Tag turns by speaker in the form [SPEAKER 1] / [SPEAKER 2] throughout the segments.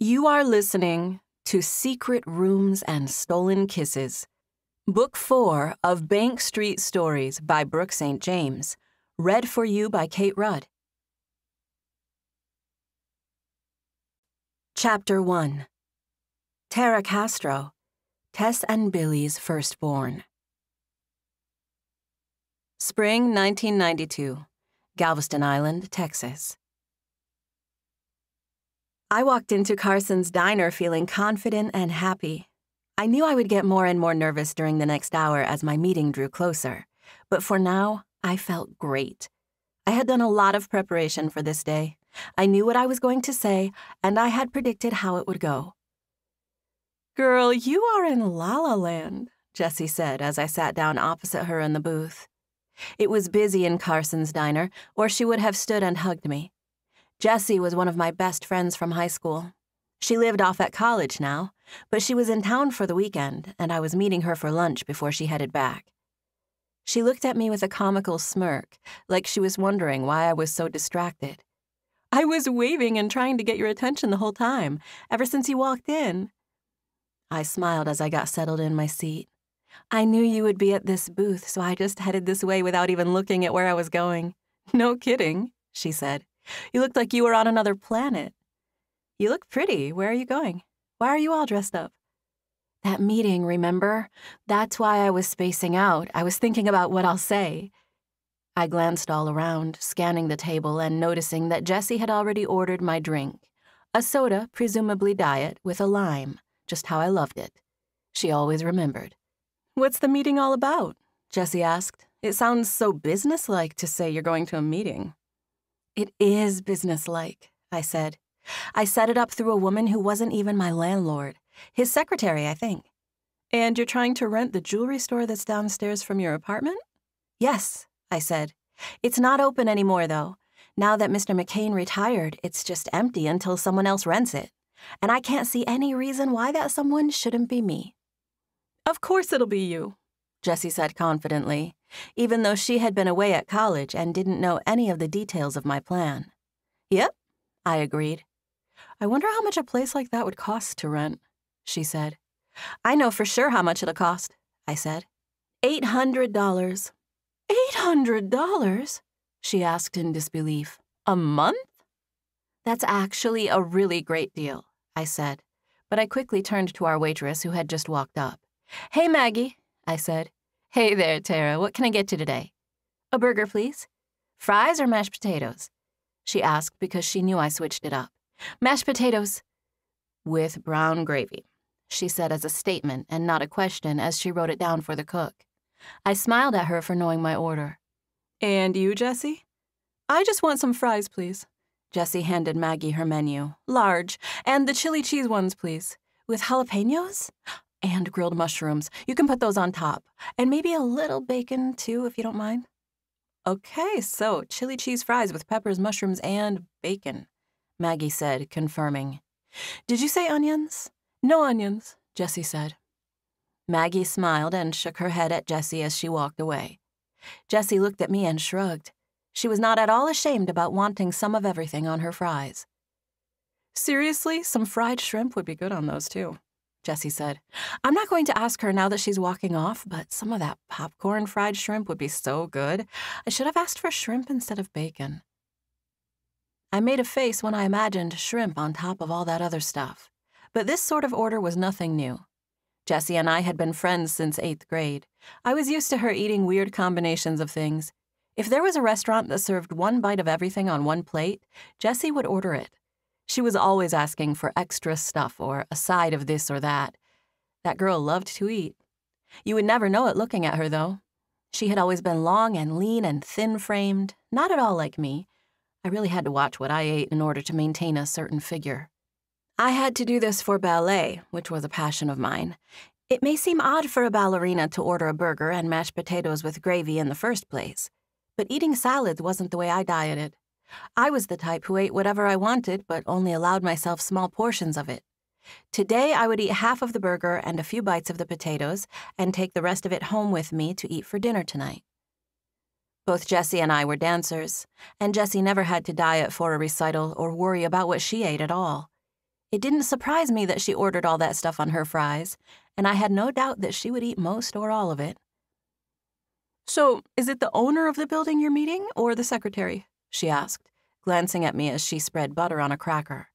[SPEAKER 1] You are listening to Secret Rooms and Stolen Kisses, Book 4 of Bank Street Stories by Brooke St. James, read for you by Kate Rudd. Chapter 1. Tara Castro, Tess and Billy's firstborn. Spring 1992, Galveston Island, Texas. I walked into Carson's diner feeling confident and happy. I knew I would get more and more nervous during the next hour as my meeting drew closer, but for now, I felt great. I had done a lot of preparation for this day. I knew what I was going to say, and I had predicted how it would go. "Girl, you are in La La Land," Jessie said as I sat down opposite her in the booth. It was busy in Carson's diner, or she would have stood and hugged me. Jessie was one of my best friends from high school. She lived off at college now, but she was in town for the weekend, and I was meeting her for lunch before she headed back. She looked at me with a comical smirk, like she was wondering why I was so distracted. "I was waving and trying to get your attention the whole time, ever since you walked in." I smiled as I got settled in my seat. "I knew you would be at this booth, so I just headed this way without even looking at where I was going." "No kidding," she said. "You looked like you were on another planet." "You look pretty. Where are you going? Why are you all dressed up?" "That meeting, remember? That's why I was spacing out. I was thinking about what I'll say." I glanced all around, scanning the table and noticing that Jessie had already ordered my drink. A soda, presumably diet, with a lime, just how I loved it. She always remembered. "What's the meeting all about?" Jessie asked. "It sounds so businesslike to say you're going to a meeting." "It is businesslike," I said. "I set it up through a woman who wasn't even my landlord. His secretary, I think." "And you're trying to rent the jewelry store that's downstairs from your apartment?" "Yes," I said. "It's not open anymore, though. Now that Mr. McCain retired, it's just empty until someone else rents it. And I can't see any reason why that someone shouldn't be me." "Of course it'll be you," Jessie said confidently, even though she had been away at college and didn't know any of the details of my plan. "Yep," I agreed. "I wonder how much a place like that would cost to rent," she said. "I know for sure how much it'll cost," I said. $800. $800? She asked in disbelief. "A month?" "That's actually a really great deal," I said, but I quickly turned to our waitress who had just walked up. "Hey, Maggie," I said. "Hey there, Tara. What can I get you today?" "A burger, please." "Fries or mashed potatoes?" she asked because she knew I switched it up. "Mashed potatoes." "With brown gravy," she said as a statement and not a question as she wrote it down for the cook. I smiled at her for knowing my order. "And you, Jessie?" "I just want some fries, please." Jessie handed Maggie her menu. "Large. And the chili cheese ones, please. With jalapenos? And grilled mushrooms. You can put those on top. And maybe a little bacon, too, if you don't mind." "Okay, so chili cheese fries with peppers, mushrooms, and bacon," Maggie said, confirming. "Did you say onions?" "No onions," Jessie said. Maggie smiled and shook her head at Jessie as she walked away. Jessie looked at me and shrugged. She was not at all ashamed about wanting some of everything on her fries. "Seriously, some fried shrimp would be good on those, too," Jessie said. "I'm not going to ask her now that she's walking off, but some of that popcorn fried shrimp would be so good. I should have asked for shrimp instead of bacon." I made a face when I imagined shrimp on top of all that other stuff, but this sort of order was nothing new. Jessie and I had been friends since 8th grade. I was used to her eating weird combinations of things. If there was a restaurant that served one bite of everything on one plate, Jessie would order it. She was always asking for extra stuff or a side of this or that. That girl loved to eat. You would never know it looking at her, though. She had always been long and lean and thin-framed, not at all like me. I really had to watch what I ate in order to maintain a certain figure. I had to do this for ballet, which was a passion of mine. It may seem odd for a ballerina to order a burger and mashed potatoes with gravy in the first place, but eating salads wasn't the way I dieted. I was the type who ate whatever I wanted, but only allowed myself small portions of it. Today, I would eat half of the burger and a few bites of the potatoes and take the rest of it home with me to eat for dinner tonight. Both Jessie and I were dancers, and Jessie never had to diet for a recital or worry about what she ate at all. It didn't surprise me that she ordered all that stuff on her fries, and I had no doubt that she would eat most or all of it. "So, is it the owner of the building you're meeting, or the secretary?" she asked, glancing at me as she spread butter on a cracker.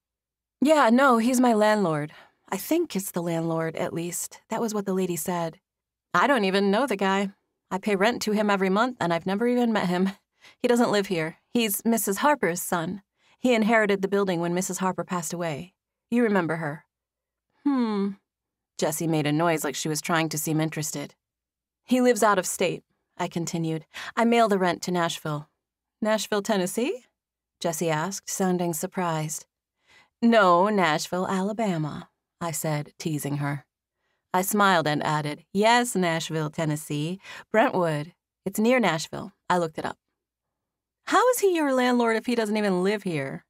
[SPEAKER 1] "Yeah, no, he's my landlord. I think it's the landlord, at least. That was what the lady said. I don't even know the guy. I pay rent to him every month, and I've never even met him. He doesn't live here. He's Mrs. Harper's son. He inherited the building when Mrs. Harper passed away. You remember her." Jessie made a noise like she was trying to seem interested. "He lives out of state," I continued. "I mail the rent to Nashville." "Nashville, Tennessee?" Jessie asked, sounding surprised. "No, Nashville, Alabama," I said, teasing her. I smiled and added, "Yes, Nashville, Tennessee. Brentwood. It's near Nashville. I looked it up." "How is he your landlord if he doesn't even live here?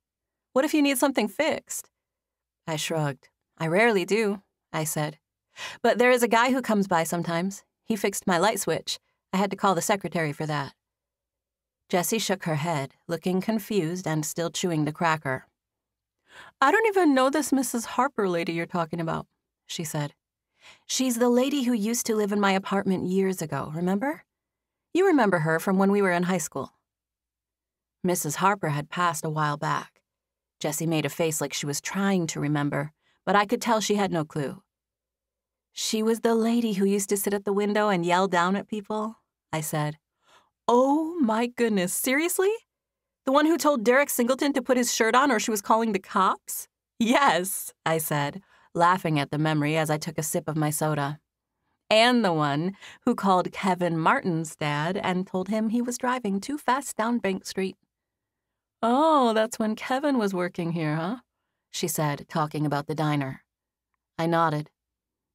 [SPEAKER 1] What if you need something fixed?" I shrugged. "I rarely do," I said. "But there is a guy who comes by sometimes. He fixed my light switch. I had to call the secretary for that." Jessie shook her head, looking confused and still chewing the cracker. "I don't even know this Mrs. Harper lady you're talking about," she said. "She's the lady who used to live in my apartment years ago, remember? You remember her from when we were in high school." Mrs. Harper had passed a while back. Jessie made a face like she was trying to remember, but I could tell she had no clue. "She was the lady who used to sit at the window and yell down at people," I said. "Oh my goodness, seriously? The one who told Derek Singleton to put his shirt on or she was calling the cops?" "Yes," I said, laughing at the memory as I took a sip of my soda. "And the one who called Kevin Martin's dad and told him he was driving too fast down Bank Street." "Oh, that's when Kevin was working here, huh?" she said, talking about the diner. I nodded.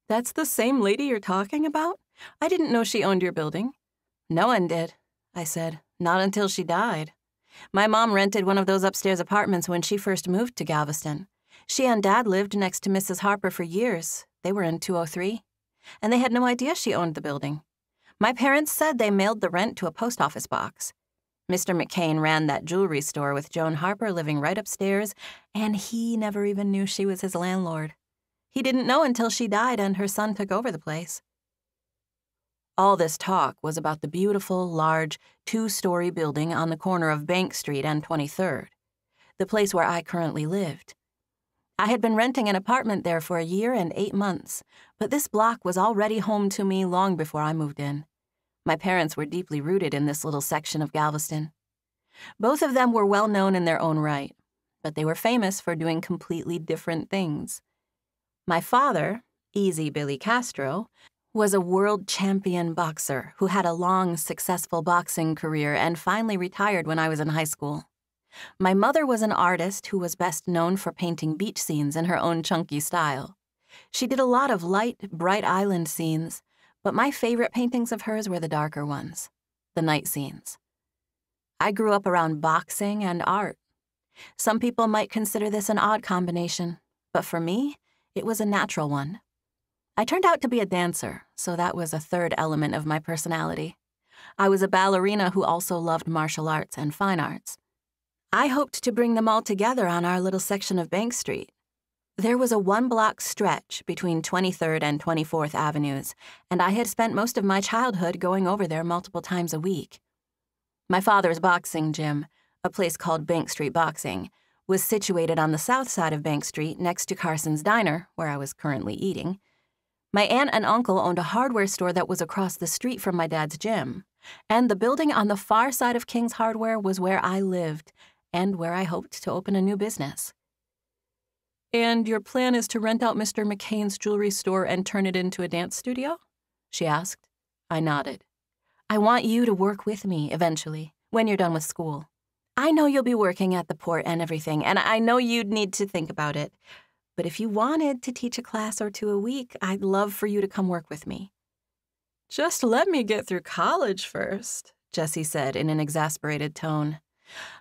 [SPEAKER 1] "That's the same lady you're talking about? I didn't know she owned your building." "No one did," I said. "Not until she died. My mom rented one of those upstairs apartments when she first moved to Galveston. She and Dad lived next to Mrs. Harper for years. They were in 203. And they had no idea she owned the building. My parents said they mailed the rent to a post office box. Mr. McCain ran that jewelry store with Joan Harper living right upstairs, and he never even knew she was his landlord. He didn't know until she died and her son took over the place." All this talk was about the beautiful, large, 2-story building on the corner of Bank Street and 23rd, the place where I currently lived. I had been renting an apartment there for a year and 8 months, but this block was already home to me long before I moved in. My parents were deeply rooted in this little section of Galveston. Both of them were well known in their own right, but they were famous for doing completely different things. My father, Easy Billy Castro, was a world champion boxer who had a long, successful boxing career and finally retired when I was in high school. My mother was an artist who was best known for painting beach scenes in her own chunky style. She did a lot of light, bright island scenes, but my favorite paintings of hers were the darker ones, the night scenes. I grew up around boxing and art. Some people might consider this an odd combination, but for me, it was a natural one. I turned out to be a dancer, so that was a third element of my personality. I was a ballerina who also loved martial arts and fine arts. I hoped to bring them all together on our little section of Bank Street. There was a 1-block stretch between 23rd and 24th Avenues, and I had spent most of my childhood going over there multiple times a week. My father's boxing gym, a place called Bank Street Boxing, was situated on the south side of Bank Street next to Carson's Diner, where I was currently eating. My aunt and uncle owned a hardware store that was across the street from my dad's gym, and the building on the far side of King's Hardware was where I lived and where I hoped to open a new business. "And your plan is to rent out Mr. McCain's jewelry store and turn it into a dance studio?" she asked. I nodded. "I want you to work with me eventually, when you're done with school. I know you'll be working at the port and everything, and I know you'd need to think about it. But if you wanted to teach a class or 2 a week, I'd love for you to come work with me." "Just let me get through college first," Jessie said in an exasperated tone.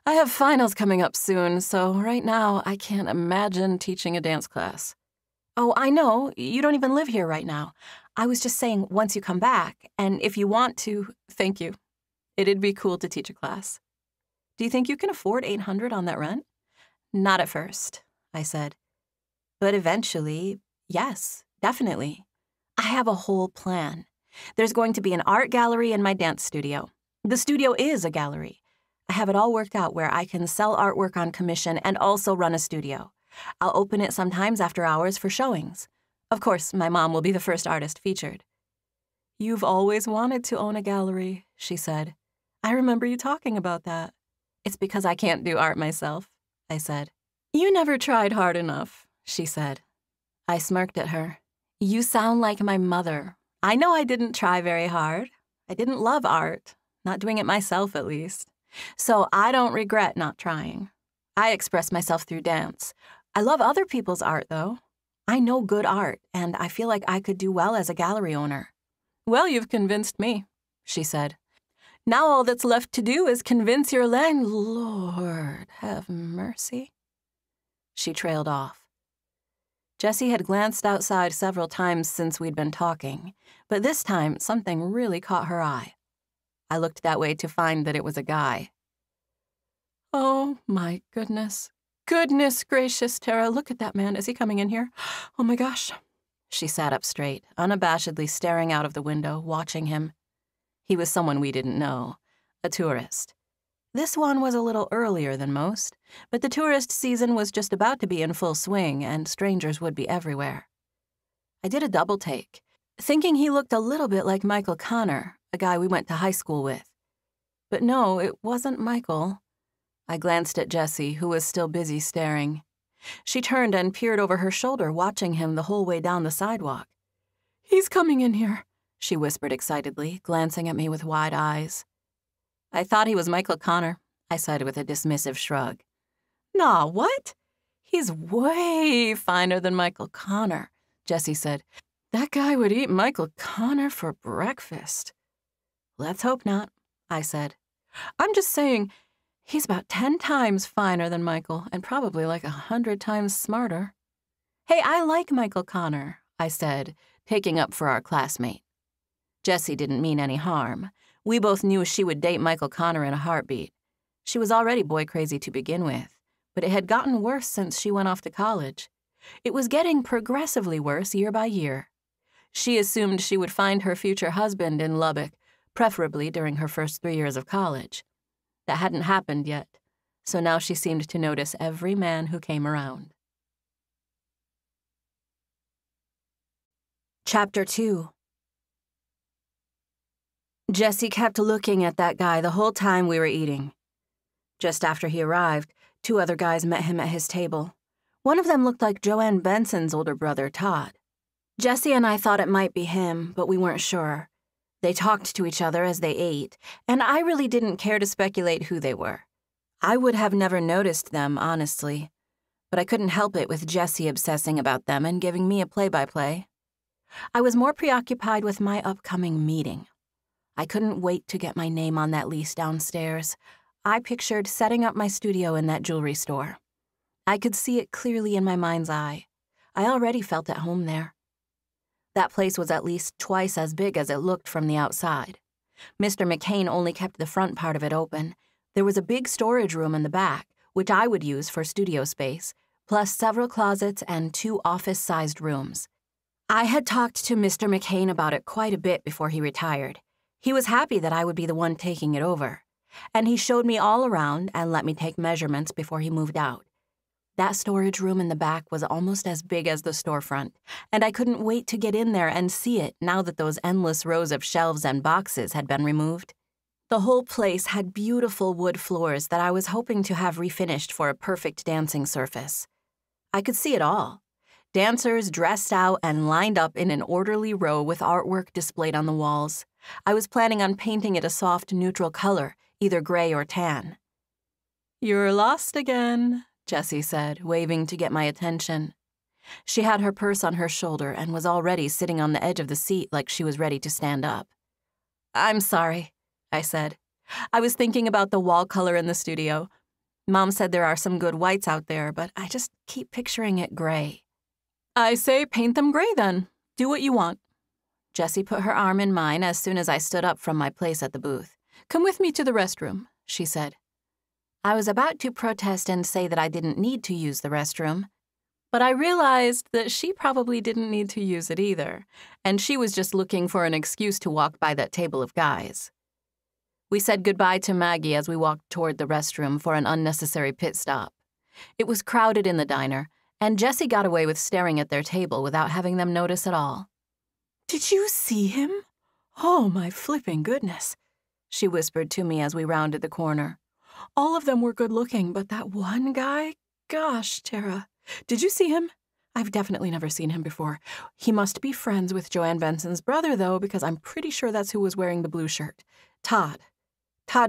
[SPEAKER 1] "I have finals coming up soon, so right now I can't imagine teaching a dance class." "Oh, I know. You don't even live here right now. I was just saying once you come back, and if you want to, thank you. It'd be cool to teach a class. Do you think you can afford $800 on that rent?" "Not at first," I said. But eventually, yes, definitely. I have a whole plan. There's going to be an art gallery in my dance studio. The studio is a gallery. I have it all worked out where I can sell artwork on commission and also run a studio. I'll open it sometimes after hours for showings. Of course, my mom will be the first artist featured. You've always wanted to own a gallery, she said. I remember you talking about that. It's because I can't do art myself, I said. You never tried hard enough, she said. I smirked at her. You sound like my mother. I know I didn't try very hard. I didn't love art, not doing it myself at least. So I don't regret not trying. I express myself through dance. I love other people's art, though. I know good art, and I feel like I could do well as a gallery owner. Well, you've convinced me, she said. Now all that's left to do is convince your Lord have mercy. She trailed off. Jessie had glanced outside several times since we'd been talking, but this time something really caught her eye. I looked that way to find that it was a guy. Oh, my goodness. Goodness gracious, Tara, look at that man. Is he coming in here? Oh, my gosh. She sat up straight, unabashedly staring out of the window, watching him. He was someone we didn't know, a tourist. This one was a little earlier than most, but the tourist season was just about to be in full swing, and strangers would be everywhere. I did a double take, thinking he looked a little bit like Michael Connor, a guy we went to high school with. But no, it wasn't Michael. I glanced at Jessie, who was still busy staring. She turned and peered over her shoulder, watching him the whole way down the sidewalk. He's coming in here, she whispered excitedly, glancing at me with wide eyes. I thought he was Michael Connor, I said with a dismissive shrug. Nah, what? He's way finer than Michael Connor, Jessie said. That guy would eat Michael Connor for breakfast. Let's hope not, I said. I'm just saying, he's about 10 times finer than Michael and probably like 100 times smarter. Hey, I like Michael Connor, I said, taking up for our classmate. Jessie didn't mean any harm. We both knew she would date Michael Connor in a heartbeat. She was already boy-crazy to begin with, but it had gotten worse since she went off to college. It was getting progressively worse year by year. She assumed she would find her future husband in Lubbock, preferably during her first 3 years of college. That hadn't happened yet, so now she seemed to notice every man who came around. Chapter 2. Jessie kept looking at that guy the whole time we were eating. Just after he arrived, 2 other guys met him at his table. One of them looked like Joanne Benson's older brother, Todd. Jessie and I thought it might be him, but we weren't sure. They talked to each other as they ate, and I really didn't care to speculate who they were. I would have never noticed them, honestly, but I couldn't help it with Jessie obsessing about them and giving me a play-by-play. I was more preoccupied with my upcoming meeting. I couldn't wait to get my name on that lease downstairs. I pictured setting up my studio in that jewelry store. I could see it clearly in my mind's eye. I already felt at home there. That place was at least twice as big as it looked from the outside. Mr. McCain only kept the front part of it open. There was a big storage room in the back, which I would use for studio space, plus several closets and 2 office-sized rooms. I had talked to Mr. McCain about it quite a bit before he retired. He was happy that I would be the one taking it over, and he showed me all around and let me take measurements before he moved out. That storage room in the back was almost as big as the storefront, and I couldn't wait to get in there and see it now that those endless rows of shelves and boxes had been removed. The whole place had beautiful wood floors that I was hoping to have refinished for a perfect dancing surface. I could see it all. Dancers dressed out and lined up in an orderly row with artwork displayed on the walls. I was planning on painting it a soft, neutral color, either gray or tan. You're lost again, Jessie said, waving to get my attention. She had her purse on her shoulder and was already sitting on the edge of the seat like she was ready to stand up. I'm sorry, I said. I was thinking about the wall color in the studio. Mom said there are some good whites out there, but I just keep picturing it gray. I say paint them gray then. Do what you want. Jessie put her arm in mine as soon as I stood up from my place at the booth. Come with me to the restroom, she said. I was about to protest and say that I didn't need to use the restroom, But I realized that she probably didn't need to use it either, and she was just looking for an excuse to walk by that table of guys. We said goodbye to Maggie as we walked toward the restroom for an unnecessary pit stop. It was crowded in the diner, and Jessie got away with staring at their table without having them notice at all. "Did you see him? Oh, my flipping goodness," she whispered to me as we rounded the corner. "All of them were good-looking, but that one guy? Gosh, Tara. Did you see him? I've definitely never seen him before. He must be friends with Joanne Benson's brother, though, because I'm pretty sure that's who was wearing the blue shirt. Todd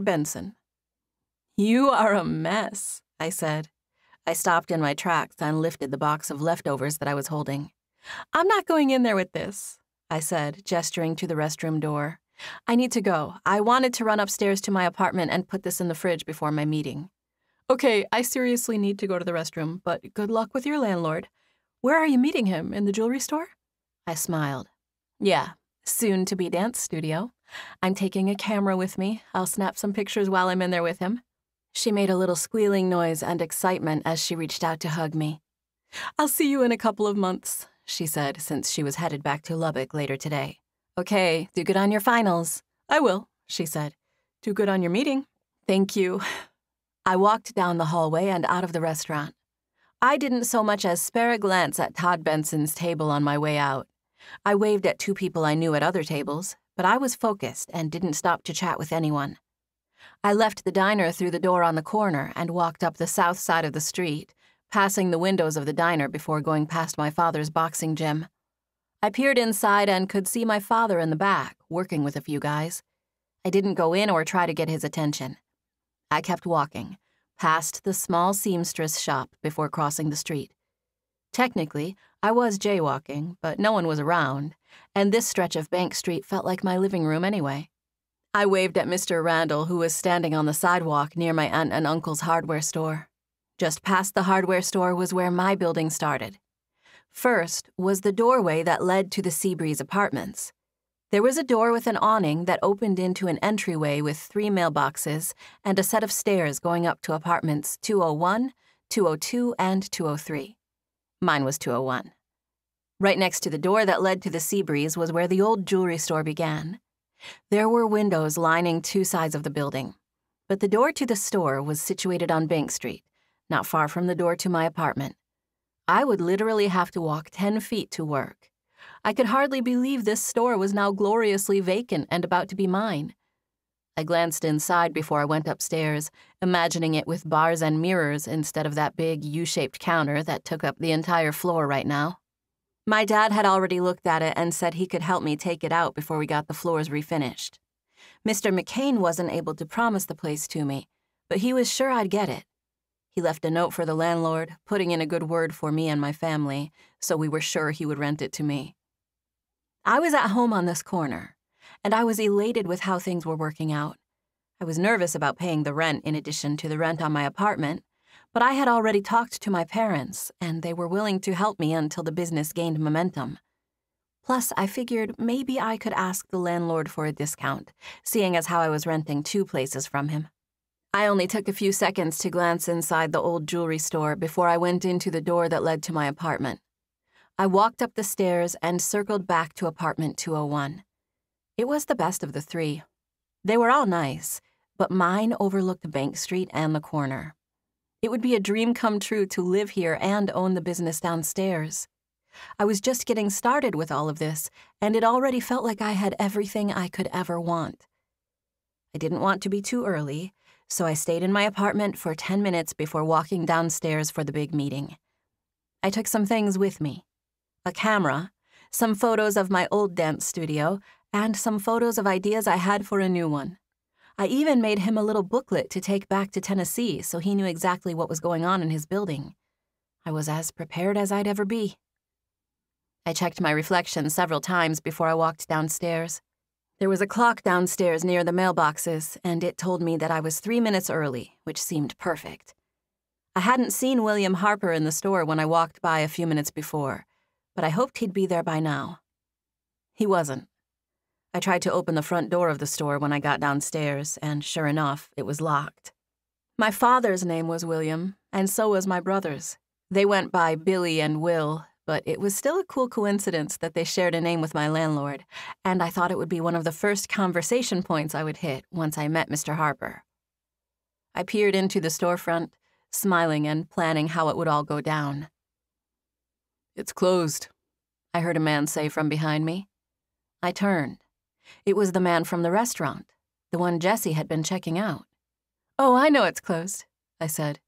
[SPEAKER 1] Benson." "You are a mess," I said. I stopped in my tracks and lifted the box of leftovers that I was holding. "I'm not going in there with this," I said, gesturing to the restroom door. "I need to go. I wanted to run upstairs to my apartment and put this in the fridge before my meeting." "Okay, I seriously need to go to the restroom, but good luck with your landlord. Where are you meeting him, in the jewelry store?" I smiled. "Yeah, soon-to-be dance studio. I'm taking a camera with me. I'll snap some pictures while I'm in there with him." She made a little squealing noise and excitement as she reached out to hug me. "I'll see you in a couple of months," she said, since she was headed back to Lubbock later today. "Okay, do good on your finals." "I will," she said. "Do good on your meeting." "Thank you." I walked down the hallway and out of the restaurant. I didn't so much as spare a glance at Todd Benson's table on my way out. I waved at two people I knew at other tables, but I was focused and didn't stop to chat with anyone. I left the diner through the door on the corner and walked up the south side of the street, passing the windows of the diner before going past my father's boxing gym. I peered inside and could see my father in the back, working with a few guys. I didn't go in or try to get his attention. I kept walking, past the small seamstress shop before crossing the street. Technically, I was jaywalking, but no one was around, and this stretch of Bank Street felt like my living room anyway. I waved at Mr. Randall, who was standing on the sidewalk near my aunt and uncle's hardware store. Just past the hardware store was where my building started. First was the doorway that led to the Seabreeze apartments. There was a door with an awning that opened into an entryway with 3 mailboxes and a set of stairs going up to apartments 201, 202, and 203. Mine was 201. Right next to the door that led to the Seabreeze was where the old jewelry store began. There were windows lining 2 sides of the building, but the door to the store was situated on Bank Street, not far from the door to my apartment. I would literally have to walk 10 feet to work. I could hardly believe this store was now gloriously vacant and about to be mine. I glanced inside before I went upstairs, imagining it with bars and mirrors instead of that big U-shaped counter that took up the entire floor right now. My dad had already looked at it and said he could help me take it out before we got the floors refinished. Mr. McCain wasn't able to promise the place to me, but he was sure I'd get it. He left a note for the landlord, putting in a good word for me and my family, so we were sure he would rent it to me. I was at home on this corner, and I was elated with how things were working out. I was nervous about paying the rent in addition to the rent on my apartment, but I had already talked to my parents, and they were willing to help me until the business gained momentum. Plus, I figured maybe I could ask the landlord for a discount, seeing as how I was renting 2 places from him. I only took a few seconds to glance inside the old jewelry store before I went into the door that led to my apartment. I walked up the stairs and circled back to apartment 201. It was the best of the 3. They were all nice, but mine overlooked Bank Street and the corner. It would be a dream come true to live here and own the business downstairs. I was just getting started with all of this, and it already felt like I had everything I could ever want. I didn't want to be too early, so I stayed in my apartment for 10 minutes before walking downstairs for the big meeting. I took some things with me: a camera, some photos of my old dance studio, and some photos of ideas I had for a new one. I even made him a little booklet to take back to Tennessee so he knew exactly what was going on in his building. I was as prepared as I'd ever be. I checked my reflection several times before I walked downstairs. There was a clock downstairs near the mailboxes, and it told me that I was 3 minutes early, which seemed perfect. I hadn't seen William Harper in the store when I walked by a few minutes before, but I hoped he'd be there by now. He wasn't. I tried to open the front door of the store when I got downstairs, and sure enough, it was locked. My father's name was William, and so was my brother's. They went by Billy and Will, but it was still a cool coincidence that they shared a name with my landlord, and I thought it would be one of the first conversation points I would hit once I met Mr. Harper. I peered into the storefront, smiling and planning how it would all go down. "It's closed," I heard a man say from behind me. I turned. It was the man from the restaurant, the one Jessie had been checking out. "Oh, I know it's closed," I said.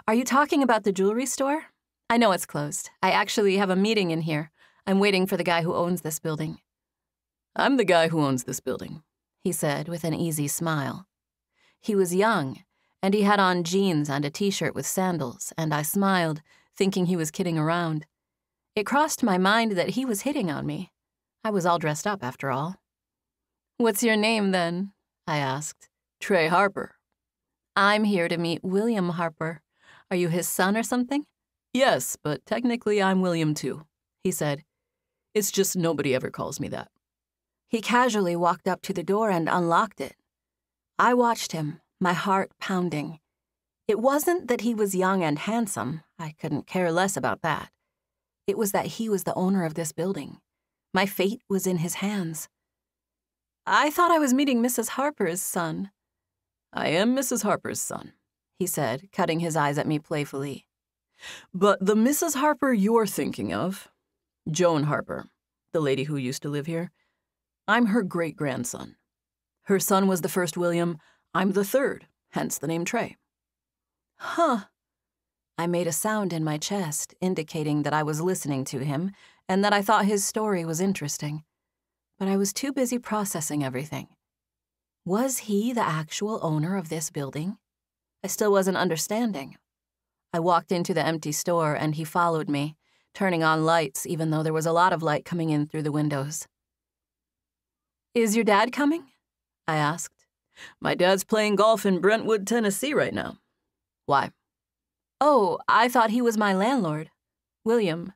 [SPEAKER 1] "Are you talking about the jewelry store? I know it's closed. I actually have a meeting in here. I'm waiting for the guy who owns this building." "I'm the guy who owns this building," he said with an easy smile. He was young, and he had on jeans and a t-shirt with sandals, and I smiled, thinking he was kidding around. It crossed my mind that he was hitting on me. I was all dressed up, after all. "What's your name, then?" I asked. "Trey Harper." "I'm here to meet William Harper. Are you his son or something?" "Yes, but technically I'm William too," he said. "It's just nobody ever calls me that." He casually walked up to the door and unlocked it. I watched him, my heart pounding. It wasn't that he was young and handsome. I couldn't care less about that. It was that he was the owner of this building. My fate was in his hands. "I thought I was meeting Mrs. Harper's son." "I am Mrs. Harper's son," he said, cutting his eyes at me playfully. "But the Mrs. Harper you're thinking of, Joan Harper, the lady who used to live here, I'm her great-grandson. Her son was the first William, I'm the third, hence the name Trey." "Huh." I made a sound in my chest, indicating that I was listening to him and that I thought his story was interesting. But I was too busy processing everything. Was he the actual owner of this building? I still wasn't understanding. I walked into the empty store and he followed me, turning on lights even though there was a lot of light coming in through the windows. "Is your dad coming?" I asked. "My dad's playing golf in Brentwood, Tennessee right now." "Why?" "Oh, I thought he was my landlord. William.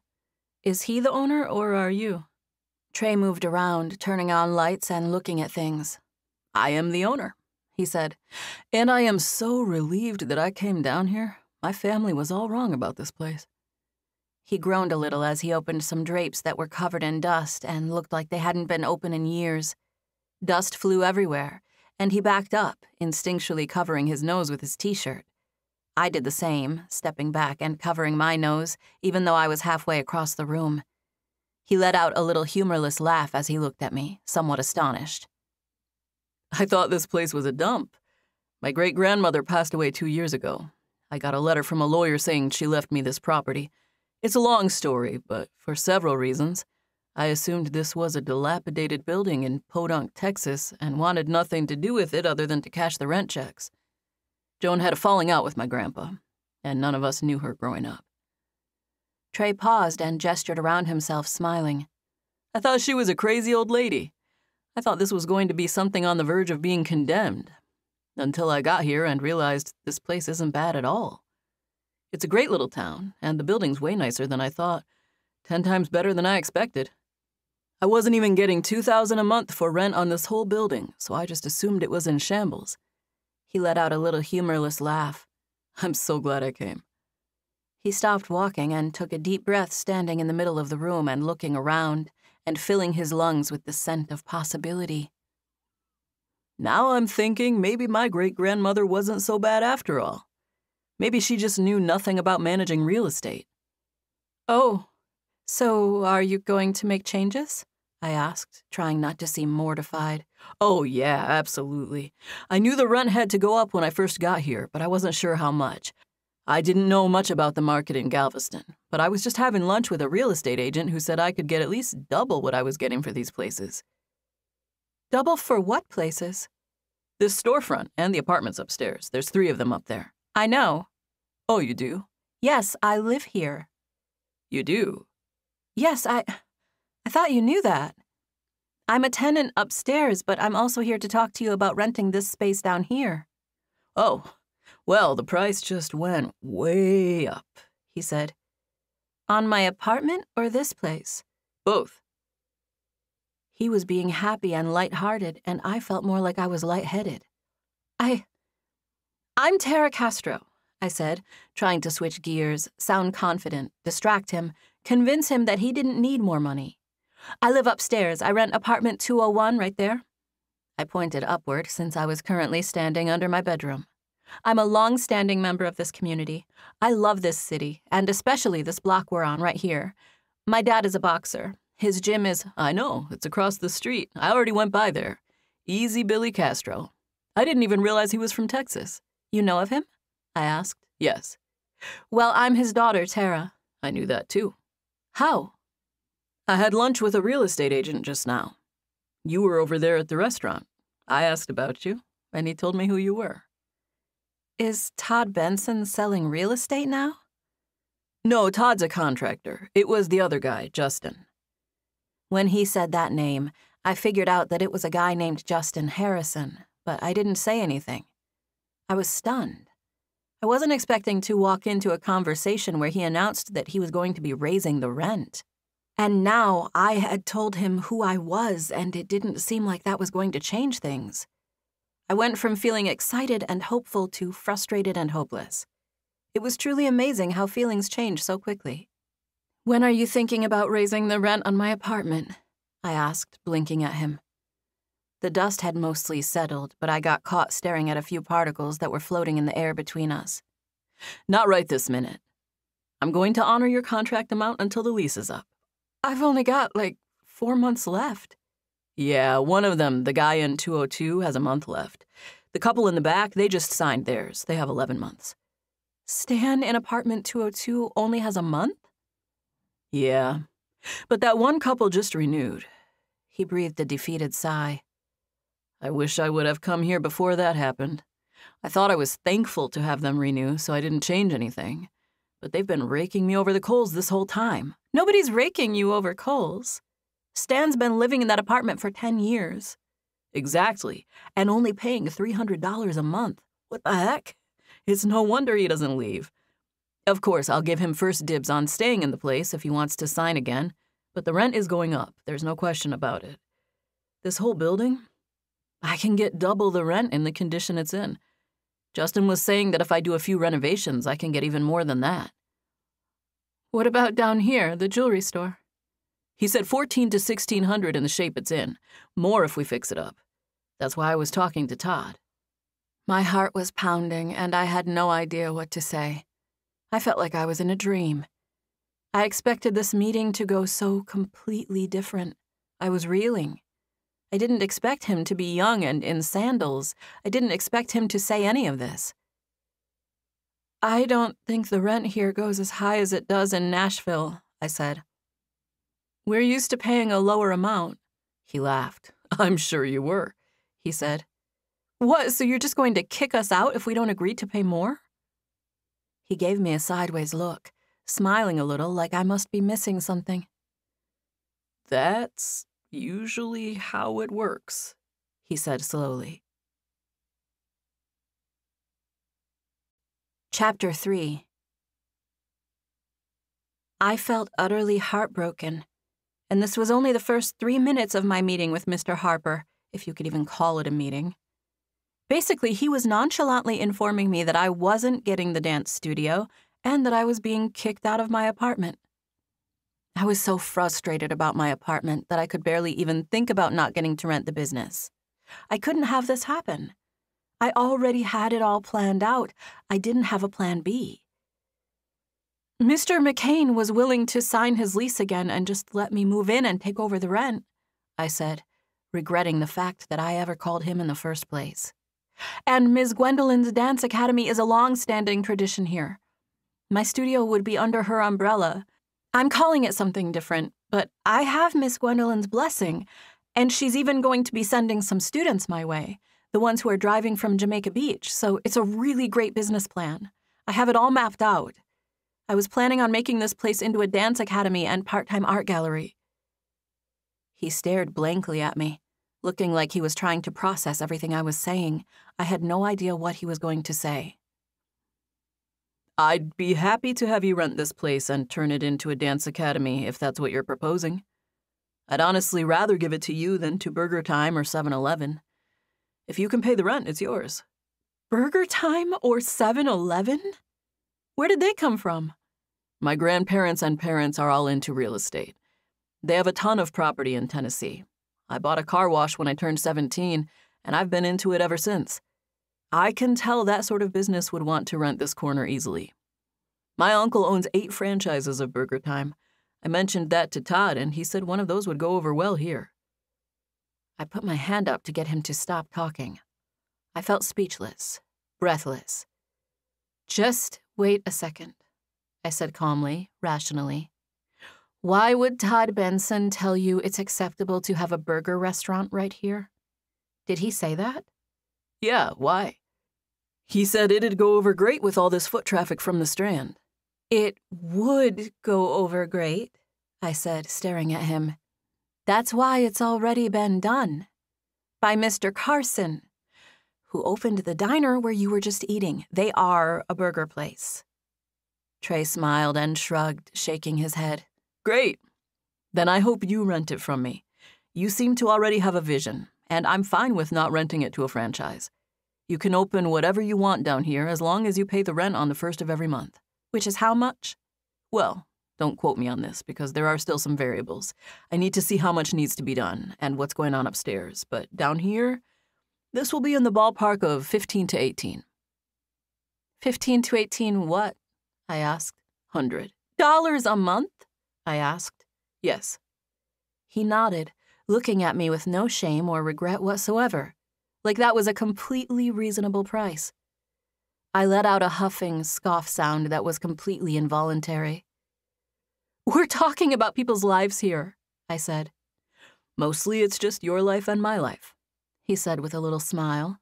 [SPEAKER 1] Is he the owner or are you?" Trey moved around, turning on lights and looking at things. "I am the owner," he said, "and I am so relieved that I came down here. My family was all wrong about this place." He groaned a little as he opened some drapes that were covered in dust and looked like they hadn't been open in years. Dust flew everywhere, and he backed up, instinctually covering his nose with his t-shirt. I did the same, stepping back and covering my nose, even though I was halfway across the room. He let out a little humorless laugh as he looked at me, somewhat astonished. "I thought this place was a dump. My great-grandmother passed away 2 years ago. I got a letter from a lawyer saying she left me this property. It's a long story, but for several reasons, I assumed this was a dilapidated building in Podunk, Texas, and wanted nothing to do with it other than to cash the rent checks. Joan had a falling out with my grandpa, and none of us knew her growing up." Trey paused and gestured around himself, smiling. "I thought she was a crazy old lady. I thought this was going to be something on the verge of being condemned, until I got here and realized this place isn't bad at all. It's a great little town, and the building's way nicer than I thought, 10 times better than I expected. I wasn't even getting $2,000 a month for rent on this whole building, so I just assumed it was in shambles." He let out a little humorless laugh. "I'm so glad I came." He stopped walking and took a deep breath, standing in the middle of the room and looking around and filling his lungs with the scent of possibility. "Now I'm thinking maybe my great-grandmother wasn't so bad after all. Maybe she just knew nothing about managing real estate." "Oh, so are you going to make changes?" I asked, trying not to seem mortified. "Oh, yeah, absolutely. I knew the rent had to go up when I first got here, but I wasn't sure how much. I didn't know much about the market in Galveston, but I was just having lunch with a real estate agent who said I could get at least double what I was getting for these places." "Double for what places?" "This storefront and the apartments upstairs. There's 3 of them up there." "I know." "Oh, you do?" "Yes, I live here." "You do?" "Yes, I thought you knew that. I'm a tenant upstairs, but I'm also here to talk to you about renting this space down here." "Oh, well, the price just went way up," he said. "On my apartment or this place?" "Both." He was being happy and lighthearted, and I felt more like I was lightheaded. I'm Tara Castro. I said, trying to switch gears, sound confident, distract him, convince him that he didn't need more money. I live upstairs. I rent apartment 201 right there. I pointed upward since I was currently standing under my bedroom. I'm a long-standing member of this community. I love this city, and especially this block we're on right here. My dad is a boxer. His gym is— I know, it's across the street. I already went by there. Easy Billy Castro. I didn't even realize he was from Texas. You know of him? I asked. Yes. Well, I'm his daughter, Tara. I knew that too. How? I had lunch with a real estate agent just now. You were over there at the restaurant. I asked about you, and he told me who you were. Is Todd Benson selling real estate now? No, Todd's a contractor. It was the other guy, Justin. When he said that name, I figured out that it was a guy named Justin Harrison, but I didn't say anything. I was stunned. I wasn't expecting to walk into a conversation where he announced that he was going to be raising the rent. And now I had told him who I was, and it didn't seem like that was going to change things. I went from feeling excited and hopeful to frustrated and hopeless. It was truly amazing how feelings change so quickly. When are you thinking about raising the rent on my apartment? I asked, blinking at him. The dust had mostly settled, but I got caught staring at a few particles that were floating in the air between us. Not right this minute. I'm going to honor your contract amount until the lease is up. I've only got, 4 months left. Yeah, one of them, the guy in 202, has a month left. The couple in the back, they just signed theirs. They have 11 months. Stan in apartment 202 only has a month? Yeah, but that one couple just renewed. He breathed a defeated sigh. I wish I would have come here before that happened. I thought I was thankful to have them renew, so I didn't change anything. But they've been raking me over the coals this whole time. Nobody's raking you over coals. Stan's been living in that apartment for 10 years. Exactly, and only paying $300 a month. What the heck? It's no wonder he doesn't leave. Of course, I'll give him first dibs on staying in the place if he wants to sign again, but the rent is going up. There's no question about it. This whole building, I can get double the rent in the condition it's in. Justin was saying that if I do a few renovations, I can get even more than that. What about down here, the jewelry store? He said $1,400 to $1,600 in the shape it's in. More if we fix it up. That's why I was talking to Todd. My heart was pounding, and I had no idea what to say. I felt like I was in a dream. I expected this meeting to go so completely different. I was reeling. I didn't expect him to be young and in sandals. I didn't expect him to say any of this. I don't think the rent here goes as high as it does in Nashville, I said. We're used to paying a lower amount. He laughed. I'm sure you were, he said. What, so you're just going to kick us out if we don't agree to pay more? He gave me a sideways look, smiling a little like I must be missing something. That's usually how it works, he said slowly. Chapter 3. I felt utterly heartbroken, and this was only the first 3 minutes of my meeting with Mr. Harper, if you could even call it a meeting. Basically, he was nonchalantly informing me that I wasn't getting the dance studio and that I was being kicked out of my apartment. I was so frustrated about my apartment that I could barely even think about not getting to rent the business. I couldn't have this happen. I already had it all planned out. I didn't have a plan B. Mr. McCain was willing to sign his lease again and just let me move in and take over the rent, I said, regretting the fact that I ever called him in the first place. And Ms. Gwendolyn's Dance Academy is a long-standing tradition here. My studio would be under her umbrella. I'm calling it something different, but I have Miss Gwendolyn's blessing, and she's even going to be sending some students my way, the ones who are driving from Jamaica Beach, so it's a really great business plan. I have it all mapped out. I was planning on making this place into a dance academy and part-time art gallery. He stared blankly at me, looking like he was trying to process everything I was saying. I had no idea what he was going to say. I'd be happy to have you rent this place and turn it into a dance academy if that's what you're proposing. I'd honestly rather give it to you than to Burger Time or 7-Eleven. If you can pay the rent, it's yours. Burger Time or 7-Eleven? Where did they come from? My grandparents and parents are all into real estate. They have a ton of property in Tennessee. I bought a car wash when I turned 17, and I've been into it ever since. I can tell that sort of business would want to rent this corner easily. My uncle owns 8 franchises of Burger Time. I mentioned that to Todd, and he said one of those would go over well here. I put my hand up to get him to stop talking. I felt speechless, breathless. Just wait a second, I said calmly, rationally. Why would Todd Benson tell you it's acceptable to have a burger restaurant right here? Did he say that? Yeah, why? He said it'd go over great with all this foot traffic from the Strand. It would go over great, I said, staring at him. That's why it's already been done. By Mr. Carson, who opened the diner where you were just eating. They are a burger place. Trey smiled and shrugged, shaking his head. Great. Then I hope you rent it from me. You seem to already have a vision, and I'm fine with not renting it to a franchise. You can open whatever you want down here as long as you pay the rent on the 1st of every month. Which is how much? Well, don't quote me on this because there are still some variables. I need to see how much needs to be done and what's going on upstairs. But down here, this will be in the ballpark of 15 to 18. 15 to 18 what? I asked. $100 a month? I asked. Yes. He nodded, looking at me with no shame or regret whatsoever, like that was a completely reasonable price. I let out a huffing scoff sound that was completely involuntary. We're talking about people's lives here, I said. Mostly it's just your life and my life, he said with a little smile.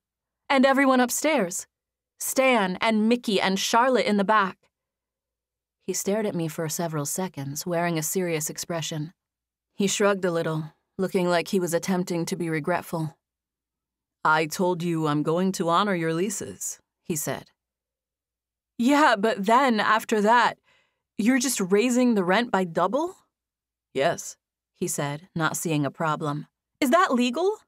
[SPEAKER 1] And everyone upstairs. Stan and Mickey and Charlotte in the back. He stared at me for several seconds, wearing a serious expression. He shrugged a little, looking like he was attempting to be regretful. I told you I'm going to honor your leases, he said. Yeah, but then, after that, you're just raising the rent by double? Yes, he said, not seeing a problem. Is that legal?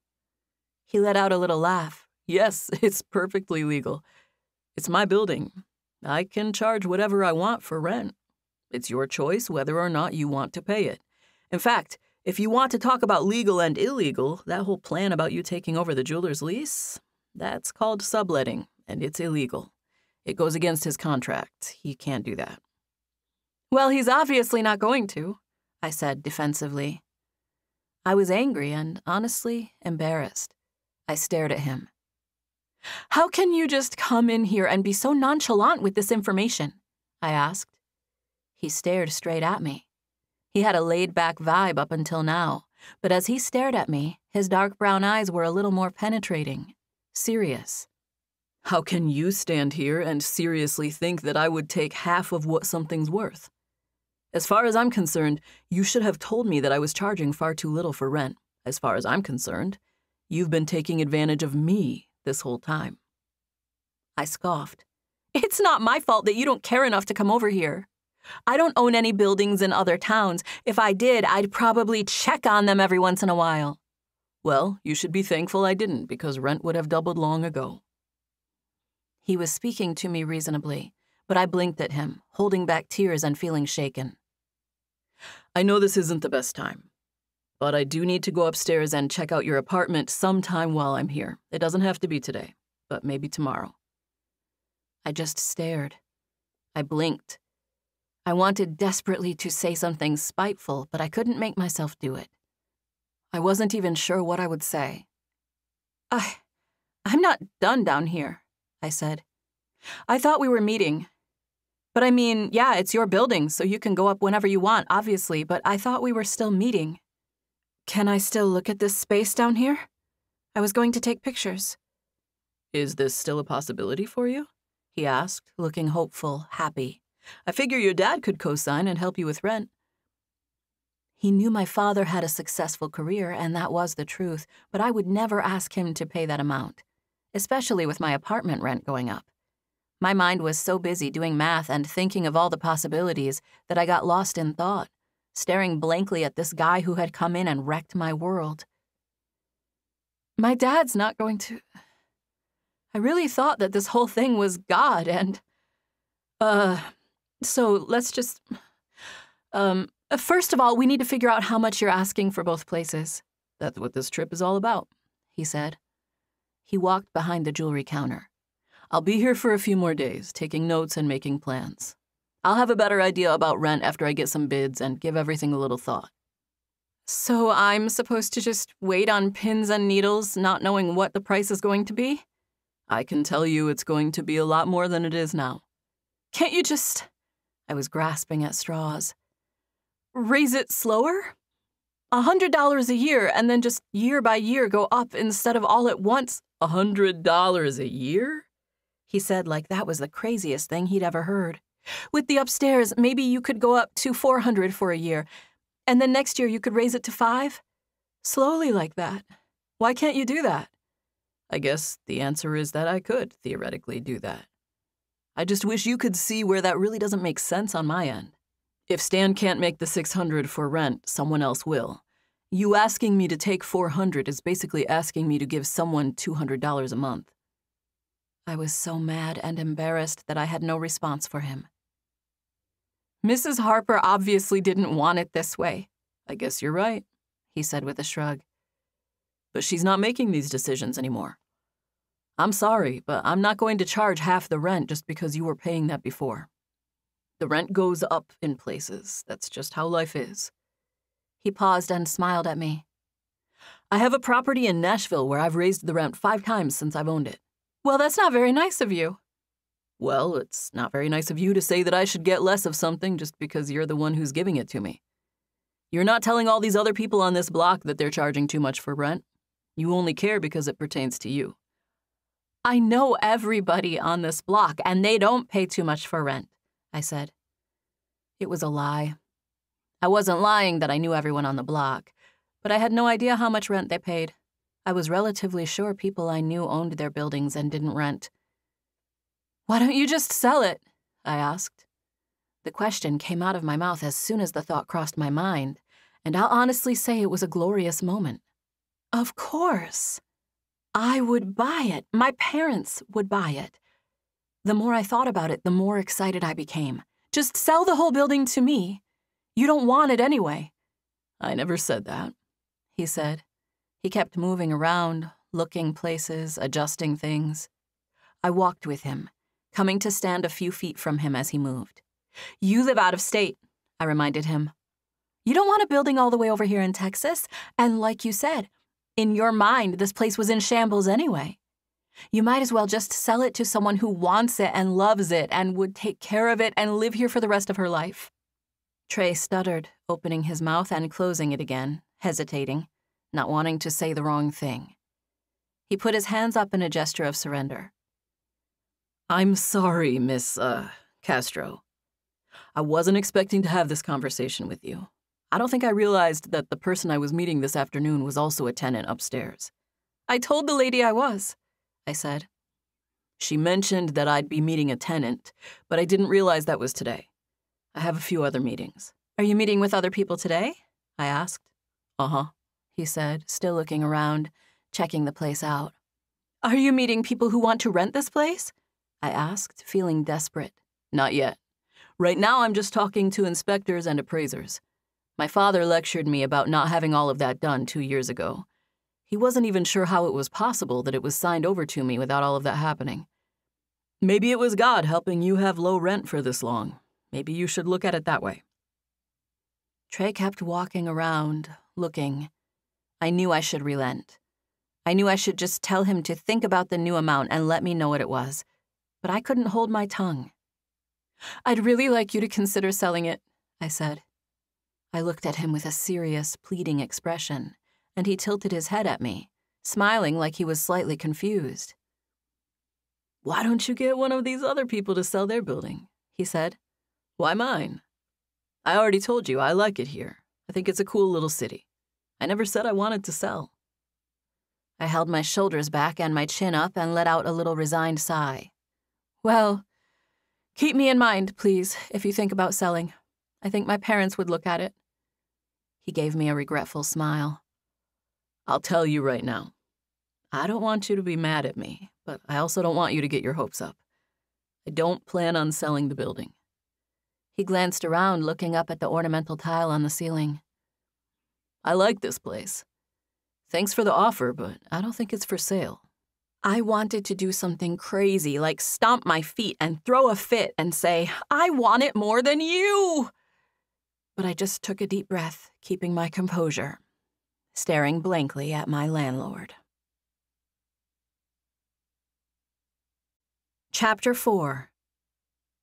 [SPEAKER 1] He let out a little laugh. Yes, it's perfectly legal. It's my building. I can charge whatever I want for rent. It's your choice whether or not you want to pay it. In fact, if you want to talk about legal and illegal, that whole plan about you taking over the jeweler's lease, that's called subletting, and it's illegal. It goes against his contract. He can't do that. Well, he's obviously not going to, I said defensively. I was angry and, honestly, embarrassed. I stared at him. How can you just come in here and be so nonchalant with this information? I asked. He stared straight at me. He had a laid-back vibe up until now, but as he stared at me, his dark brown eyes were a little more penetrating, serious. How can you stand here and seriously think that I would take half of what something's worth? As far as I'm concerned, you should have told me that I was charging far too little for rent. As far as I'm concerned, you've been taking advantage of me this whole time. I scoffed. It's not my fault that you don't care enough to come over here. I don't own any buildings in other towns. If I did, I'd probably check on them every once in a while. Well, you should be thankful I didn't, because rent would have doubled long ago. He was speaking to me reasonably, but I blinked at him, holding back tears and feeling shaken. I know this isn't the best time, but I do need to go upstairs and check out your apartment sometime while I'm here. It doesn't have to be today, but maybe tomorrow. I just stared. I blinked. I wanted desperately to say something spiteful, but I couldn't make myself do it. I wasn't even sure what I would say. I'm not done down here, I said. I thought we were meeting. But I mean, yeah, it's your building, so you can go up whenever you want, obviously, but I thought we were still meeting. Can I still look at this space down here? I was going to take pictures. Is this still a possibility for you? He asked, looking hopeful, happy. I figure your dad could co-sign and help you with rent. He knew my father had a successful career, and that was the truth, but I would never ask him to pay that amount, especially with my apartment rent going up. My mind was so busy doing math and thinking of all the possibilities that I got lost in thought, staring blankly at this guy who had come in and wrecked my world. My dad's not going to... I really thought that this whole thing was God, and So let's just... First of all, we need to figure out how much you're asking for both places. That's what this trip is all about, he said. He walked behind the jewelry counter. I'll be here for a few more days, taking notes and making plans. I'll have a better idea about rent after I get some bids and give everything a little thought. So I'm supposed to just wait on pins and needles, not knowing what the price is going to be? I can tell you it's going to be a lot more than it is now. Can't you just... I was grasping at straws. Raise it slower? $100 a year and then just year by year go up instead of all at once. $100 a year? He said like that was the craziest thing he'd ever heard. With the upstairs, maybe you could go up to $400 for a year, and then next year you could raise it to $500? Slowly like that. Why can't you do that? I guess the answer is that I could theoretically do that. I just wish you could see where that really doesn't make sense on my end. If Stan can't make the $600 for rent, someone else will. You asking me to take $400 is basically asking me to give someone $200 a month. I was so mad and embarrassed that I had no response for him. Mrs. Harper obviously didn't want it this way. I guess you're right, he said with a shrug. But she's not making these decisions anymore. I'm sorry, but I'm not going to charge half the rent just because you were paying that before. The rent goes up in places. That's just how life is. He paused and smiled at me. I have a property in Nashville where I've raised the rent 5 times since I've owned it. Well, that's not very nice of you. Well, it's not very nice of you to say that I should get less of something just because you're the one who's giving it to me. You're not telling all these other people on this block that they're charging too much for rent. You only care because it pertains to you. I know everybody on this block, and they don't pay too much for rent, I said. It was a lie. I wasn't lying that I knew everyone on the block, but I had no idea how much rent they paid. I was relatively sure people I knew owned their buildings and didn't rent. Why don't you just sell it? I asked. The question came out of my mouth as soon as the thought crossed my mind, and I'll honestly say it was a glorious moment. Of course. I would buy it. My parents would buy it. The more I thought about it, the more excited I became. Just sell the whole building to me. You don't want it anyway. I never said that, he said. He kept moving around, looking places, adjusting things. I walked with him, coming to stand a few feet from him as he moved. You live out of state, I reminded him. You don't want a building all the way over here in Texas, and like you said, in your mind, this place was in shambles anyway. You might as well just sell it to someone who wants it and loves it and would take care of it and live here for the rest of her life. Trey stuttered, opening his mouth and closing it again, hesitating, not wanting to say the wrong thing. He put his hands up in a gesture of surrender. I'm sorry, Miss, Castro. I wasn't expecting to have this conversation with you. I don't think I realized that the person I was meeting this afternoon was also a tenant upstairs. I told the lady I was, I said. She mentioned that I'd be meeting a tenant, but I didn't realize that was today. I have a few other meetings. Are you meeting with other people today? I asked. Uh-huh, he said, still looking around, checking the place out. Are you meeting people who want to rent this place? I asked, feeling desperate. Not yet. Right now I'm just talking to inspectors and appraisers. My father lectured me about not having all of that done 2 years ago. He wasn't even sure how it was possible that it was signed over to me without all of that happening. Maybe it was God helping you have low rent for this long. Maybe you should look at it that way. Trey kept walking around, looking. I knew I should relent. I knew I should just tell him to think about the new amount and let me know what it was. But I couldn't hold my tongue. I'd really like you to consider selling it, I said. I looked at him with a serious, pleading expression, and he tilted his head at me, smiling like he was slightly confused. Why don't you get one of these other people to sell their building? He said. Why mine? I already told you I like it here. I think it's a cool little city. I never said I wanted to sell. I held my shoulders back and my chin up and let out a little resigned sigh. Well, keep me in mind, please, if you think about selling. I think my parents would look at it. He gave me a regretful smile. I'll tell you right now. I don't want you to be mad at me, but I also don't want you to get your hopes up. I don't plan on selling the building. He glanced around, looking up at the ornamental tile on the ceiling. I like this place. Thanks for the offer, but I don't think it's for sale. I wanted to do something crazy, like stomp my feet and throw a fit and say, I want it more than you! But I just took a deep breath, keeping my composure, staring blankly at my landlord. Chapter 4.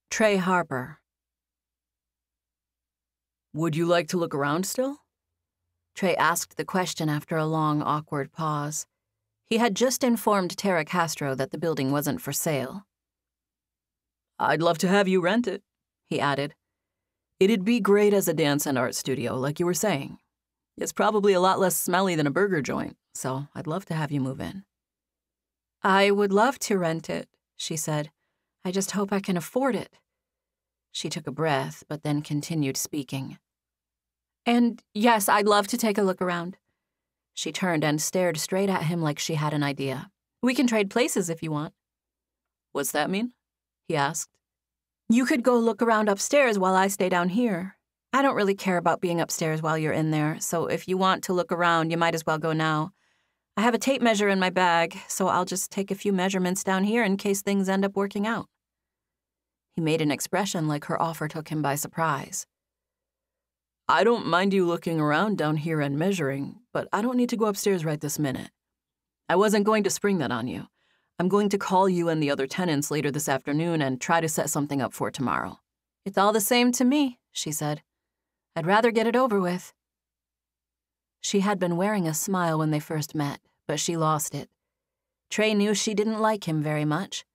[SPEAKER 1] Trey Harper. Would you like to look around still? Trey asked the question after a long, awkward pause. He had just informed Tara Castro that the building wasn't for sale. I'd love to have you rent it, he added. It'd be great as a dance and art studio, like you were saying. It's probably a lot less smelly than a burger joint, so I'd love to have you move in. I would love to rent it, she said. I just hope I can afford it. She took a breath, but then continued speaking. And yes, I'd love to take a look around. She turned and stared straight at him like she had an idea. We can trade places if you want. What's that mean? He asked. You could go look around upstairs while I stay down here. I don't really care about being upstairs while you're in there, so if you want to look around, you might as well go now. I have a tape measure in my bag, so I'll just take a few measurements down here in case things end up working out. He made an expression like her offer took him by surprise. I don't mind you looking around down here and measuring, but I don't need to go upstairs right this minute. I wasn't going to spring that on you. I'm going to call you and the other tenants later this afternoon and try to set something up for tomorrow. It's all the same to me, she said. I'd rather get it over with. She had been wearing a smile when they first met, but she lost it. Trey knew she didn't like him very much.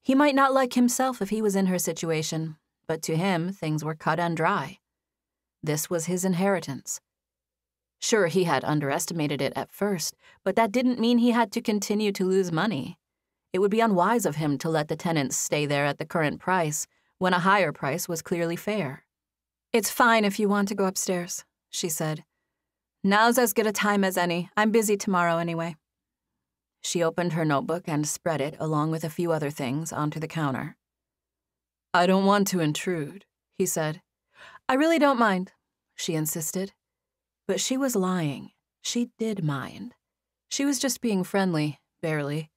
[SPEAKER 1] He might not like himself if he was in her situation, but to him, things were cut and dry. This was his inheritance. Sure, he had underestimated it at first, but that didn't mean he had to continue to lose money. It would be unwise of him to let the tenants stay there at the current price when a higher price was clearly fair. It's fine if you want to go upstairs, she said. Now's as good a time as any. I'm busy tomorrow anyway. She opened her notebook and spread it, along with a few other things, onto the counter. I don't want to intrude, he said. I really don't mind, she insisted. But she was lying. She did mind. She was just being friendly, barely.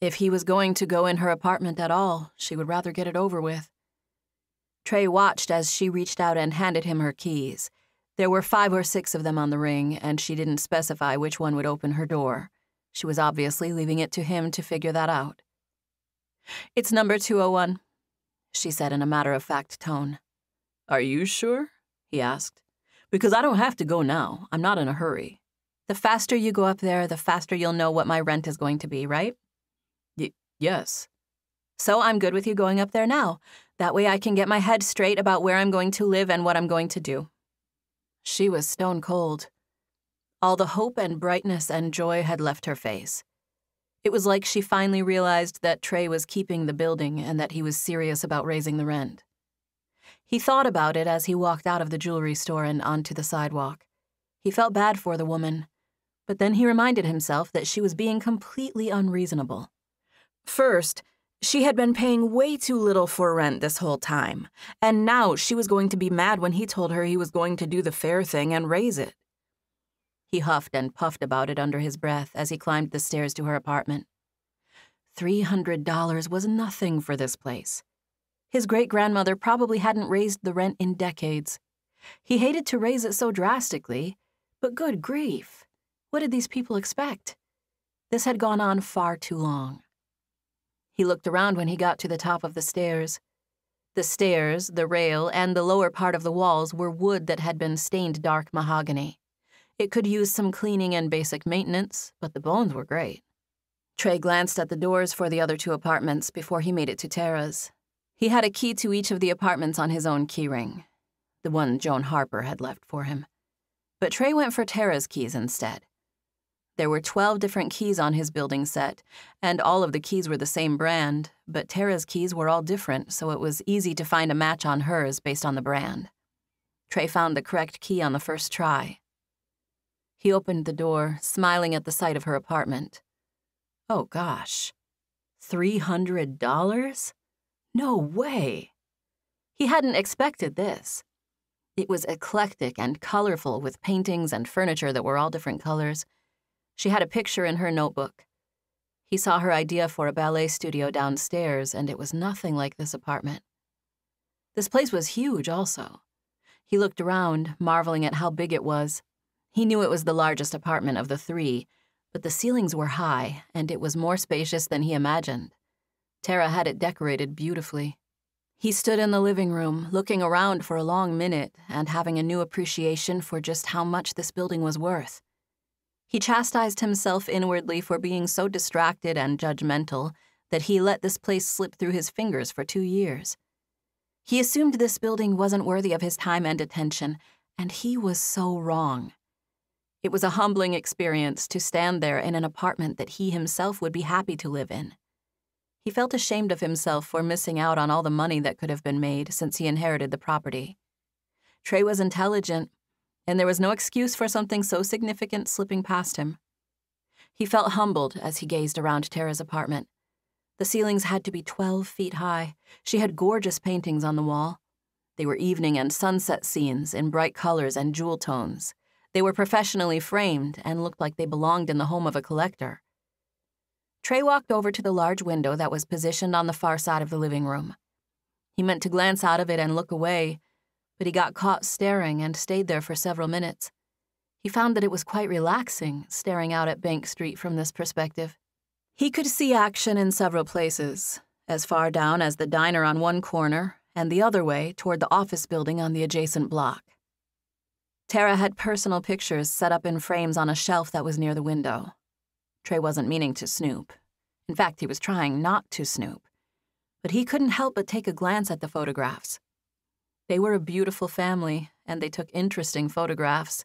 [SPEAKER 1] If he was going to go in her apartment at all, she would rather get it over with. Trey watched as she reached out and handed him her keys. There were 5 or 6 of them on the ring, and she didn't specify which one would open her door. She was obviously leaving it to him to figure that out. It's number 201, she said in a matter-of-fact tone. Are you sure? He asked. Because I don't have to go now. I'm not in a hurry. The faster you go up there, the faster you'll know what my rent is going to be, right? Yes. So I'm good with you going up there now. That way I can get my head straight about where I'm going to live and what I'm going to do. She was stone cold. All the hope and brightness and joy had left her face. It was like she finally realized that Trey was keeping the building and that he was serious about raising the rent. He thought about it as he walked out of the jewelry store and onto the sidewalk. He felt bad for the woman, but then he reminded himself that she was being completely unreasonable. First, she had been paying way too little for rent this whole time, and now she was going to be mad when he told her he was going to do the fair thing and raise it. He huffed and puffed about it under his breath as he climbed the stairs to her apartment. $300 was nothing for this place. His great-grandmother probably hadn't raised the rent in decades. He hated to raise it so drastically, but good grief, what did these people expect? This had gone on far too long. He looked around when he got to the top of the stairs. The stairs, the rail, and the lower part of the walls were wood that had been stained dark mahogany. It could use some cleaning and basic maintenance, but the bones were great. Trey glanced at the doors for the other 2 apartments before he made it to Tara's. He had a key to each of the apartments on his own keyring, the one Joan Harper had left for him. But Trey went for Tara's keys instead. There were 12 different keys on his building set, and all of the keys were the same brand, but Tara's keys were all different, so it was easy to find a match on hers based on the brand. Trey found the correct key on the first try. He opened the door, smiling at the sight of her apartment. Oh gosh, $300? No way! He hadn't expected this. It was eclectic and colorful, with paintings and furniture that were all different colors. She had a picture in her notebook. He saw her idea for a ballet studio downstairs, and it was nothing like this apartment. This place was huge also. He looked around, marveling at how big it was. He knew it was the largest apartment of the three, but the ceilings were high, and it was more spacious than he imagined. Tara had it decorated beautifully. He stood in the living room, looking around for a long minute and having a new appreciation for just how much this building was worth. He chastised himself inwardly for being so distracted and judgmental that he let this place slip through his fingers for 2 years. He assumed this building wasn't worthy of his time and attention, and he was so wrong. It was a humbling experience to stand there in an apartment that he himself would be happy to live in. He felt ashamed of himself for missing out on all the money that could have been made since he inherited the property. Trey was intelligent, and there was no excuse for something so significant slipping past him. He felt humbled as he gazed around Tara's apartment. The ceilings had to be 12 feet high. She had gorgeous paintings on the wall. They were evening and sunset scenes in bright colors and jewel tones. They were professionally framed and looked like they belonged in the home of a collector. Trey walked over to the large window that was positioned on the far side of the living room. He meant to glance out of it and look away, but he got caught staring and stayed there for several minutes. He found that it was quite relaxing, staring out at Bank Street from this perspective. He could see action in several places, as far down as the diner on one corner and the other way toward the office building on the adjacent block. Tara had personal pictures set up in frames on a shelf that was near the window. Trey wasn't meaning to snoop. In fact, he was trying not to snoop. But he couldn't help but take a glance at the photographs. They were a beautiful family, and they took interesting photographs.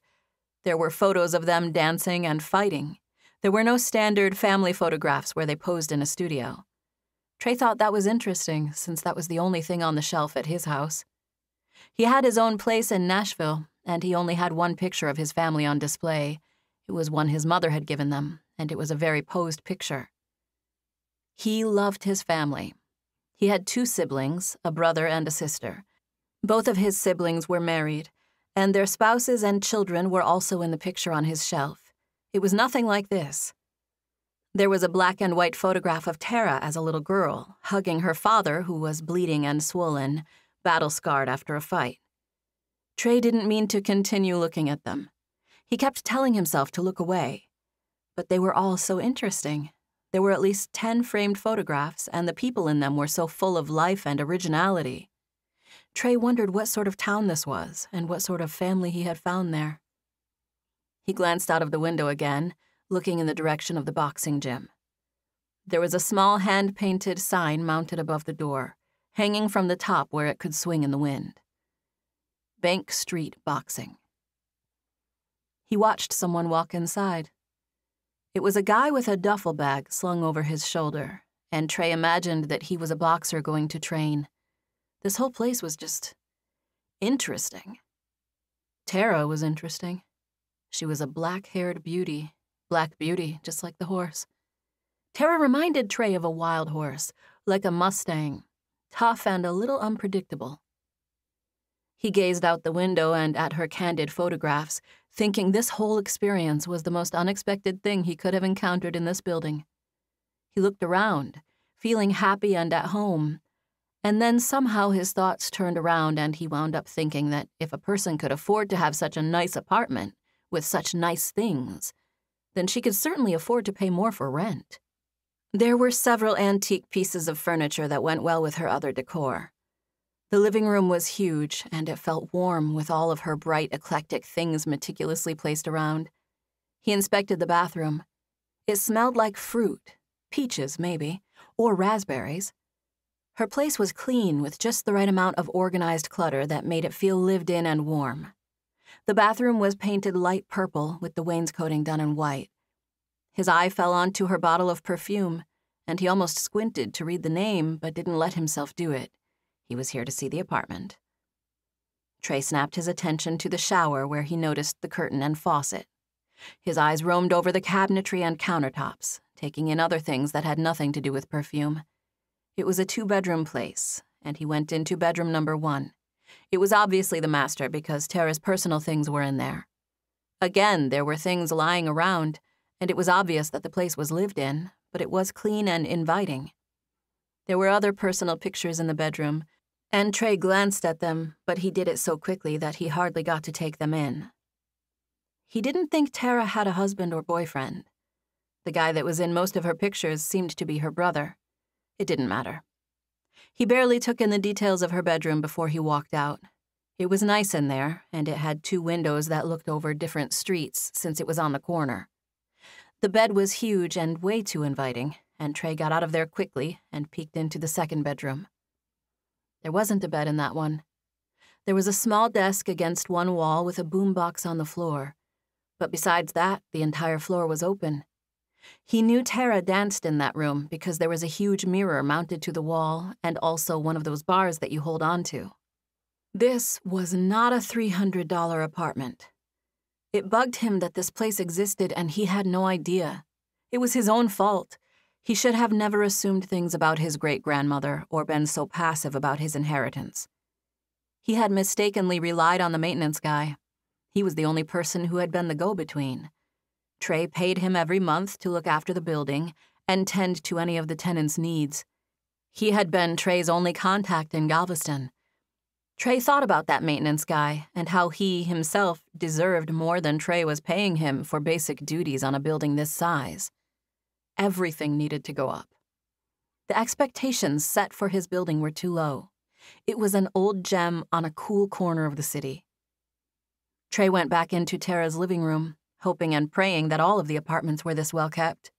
[SPEAKER 1] There were photos of them dancing and fighting. There were no standard family photographs where they posed in a studio. Trey thought that was interesting, since that was the only thing on the shelf at his house. He had his own place in Nashville, and he only had one picture of his family on display. It was one his mother had given them, and it was a very posed picture. He loved his family. He had 2 siblings, a brother and a sister. Both of his siblings were married, and their spouses and children were also in the picture on his shelf. It was nothing like this. There was a black and white photograph of Tara as a little girl, hugging her father, who was bleeding and swollen, battle-scarred after a fight. Trey didn't mean to continue looking at them. He kept telling himself to look away. But they were all so interesting. There were at least 10 framed photographs, and the people in them were so full of life and originality. Trey wondered what sort of town this was, and what sort of family he had found there. He glanced out of the window again, looking in the direction of the boxing gym. There was a small hand-painted sign mounted above the door, hanging from the top where it could swing in the wind. Bank Street Boxing. He watched someone walk inside. It was a guy with a duffel bag slung over his shoulder, and Trey imagined that he was a boxer going to train. This whole place was just interesting. Tara was interesting. She was a black-haired beauty. Black beauty, just like the horse. Tara reminded Trey of a wild horse, like a Mustang, tough and a little unpredictable. He gazed out the window and at her candid photographs, thinking this whole experience was the most unexpected thing he could have encountered in this building. He looked around, feeling happy and at home, and then somehow his thoughts turned around and he wound up thinking that if a person could afford to have such a nice apartment with such nice things, then she could certainly afford to pay more for rent. There were several antique pieces of furniture that went well with her other decor. The living room was huge, and it felt warm with all of her bright, eclectic things meticulously placed around. He inspected the bathroom. It smelled like fruit, peaches maybe, or raspberries. Her place was clean with just the right amount of organized clutter that made it feel lived in and warm. The bathroom was painted light purple with the wainscoting done in white. His eye fell onto her bottle of perfume, and he almost squinted to read the name but didn't let himself do it. He was here to see the apartment. Trey snapped his attention to the shower where he noticed the curtain and faucet. His eyes roamed over the cabinetry and countertops, taking in other things that had nothing to do with perfume. It was a 2-bedroom place, and he went into bedroom number 1. It was obviously the master because Tara's personal things were in there. Again, there were things lying around, and it was obvious that the place was lived in, but it was clean and inviting. There were other personal pictures in the bedroom, and Trey glanced at them, but he did it so quickly that he hardly got to take them in. He didn't think Tara had a husband or boyfriend. The guy that was in most of her pictures seemed to be her brother. It didn't matter. He barely took in the details of her bedroom before he walked out. It was nice in there, and it had 2 windows that looked over different streets since it was on the corner. The bed was huge and way too inviting, and Trey got out of there quickly and peeked into the 2nd bedroom. There wasn't a bed in that one. There was a small desk against one wall with a boombox on the floor, but besides that, the entire floor was open. He knew Tara danced in that room because there was a huge mirror mounted to the wall and also one of those bars that you hold on to. This was not a $300 apartment. It bugged him that this place existed and he had no idea. It was his own fault. He should have never assumed things about his great-grandmother or been so passive about his inheritance. He had mistakenly relied on the maintenance guy. He was the only person who had been the go-between. Trey paid him every month to look after the building and tend to any of the tenants' needs. He had been Trey's only contact in Galveston. Trey thought about that maintenance guy and how he himself deserved more than Trey was paying him for basic duties on a building this size. Everything needed to go up. The expectations set for his building were too low. It was an old gem on a cool corner of the city. Trey went back into Tara's living room, hoping and praying that all of the apartments were this well kept.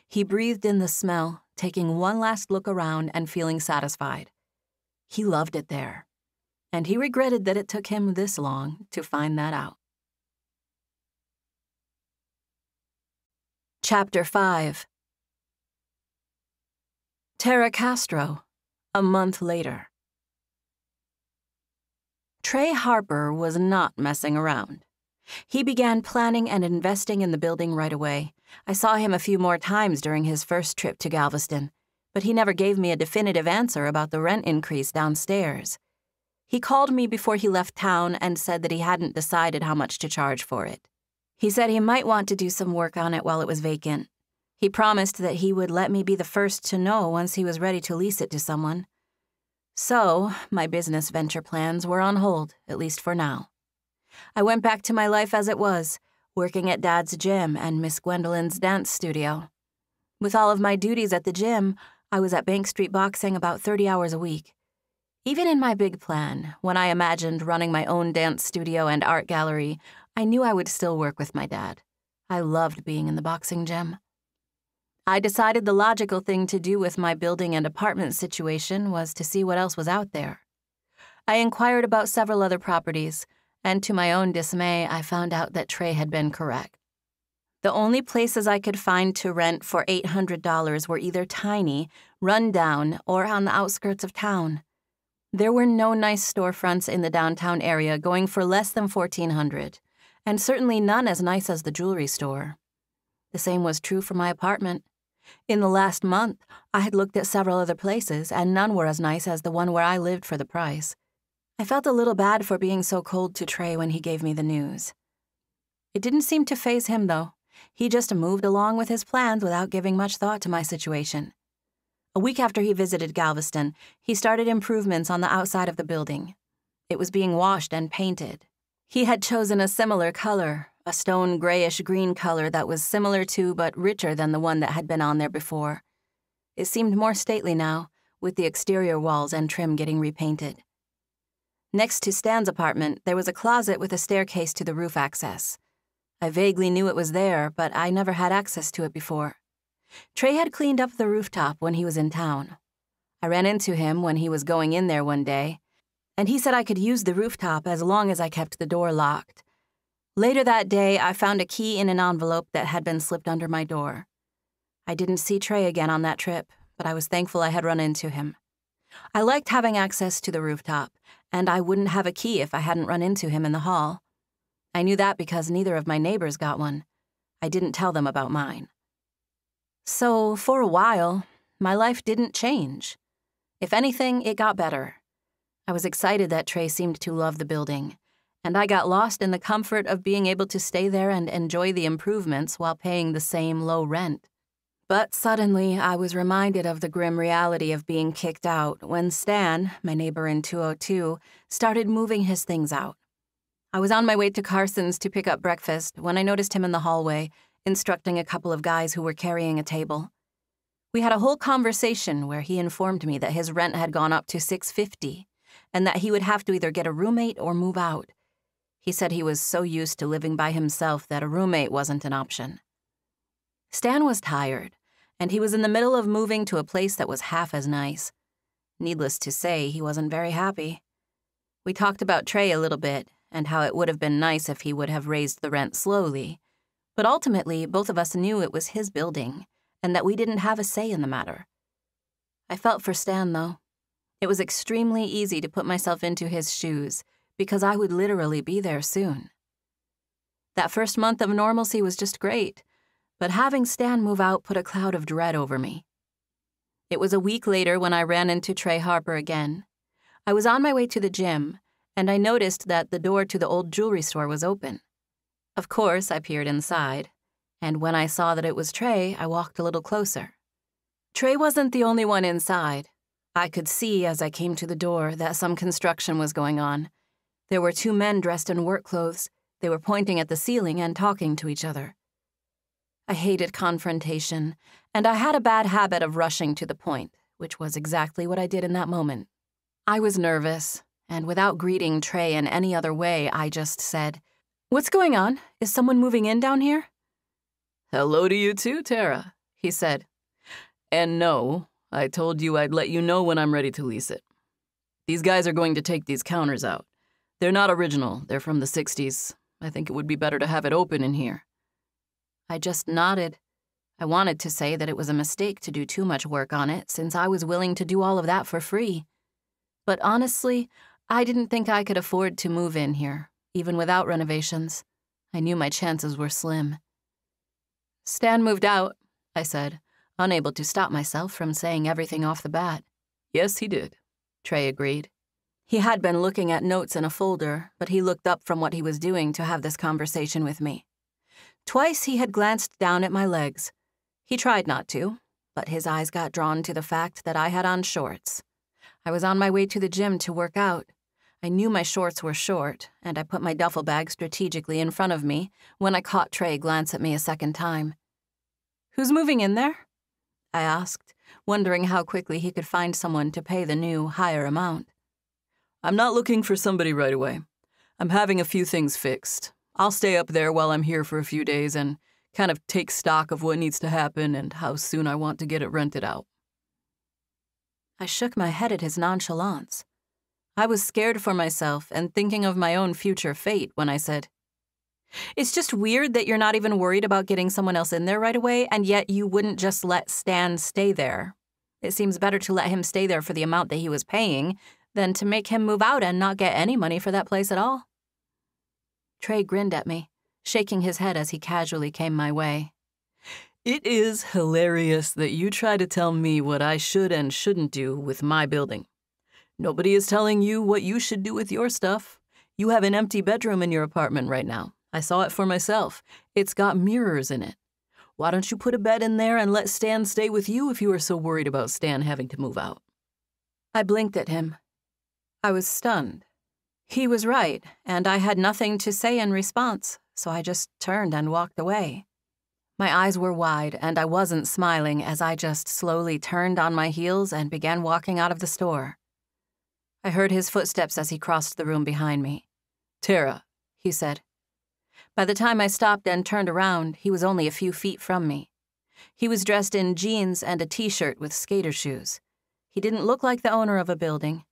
[SPEAKER 1] He breathed in the smell, taking one last look around and feeling satisfied. He loved it there, and he regretted that it took him this long to find that out. Chapter 5. Tara Castro, a month later. Trey Harper was not messing around. He began planning and investing in the building right away. I saw him a few more times during his first trip to Galveston, but he never gave me a definitive answer about the rent increase downstairs. He called me before he left town and said that he hadn't decided how much to charge for it. He said he might want to do some work on it while it was vacant. He promised that he would let me be the first to know once he was ready to lease it to someone. So, my business venture plans were on hold, at least for now. I went back to my life as it was, working at Dad's gym and Miss Gwendolyn's dance studio. With all of my duties at the gym, I was at Bank Street boxing about 30 hours a week. Even in my big plan, when I imagined running my own dance studio and art gallery, I knew I would still work with my dad. I loved being in the boxing gym. I decided the logical thing to do with my building and apartment situation was to see what else was out there. I inquired about several other properties, and to my own dismay, I found out that Trey had been correct. The only places I could find to rent for $800 were either tiny, run down, or on the outskirts of town. There were no nice storefronts in the downtown area going for less than $1,400, and certainly none as nice as the jewelry store. The same was true for my apartment. In the last month, I had looked at several other places, and none were as nice as the one where I lived for the price. I felt a little bad for being so cold to Trey when he gave me the news. It didn't seem to faze him, though. He just moved along with his plans without giving much thought to my situation. A week after he visited Galveston, he started improvements on the outside of the building. It was being washed and painted. He had chosen a similar color, a stone grayish-green color that was similar to but richer than the one that had been on there before. It seemed more stately now, with the exterior walls and trim getting repainted. Next to Stan's apartment, there was a closet with a staircase to the roof access. I vaguely knew it was there, but I never had access to it before. Trey had cleaned up the rooftop when he was in town. I ran into him when he was going in there one day, and he said I could use the rooftop as long as I kept the door locked. Later that day, I found a key in an envelope that had been slipped under my door. I didn't see Trey again on that trip, but I was thankful I had run into him. I liked having access to the rooftop, and I wouldn't have a key if I hadn't run into him in the hall. I knew that because neither of my neighbors got one. I didn't tell them about mine. So, for a while, my life didn't change. If anything, it got better. I was excited that Trey seemed to love the building, and I got lost in the comfort of being able to stay there and enjoy the improvements while paying the same low rent. But suddenly, I was reminded of the grim reality of being kicked out when Stan, my neighbor in 202, started moving his things out. I was on my way to Carson's to pick up breakfast when I noticed him in the hallway, instructing a couple of guys who were carrying a table. We had a whole conversation where he informed me that his rent had gone up to $650 and that he would have to either get a roommate or move out. He said he was so used to living by himself that a roommate wasn't an option. Stan was tired, and he was in the middle of moving to a place that was half as nice. Needless to say, he wasn't very happy. We talked about Trey a little bit and how it would have been nice if he would have raised the rent slowly, but ultimately both of us knew it was his building and that we didn't have a say in the matter. I felt for Stan, though. It was extremely easy to put myself into his shoes because I would literally be there soon. That first month of normalcy was just great, but having Stan move out put a cloud of dread over me. It was a week later when I ran into Trey Harper again. I was on my way to the gym, and I noticed that the door to the old jewelry store was open. Of course, I peered inside, and when I saw that it was Trey, I walked a little closer. Trey wasn't the only one inside. I could see as I came to the door that some construction was going on. There were two men dressed in work clothes. They were pointing at the ceiling and talking to each other. I hated confrontation, and I had a bad habit of rushing to the point, which was exactly what I did in that moment. I was nervous, and without greeting Trey in any other way, I just said, "What's going on? Is someone moving in down here?"
[SPEAKER 2] "Hello to you too, Tara," he said. "And no, I told you I'd let you know when I'm ready to lease it. These guys are going to take these counters out. They're not original, they're from the 60s. I think it would be better to have it open in here."
[SPEAKER 1] I just nodded. I wanted to say that it was a mistake to do too much work on it since I was willing to do all of that for free. But honestly, I didn't think I could afford to move in here, even without renovations. I knew my chances were slim. "Stan moved out," I said, unable to stop myself from saying everything off the bat.
[SPEAKER 2] "Yes, he did,"
[SPEAKER 1] Trey agreed. He had been looking at notes in a folder, but he looked up from what he was doing to have this conversation with me. Twice he had glanced down at my legs. He tried not to, but his eyes got drawn to the fact that I had on shorts. I was on my way to the gym to work out. I knew my shorts were short, and I put my duffel bag strategically in front of me when I caught Trey glance at me a second time. "Who's moving in there?" I asked, wondering how quickly he could find someone to pay the new, higher amount.
[SPEAKER 2] "I'm not looking for somebody right away. I'm having a few things fixed. I'll stay up there while I'm here for a few days and kind of take stock of what needs to happen and how soon I want to get it rented out."
[SPEAKER 1] I shook my head at his nonchalance. I was scared for myself and thinking of my own future fate when I said, "It's just weird that you're not even worried about getting someone else in there right away, and yet you wouldn't just let Stan stay there. It seems better to let him stay there for the amount that he was paying than to make him move out and not get any money for that place at all." Trey grinned at me, shaking his head as he casually came my way.
[SPEAKER 2] "It is hilarious that you try to tell me what I should and shouldn't do with my building. Nobody is telling you what you should do with your stuff. You have an empty bedroom in your apartment right now. I saw it for myself. It's got mirrors in it. Why don't you put a bed in there and let Stan stay with you if you are so worried about Stan having to move out?"
[SPEAKER 1] I blinked at him. I was stunned. He was right, and I had nothing to say in response, so I just turned and walked away. My eyes were wide, and I wasn't smiling as I just slowly turned on my heels and began walking out of the store. I heard his footsteps as he crossed the room behind me.
[SPEAKER 2] "Tara,"
[SPEAKER 1] he said. By the time I stopped and turned around, he was only a few feet from me. He was dressed in jeans and a t-shirt with skater shoes. He didn't look like the owner of a building.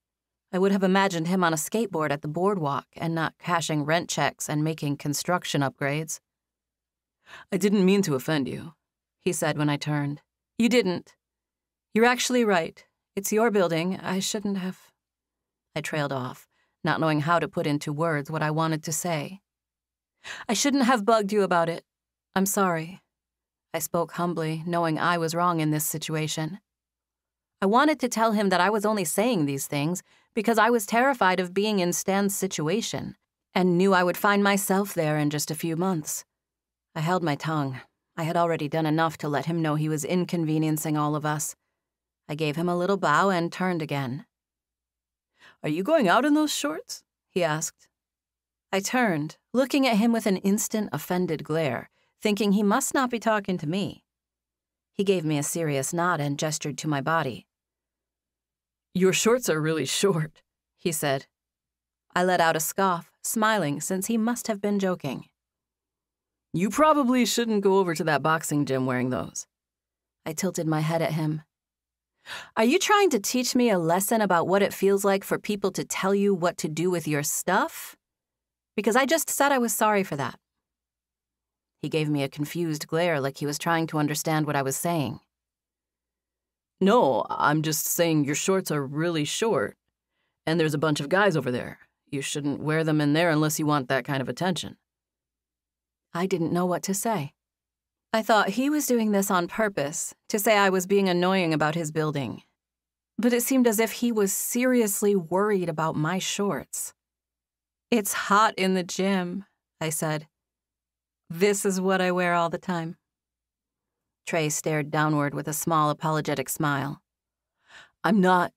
[SPEAKER 1] I would have imagined him on a skateboard at the boardwalk and not cashing rent checks and making construction upgrades.
[SPEAKER 2] "I didn't mean to offend you,"
[SPEAKER 1] he said when I turned. "You didn't. You're actually right. It's your building. I shouldn't have..." I trailed off, not knowing how to put into words what I wanted to say. "I shouldn't have bugged you about it. I'm sorry." I spoke humbly, knowing I was wrong in this situation. I wanted to tell him that I was only saying these things because I was terrified of being in Stan's situation and knew I would find myself there in just a few months. I held my tongue. I had already done enough to let him know he was inconveniencing all of us. I gave him a little bow and turned again.
[SPEAKER 2] "Are you going out in those shorts?" he asked.
[SPEAKER 1] I turned, looking at him with an instant offended glare, thinking he must not be talking to me. He gave me a serious nod and gestured to my body.
[SPEAKER 2] "Your shorts are really short,"
[SPEAKER 1] he said. I let out a scoff, smiling since he must have been joking.
[SPEAKER 2] "You probably shouldn't go over to that boxing gym wearing those."
[SPEAKER 1] I tilted my head at him. Are you trying to teach me a lesson about what it feels like for people to tell you what to do with your stuff? Because I just said I was sorry for that. He gave me a confused glare like he was trying to understand what I was saying.
[SPEAKER 2] "No, I'm just saying your shorts are really short, and there's a bunch of guys over there. You shouldn't wear them in there unless you want that kind of attention."
[SPEAKER 1] I didn't know what to say. I thought he was doing this on purpose, to say I was being annoying about his building. But it seemed as if he was seriously worried about my shorts. "It's hot in the gym," I said. "This is what I wear all the time." Trey stared downward with a small apologetic smile.
[SPEAKER 2] I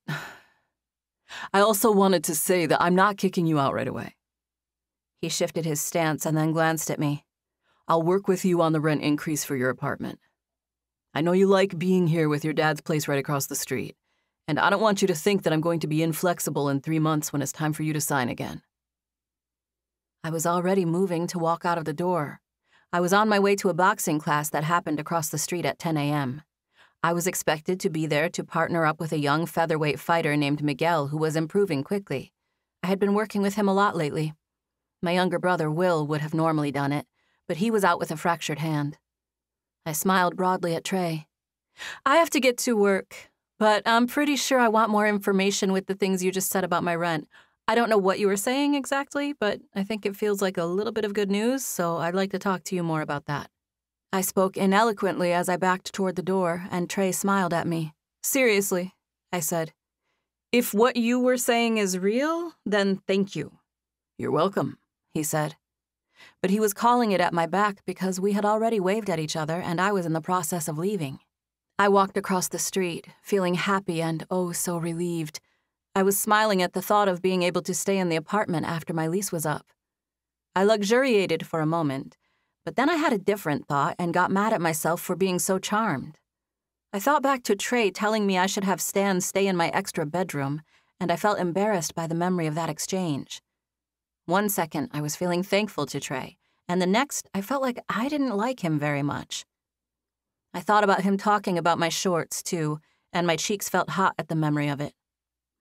[SPEAKER 2] also wanted to say that I'm not kicking you out right away."
[SPEAKER 1] He shifted his stance and then glanced at me.
[SPEAKER 2] "I'll work with you on the rent increase for your apartment. I know you like being here with your dad's place right across the street, and I don't want you to think that I'm going to be inflexible in 3 months when it's time for you to sign again."
[SPEAKER 1] I was already moving to walk out of the door. I was on my way to a boxing class that happened across the street at 10 a.m. I was expected to be there to partner up with a young featherweight fighter named Miguel who was improving quickly. I had been working with him a lot lately. My younger brother, Will, would have normally done it, but he was out with a fractured hand. I smiled broadly at Trey. "I have to get to work, but I'm pretty sure I want more information with the things you just said about my rent. I don't know what you were saying exactly, but I think it feels like a little bit of good news, so I'd like to talk to you more about that." I spoke ineloquently as I backed toward the door, and Trey smiled at me. "Seriously," I said. "If what you were saying is real, then thank you."
[SPEAKER 2] "You're welcome,"
[SPEAKER 1] he said. But he was calling it at my back because we had already waved at each other and I was in the process of leaving. I walked across the street, feeling happy and oh so relieved. I was smiling at the thought of being able to stay in the apartment after my lease was up. I luxuriated for a moment, but then I had a different thought and got mad at myself for being so charmed. I thought back to Trey telling me I should have Stan stay in my extra bedroom, and I felt embarrassed by the memory of that exchange. One second, I was feeling thankful to Trey, and the next, I felt like I didn't like him very much. I thought about him talking about my shorts, too, and my cheeks felt hot at the memory of it.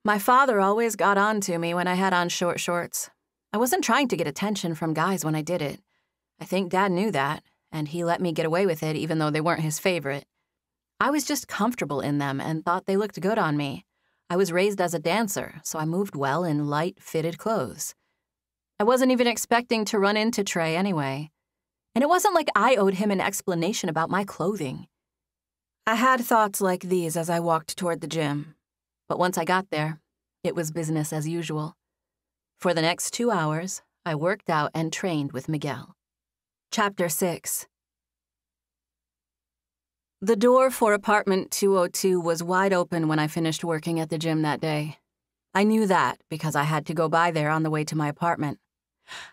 [SPEAKER 1] My father always got on to me when I had on short shorts. I wasn't trying to get attention from guys when I did it. I think Dad knew that, and he let me get away with it even though they weren't his favorite. I was just comfortable in them and thought they looked good on me. I was raised as a dancer, so I moved well in light, fitted clothes. I wasn't even expecting to run into Trey anyway. And it wasn't like I owed him an explanation about my clothing. I had thoughts like these as I walked toward the gym. But once I got there, it was business as usual. For the next 2 hours, I worked out and trained with Miguel. Chapter 6. The door for apartment 202 was wide open when I finished working at the gym that day. I knew that because I had to go by there on the way to my apartment.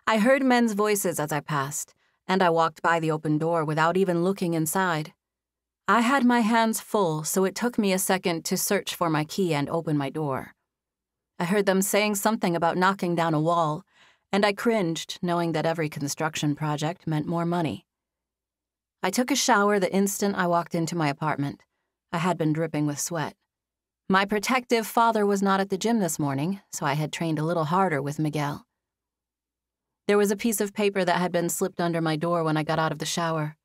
[SPEAKER 1] I heard men's voices as I passed, and I walked by the open door without even looking inside. I had my hands full, so it took me a second to search for my key and open my door. I heard them saying something about knocking down a wall, and I cringed, knowing that every construction project meant more money. I took a shower the instant I walked into my apartment. I had been dripping with sweat. My protective father was not at the gym this morning, so I had trained a little harder with Miguel. There was a piece of paper that had been slipped under my door when I got out of the shower.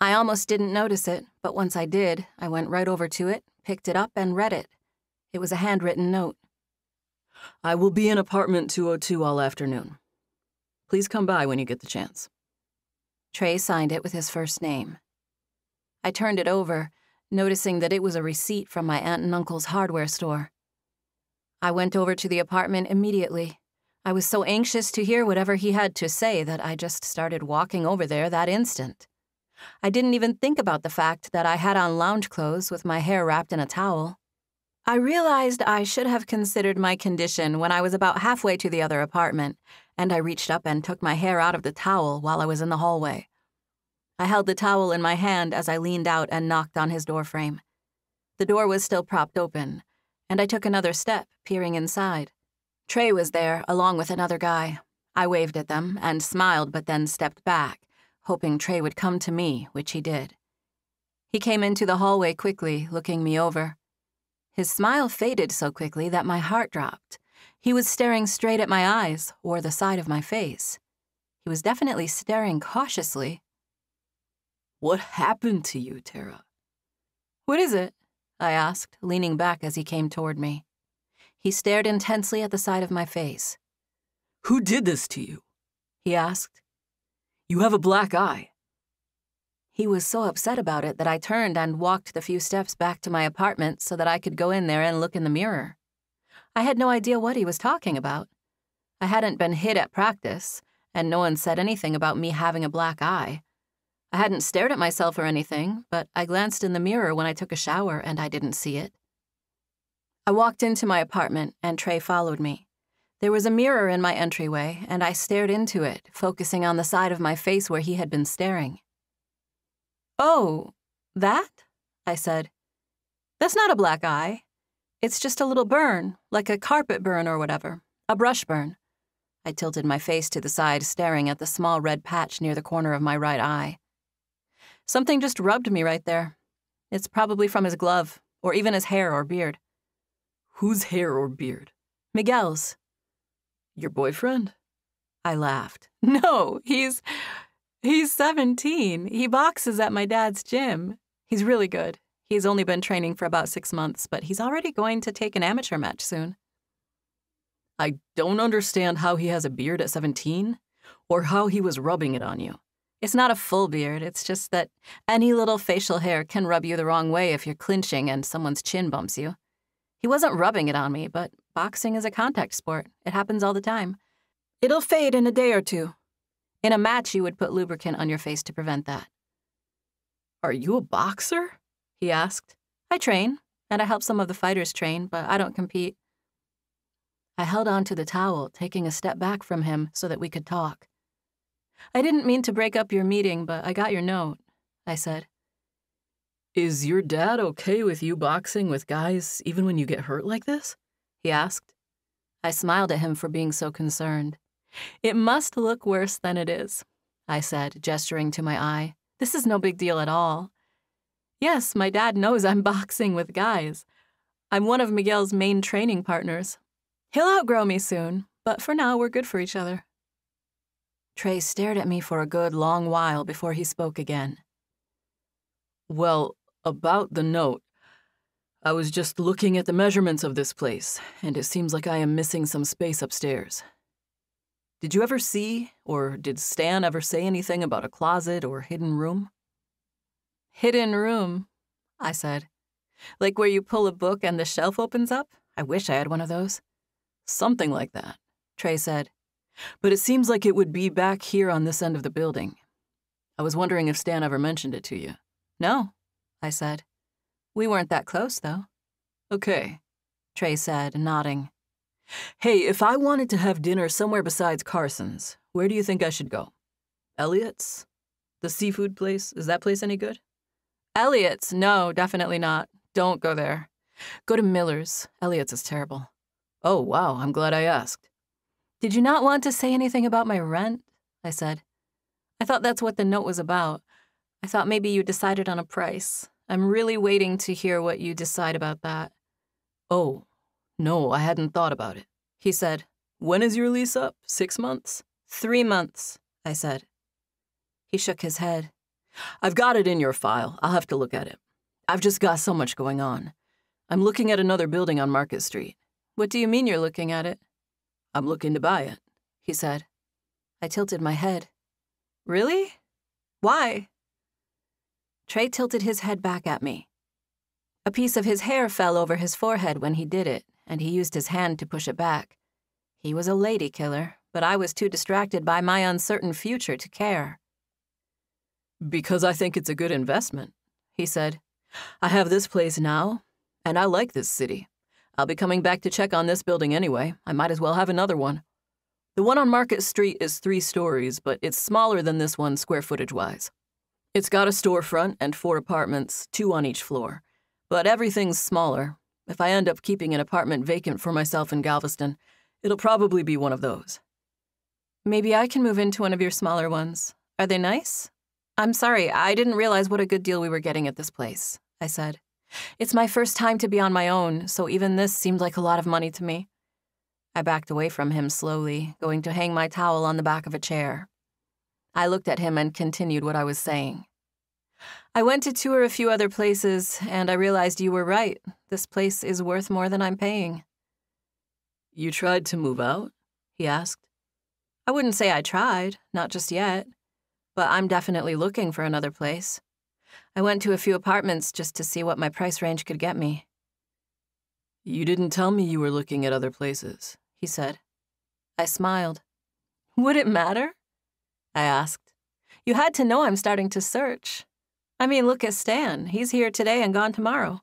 [SPEAKER 1] I almost didn't notice it, but once I did, I went right over to it, picked it up, and read it. It was a handwritten note.
[SPEAKER 2] "I will be in apartment 202 all afternoon. Please come by when you get the chance."
[SPEAKER 1] Trey signed it with his first name. I turned it over, noticing that it was a receipt from my aunt and uncle's hardware store. I went over to the apartment immediately. I was so anxious to hear whatever he had to say that I just started walking over there that instant. I didn't even think about the fact that I had on lounge clothes with my hair wrapped in a towel. I realized I should have considered my condition when I was about halfway to the other apartment, and I reached up and took my hair out of the towel while I was in the hallway. I held the towel in my hand as I leaned out and knocked on his doorframe. The door was still propped open, and I took another step, peering inside. Trey was there, along with another guy. I waved at them and smiled, but then stepped back, hoping Trey would come to me, which he did. He came into the hallway quickly, looking me over. His smile faded so quickly that my heart dropped. He was staring straight at my eyes, or the side of my face. He was definitely staring cautiously.
[SPEAKER 2] "What happened to you, Tara?"
[SPEAKER 1] "What is it?" I asked, leaning back as he came toward me. He stared intensely at the side of my face.
[SPEAKER 2] "Who did this to you?"
[SPEAKER 1] he asked.
[SPEAKER 2] "You have a black eye."
[SPEAKER 1] He was so upset about it that I turned and walked the few steps back to my apartment so that I could go in there and look in the mirror. I had no idea what he was talking about. I hadn't been hit at practice, and no one said anything about me having a black eye. I hadn't stared at myself or anything, but I glanced in the mirror when I took a shower and I didn't see it. I walked into my apartment and Trey followed me. There was a mirror in my entryway, and I stared into it, focusing on the side of my face where he had been staring. "Oh, that?" I said. "That's not a black eye. It's just a little burn, like a carpet burn or whatever, a brush burn." I tilted my face to the side, staring at the small red patch near the corner of my right eye. "Something just rubbed me right there. It's probably from his glove, or even his hair or beard."
[SPEAKER 2] "Whose hair or beard?"
[SPEAKER 1] "Miguel's."
[SPEAKER 2] "Your boyfriend?"
[SPEAKER 1] I laughed. "No, he's 17. He boxes at my dad's gym. He's really good. He's only been training for about 6 months, but he's already going to take an amateur match soon."
[SPEAKER 2] "I don't understand how he has a beard at 17, or how he was rubbing it on you."
[SPEAKER 1] "It's not a full beard. It's just that any little facial hair can rub you the wrong way if you're clinching and someone's chin bumps you. He wasn't rubbing it on me, but boxing is a contact sport. It happens all the time. It'll fade in a day or two. In a match, you would put lubricant on your face to prevent that."
[SPEAKER 2] "Are you a boxer?"
[SPEAKER 1] he asked. "I train, and I help some of the fighters train, but I don't compete." I held on to the towel, taking a step back from him so that we could talk. "I didn't mean to break up your meeting, but I got your note," I said.
[SPEAKER 2] "Is your dad okay with you boxing with guys even when you get hurt like this?"
[SPEAKER 1] he asked. I smiled at him for being so concerned. "It must look worse than it is," I said, gesturing to my eye. "This is no big deal at all. Yes, my dad knows I'm boxing with guys. I'm one of Miguel's main training partners. He'll outgrow me soon, but for now we're good for each other." Trey stared at me for a good long while before he spoke again.
[SPEAKER 2] "Well, about the note, I was just looking at the measurements of this place, and it seems like I am missing some space upstairs. Did you ever see, or did Stan ever say anything about a closet or hidden room?"
[SPEAKER 1] "Hidden room," I said. "Like where you pull a book and the shelf opens up? I wish I had one of those."
[SPEAKER 2] "Something like that," Trey said. "But it seems like it would be back here on this end of the building. I was wondering if Stan ever mentioned it to you."
[SPEAKER 1] "No," I said. "We weren't that close, though."
[SPEAKER 2] "Okay,"
[SPEAKER 1] Trey said, nodding.
[SPEAKER 2] "Hey, if I wanted to have dinner somewhere besides Carson's, where do you think I should go? Elliot's? The seafood place? Is that place any good?"
[SPEAKER 1] "Elliot's? No, definitely not. Don't go there. Go to Miller's. Elliot's is terrible."
[SPEAKER 2] "Oh, wow, I'm glad I asked."
[SPEAKER 1] "Did you not want to say anything about my rent?" I said. "I thought that's what the note was about. I thought maybe you decided on a price. I'm really waiting to hear what you decide about that."
[SPEAKER 2] "Oh, no, I hadn't thought about it," he said. "When is your lease up? 6 months?"
[SPEAKER 1] 3 months, I said. He shook his head.
[SPEAKER 2] "I've got it in your file. I'll have to look at it. I've just got so much going on. I'm looking at another building on Market Street."
[SPEAKER 1] "What do you mean you're looking at it?"
[SPEAKER 2] "I'm looking to buy it," he said.
[SPEAKER 1] I tilted my head. "Really? Why?" Trey tilted his head back at me. A piece of his hair fell over his forehead when he did it, and he used his hand to push it back. He was a lady killer, but I was too distracted by my uncertain future to care.
[SPEAKER 2] Because I think it's a good investment, he said. I have this place now, and I like this city. I'll be coming back to check on this building anyway. I might as well have another one. The one on Market Street is 3 stories, but it's smaller than this one square footage-wise. It's got a storefront and 4 apartments, 2 on each floor. But everything's smaller. If I end up keeping an apartment vacant for myself in Galveston, it'll probably be one of those.
[SPEAKER 1] Maybe I can move into one of your smaller ones. Are they nice? I'm sorry, I didn't realize what a good deal we were getting at this place, I said. It's my first time to be on my own, so even this seemed like a lot of money to me. I backed away from him slowly, going to hang my towel on the back of a chair. I looked at him and continued what I was saying. I went to tour a few other places, and I realized you were right. This place is worth more than I'm paying.
[SPEAKER 2] You tried to move out? He asked.
[SPEAKER 1] I wouldn't say I tried, not just yet. But I'm definitely looking for another place. I went to a few apartments just to see what my price range could get me.
[SPEAKER 2] You didn't tell me you were looking at other places, he said.
[SPEAKER 1] I smiled. Would it matter? I asked. You had to know I'm starting to search. I mean, look at Stan. He's here today and gone tomorrow.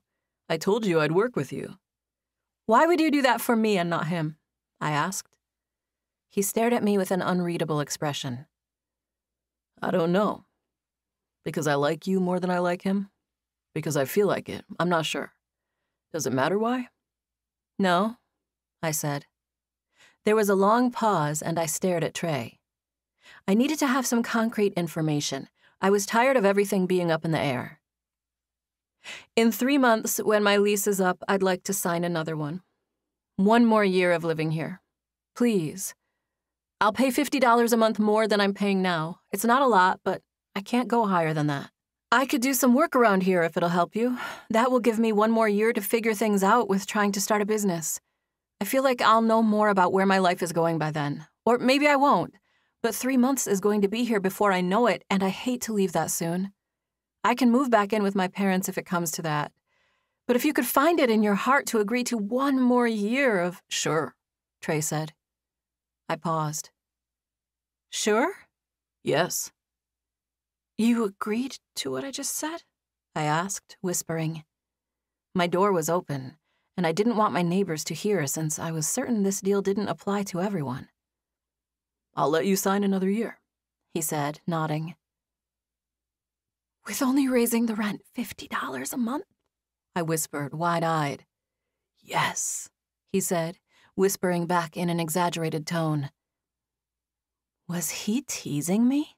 [SPEAKER 2] I told you I'd work with you.
[SPEAKER 1] Why would you do that for me and not him? I asked. He stared at me with an unreadable expression.
[SPEAKER 2] I don't know. Because I like you more than I like him? Because I feel like it. I'm not sure. Does it matter why?
[SPEAKER 1] No, I said. There was a long pause, and I stared at Trey. I needed to have some concrete information. I was tired of everything being up in the air. In 3 months, when my lease is up, I'd like to sign another one. 1 more year of living here. Please. I'll pay $50 a month more than I'm paying now. It's not a lot, but I can't go higher than that. I could do some work around here if it'll help you. That will give me 1 more year to figure things out with trying to start a business. I feel like I'll know more about where my life is going by then. Or maybe I won't. But 3 months is going to be here before I know it, and I hate to leave that soon. I can move back in with my parents if it comes to that. But if you could find it in your heart to agree to 1 more year of—
[SPEAKER 2] Sure,
[SPEAKER 1] Trey said. I paused. Sure?
[SPEAKER 2] Yes.
[SPEAKER 1] You agreed to what I just said? I asked, whispering. My door was open, and I didn't want my neighbors to hear since I was certain this deal didn't apply to everyone.
[SPEAKER 2] I'll let you sign another year,
[SPEAKER 1] he said, nodding. With only raising the rent $50 a month? I whispered, wide-eyed.
[SPEAKER 2] Yes,
[SPEAKER 1] he said, whispering back in an exaggerated tone. Was he teasing me?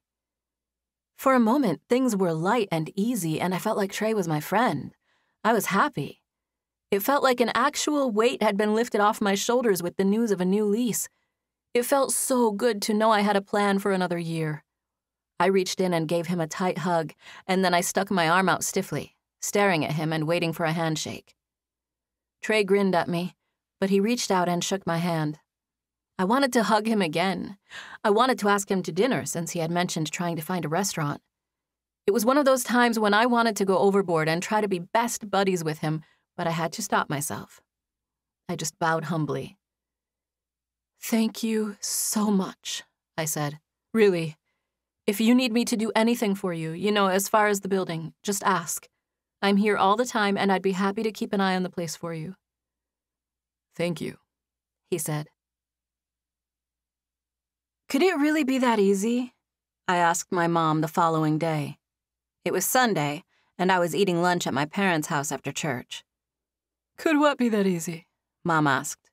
[SPEAKER 1] For a moment, things were light and easy, and I felt like Trey was my friend. I was happy. It felt like an actual weight had been lifted off my shoulders with the news of a new lease. It felt so good to know I had a plan for another year. I reached in and gave him a tight hug, and then I stuck my arm out stiffly, staring at him and waiting for a handshake. Trey grinned at me, but he reached out and shook my hand. I wanted to hug him again. I wanted to ask him to dinner since he had mentioned trying to find a restaurant. It was one of those times when I wanted to go overboard and try to be best buddies with him, but I had to stop myself. I just bowed humbly. Thank you so much, I said. Really. If you need me to do anything for you, as far as the building, just ask. I'm here all the time, and I'd be happy to keep an eye on the place for you.
[SPEAKER 2] Thank you,
[SPEAKER 1] he said. Could it really be that easy? I asked my mom the following day. It was Sunday, and I was eating lunch at my parents' house after church.
[SPEAKER 2] Could what be that easy?
[SPEAKER 1] Mom asked.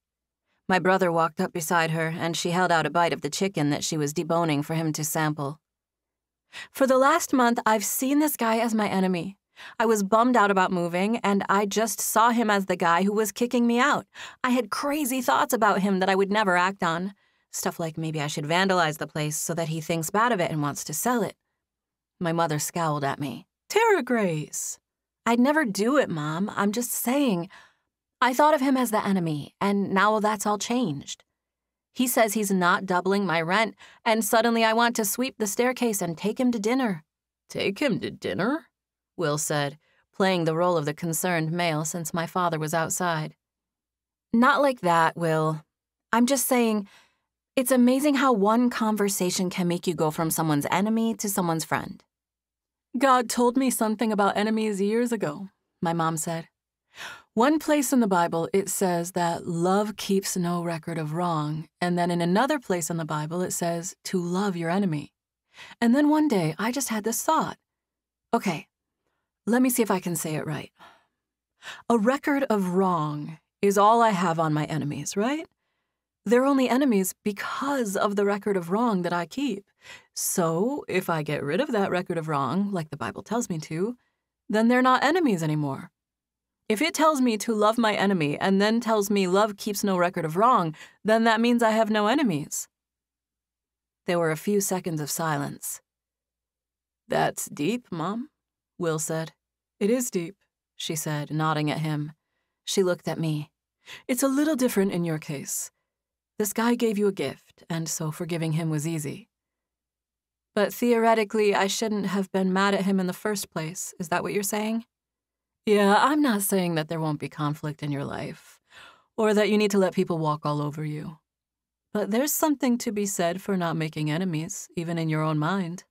[SPEAKER 1] My brother walked up beside her, and she held out a bite of the chicken that she was deboning for him to sample. For the last month, I've seen this guy as my enemy. I was bummed out about moving, and I just saw him as the guy who was kicking me out. I had crazy thoughts about him that I would never act on. Stuff like maybe I should vandalize the place so that he thinks bad of it and wants to sell it. My mother scowled at me.
[SPEAKER 2] Tara Grace.
[SPEAKER 1] I'd never do it, Mom. I'm just saying. I thought of him as the enemy, and now that's all changed. He says he's not doubling my rent, and suddenly I want to sweep the staircase and take him to dinner.
[SPEAKER 2] Take him to dinner? Will said,
[SPEAKER 1] playing the role of the concerned male since my father was outside. Not like that, Will. I'm just saying, it's amazing how one conversation can make you go from someone's enemy to someone's friend.
[SPEAKER 2] God told me something about enemies years ago, my mom said. One place in the Bible, it says that love keeps no record of wrong, and then in another place in the Bible, it says to love your enemy. And then one day, I just had this thought. Okay, let me see if I can say it right. A record of wrong is all I have on my enemies, right? They're only enemies because of the record of wrong that I keep. So if I get rid of that record of wrong, like the Bible tells me to, then they're not enemies anymore. If it tells me to love my enemy and then tells me love keeps no record of wrong, then that means I have no enemies. There were a few seconds of silence. That's deep, Mom, Will said. It is deep, she said, nodding at him. She looked at me. It's a little different in your case. This guy gave you a gift, and so forgiving him was easy. But theoretically, I shouldn't have been mad at him in the first place. Is that what you're saying? Yeah, I'm not saying that there won't be conflict in your life, or that you need to let people walk all over you. But there's something to be said for not making enemies, even in your own mind.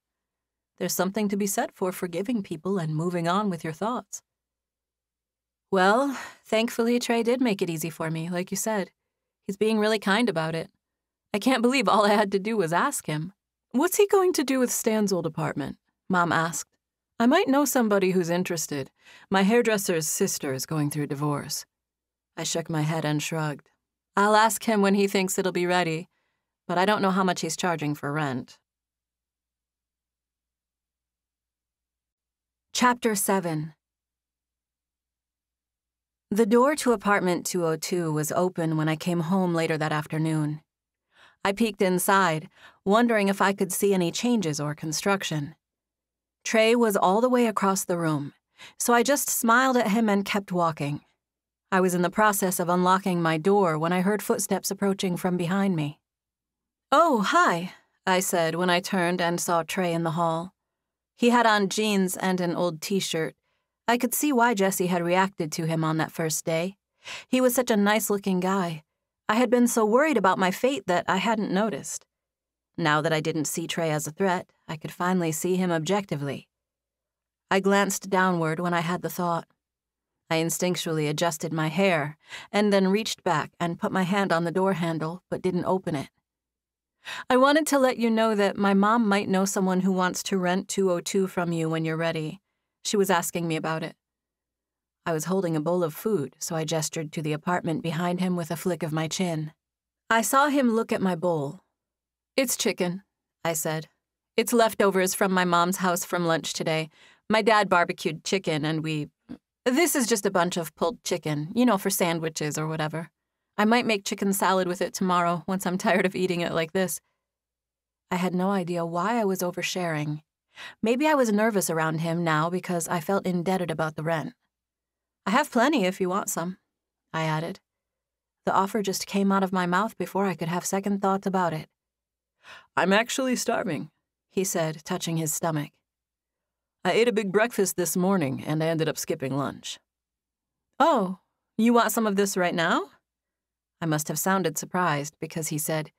[SPEAKER 2] There's something to be said for forgiving people and moving on with your thoughts. Well, thankfully, Trey did make it easy for me, like you said. He's being really kind about it. I can't believe all I had to do was ask him. What's he going to do with Stan's old apartment? Mom asked. I might know somebody who's interested. My hairdresser's sister is going through a divorce. I shook my head and shrugged. I'll ask him when he thinks it'll be ready, but I don't know how much he's charging for rent. Chapter 7. The door to apartment 202 was open when I came home later that afternoon. I peeked inside, wondering if I could see any changes or construction. Trey was all the way across the room, so I just smiled at him and kept walking. I was in the process of unlocking my door when I heard footsteps approaching from behind me. Oh, hi, I said when I turned and saw Trey in the hall. He had on jeans and an old t-shirt. I could see why Jesse had reacted to him on that first day. He was such a nice-looking guy. I had been so worried about my fate that I hadn't noticed. Now that I didn't see Trey as a threat, I could finally see him objectively. I glanced downward when I had the thought. I instinctually adjusted my hair, and then reached back and put my hand on the door handle, but didn't open it. I wanted to let you know that my mom might know someone who wants to rent 202 from you when you're ready. She was asking me about it. I was holding a bowl of food, so I gestured to the apartment behind him with a flick of my chin. I saw him look at my bowl. It's chicken, I said. It's leftovers from my mom's house from lunch today. My dad barbecued chicken and This is just a bunch of pulled chicken, for sandwiches or whatever. I might make chicken salad with it tomorrow once I'm tired of eating it like this. I had no idea why I was oversharing. Maybe I was nervous around him now because I felt indebted about the rent. I have plenty if you want some, I added. The offer just came out of my mouth before I could have second thoughts about it. I'm actually starving, he said, touching his stomach. I ate a big breakfast this morning and I ended up skipping lunch. Oh, you want some of this right now? I must have sounded surprised because he said,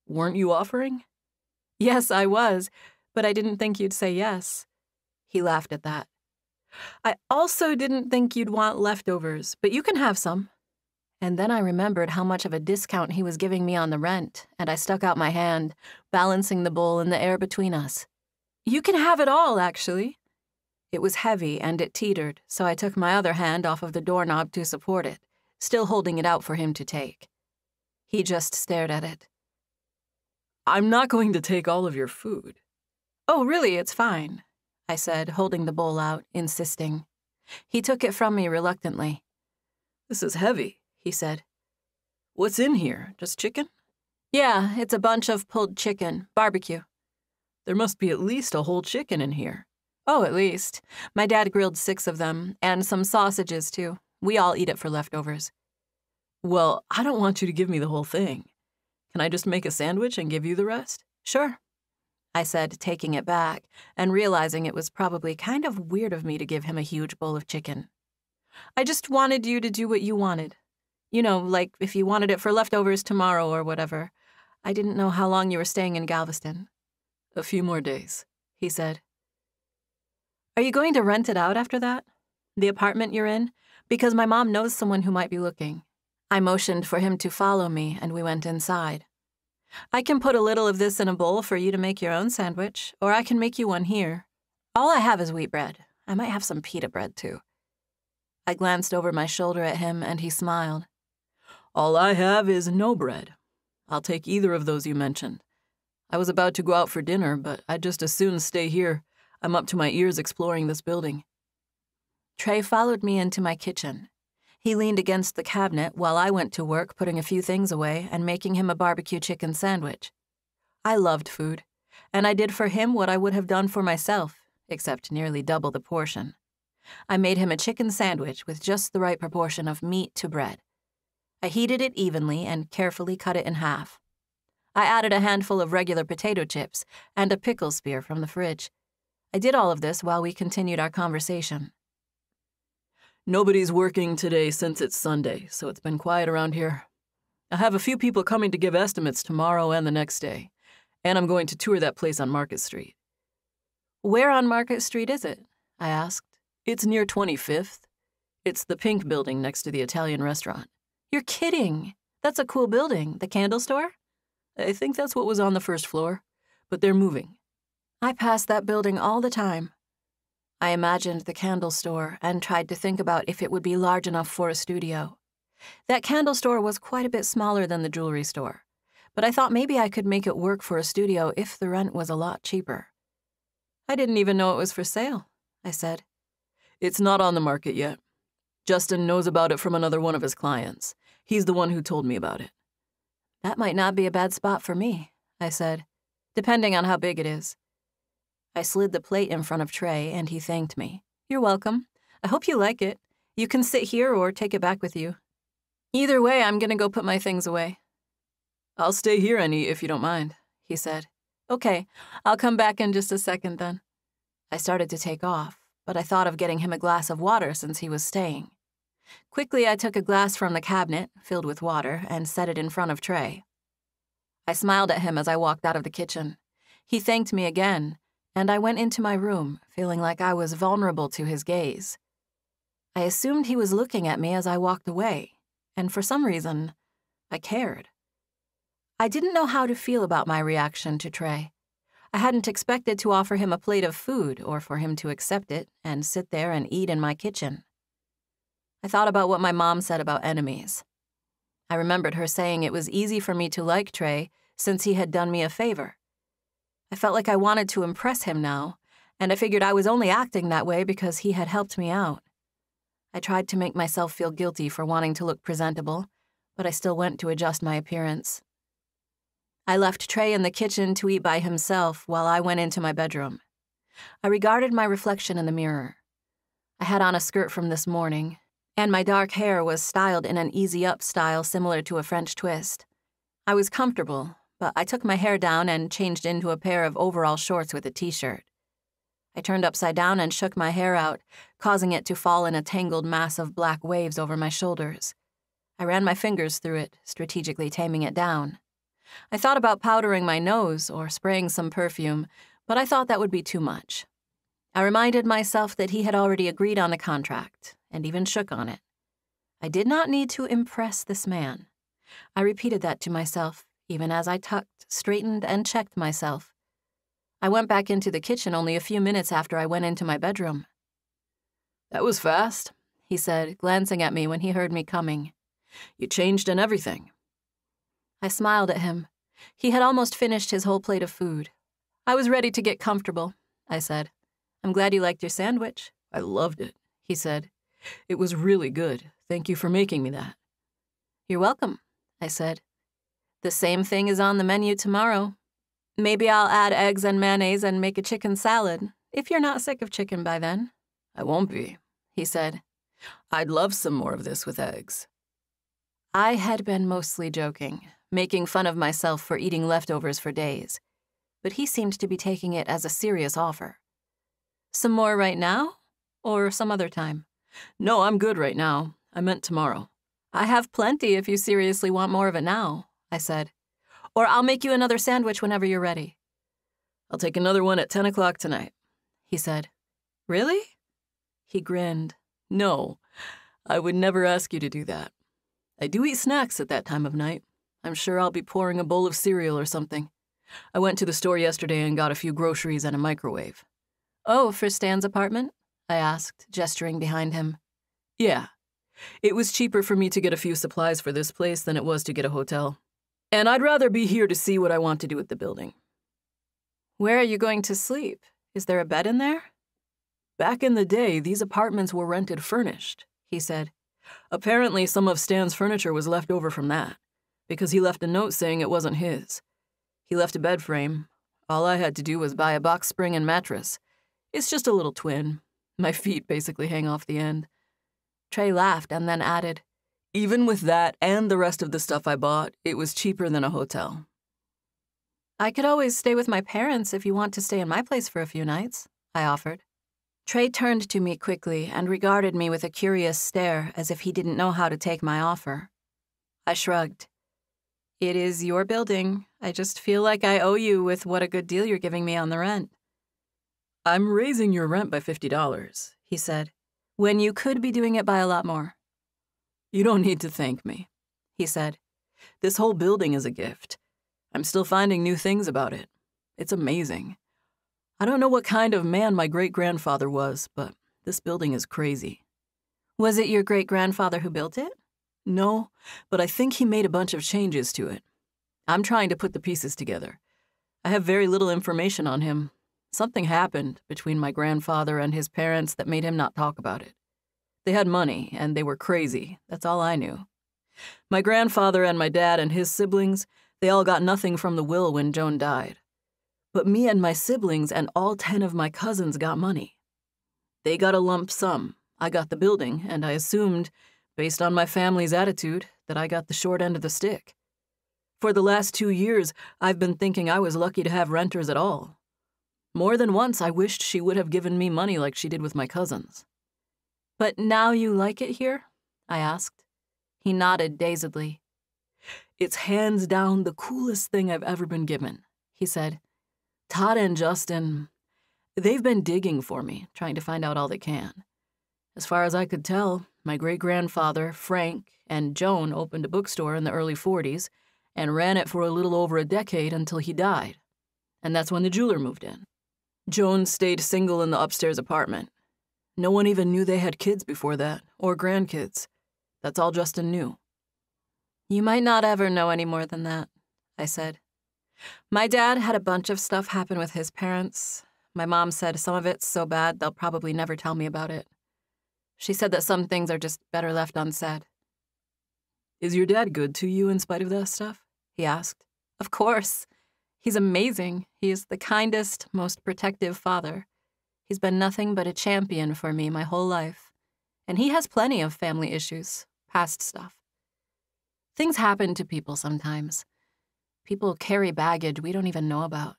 [SPEAKER 2] Weren't you offering? Yes, I was, but I didn't think you'd say yes. He laughed at that. I also didn't think you'd want leftovers, but you can have some. And then I remembered how much of a discount he was giving me on the rent, and I stuck out my hand, balancing the bowl in the air between us. You can have it all, actually. It was heavy and it teetered, so I took my other hand off of the doorknob to support it, still holding it out for him to take. He just stared at it. I'm not going to take all of your food. Oh, really, it's fine, I said, holding the bowl out, insisting. He took it from me reluctantly. This is heavy, he said. What's in here? Just chicken? Yeah, it's a bunch of pulled chicken, barbecue. There must be at least a whole chicken in here. Oh, at least. My dad grilled 6 of them, and some sausages, too. We all eat it for leftovers. Well, I don't want you to give me the whole thing. Can I just make a sandwich and give you the rest? Sure.
[SPEAKER 1] I said, taking it back and realizing it was probably kind of weird of me to give him a huge bowl of chicken. I just wanted you to do what you wanted. You know, like if you wanted it for leftovers tomorrow or whatever. I didn't know how long you were staying in Galveston.
[SPEAKER 2] A few more days, he said.
[SPEAKER 1] Are you going to rent it out after that? The apartment you're in? Because my mom knows someone who might be looking. I motioned for him to follow me, and we went inside. I can put a little of this in a bowl for you to make your own sandwich, or I can make you one here. All I have is wheat bread. I might have some pita bread, too. I glanced over my shoulder at him, and he smiled.
[SPEAKER 2] All I have is no bread. I'll take either of those you mentioned. I was about to go out for dinner, but I'd just as soon stay here. I'm up to my ears exploring this building.
[SPEAKER 1] Trey followed me into my kitchen. He leaned against the cabinet while I went to work putting a few things away and making him a barbecue chicken sandwich. I loved food, and I did for him what I would have done for myself, except nearly double the portion. I made him a chicken sandwich with just the right proportion of meat to bread. I heated it evenly and carefully cut it in half. I added a handful of regular potato chips and a pickle spear from the fridge. I did all of this while we continued our conversation.
[SPEAKER 2] Nobody's working today since it's Sunday, so it's been quiet around here. I have a few people coming to give estimates tomorrow and the next day, and I'm going to tour that place on Market Street.
[SPEAKER 1] Where on Market Street is it? I asked.
[SPEAKER 2] It's near 25th. It's the pink building next to the Italian restaurant.
[SPEAKER 1] You're kidding. That's a cool building. The candle store?
[SPEAKER 2] I think that's what was on the first floor, but they're moving.
[SPEAKER 1] I pass that building all the time. I imagined the candle store and tried to think about if it would be large enough for a studio. That candle store was quite a bit smaller than the jewelry store, but I thought maybe I could make it work for a studio if the rent was a lot cheaper.
[SPEAKER 2] I didn't even know it was for sale, I said. It's not on the market yet. Justin knows about it from another one of his clients. He's the one who told me about it.
[SPEAKER 1] That might not be a bad spot for me, I said, depending on how big it is. I slid the plate in front of Trey, and he thanked me. You're welcome. I hope you like it. You can sit here or take it back with you. Either way, I'm going to go put my things away.
[SPEAKER 2] I'll stay here and eat if you don't mind,
[SPEAKER 1] he said. Okay, I'll come back in just a second then. I started to take off, but I thought of getting him a glass of water since he was staying. Quickly, I took a glass from the cabinet, filled with water, and set it in front of Trey. I smiled at him as I walked out of the kitchen. He thanked me again, and I went into my room, feeling like I was vulnerable to his gaze. I assumed he was looking at me as I walked away, and for some reason, I cared. I didn't know how to feel about my reaction to Trey. I hadn't expected to offer him a plate of food or for him to accept it and sit there and eat in my kitchen. I thought about what my mom said about enemies. I remembered her saying it was easy for me to like Trey since he had done me a favor. I felt like I wanted to impress him now, and I figured I was only acting that way because he had helped me out. I tried to make myself feel guilty for wanting to look presentable, but I still went to adjust my appearance. I left Trey in the kitchen to eat by himself while I went into my bedroom. I regarded my reflection in the mirror. I had on a skirt from this morning, and my dark hair was styled in an easy-up style similar to a French twist. I was comfortable, but I took my hair down and changed into a pair of overall shorts with a t-shirt. I turned upside down and shook my hair out, causing it to fall in a tangled mass of black waves over my shoulders. I ran my fingers through it, strategically taming it down. I thought about powdering my nose or spraying some perfume, but I thought that would be too much. I reminded myself that he had already agreed on the contract, and even shook on it. I did not need to impress this man. I repeated that to myself, even as I tucked, straightened, and checked myself. I went back into the kitchen only a few minutes after I went into my bedroom.
[SPEAKER 2] That was fast,
[SPEAKER 1] he said, glancing at me when he heard me coming.
[SPEAKER 2] You changed and everything.
[SPEAKER 1] I smiled at him. He had almost finished his whole plate of food. I was ready to get comfortable, I said. I'm glad you liked your sandwich.
[SPEAKER 2] I loved it, he said. It was really good. Thank you for making me that.
[SPEAKER 1] You're welcome, I said. The same thing is on the menu tomorrow. Maybe I'll add eggs and mayonnaise and make a chicken salad, if you're not sick of chicken by then.
[SPEAKER 2] I won't be, he said. I'd love some more of this with eggs.
[SPEAKER 1] I had been mostly joking, making fun of myself for eating leftovers for days. but he seemed to be taking it as a serious offer. Some more right now, or some other time?
[SPEAKER 2] No, I'm good right now. I meant tomorrow.
[SPEAKER 1] I have plenty if you seriously want more of it now, I said. Or I'll make you another sandwich whenever you're ready.
[SPEAKER 2] I'll take another one at 10 o'clock tonight,
[SPEAKER 1] he said. Really? He grinned.
[SPEAKER 2] No, I would never ask you to do that. I do eat snacks at that time of night. I'm sure I'll be pouring a bowl of cereal or something. I went to the store yesterday and got a few groceries and a microwave.
[SPEAKER 1] Oh, for Stan's apartment? I asked, gesturing behind him.
[SPEAKER 2] Yeah. It was cheaper for me to get a few supplies for this place than it was to get a hotel. And I'd rather be here to see what I want to do with the building.
[SPEAKER 1] Where are you going to sleep? Is there a bed in there?
[SPEAKER 2] Back in the day, these apartments were rented furnished, he said. Apparently, some of Stan's furniture was left over from that, because he left a note saying it wasn't his. He left a bed frame. All I had to do was buy a box spring and mattress. It's just a little twin. My feet basically hang off the end.
[SPEAKER 1] Trey laughed and then added,
[SPEAKER 2] Even with that and the rest of the stuff I bought, it was cheaper than a hotel.
[SPEAKER 1] I could always stay with my parents if you want to stay in my place for a few nights, I offered. Trey turned to me quickly and regarded me with a curious stare as if he didn't know how to take my offer. I shrugged. It is your building. I just feel like I owe you with what a good deal you're giving me on the rent.
[SPEAKER 2] I'm raising your rent by $50, he said,
[SPEAKER 1] when you could be doing it by a lot more.
[SPEAKER 2] You don't need to thank me, he said. This whole building is a gift. I'm still finding new things about it. It's amazing. I don't know what kind of man my great-grandfather was, but this building is crazy.
[SPEAKER 1] Was it your great-grandfather who built it?
[SPEAKER 2] No, but I think he made a bunch of changes to it. I'm trying to put the pieces together. I have very little information on him. Something happened between my grandfather and his parents that made him not talk about it. They had money, and they were crazy. That's all I knew. My grandfather and my dad and his siblings, they all got nothing from the will when Joan died. But me and my siblings and all 10 of my cousins got money. They got a lump sum. I got the building, and I assumed, based on my family's attitude, that I got the short end of the stick. For the last 2 years, I've been thinking I was lucky to have renters at all. More than once, I wished she would have given me money like she did with my cousins.
[SPEAKER 1] But now you like it here? I asked. He nodded dazedly.
[SPEAKER 2] It's hands down the coolest thing I've ever been given, he said. Todd and Justin, they've been digging for me, trying to find out all they can. As far as I could tell, my great-grandfather, Frank, and Joan opened a bookstore in the early 40s and ran it for a little over a decade until he died. And that's when the jeweler moved in. Joan stayed single in the upstairs apartment. No one even knew they had kids before that, or grandkids. That's all Justin knew.
[SPEAKER 1] You might not ever know any more than that, I said. My dad had a bunch of stuff happen with his parents. My mom said some of it's so bad they'll probably never tell me about it. She said that some things are just better left unsaid.
[SPEAKER 2] Is your dad good to you in spite of that stuff? He asked.
[SPEAKER 1] Of course. He's amazing. He is the kindest, most protective father. He's been nothing but a champion for me my whole life. And he has plenty of family issues, past stuff. Things happen to people sometimes. People carry baggage we don't even know about.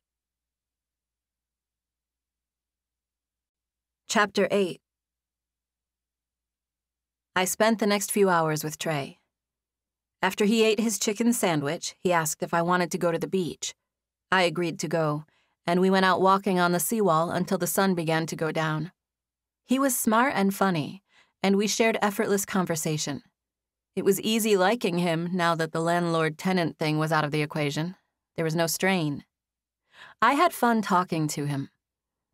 [SPEAKER 1] Chapter 8. I spent the next few hours with Trey. After he ate his chicken sandwich, he asked if I wanted to go to the beach. I agreed to go, and we went out walking on the seawall until the sun began to go down. He was smart and funny, and we shared effortless conversation. It was easy liking him now that the landlord-tenant thing was out of the equation. There was no strain. I had fun talking to him.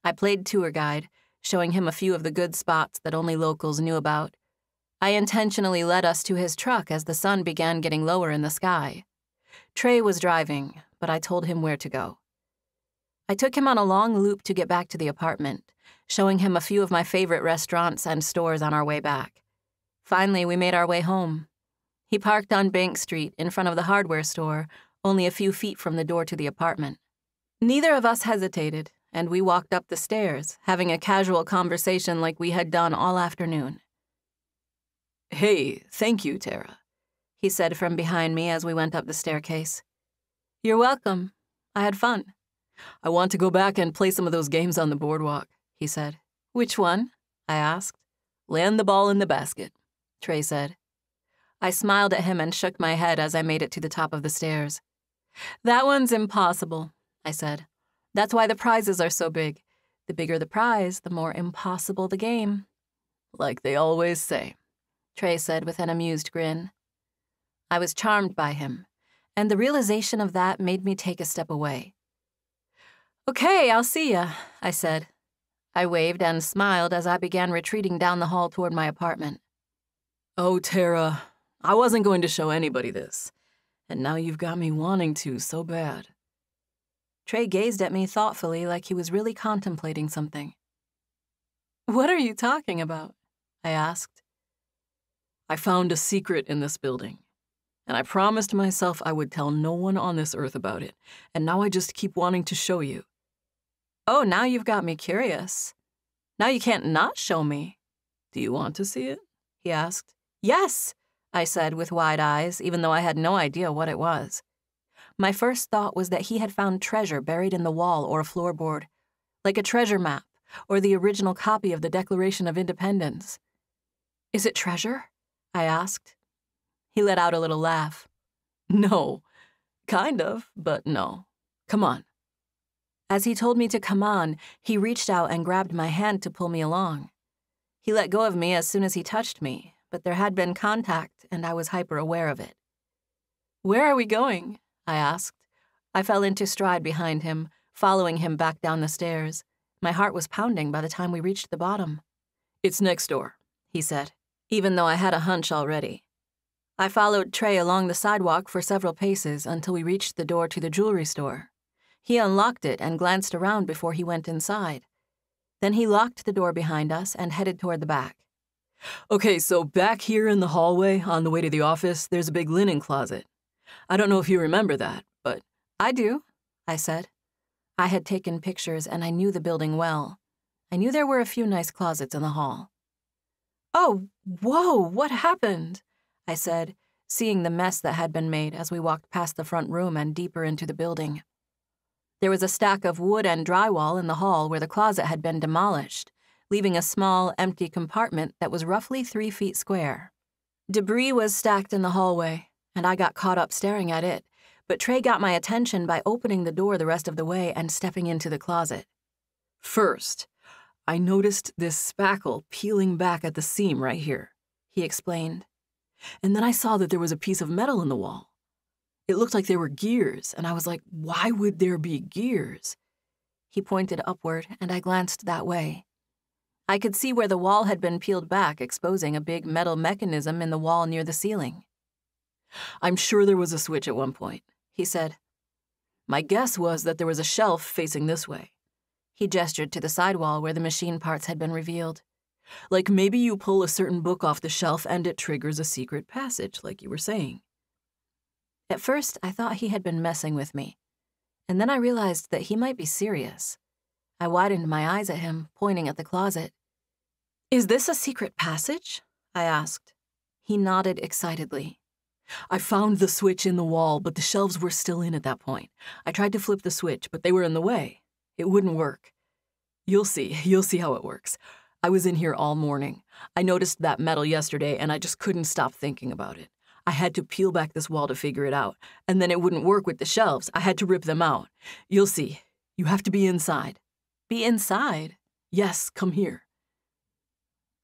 [SPEAKER 1] I played tour guide, showing him a few of the good spots that only locals knew about. I intentionally led us to his truck as the sun began getting lower in the sky. Trey was driving, but I told him where to go. I took him on a long loop to get back to the apartment, showing him a few of my favorite restaurants and stores on our way back. Finally, we made our way home. He parked on Bank Street in front of the hardware store, only a few feet from the door to the apartment. Neither of us hesitated, and we walked up the stairs, having a casual conversation like we had done all afternoon.
[SPEAKER 2] Hey, thank you, Tara,
[SPEAKER 1] he said from behind me as we went up the staircase. You're welcome. I had fun.
[SPEAKER 2] I want to go back and play some of those games on the boardwalk, he said.
[SPEAKER 1] Which one? I asked.
[SPEAKER 2] Land the ball in the basket,
[SPEAKER 1] Trey said. I smiled at him and shook my head as I made it to the top of the stairs. That one's impossible, I said. That's why the prizes are so big. The bigger the prize, the more impossible the game.
[SPEAKER 2] Like they always say,
[SPEAKER 1] Trey said with an amused grin. I was charmed by him, and the realization of that made me take a step away. Okay, I'll see ya, I said. I waved and smiled as I began retreating down the hall toward my apartment.
[SPEAKER 2] Oh, Tara, I wasn't going to show anybody this, and now you've got me wanting to so bad.
[SPEAKER 1] Trey gazed at me thoughtfully like he was really contemplating something. What are you talking about? I asked.
[SPEAKER 2] I found a secret in this building, and I promised myself I would tell no one on this earth about it, and now I just keep wanting to show you.
[SPEAKER 1] Oh, now you've got me curious. Now you can't not show me.
[SPEAKER 2] Do you want to see it?
[SPEAKER 1] He asked. Yes, I said with wide eyes, even though I had no idea what it was. My first thought was that he had found treasure buried in the wall or a floorboard, like a treasure map or the original copy of the Declaration of Independence. Is it treasure? I asked. He let out a little laugh.
[SPEAKER 2] No, kind of, but no. Come on.
[SPEAKER 1] As he told me to come on, he reached out and grabbed my hand to pull me along. He let go of me as soon as he touched me, but there had been contact, and I was hyper-aware of it. Where are we going? I asked. I fell into stride behind him, following him back down the stairs. My heart was pounding by the time we reached the bottom.
[SPEAKER 2] It's next door,
[SPEAKER 1] he said, even though I had a hunch already. I followed Trey along the sidewalk for several paces until we reached the door to the jewelry store. He unlocked it and glanced around before he went inside. Then he locked the door behind us and headed toward the back.
[SPEAKER 2] Okay, so back here in the hallway, on the way to the office, there's a big linen closet. I don't know if you remember that, but...
[SPEAKER 1] I do, I said. I had taken pictures and I knew the building well. I knew there were a few nice closets in the hall. Oh, whoa, what happened? I said, seeing the mess that had been made as we walked past the front room and deeper into the building. There was a stack of wood and drywall in the hall where the closet had been demolished, leaving a small, empty compartment that was roughly 3 feet square. Debris was stacked in the hallway, and I got caught up staring at it, but Trey got my attention by opening the door the rest of the way and stepping into the closet.
[SPEAKER 2] First, I noticed this spackle peeling back at the seam right here, he explained. And then I saw that there was a piece of metal in the wall. It looked like there were gears, and I was like, why would there be gears?
[SPEAKER 1] He pointed upward, and I glanced that way. I could see where the wall had been peeled back, exposing a big metal mechanism in the wall near the ceiling.
[SPEAKER 2] I'm sure there was a switch at one point, he said. My guess was that there was a shelf facing this way.
[SPEAKER 1] He gestured to the sidewall where the machine parts had been revealed.
[SPEAKER 2] Like maybe you pull a certain book off the shelf and it triggers a secret passage, like you were saying.
[SPEAKER 1] At first, I thought he had been messing with me, and then I realized that he might be serious. I widened my eyes at him, pointing at the closet. Is this a secret passage? I asked. He nodded excitedly.
[SPEAKER 2] I found the switch in the wall, but the shelves were still in at that point. I tried to flip the switch, but they were in the way. It wouldn't work. You'll see how it works. I was in here all morning. I noticed that metal yesterday, and I just couldn't stop thinking about it. I had to peel back this wall to figure it out, and then it wouldn't work with the shelves. I had to rip them out. You'll see. You have to be inside.
[SPEAKER 1] Be inside?
[SPEAKER 2] Yes, come here.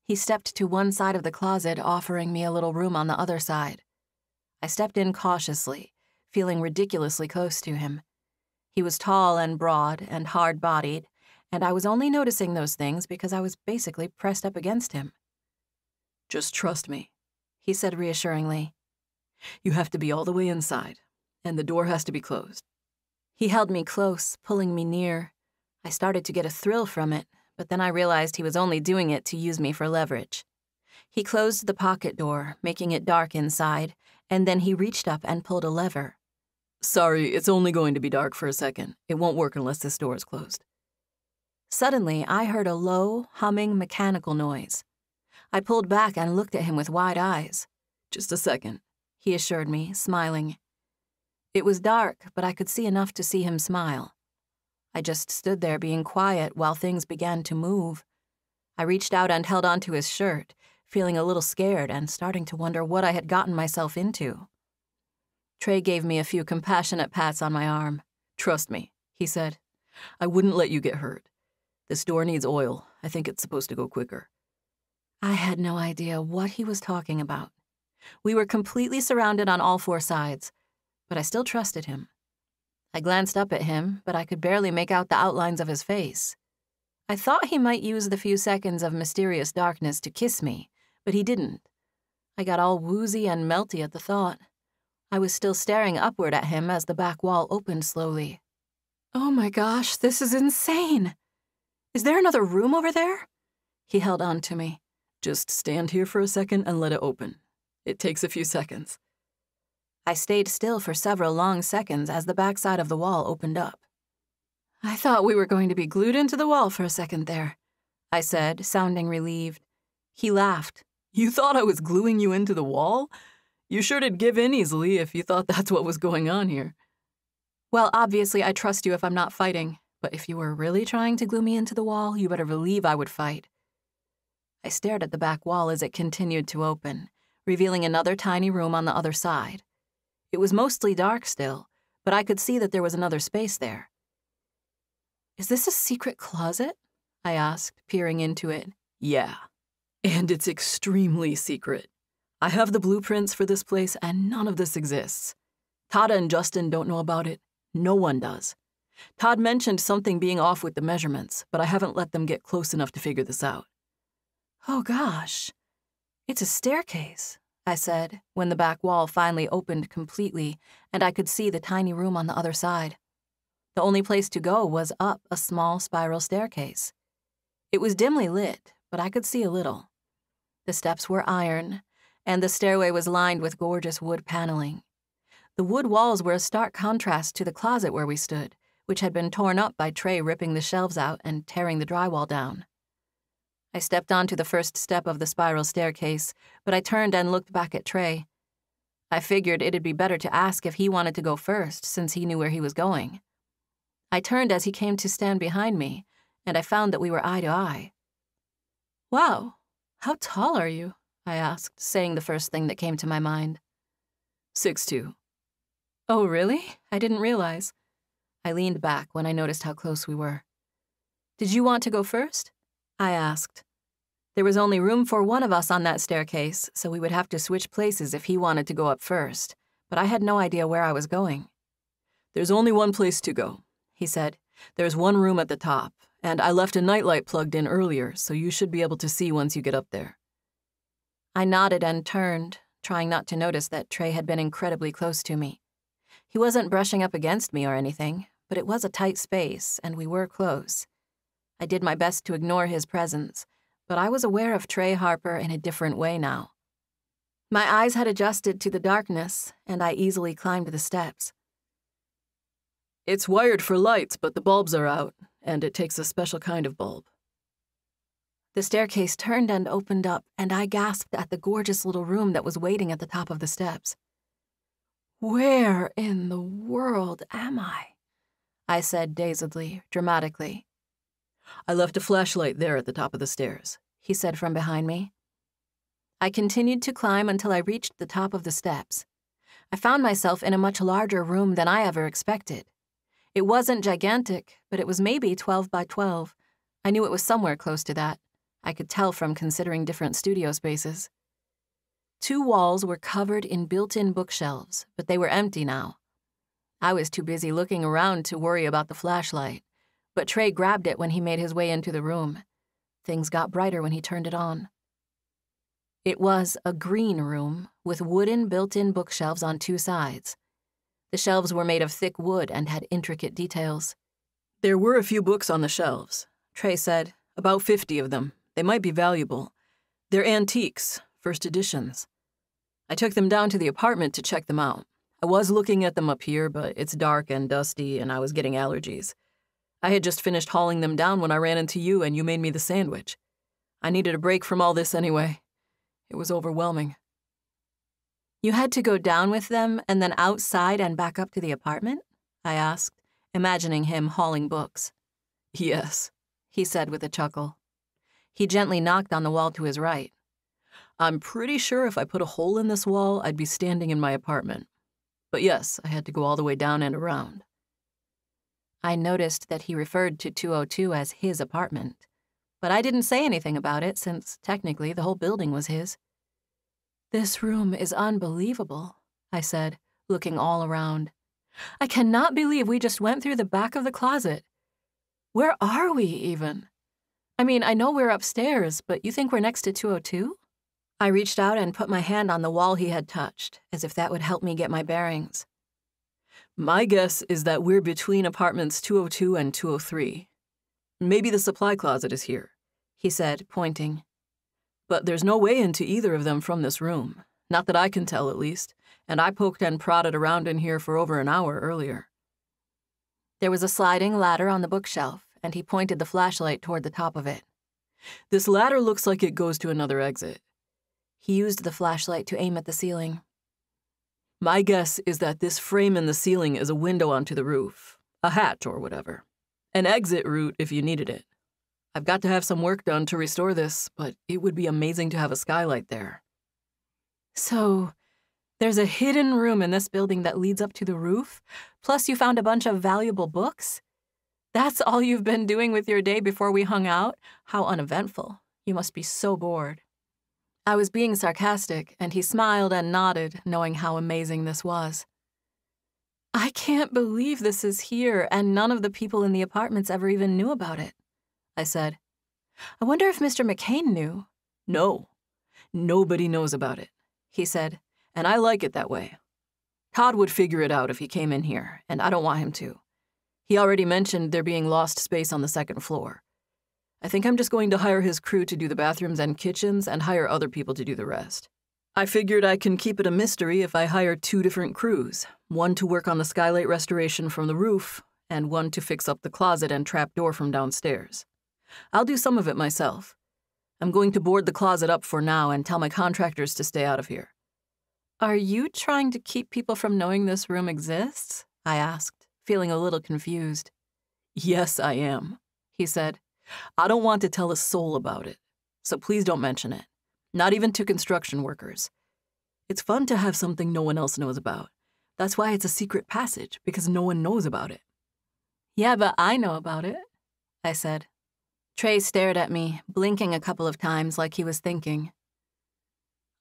[SPEAKER 1] He stepped to one side of the closet, offering me a little room on the other side. I stepped in cautiously, feeling ridiculously close to him. He was tall and broad and hard-bodied, and I was only noticing those things because I was basically pressed up against him.
[SPEAKER 2] Just trust me,
[SPEAKER 1] he said reassuringly.
[SPEAKER 2] You have to be all the way inside, and the door has to be closed.
[SPEAKER 1] He held me close, pulling me near. I started to get a thrill from it, but then I realized he was only doing it to use me for leverage. He closed the pocket door, making it dark inside, and then he reached up and pulled a lever.
[SPEAKER 2] Sorry, it's only going to be dark for a second. It won't work unless this door is closed.
[SPEAKER 1] Suddenly, I heard a low, humming mechanical noise. I pulled back and looked at him with wide eyes.
[SPEAKER 2] Just a second,
[SPEAKER 1] he assured me, smiling. It was dark, but I could see enough to see him smile. I just stood there being quiet while things began to move. I reached out and held onto his shirt, feeling a little scared and starting to wonder what I had gotten myself into. Trey gave me a few compassionate pats on my arm.
[SPEAKER 2] "Trust me," he said. "I wouldn't let you get hurt. This door needs oil. I think it's supposed to go quicker."
[SPEAKER 1] I had no idea what he was talking about. We were completely surrounded on all four sides, but I still trusted him. I glanced up at him, but I could barely make out the outlines of his face. I thought he might use the few seconds of mysterious darkness to kiss me, but he didn't. I got all woozy and melty at the thought. I was still staring upward at him as the back wall opened slowly. Oh my gosh, this is insane! Is there another room over there? He held on to me.
[SPEAKER 2] "Just stand here for a second and let it open. It takes a few seconds."
[SPEAKER 1] I stayed still for several long seconds as the backside of the wall opened up. I thought we were going to be glued into the wall for a second there, I said, sounding relieved. He laughed.
[SPEAKER 2] "You thought I was gluing you into the wall? You sure did give in easily if you thought that's what was going on here."
[SPEAKER 1] "Well, obviously I trust you if I'm not fighting, but if you were really trying to glue me into the wall, you better believe I would fight." I stared at the back wall as it continued to open, revealing another tiny room on the other side. It was mostly dark still, but I could see that there was another space there. "Is this a secret closet?" I asked, peering into it.
[SPEAKER 2] "Yeah, and it's extremely secret. I have the blueprints for this place, and none of this exists. Todd and Justin don't know about it. No one does. Todd mentioned something being off with the measurements, but I haven't let them get close enough to figure this out."
[SPEAKER 1] "Oh gosh, it's a staircase," I said, when the back wall finally opened completely and I could see the tiny room on the other side. The only place to go was up a small spiral staircase. It was dimly lit, but I could see a little. The steps were iron, and the stairway was lined with gorgeous wood paneling. The wood walls were a stark contrast to the closet where we stood, which had been torn up by Trey ripping the shelves out and tearing the drywall down. I stepped onto the first step of the spiral staircase, but I turned and looked back at Trey. I figured it'd be better to ask if he wanted to go first, since he knew where he was going. I turned as he came to stand behind me, and I found that we were eye to eye. "Wow, how tall are you?" I asked, saying the first thing that came to my mind.
[SPEAKER 2] 6'2".
[SPEAKER 1] "Oh, really? I didn't realize." I leaned back when I noticed how close we were. "Did you want to go first?" I asked. There was only room for one of us on that staircase, so we would have to switch places if he wanted to go up first, but I had no idea where I was going.
[SPEAKER 2] "There's only one place to go," he said. "There's one room at the top, and I left a nightlight plugged in earlier, so you should be able to see once you get up there."
[SPEAKER 1] I nodded and turned, trying not to notice that Trey had been incredibly close to me. He wasn't brushing up against me or anything, but it was a tight space, and we were close. I did my best to ignore his presence, but I was aware of Trey Harper in a different way now. My eyes had adjusted to the darkness, and I easily climbed the steps.
[SPEAKER 2] "It's wired for lights, but the bulbs are out, and it takes a special kind of bulb."
[SPEAKER 1] The staircase turned and opened up, and I gasped at the gorgeous little room that was waiting at the top of the steps. "Where in the world am I?" I said dazedly, dramatically.
[SPEAKER 2] "I left a flashlight there at the top of the stairs," he said from behind me.
[SPEAKER 1] I continued to climb until I reached the top of the steps. I found myself in a much larger room than I ever expected. It wasn't gigantic, but it was maybe 12 by 12. I knew it was somewhere close to that. I could tell from considering different studio spaces. 2 walls were covered in built-in bookshelves, but they were empty now. I was too busy looking around to worry about the flashlight, but Trey grabbed it when he made his way into the room. Things got brighter when he turned it on. It was a green room with wooden built-in bookshelves on 2 sides. The shelves were made of thick wood and had intricate details.
[SPEAKER 2] "There were a few books on the shelves," Trey said. "About 50 of them. They might be valuable. They're antiques, first editions. I took them down to the apartment to check them out. I was looking at them up here, but it's dark and dusty, and I was getting allergies. I had just finished hauling them down when I ran into you, and you made me the sandwich. I needed a break from all this anyway. It was overwhelming."
[SPEAKER 1] "You had to go down with them and then outside and back up to the apartment?" I asked, imagining him hauling books.
[SPEAKER 2] Yes,
[SPEAKER 1] he said with a chuckle. He gently knocked on the wall to his right.
[SPEAKER 2] I'm pretty sure if I put a hole in this wall, I'd be standing in my apartment. But yes, I had to go all the way down and around.
[SPEAKER 1] I noticed that he referred to 202 as his apartment, but I didn't say anything about it since technically the whole building was his. This room is unbelievable, I said, looking all around. I cannot believe we just went through the back of the closet. Where are we, even? I mean, I know we're upstairs, but you think we're next to 202? I reached out and put my hand on the wall he had touched, as if that would help me get my bearings.
[SPEAKER 2] My guess is that we're between apartments 202 and 203. Maybe the supply closet is here,
[SPEAKER 1] he said, pointing.
[SPEAKER 2] But there's no way into either of them from this room. Not that I can tell, at least, and I poked and prodded around in here for over an hour earlier.
[SPEAKER 1] There was a sliding ladder on the bookshelf, and he pointed the flashlight toward the top of it.
[SPEAKER 2] This ladder looks like it goes to another exit.
[SPEAKER 1] He used the flashlight to aim at the ceiling.
[SPEAKER 2] My guess is that this frame in the ceiling is a window onto the roof, a hatch or whatever. An exit route if you needed it. I've got to have some work done to restore this, but it would be amazing to have a skylight there.
[SPEAKER 1] So, there's a hidden room in this building that leads up to the roof, plus you found a bunch of valuable books? That's all you've been doing with your day before we hung out? How uneventful. You must be so bored. I was being sarcastic, and he smiled and nodded, knowing how amazing this was. I can't believe this is here, and none of the people in the apartments ever even knew about it, I said. I wonder if Mr. McCain knew.
[SPEAKER 2] No, nobody knows about it, he said, and I like it that way. Todd would figure it out if he came in here, and I don't want him to. He already mentioned there being lost space on the second floor. I think I'm just going to hire his crew to do the bathrooms and kitchens and hire other people to do the rest. I figured I can keep it a mystery if I hire 2 different crews, one to work on the skylight restoration from the roof, and one to fix up the closet and trapdoor from downstairs. I'll do some of it myself. I'm going to board the closet up for now and tell my contractors to stay out of here.
[SPEAKER 1] Are you trying to keep people from knowing this room exists? I asked, feeling a little confused.
[SPEAKER 2] Yes, I am, he said. I don't want to tell a soul about it, so please don't mention it. Not even to construction workers. It's fun to have something no one else knows about. That's why it's a secret passage, because no one knows about it.
[SPEAKER 1] Yeah, but I know about it, I said. Trey stared at me, blinking a couple of times like he was thinking.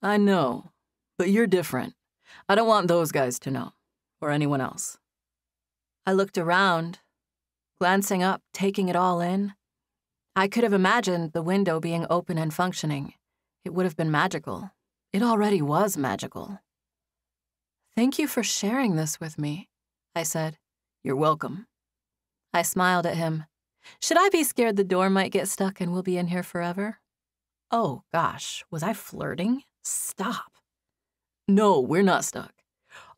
[SPEAKER 2] I know, but you're different. I don't want those guys to know, or anyone else.
[SPEAKER 1] I looked around, glancing up, taking it all in. I could have imagined the window being open and functioning. It would have been magical. It already was magical. Thank you for sharing this with me, I said.
[SPEAKER 2] You're welcome.
[SPEAKER 1] I smiled at him. Should I be scared the door might get stuck and we'll be in here forever? Oh, gosh, was I flirting? Stop.
[SPEAKER 2] No, we're not stuck.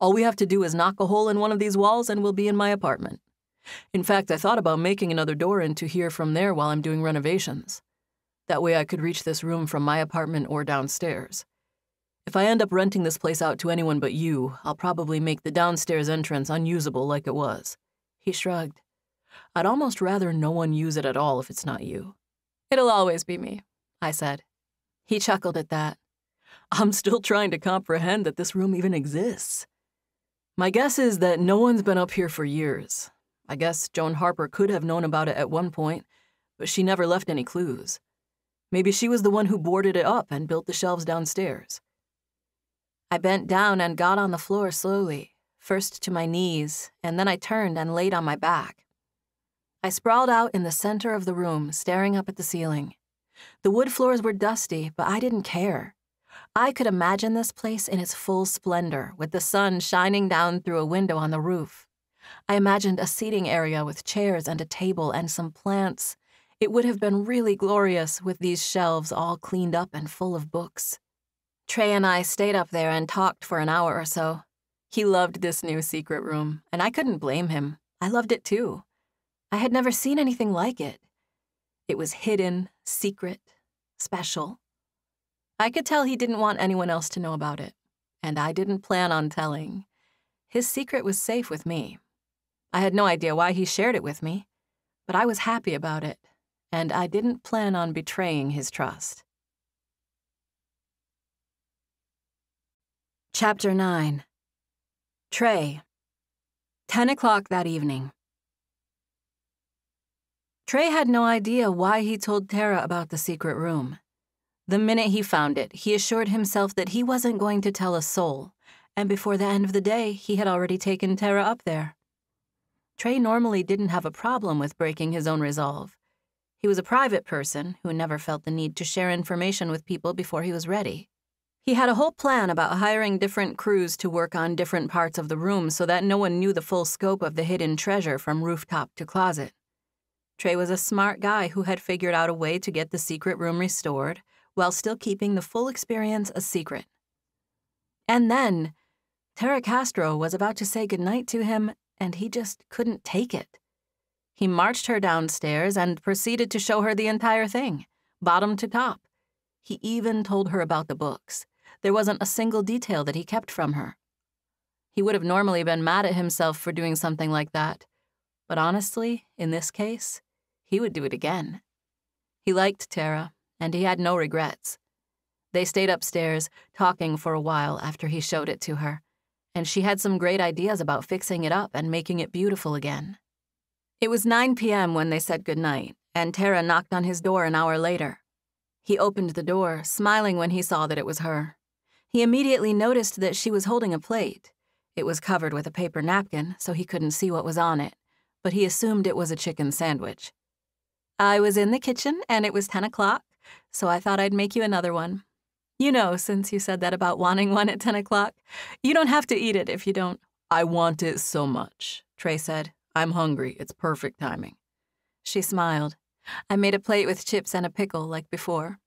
[SPEAKER 2] All we have to do is knock a hole in one of these walls and we'll be in my apartment. In fact, I thought about making another door into here from there while I'm doing renovations. That way I could reach this room from my apartment or downstairs. If I end up renting this place out to anyone but you, I'll probably make the downstairs entrance unusable like it was. He shrugged. I'd almost rather no one use it at all if it's not you.
[SPEAKER 1] It'll always be me, I said. He chuckled at that.
[SPEAKER 2] I'm still trying to comprehend that this room even exists. My guess is that no one's been up here for years. I guess Joan Harper could have known about it at one point, but she never left any clues. Maybe she was the one who boarded it up and built the shelves downstairs.
[SPEAKER 1] I bent down and got on the floor slowly, first to my knees, and then I turned and laid on my back. I sprawled out in the center of the room, staring up at the ceiling. The wood floors were dusty, but I didn't care. I could imagine this place in its full splendor, with the sun shining down through a window on the roof. I imagined a seating area with chairs and a table and some plants. It would have been really glorious with these shelves all cleaned up and full of books. Trey and I stayed up there and talked for an hour or so. He loved this new secret room, and I couldn't blame him. I loved it too. I had never seen anything like it. It was hidden, secret, special. I could tell he didn't want anyone else to know about it, and I didn't plan on telling. His secret was safe with me. I had no idea why he shared it with me, but I was happy about it, and I didn't plan on betraying his trust. Chapter 9. Trey. 10 o'clock that evening. Trey had no idea why he told Tara about the secret room. The minute he found it, he assured himself that he wasn't going to tell a soul, and before the end of the day, he had already taken Tara up there. Trey normally didn't have a problem with breaking his own resolve. He was a private person who never felt the need to share information with people before he was ready. He had a whole plan about hiring different crews to work on different parts of the room so that no one knew the full scope of the hidden treasure from rooftop to closet. Trey was a smart guy who had figured out a way to get the secret room restored while still keeping the full experience a secret. And then, Tara Castro was about to say goodnight to him, and he just couldn't take it. He marched her downstairs and proceeded to show her the entire thing, bottom to top. He even told her about the books. There wasn't a single detail that he kept from her. He would have normally been mad at himself for doing something like that, but honestly, in this case, he would do it again. He liked Tara, and he had no regrets. They stayed upstairs, talking for a while after he showed it to her, and she had some great ideas about fixing it up and making it beautiful again. It was 9 p.m. when they said goodnight, and Tara knocked on his door an hour later. He opened the door, smiling when he saw that it was her. He immediately noticed that she was holding a plate. It was covered with a paper napkin, so he couldn't see what was on it, but he assumed it was a chicken sandwich. I was in the kitchen, and it was 10 o'clock, so I thought I'd make you another one. You know, since you said that about wanting one at 10 o'clock, you don't have to eat it if you don't.
[SPEAKER 2] I want it so much, Trey said. I'm hungry. It's perfect timing.
[SPEAKER 1] She smiled. I made a plate with chips and a pickle like before.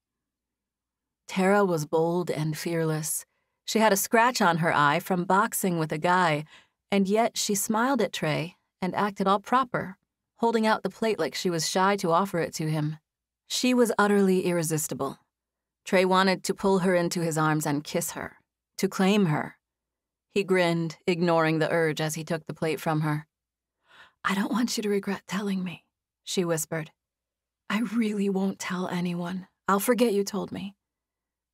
[SPEAKER 1] Tara was bold and fearless. She had a scratch on her eye from boxing with a guy, and yet she smiled at Trey and acted all proper, holding out the plate like she was shy to offer it to him. She was utterly irresistible. Trey wanted to pull her into his arms and kiss her, to claim her. He grinned, ignoring the urge as he took the plate from her. I don't want you to regret telling me, she whispered. I really won't tell anyone. I'll forget you told me.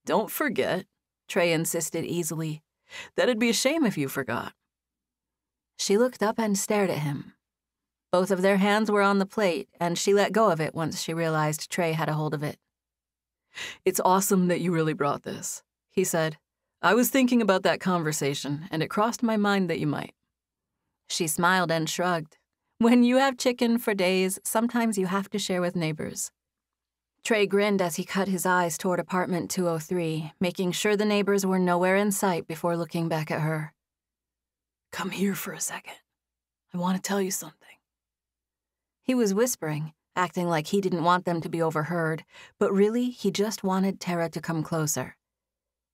[SPEAKER 2] Don't forget, Trey insisted easily. That'd be a shame if you forgot.
[SPEAKER 1] She looked up and stared at him. Both of their hands were on the plate, and she let go of it once she realized Trey had a hold of it.
[SPEAKER 2] It's awesome that you really brought this, he said. I was thinking about that conversation, and it crossed my mind that you might.
[SPEAKER 1] She smiled and shrugged. When you have chicken for days, sometimes you have to share with neighbors. Trey grinned as he cut his eyes toward apartment 203, making sure the neighbors were nowhere in sight before looking back at her.
[SPEAKER 2] Come here for a second. I want to tell you something.
[SPEAKER 1] He was whispering, acting like he didn't want them to be overheard, but really he just wanted Tara to come closer.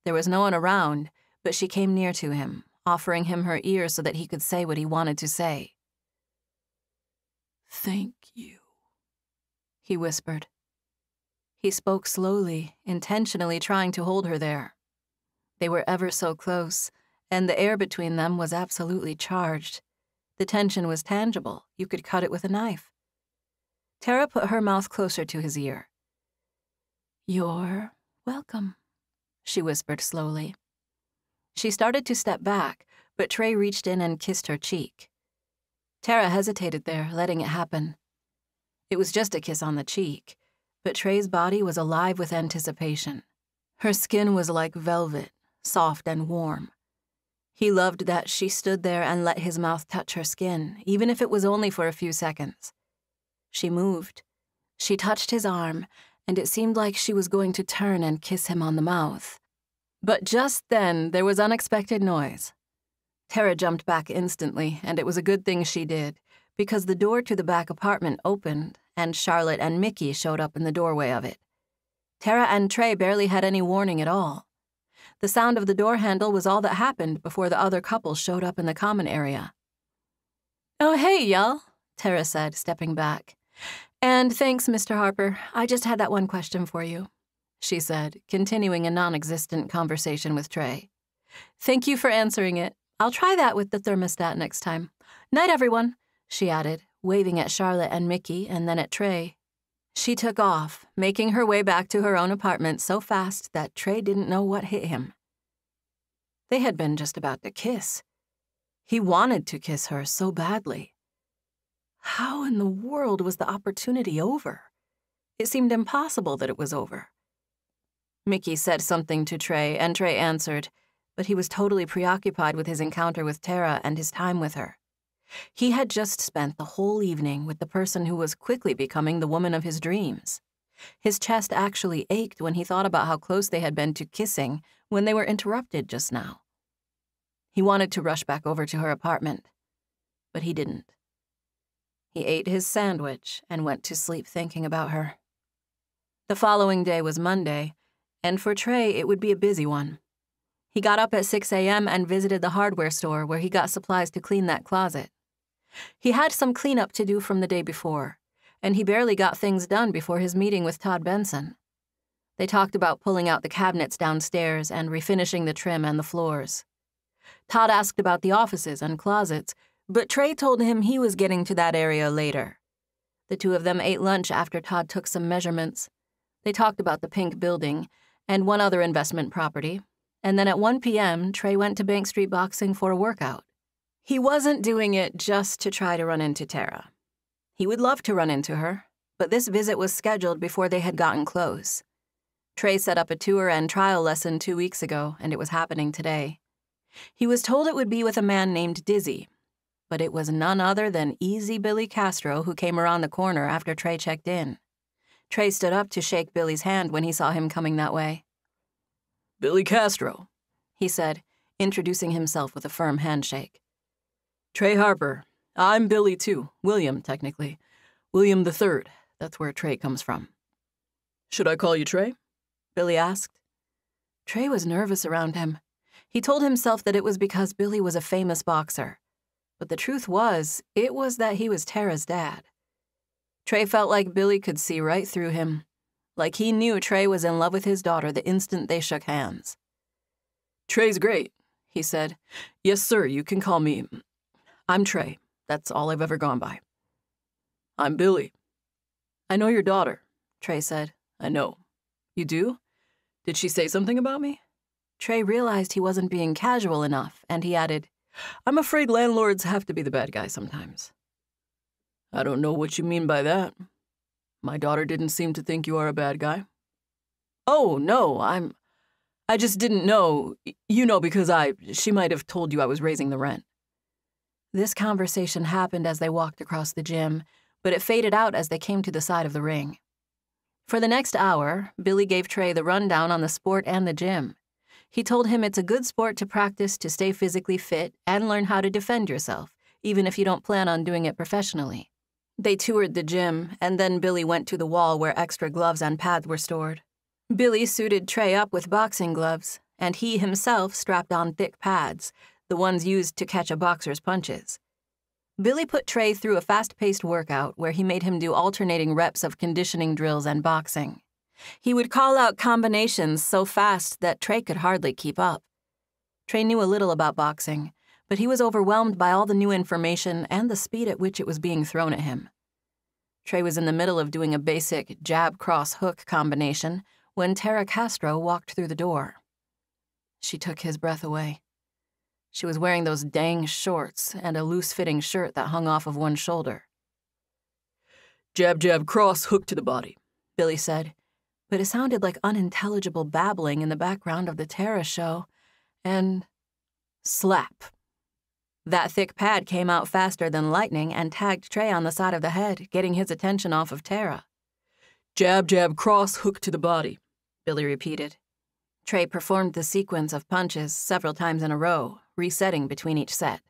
[SPEAKER 1] There was no one around, but she came near to him, offering him her ear so that he could say what he wanted to say.
[SPEAKER 2] Thank you,
[SPEAKER 1] he whispered. He spoke slowly, intentionally trying to hold her there. They were ever so close, and the air between them was absolutely charged. The tension was tangible. You could cut it with a knife. Tara put her mouth closer to his ear. You're welcome, she whispered slowly. She started to step back, but Trey reached in and kissed her cheek. Tara hesitated there, letting it happen. It was just a kiss on the cheek, but Trey's body was alive with anticipation. Her skin was like velvet, soft and warm. He loved that she stood there and let his mouth touch her skin, even if it was only for a few seconds. She moved. She touched his arm, and it seemed like she was going to turn and kiss him on the mouth. But just then, there was unexpected noise. Tara jumped back instantly, and it was a good thing she did, because the door to the back apartment opened, and Charlotte and Mickey showed up in the doorway of it. Tara and Trey barely had any warning at all. The sound of the door handle was all that happened before the other couple showed up in the common area. Oh, hey, y'all, Tara said, stepping back. And thanks, Mr. Harper. I just had that one question for you, she said, continuing a non-existent conversation with Trey. Thank you for answering it. I'll try that with the thermostat next time. Night, everyone. she added, waving at Charlotte and Mickey and then at Trey. She took off, making her way back to her own apartment so fast that Trey didn't know what hit him. They had been just about to kiss. He wanted to kiss her so badly. How in the world was the opportunity over? It seemed impossible that it was over. Mickey said something to Trey, and Trey answered, but he was totally preoccupied with his encounter with Tara and his time with her. He had just spent the whole evening with the person who was quickly becoming the woman of his dreams. His chest actually ached when he thought about how close they had been to kissing when they were interrupted just now. He wanted to rush back over to her apartment, but he didn't. He ate his sandwich and went to sleep thinking about her. The following day was Monday, and for Trey it would be a busy one. He got up at 6 a.m. and visited the hardware store where he got supplies to clean that closet. He had some cleanup to do from the day before, and he barely got things done before his meeting with Todd Benson. They talked about pulling out the cabinets downstairs and refinishing the trim and the floors. Todd asked about the offices and closets, but Trey told him he was getting to that area later. The two of them ate lunch after Todd took some measurements. They talked about the pink building and one other investment property, and then at 1 p.m., Trey went to Bank Street Boxing for a workout. He wasn't doing it just to try to run into Tara. He would love to run into her, but this visit was scheduled before they had gotten close. Trey set up a tour and trial lesson 2 weeks ago, and it was happening today. He was told it would be with a man named Dizzy, but it was none other than Easy Billy Castro who came around the corner after Trey checked in. Trey stood up to shake Billy's hand when he saw him coming that way.
[SPEAKER 2] "Billy Castro,"
[SPEAKER 1] he said, introducing himself with a firm handshake.
[SPEAKER 2] "Trey Harper. I'm Billy, too. William, technically. William the Third. That's where Trey comes from." "Should I call you Trey?"
[SPEAKER 1] Billy asked. Trey was nervous around him. He told himself that it was because Billy was a famous boxer. But the truth was, it was that he was Tara's dad. Trey felt like Billy could see right through him, like he knew Trey was in love with his daughter the instant they shook hands.
[SPEAKER 2] "Trey's great," he said. "Yes, sir, you can call me. I'm Trey. That's all I've ever gone by." "I'm Billy." "I know your daughter," Trey said. "I know. You do? Did she say something about me?"
[SPEAKER 1] Trey realized he wasn't being casual enough, and he added,
[SPEAKER 2] "I'm afraid landlords have to be the bad guy sometimes." "I don't know what you mean by that. My daughter didn't seem to think you are a bad guy." "Oh, no, I just didn't know, because she might have told you I was raising the rent."
[SPEAKER 1] This conversation happened as they walked across the gym, but it faded out as they came to the side of the ring. For the next hour, Billy gave Trey the rundown on the sport and the gym. He told him it's a good sport to practice to stay physically fit and learn how to defend yourself, even if you don't plan on doing it professionally. They toured the gym, and then Billy went to the wall where extra gloves and pads were stored. Billy suited Trey up with boxing gloves, and he himself strapped on thick pads, the ones used to catch a boxer's punches. Billy put Trey through a fast-paced workout where he made him do alternating reps of conditioning drills and boxing. He would call out combinations so fast that Trey could hardly keep up. Trey knew a little about boxing, but he was overwhelmed by all the new information and the speed at which it was being thrown at him. Trey was in the middle of doing a basic jab-cross-hook combination when Tara Castro walked through the door. She took his breath away. She was wearing those dang shorts and a loose-fitting shirt that hung off of one shoulder.
[SPEAKER 2] "Jab, jab, cross, hook to the body,"
[SPEAKER 1] Billy said, but it sounded like unintelligible babbling in the background of the Tara show, and slap. That thick pad came out faster than lightning and tagged Trey on the side of the head, getting his attention off of Tara.
[SPEAKER 2] "Jab, jab, cross, hook to the body," Billy repeated.
[SPEAKER 1] Trey performed the sequence of punches several times in a row, resetting between each set.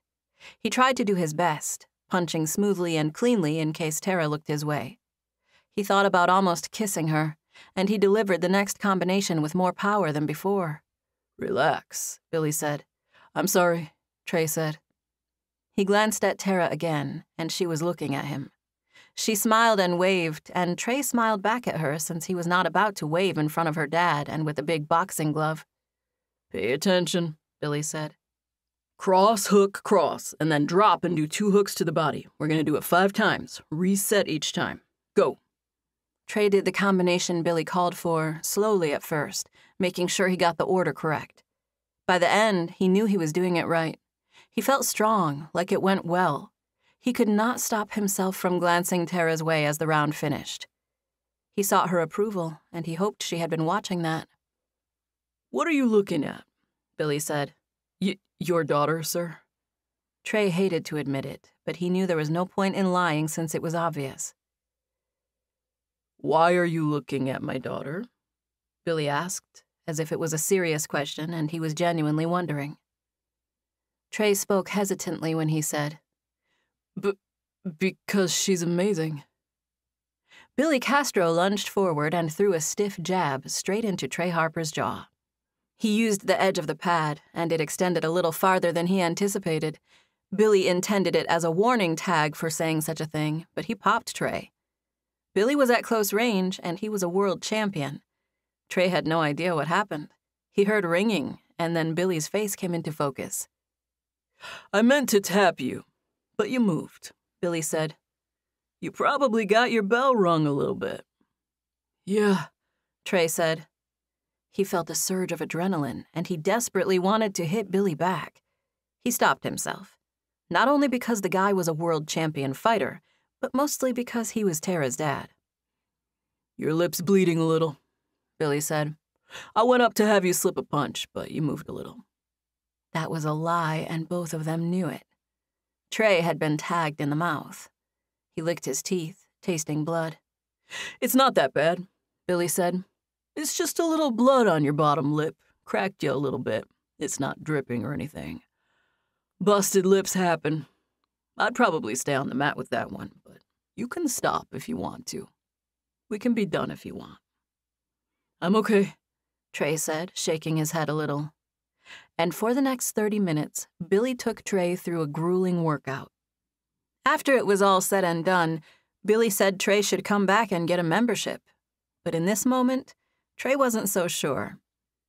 [SPEAKER 1] He tried to do his best, punching smoothly and cleanly in case Tara looked his way. He thought about almost kissing her, and he delivered the next combination with more power than before.
[SPEAKER 2] "Relax," Billy said. "I'm sorry," Trey said.
[SPEAKER 1] He glanced at Tara again, and she was looking at him. She smiled and waved, and Trey smiled back at her since he was not about to wave in front of her dad and with a big boxing glove.
[SPEAKER 2] "Pay attention," Billy said. Cross, hook, cross, and then drop and do 2 hooks to the body. We're going to do it 5 times. Reset each time. Go.
[SPEAKER 1] Trey did the combination Billy called for, slowly at first, making sure he got the order correct. By the end, he knew he was doing it right. He felt strong, like it went well. He could not stop himself from glancing Tara's way as the round finished. He sought her approval, and he hoped she had been watching that.
[SPEAKER 2] What are you looking at? Billy said. Your daughter, sir?
[SPEAKER 1] Trey hated to admit it, but he knew there was no point in lying since it was obvious.
[SPEAKER 2] Why are you looking at my daughter?
[SPEAKER 1] Billy asked, as if it was a serious question and he was genuinely wondering. Trey spoke hesitantly when he said,
[SPEAKER 2] Because she's amazing.
[SPEAKER 1] Billy Castro lunged forward and threw a stiff jab straight into Trey Harper's jaw. He used the edge of the pad, and it extended a little farther than he anticipated. Billy intended it as a warning tag for saying such a thing, but he popped Trey. Billy was at close range, and he was a world champion. Trey had no idea what happened. He heard ringing, and then Billy's face came into focus.
[SPEAKER 2] I meant to tap you, but you moved, Billy said. You probably got your bell rung a little bit. Yeah,
[SPEAKER 1] Trey said. He felt a surge of adrenaline, and he desperately wanted to hit Billy back. He stopped himself, not only because the guy was a world champion fighter, but mostly because he was Tara's dad.
[SPEAKER 2] Your lip's bleeding a little, Billy said. I went up to have you slip a punch, but you moved a little.
[SPEAKER 1] That was a lie, and both of them knew it. Trey had been tagged in the mouth. He licked his teeth, tasting blood.
[SPEAKER 2] It's not that bad, Billy said. It's just a little blood on your bottom lip. Cracked you a little bit. It's not dripping or anything. Busted lips happen. I'd probably stay on the mat with that one, but you can stop if you want to. We can be done if you want. I'm okay,
[SPEAKER 1] Trey said, shaking his head a little. And for the next 30 minutes, Billy took Trey through a grueling workout. After it was all said and done, Billy said Trey should come back and get a membership. But in this moment, Trey wasn't so sure.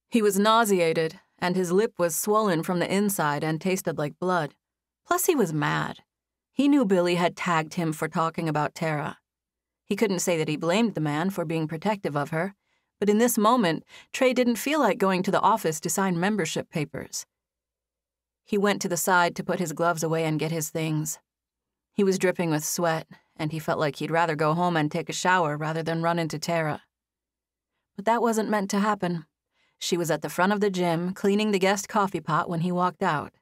[SPEAKER 1] He was nauseated, and his lip was swollen from the inside and tasted like blood. Plus, he was mad. He knew Billy had tagged him for talking about Tara. He couldn't say that he blamed the man for being protective of her, but in this moment, Trey didn't feel like going to the office to sign membership papers. He went to the side to put his gloves away and get his things. He was dripping with sweat, and he felt like he'd rather go home and take a shower rather than run into Tara. But that wasn't meant to happen. She was at the front of the gym, cleaning the guest coffee pot when he walked out.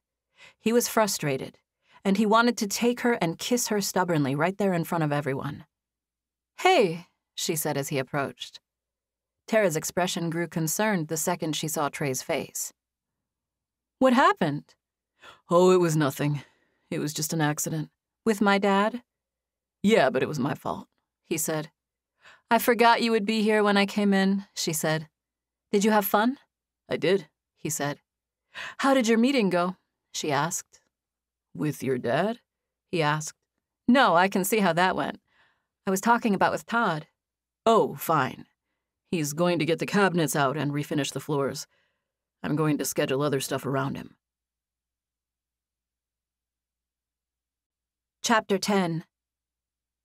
[SPEAKER 1] He was frustrated, and he wanted to take her and kiss her stubbornly right there in front of everyone. Hey, she said as he approached. Tara's expression grew concerned the second she saw Trey's face. What happened?
[SPEAKER 2] Oh, it was nothing. It was just an accident.
[SPEAKER 1] With my dad?
[SPEAKER 2] Yeah, but it was my fault,
[SPEAKER 1] he said. I forgot you would be here when I came in, she said. Did you have fun?
[SPEAKER 2] I did,
[SPEAKER 1] he said. How did your meeting go? She asked.
[SPEAKER 2] With your dad?
[SPEAKER 1] He asked. No, I can see how that went. I was talking about with Todd.
[SPEAKER 2] Oh, fine. He's going to get the cabinets out and refinish the floors. I'm going to schedule other stuff around him.
[SPEAKER 1] Chapter 10.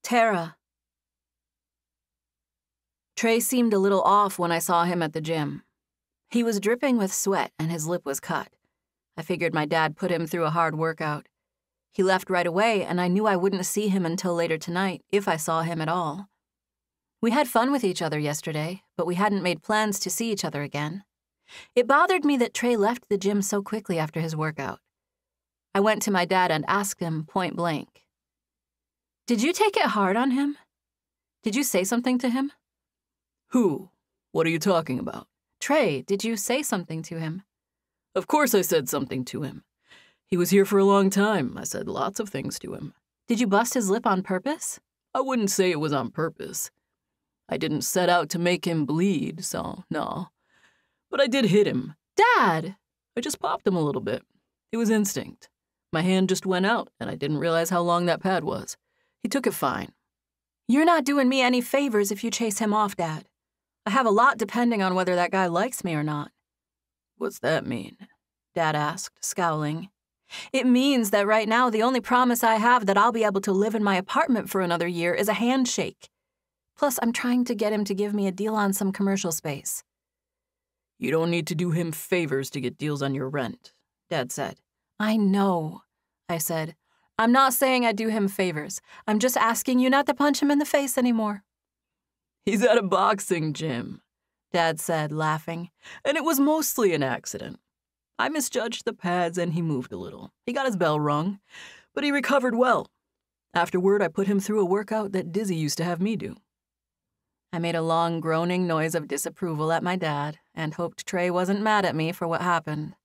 [SPEAKER 1] Tara. Trey seemed a little off when I saw him at the gym. He was dripping with sweat and his lip was cut. I figured my dad put him through a hard workout. He left right away, and I knew I wouldn't see him until later tonight, if I saw him at all. We had fun with each other yesterday, but we hadn't made plans to see each other again. It bothered me that Trey left the gym so quickly after his workout. I went to my dad and asked him point blank, "Did you take it hard on him? Did you say something to him?"
[SPEAKER 2] Who? What are you talking about?
[SPEAKER 1] Trey, did you say something to him?
[SPEAKER 2] Of course I said something to him. He was here for a long time. I said lots of things to him.
[SPEAKER 1] Did you bust his lip on purpose?
[SPEAKER 2] I wouldn't say it was on purpose. I didn't set out to make him bleed, so no. But I did hit him.
[SPEAKER 1] Dad!
[SPEAKER 2] I just popped him a little bit. It was instinct. My hand just went out, and I didn't realize how long that pad was. He took it fine.
[SPEAKER 1] You're not doing me any favors if you chase him off, Dad. I have a lot depending on whether that guy likes me or not.
[SPEAKER 2] What's that mean?
[SPEAKER 1] Dad asked, scowling. It means that right now the only promise I have that I'll be able to live in my apartment for another year is a handshake. Plus, I'm trying to get him to give me a deal on some commercial space.
[SPEAKER 2] You don't need to do him favors to get deals on your rent, Dad said.
[SPEAKER 1] I know, I said. I'm not saying I do him favors. I'm just asking you not to punch him in the face anymore.
[SPEAKER 2] He's at a boxing gym, Dad said, laughing, and it was mostly an accident. I misjudged the pads and he moved a little. He got his bell rung, but he recovered well. Afterward, I put him through a workout that Dizzy used to have me do.
[SPEAKER 1] I made a long groaning noise of disapproval at my dad and hoped Trey wasn't mad at me for what happened.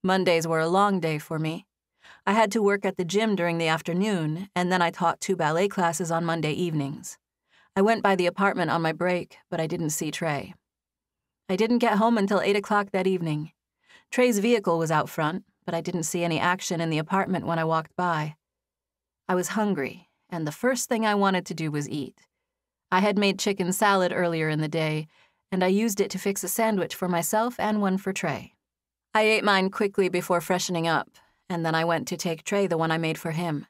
[SPEAKER 1] Mondays were a long day for me. I had to work at the gym during the afternoon, and then I taught 2 ballet classes on Monday evenings. I went by the apartment on my break, but I didn't see Trey. I didn't get home until 8 o'clock that evening. Trey's vehicle was out front, but I didn't see any action in the apartment when I walked by. I was hungry, and the first thing I wanted to do was eat. I had made chicken salad earlier in the day, and I used it to fix a sandwich for myself and one for Trey. I ate mine quickly before freshening up, and then I went to take Trey the one I made for him.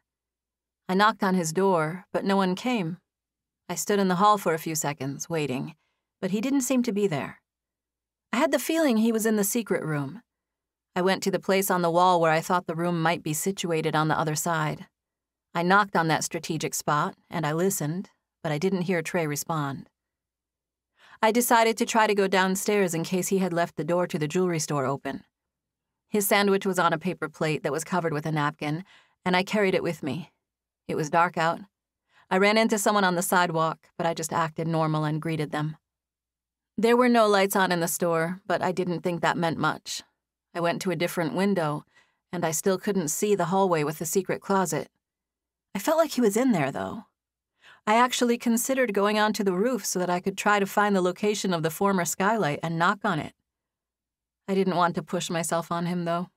[SPEAKER 1] I knocked on his door, but no one came. I stood in the hall for a few seconds, waiting, but he didn't seem to be there. I had the feeling he was in the secret room. I went to the place on the wall where I thought the room might be situated on the other side. I knocked on that strategic spot, and I listened, but I didn't hear Trey respond. I decided to try to go downstairs in case he had left the door to the jewelry store open. His sandwich was on a paper plate that was covered with a napkin, and I carried it with me. It was dark out. I ran into someone on the sidewalk, but I just acted normal and greeted them. There were no lights on in the store, but I didn't think that meant much. I went to a different window, and I still couldn't see the hallway with the secret closet. I felt like he was in there, though. I actually considered going onto the roof so that I could try to find the location of the former skylight and knock on it. I didn't want to push myself on him, though.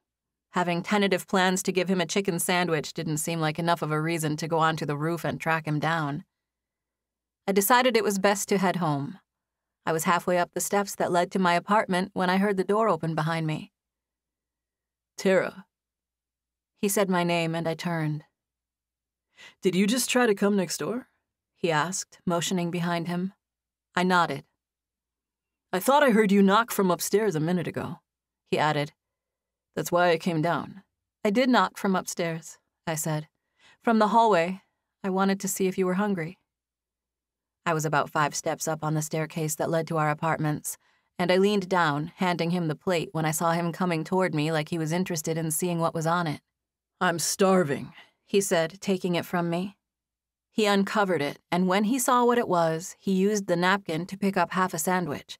[SPEAKER 1] Having tentative plans to give him a chicken sandwich didn't seem like enough of a reason to go onto the roof and track him down. I decided it was best to head home. I was halfway up the steps that led to my apartment when I heard the door open behind me.
[SPEAKER 2] Tara.
[SPEAKER 1] He said my name, and I turned.
[SPEAKER 2] Did you just try to come next door?
[SPEAKER 1] He asked, motioning behind him. I nodded.
[SPEAKER 2] I thought I heard you knock from upstairs a minute ago, he added. That's why I came down.
[SPEAKER 1] I did knock from upstairs, I said. From the hallway. I wanted to see if you were hungry. I was about 5 steps up on the staircase that led to our apartments, and I leaned down, handing him the plate when I saw him coming toward me like he was interested in seeing what was on it.
[SPEAKER 2] I'm starving,
[SPEAKER 1] he said, taking it from me. He uncovered it, and when he saw what it was, he used the napkin to pick up half a sandwich.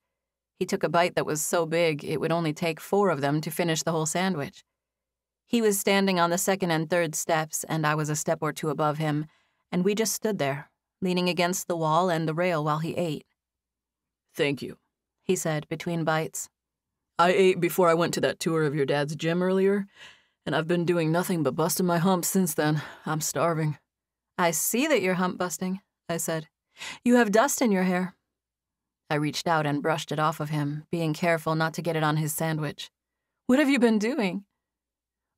[SPEAKER 1] He took a bite that was so big it would only take 4 of them to finish the whole sandwich. He was standing on the 2nd and 3rd steps, and I was a step or 2 above him, and we just stood there, leaning against the wall and the rail while he ate.
[SPEAKER 2] Thank you,
[SPEAKER 1] he said between bites.
[SPEAKER 2] I ate before I went to that tour of your dad's gym earlier, and I've been doing nothing but busting my hump since then. I'm starving.
[SPEAKER 1] I see that you're hump busting, I said. You have dust in your hair. I reached out and brushed it off of him, being careful not to get it on his sandwich. What have you been doing?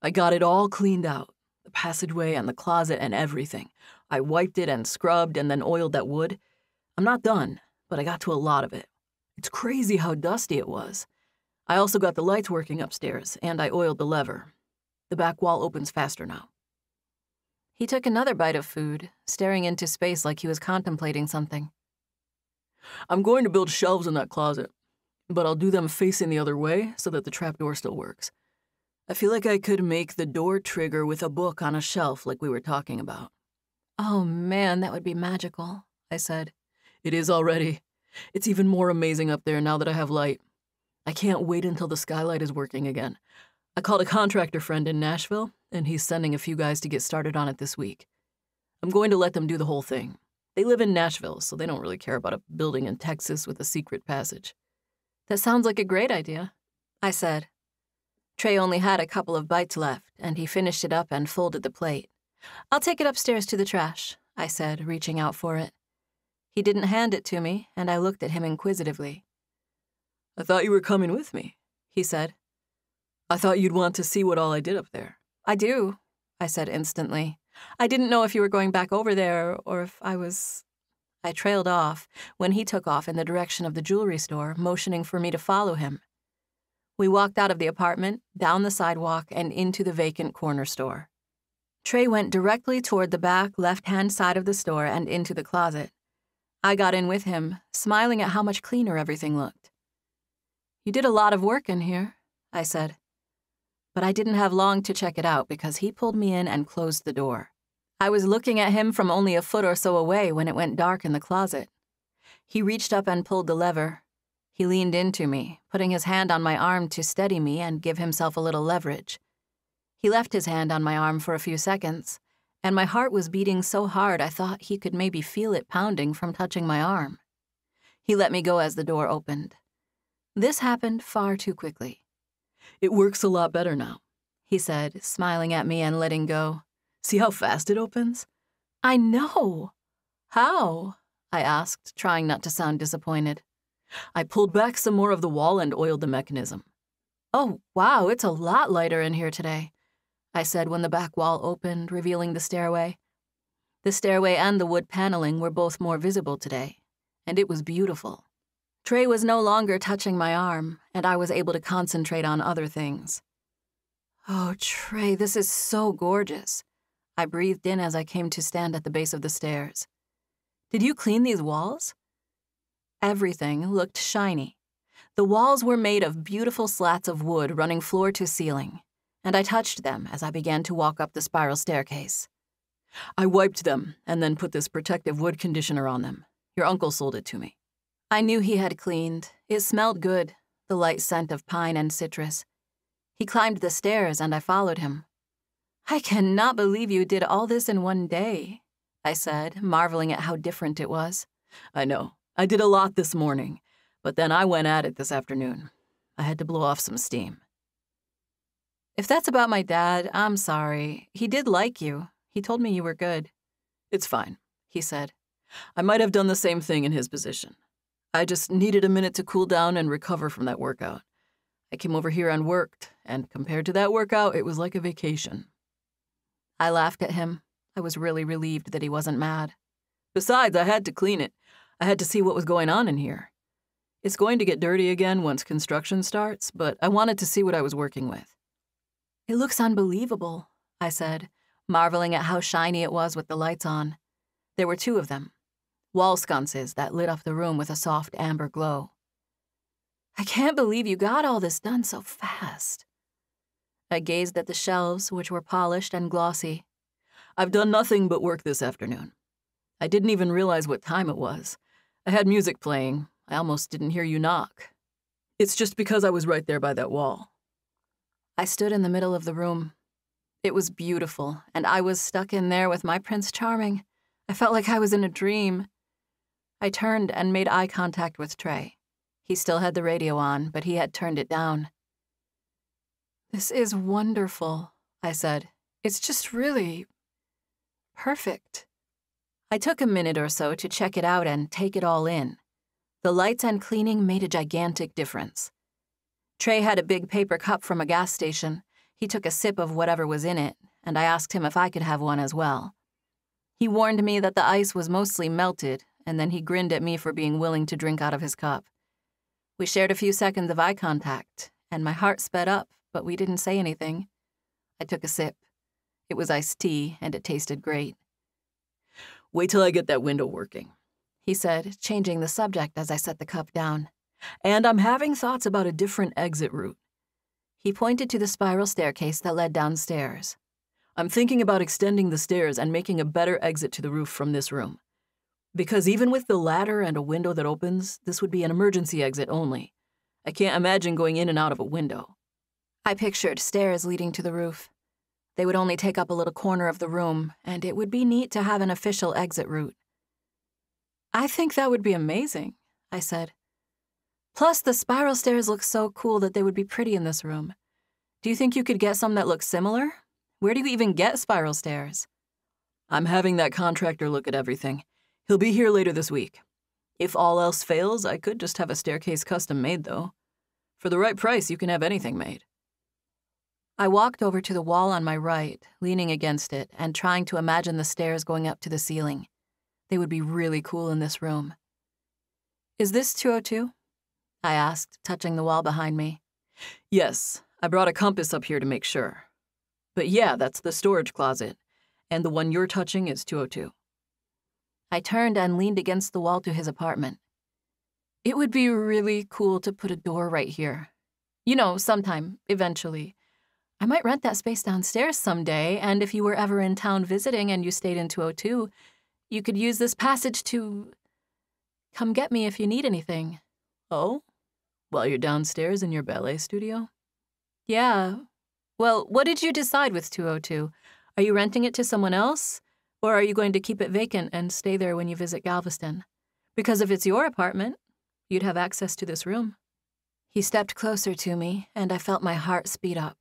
[SPEAKER 2] I got it all cleaned out, the passageway and the closet and everything. I wiped it and scrubbed and then oiled that wood. I'm not done, but I got to a lot of it. It's crazy how dusty it was. I also got the lights working upstairs, and I oiled the lever. The back wall opens faster now.
[SPEAKER 1] He took another bite of food, staring into space like he was contemplating something.
[SPEAKER 2] I'm going to build shelves in that closet, but I'll do them facing the other way so that the trapdoor still works. I feel like I could make the door trigger with a book on a shelf like we were talking about.
[SPEAKER 1] Oh man, that would be magical, I said.
[SPEAKER 2] It is already. It's even more amazing up there now that I have light. I can't wait until the skylight is working again. I called a contractor friend in Nashville, and he's sending a few guys to get started on it this week. I'm going to let them do the whole thing. They live in Nashville, so they don't really care about a building in Texas with a secret passage.
[SPEAKER 1] That sounds like a great idea, I said. Trey only had a couple of bites left, and he finished it up and folded the plate. I'll take it upstairs to the trash, I said, reaching out for it. He didn't hand it to me, and I looked at him inquisitively.
[SPEAKER 2] I thought you were coming with me, he said. I thought you'd want to see what all I did up there.
[SPEAKER 1] I do, I said instantly. I didn't know if you were going back over there or if I was... I trailed off when he took off in the direction of the jewelry store, motioning for me to follow him. We walked out of the apartment, down the sidewalk, and into the vacant corner store. Trey went directly toward the back left-hand side of the store and into the closet. I got in with him, smiling at how much cleaner everything looked. You did a lot of work in here, I said. But I didn't have long to check it out because he pulled me in and closed the door. I was looking at him from only a foot or so away when it went dark in the closet. He reached up and pulled the lever. He leaned into me, putting his hand on my arm to steady me and give himself a little leverage. He left his hand on my arm for a few seconds, and my heart was beating so hard I thought he could maybe feel it pounding from touching my arm. He let me go as the door opened. This happened far too quickly.
[SPEAKER 2] It works a lot better now,
[SPEAKER 1] he said, smiling at me and letting go.
[SPEAKER 2] See how fast it opens?
[SPEAKER 1] I know. How? I asked, trying not to sound disappointed.
[SPEAKER 2] I pulled back some more of the wall and oiled the mechanism.
[SPEAKER 1] Oh, wow, it's a lot lighter in here today, I said when the back wall opened, revealing the stairway. The stairway and the wood paneling were both more visible today, and it was beautiful. Trey was no longer touching my arm, and I was able to concentrate on other things. Oh, Trey, this is so gorgeous, I breathed in as I came to stand at the base of the stairs. Did you clean these walls? Everything looked shiny. The walls were made of beautiful slats of wood running floor to ceiling, and I touched them as I began to walk up the spiral staircase.
[SPEAKER 2] I wiped them and then put this protective wood conditioner on them. Your uncle sold it to me.
[SPEAKER 1] I knew he had cleaned. It smelled good, the light scent of pine and citrus. He climbed the stairs and I followed him. I cannot believe you did all this in one day, I said, marveling at how different it was.
[SPEAKER 2] I know. I did a lot this morning, but then I went at it this afternoon. I had to blow off some steam.
[SPEAKER 1] If that's about my dad, I'm sorry. He did like you. He told me you were good.
[SPEAKER 2] It's fine, he said. I might have done the same thing in his position. I just needed a minute to cool down and recover from that workout. I came over here and worked, and compared to that workout, it was like a vacation.
[SPEAKER 1] I laughed at him. I was really relieved that he wasn't mad.
[SPEAKER 2] Besides, I had to clean it. I had to see what was going on in here. It's going to get dirty again once construction starts, but I wanted to see what I was working with.
[SPEAKER 1] It looks unbelievable, I said, marveling at how shiny it was with the lights on. There were 2 of them, wall sconces that lit up the room with a soft amber glow. I can't believe you got all this done so fast. I gazed at the shelves, which were polished and glossy.
[SPEAKER 2] I've done nothing but work this afternoon. I didn't even realize what time it was. I had music playing. I almost didn't hear you knock. It's just because I was right there by that wall.
[SPEAKER 1] I stood in the middle of the room. It was beautiful, and I was stuck in there with my Prince Charming. I felt like I was in a dream. I turned and made eye contact with Trey. He still had the radio on, but he had turned it down. This is wonderful, I said. It's just really perfect. I took a minute or so to check it out and take it all in. The lights and cleaning made a gigantic difference. Trey had a big paper cup from a gas station. He took a sip of whatever was in it, and I asked him if I could have one as well. He warned me that the ice was mostly melted, and then he grinned at me for being willing to drink out of his cup. We shared a few seconds of eye contact, and my heart sped up, but we didn't say anything. I took a sip. It was iced tea, and it tasted great.
[SPEAKER 2] Wait till I get that window working,
[SPEAKER 1] he said, changing the subject as I set the cup down.
[SPEAKER 2] And I'm having thoughts about a different exit route.
[SPEAKER 1] He pointed to the spiral staircase that led downstairs.
[SPEAKER 2] I'm thinking about extending the stairs and making a better exit to the roof from this room. Because even with the ladder and a window that opens, this would be an emergency exit only. I can't imagine going in and out of a window.
[SPEAKER 1] I pictured stairs leading to the roof. They would only take up a little corner of the room, and it would be neat to have an official exit route. I think that would be amazing, I said. Plus, the spiral stairs look so cool that they would be pretty in this room. Do you think you could get some that look similar? Where do you even get spiral stairs?
[SPEAKER 2] I'm having that contractor look at everything. He'll be here later this week. If all else fails, I could just have a staircase custom made, though. For the right price, you can have anything made.
[SPEAKER 1] I walked over to the wall on my right, leaning against it and trying to imagine the stairs going up to the ceiling. They would be really cool in this room. Is this 202? I asked, touching the wall behind me.
[SPEAKER 2] Yes, I brought a compass up here to make sure. But yeah, that's the storage closet, and the one you're touching is 202.
[SPEAKER 1] I turned and leaned against the wall to his apartment. It would be really cool to put a door right here. You know, sometime, eventually. I might rent that space downstairs someday, and if you were ever in town visiting and you stayed in 202, you could use this passage to come get me if you need anything.
[SPEAKER 2] Oh? While you're downstairs in your ballet studio?
[SPEAKER 1] Yeah. Well, what did you decide with 202? Are you renting it to someone else? Or are you going to keep it vacant and stay there when you visit Galveston? Because if it's your apartment, you'd have access to this room. He stepped closer to me, and I felt my heart speed up.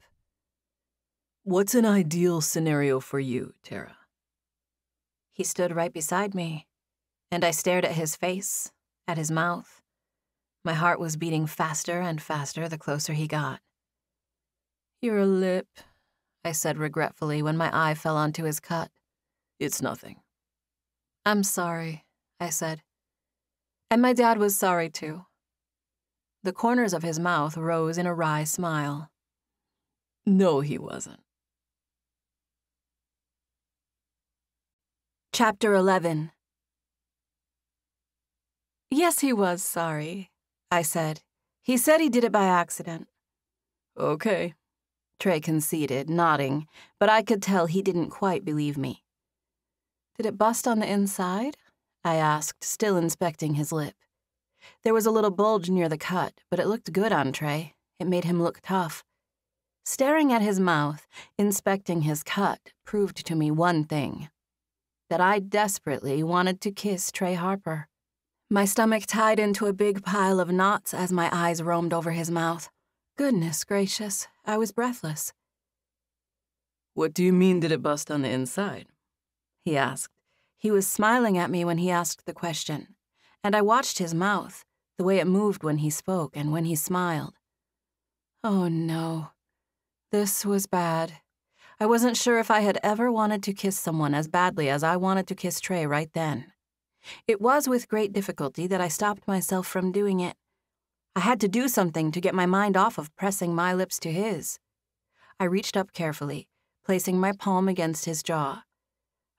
[SPEAKER 2] What's an ideal scenario for you, Tara?
[SPEAKER 1] He stood right beside me, and I stared at his face, at his mouth. My heart was beating faster and faster the closer he got. Your lip, I said regretfully when my eye fell onto his cut.
[SPEAKER 2] It's nothing.
[SPEAKER 1] I'm sorry, I said. And my dad was sorry too. The corners of his mouth rose in a wry smile.
[SPEAKER 2] No, he wasn't.
[SPEAKER 1] Chapter 11. Yes, he was sorry, I said. He said he did it by accident.
[SPEAKER 2] Okay,
[SPEAKER 1] Trey conceded, nodding, but I could tell he didn't quite believe me. Did it bust on the inside? I asked, still inspecting his lip. There was a little bulge near the cut, but it looked good on Trey. It made him look tough. Staring at his mouth, inspecting his cut, proved to me one thing. That I desperately wanted to kiss Trey Harper. My stomach tied into a big pile of knots as my eyes roamed over his mouth. Goodness gracious, I was breathless.
[SPEAKER 2] What do you mean, did it bust on the inside?
[SPEAKER 1] He asked. He was smiling at me when he asked the question, and I watched his mouth, the way it moved when he spoke and when he smiled. Oh no, this was bad. I wasn't sure if I had ever wanted to kiss someone as badly as I wanted to kiss Trey right then. It was with great difficulty that I stopped myself from doing it. I had to do something to get my mind off of pressing my lips to his. I reached up carefully, placing my palm against his jaw.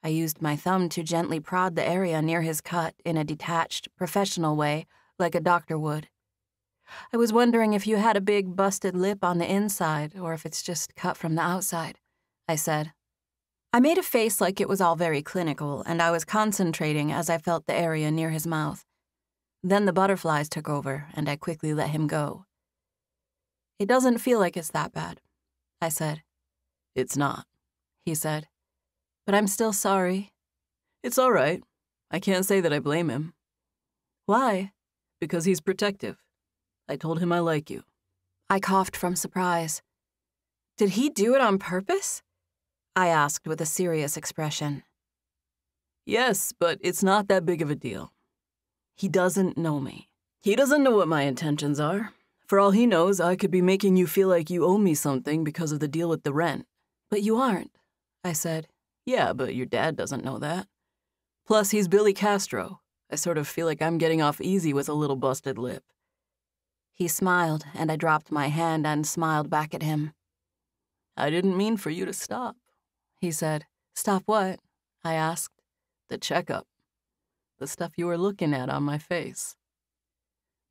[SPEAKER 1] I used my thumb to gently prod the area near his cut in a detached, professional way, like a doctor would. I was wondering if you had a big busted lip on the inside or if it's just cut from the outside, I said. I made a face like it was all very clinical, and I was concentrating as I felt the area near his mouth. Then the butterflies took over, and I quickly let him go. It doesn't feel like it's that bad, I said.
[SPEAKER 2] It's not,
[SPEAKER 1] he said. But I'm still sorry.
[SPEAKER 2] It's all right. I can't say that I blame him.
[SPEAKER 1] Why?
[SPEAKER 2] Because he's protective. I told him I like you.
[SPEAKER 1] I coughed from surprise. Did he do it on purpose? I asked with a serious expression.
[SPEAKER 2] Yes, but it's not that big of a deal. He doesn't know me. He doesn't know what my intentions are. For all he knows, I could be making you feel like you owe me something because of the deal with the rent.
[SPEAKER 1] But you aren't, I said.
[SPEAKER 2] Yeah, but your dad doesn't know that. Plus, he's Billy Castro. I sort of feel like I'm getting off easy with a little busted lip.
[SPEAKER 1] He smiled, and I dropped my hand and smiled back at him.
[SPEAKER 2] I didn't mean for you to stop, he said.
[SPEAKER 1] Stop what? I asked.
[SPEAKER 2] The checkup. The stuff you were looking at on my face.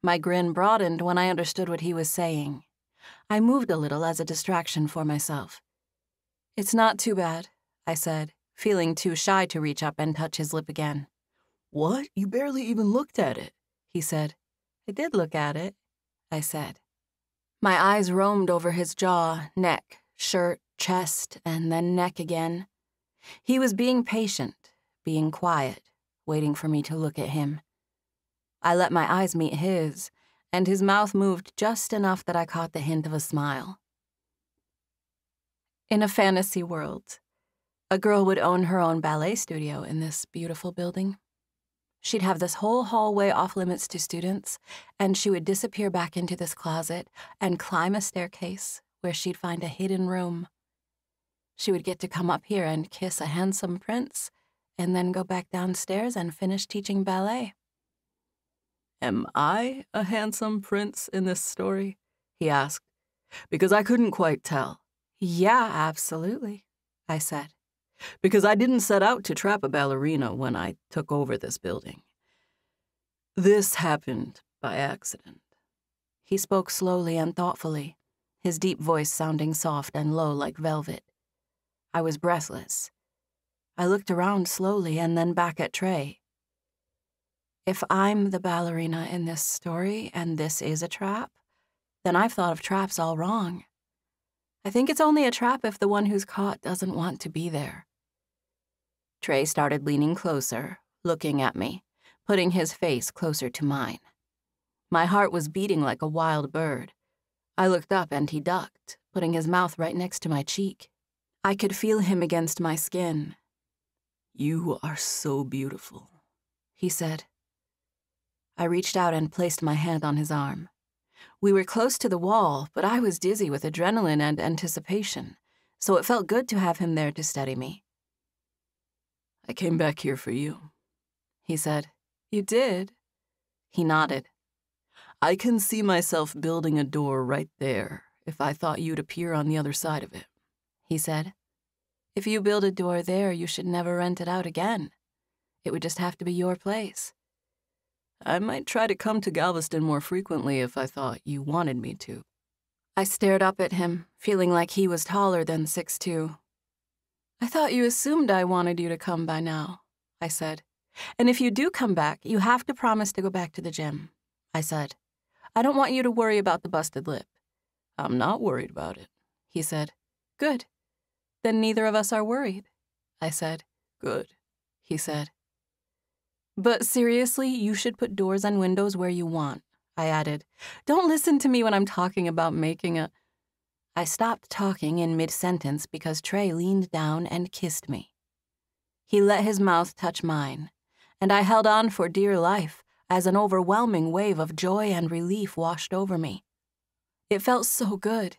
[SPEAKER 1] My grin broadened when I understood what he was saying. I moved a little as a distraction for myself. It's not too bad, I said, feeling too shy to reach up and touch his lip again.
[SPEAKER 2] What? You barely even looked at it, he said.
[SPEAKER 1] I did look at it, I said. My eyes roamed over his jaw, neck, shirt, chest, and then neck again. He was being patient, being quiet, waiting for me to look at him. I let my eyes meet his, and his mouth moved just enough that I caught the hint of a smile. In a fantasy world, a girl would own her own ballet studio in this beautiful building. She'd have this whole hallway off-limits to students, and she would disappear back into this closet and climb a staircase where she'd find a hidden room. She would get to come up here and kiss a handsome prince, and then go back downstairs and finish teaching ballet.
[SPEAKER 2] Am I a handsome prince in this story? He asked, because I couldn't quite tell.
[SPEAKER 1] Yeah, absolutely, I said.
[SPEAKER 2] Because I didn't set out to trap a ballerina when I took over this building. This happened by accident.
[SPEAKER 1] He spoke slowly and thoughtfully, his deep voice sounding soft and low like velvet. I was breathless. I looked around slowly and then back at Trey. If I'm the ballerina in this story and this is a trap, then I've thought of traps all wrong. I think it's only a trap if the one who's caught doesn't want to be there. Trey started leaning closer, looking at me, putting his face closer to mine. My heart was beating like a wild bird. I looked up and he ducked, putting his mouth right next to my cheek. I could feel him against my skin.
[SPEAKER 2] You are so beautiful,
[SPEAKER 1] he said. I reached out and placed my hand on his arm. We were close to the wall, but I was dizzy with adrenaline and anticipation, so it felt good to have him there to steady me.
[SPEAKER 2] I came back here for you,
[SPEAKER 1] he said. You did? He nodded.
[SPEAKER 2] I can see myself building a door right there if I thought you'd appear on the other side of it,
[SPEAKER 1] he said. If you build a door there, you should never rent it out again. It would just have to be your place.
[SPEAKER 2] I might try to come to Galveston more frequently if I thought you wanted me to.
[SPEAKER 1] I stared up at him, feeling like he was taller than 6'2". I thought you assumed I wanted you to come by now, I said. And if you do come back, you have to promise to go back to the gym, I said. I don't want you to worry about the busted lip.
[SPEAKER 2] I'm not worried about it,
[SPEAKER 1] he said. Good. Then neither of us are worried, I said.
[SPEAKER 2] Good,
[SPEAKER 1] he said. But seriously, you should put doors and windows where you want, I added. Don't listen to me when I'm talking about making a... I stopped talking in mid-sentence because Trey leaned down and kissed me. He let his mouth touch mine, and I held on for dear life as an overwhelming wave of joy and relief washed over me. It felt so good.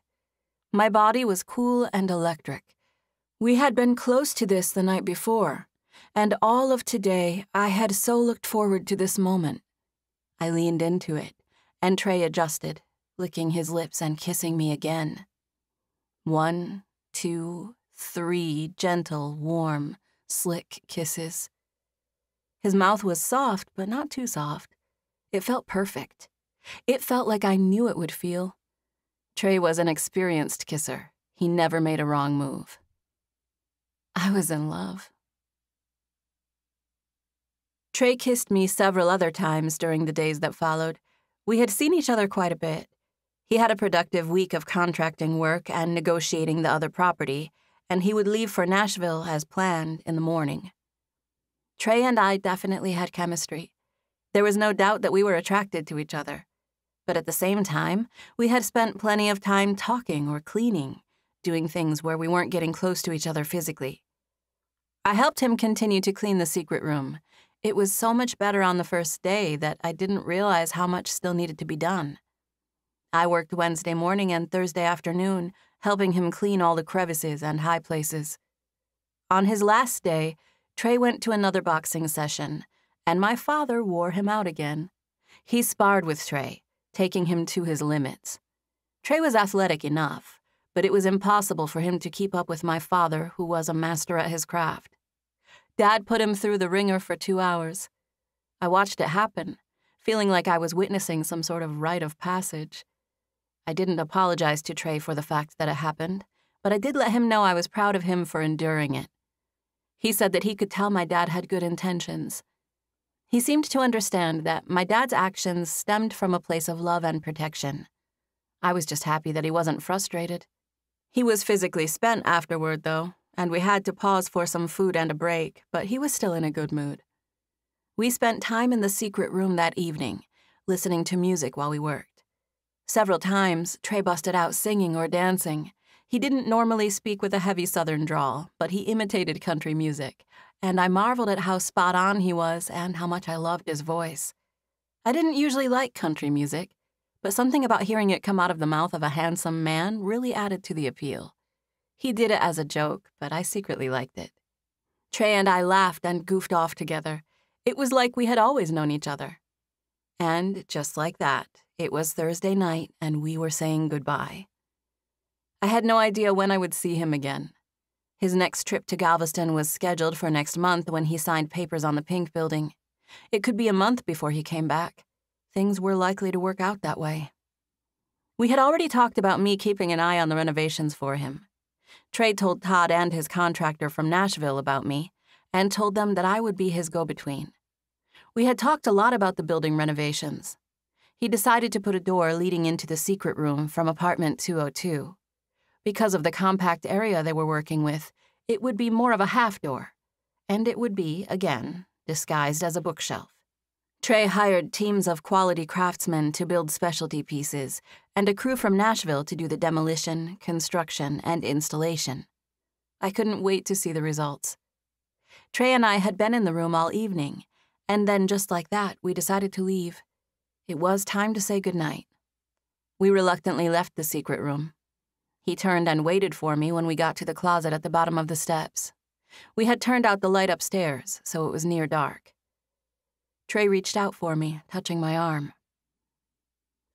[SPEAKER 1] My body was cool and electric. We had been close to this the night before, and all of today I had so looked forward to this moment. I leaned into it, and Trey adjusted, licking his lips and kissing me again. 1, 2, 3 gentle, warm, slick kisses. His mouth was soft, but not too soft. It felt perfect. It felt like I knew it would feel. Trey was an experienced kisser. He never made a wrong move. I was in love. Trey kissed me several other times during the days that followed. We had seen each other quite a bit. He had a productive week of contracting work and negotiating the other property, and he would leave for Nashville as planned in the morning. Trey and I definitely had chemistry. There was no doubt that we were attracted to each other. But at the same time, we had spent plenty of time talking or cleaning, doing things where we weren't getting close to each other physically. I helped him continue to clean the secret room. It was so much better on the first day that I didn't realize how much still needed to be done. I worked Wednesday morning and Thursday afternoon, helping him clean all the crevices and high places. On his last day, Trey went to another boxing session, and my father wore him out again. He sparred with Trey, taking him to his limits. Trey was athletic enough, but it was impossible for him to keep up with my father, who was a master at his craft. Dad put him through the ringer for 2 hours. I watched it happen, feeling like I was witnessing some sort of rite of passage. I didn't apologize to Trey for the fact that it happened, but I did let him know I was proud of him for enduring it. He said that he could tell my dad had good intentions. He seemed to understand that my dad's actions stemmed from a place of love and protection. I was just happy that he wasn't frustrated. He was physically spent afterward, though, and we had to pause for some food and a break, but he was still in a good mood. We spent time in the secret room that evening, listening to music while we worked. Several times, Trey busted out singing or dancing. He didn't normally speak with a heavy Southern drawl, but he imitated country music, and I marveled at how spot on he was and how much I loved his voice. I didn't usually like country music, but something about hearing it come out of the mouth of a handsome man really added to the appeal. He did it as a joke, but I secretly liked it. Trey and I laughed and goofed off together. It was like we had always known each other. And just like that, it was Thursday night and we were saying goodbye. I had no idea when I would see him again. His next trip to Galveston was scheduled for next month when he signed papers on the Pink Building. It could be a month before he came back. Things were likely to work out that way. We had already talked about me keeping an eye on the renovations for him. Trey told Todd and his contractor from Nashville about me and told them that I would be his go-between. We had talked a lot about the building renovations. He decided to put a door leading into the secret room from apartment 202. Because of the compact area they were working with, it would be more of a half door, and it would be, again, disguised as a bookshelf. Trey hired teams of quality craftsmen to build specialty pieces, and a crew from Nashville to do the demolition, construction, and installation. I couldn't wait to see the results. Trey and I had been in the room all evening, and then just like that, we decided to leave. It was time to say goodnight. We reluctantly left the secret room. He turned and waited for me when we got to the closet at the bottom of the steps. We had turned out the light upstairs, so it was near dark. Trey reached out for me, touching my arm.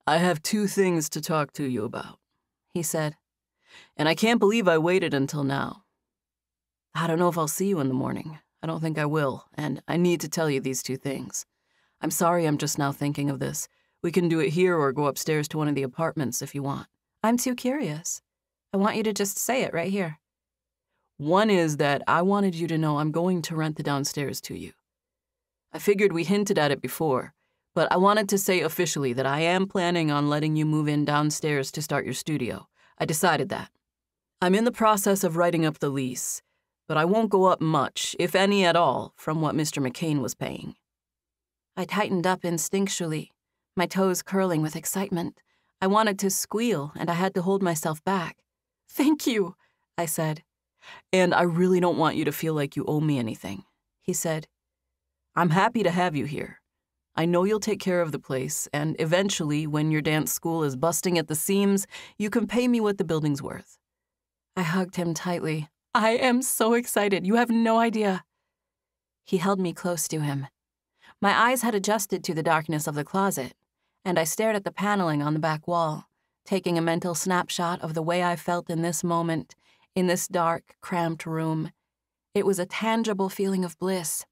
[SPEAKER 2] "I have 2 things to talk to you about," he said. "And I can't believe I waited until now. I don't know if I'll see you in the morning. I don't think I will, and I need to tell you these 2 things. I'm sorry I'm just now thinking of this. We can do it here or go upstairs to one of the apartments if you want."
[SPEAKER 1] I'm too curious. I want you to just say it right here.
[SPEAKER 2] One is that I wanted you to know I'm going to rent the downstairs to you. I figured we hinted at it before, but I wanted to say officially that I am planning on letting you move in downstairs to start your studio. I decided that. I'm in the process of writing up the lease, but I won't go up much, if any at all, from what Mr. McCain was paying.
[SPEAKER 1] I tightened up instinctually, my toes curling with excitement. I wanted to squeal, and I had to hold myself back. "Thank you," I said.
[SPEAKER 2] "And I really don't want you to feel like you owe me anything," he said. "I'm happy to have you here. I know you'll take care of the place, and eventually, when your dance school is busting at the seams, you can pay me what the building's worth."
[SPEAKER 1] I hugged him tightly. "I am so excited. You have no idea." He held me close to him. My eyes had adjusted to the darkness of the closet, and I stared at the paneling on the back wall, taking a mental snapshot of the way I felt in this moment, in this dark, cramped room. It was a tangible feeling of bliss.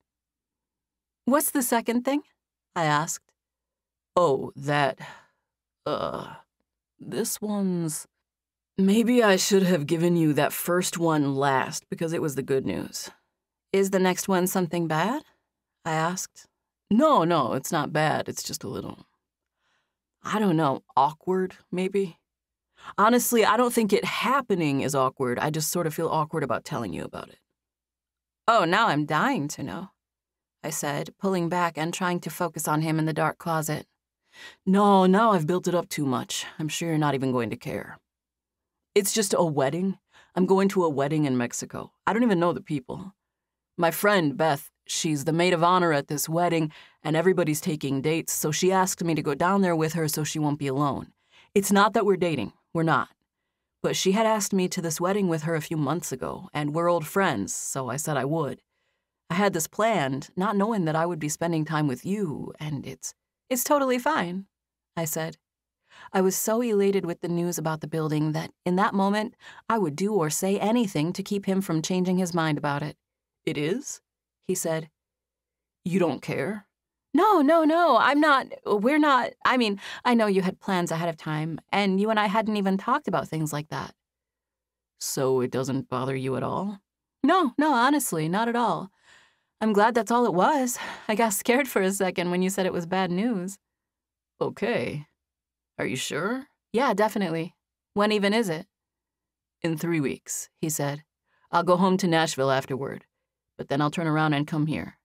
[SPEAKER 1] "What's the second thing?" I asked.
[SPEAKER 2] "Oh, this one's... Maybe I should have given you that first one last because it was the good news."
[SPEAKER 1] "Is the next one something bad?" I asked.
[SPEAKER 2] No, it's not bad. It's just a little... I don't know, awkward, maybe? Honestly, I don't think it happening is awkward. I just sort of feel awkward about telling you about it."
[SPEAKER 1] "Oh, now I'm dying to know," I said, pulling back and trying to focus on him in the dark closet.
[SPEAKER 2] "No, now I've built it up too much. I'm sure you're not even going to care. It's just a wedding. I'm going to a wedding in Mexico. I don't even know the people. My friend, Beth, she's the maid of honor at this wedding, and everybody's taking dates, so she asked me to go down there with her so she won't be alone. It's not that we're dating. We're not. But she had asked me to this wedding with her a few months ago, and we're old friends, so I said I would. I had this planned, not knowing that I would be spending time with you, and it's
[SPEAKER 1] totally fine," I said. I was so elated with the news about the building that, in that moment, I would do or say anything to keep him from changing his mind about it.
[SPEAKER 2] "It is?" he said. "You don't care?"
[SPEAKER 1] No, we're not, I know you had plans ahead of time, and you and I hadn't even talked about things like that."
[SPEAKER 2] "So it doesn't bother you at all?"
[SPEAKER 1] No, honestly, not at all. I'm glad that's all it was. I got scared for a second when you said it was bad news."
[SPEAKER 2] "Okay. Are you sure?"
[SPEAKER 1] "Yeah, definitely. When even is it?"
[SPEAKER 2] "In 3 weeks, he said. I'll go home to Nashville afterward, but then I'll turn around and come here."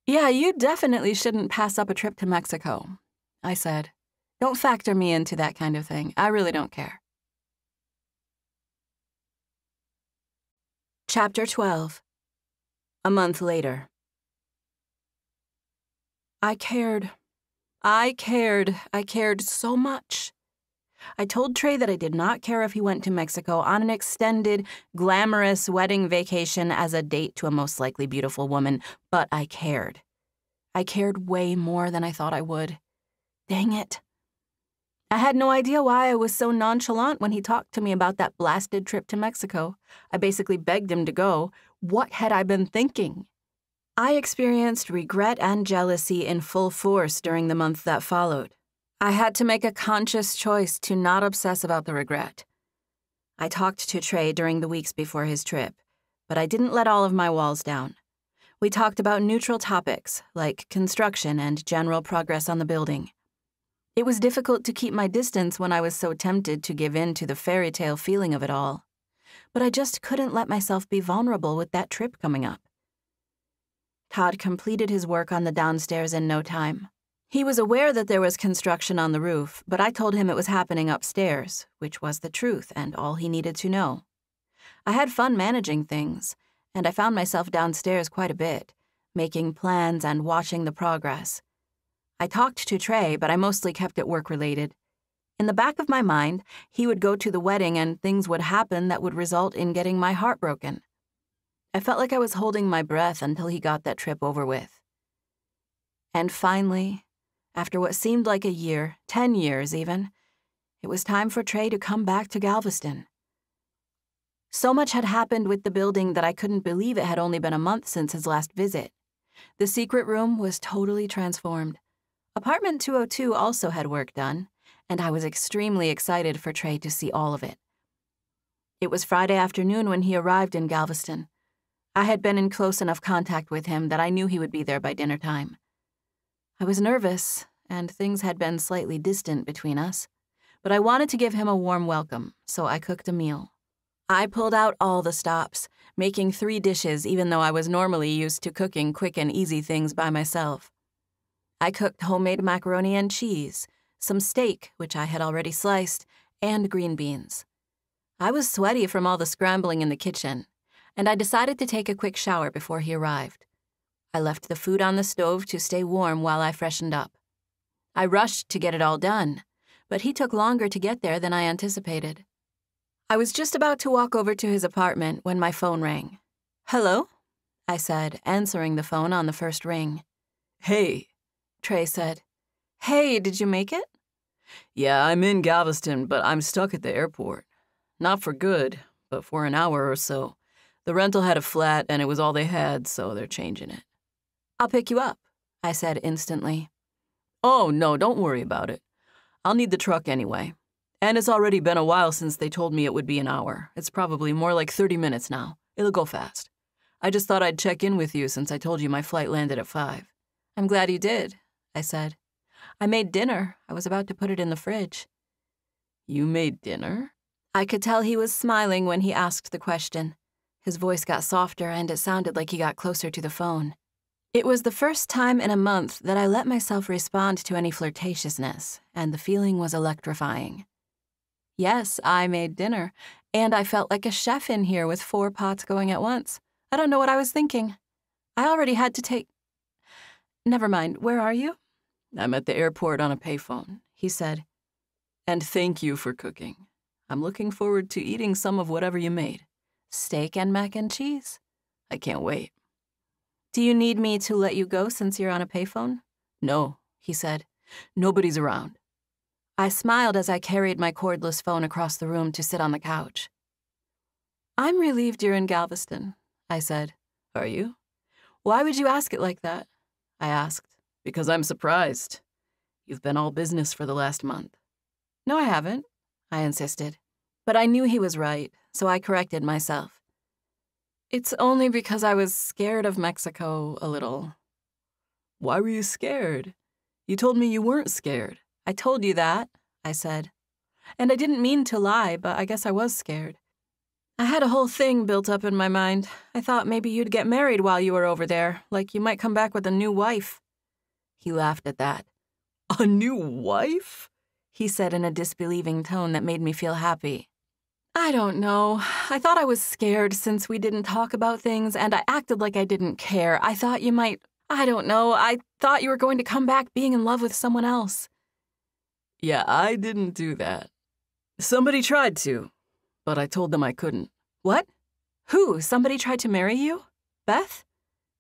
[SPEAKER 1] "Yeah, you definitely shouldn't pass up a trip to Mexico," I said. "Don't factor me into that kind of thing. I really don't care." Chapter 12. A month later. I cared. I cared so much. I told Trey that I did not care if he went to Mexico on an extended, glamorous wedding vacation as a date to a most likely beautiful woman, but I cared. I cared way more than I thought I would. Dang it. I had no idea why I was so nonchalant when he talked to me about that blasted trip to Mexico. I basically begged him to go. What had I been thinking? I experienced regret and jealousy in full force during the month that followed. I had to make a conscious choice to not obsess about the regret. I talked to Trey during the weeks before his trip, but I didn't let all of my walls down. We talked about neutral topics, like construction and general progress on the building. It was difficult to keep my distance when I was so tempted to give in to the fairy tale feeling of it all, but I just couldn't let myself be vulnerable with that trip coming up. Todd completed his work on the downstairs in no time. He was aware that there was construction on the roof, but I told him it was happening upstairs, which was the truth and all he needed to know. I had fun managing things, and I found myself downstairs quite a bit, making plans and watching the progress. I talked to Trey, but I mostly kept it work-related. In the back of my mind, he would go to the wedding and things would happen that would result in getting my heart broken. I felt like I was holding my breath until he got that trip over with. And finally, after what seemed like a year, 10 years even, it was time for Trey to come back to Galveston. So much had happened with the building that I couldn't believe it had only been a month since his last visit. The secret room was totally transformed. Apartment 202 also had work done, and I was extremely excited for Trey to see all of it. It was Friday afternoon when he arrived in Galveston. I had been in close enough contact with him that I knew he would be there by dinner time. I was nervous, and things had been slightly distant between us, but I wanted to give him a warm welcome, so I cooked a meal. I pulled out all the stops, making 3 dishes even though I was normally used to cooking quick and easy things by myself. I cooked homemade macaroni and cheese, some steak, which I had already sliced, and green beans. I was sweaty from all the scrambling in the kitchen, and I decided to take a quick shower before he arrived. I left the food on the stove to stay warm while I freshened up. I rushed to get it all done, but he took longer to get there than I anticipated. I was just about to walk over to his apartment when my phone rang. "Hello?" I said, answering the phone on the first ring.
[SPEAKER 2] "Hey,"
[SPEAKER 1] Trey said. "Hey, did you make it?"
[SPEAKER 2] "Yeah, I'm in Galveston, but I'm stuck at the airport. Not for good, but for an hour or so. The rental had a flat, and it was all they had, so they're changing it."
[SPEAKER 1] "I'll pick you up," I said instantly.
[SPEAKER 2] "Oh, no, don't worry about it. I'll need the truck anyway. And it's already been a while since they told me it would be an hour. It's probably more like 30 minutes now. It'll go fast. I just thought I'd check in with you since I told you my flight landed at 5.
[SPEAKER 1] "I'm glad you did," I said. "I made dinner. I was about to put it in the fridge."
[SPEAKER 2] "You made dinner?"
[SPEAKER 1] I could tell he was smiling when he asked the question. His voice got softer, and it sounded like he got closer to the phone. It was the first time in a month that I let myself respond to any flirtatiousness, and the feeling was electrifying. Yes, I made dinner, and I felt like a chef in here with 4 pots going at once. I don't know what I was thinking. I already had to take... Never mind, where are you?
[SPEAKER 2] "I'm at the airport on a payphone," he said. "And thank you for cooking. I'm looking forward to eating some of whatever you made."
[SPEAKER 1] "Steak and mac and cheese."
[SPEAKER 2] "I can't wait."
[SPEAKER 1] "Do you need me to let you go since you're on a payphone?"
[SPEAKER 2] "No," he said. "Nobody's around."
[SPEAKER 1] I smiled as I carried my cordless phone across the room to sit on the couch. "I'm relieved you're in Galveston," I said.
[SPEAKER 2] "Are you?"
[SPEAKER 1] "Why would you ask it like that?" I asked.
[SPEAKER 2] "Because I'm surprised. You've been all business for the last month."
[SPEAKER 1] "No, I haven't," I insisted. But I knew he was right, so I corrected myself. "It's only because I was scared of Mexico a little."
[SPEAKER 2] "Why were you scared? You told me you weren't scared."
[SPEAKER 1] "I told you that," I said. "And I didn't mean to lie, but I guess I was scared. I had a whole thing built up in my mind. I thought maybe you'd get married while you were over there, like you might come back with a new wife." He laughed at that.
[SPEAKER 2] "A new wife?"
[SPEAKER 1] he said in a disbelieving tone that made me feel happy. "I don't know. I thought I was scared since we didn't talk about things, and I acted like I didn't care. I thought you might... I don't know. I thought you were going to come back being in love with someone else.
[SPEAKER 2] Yeah, I didn't do that. Somebody tried to, but I told them I couldn't.
[SPEAKER 1] What? Who? Somebody tried to marry you? Beth?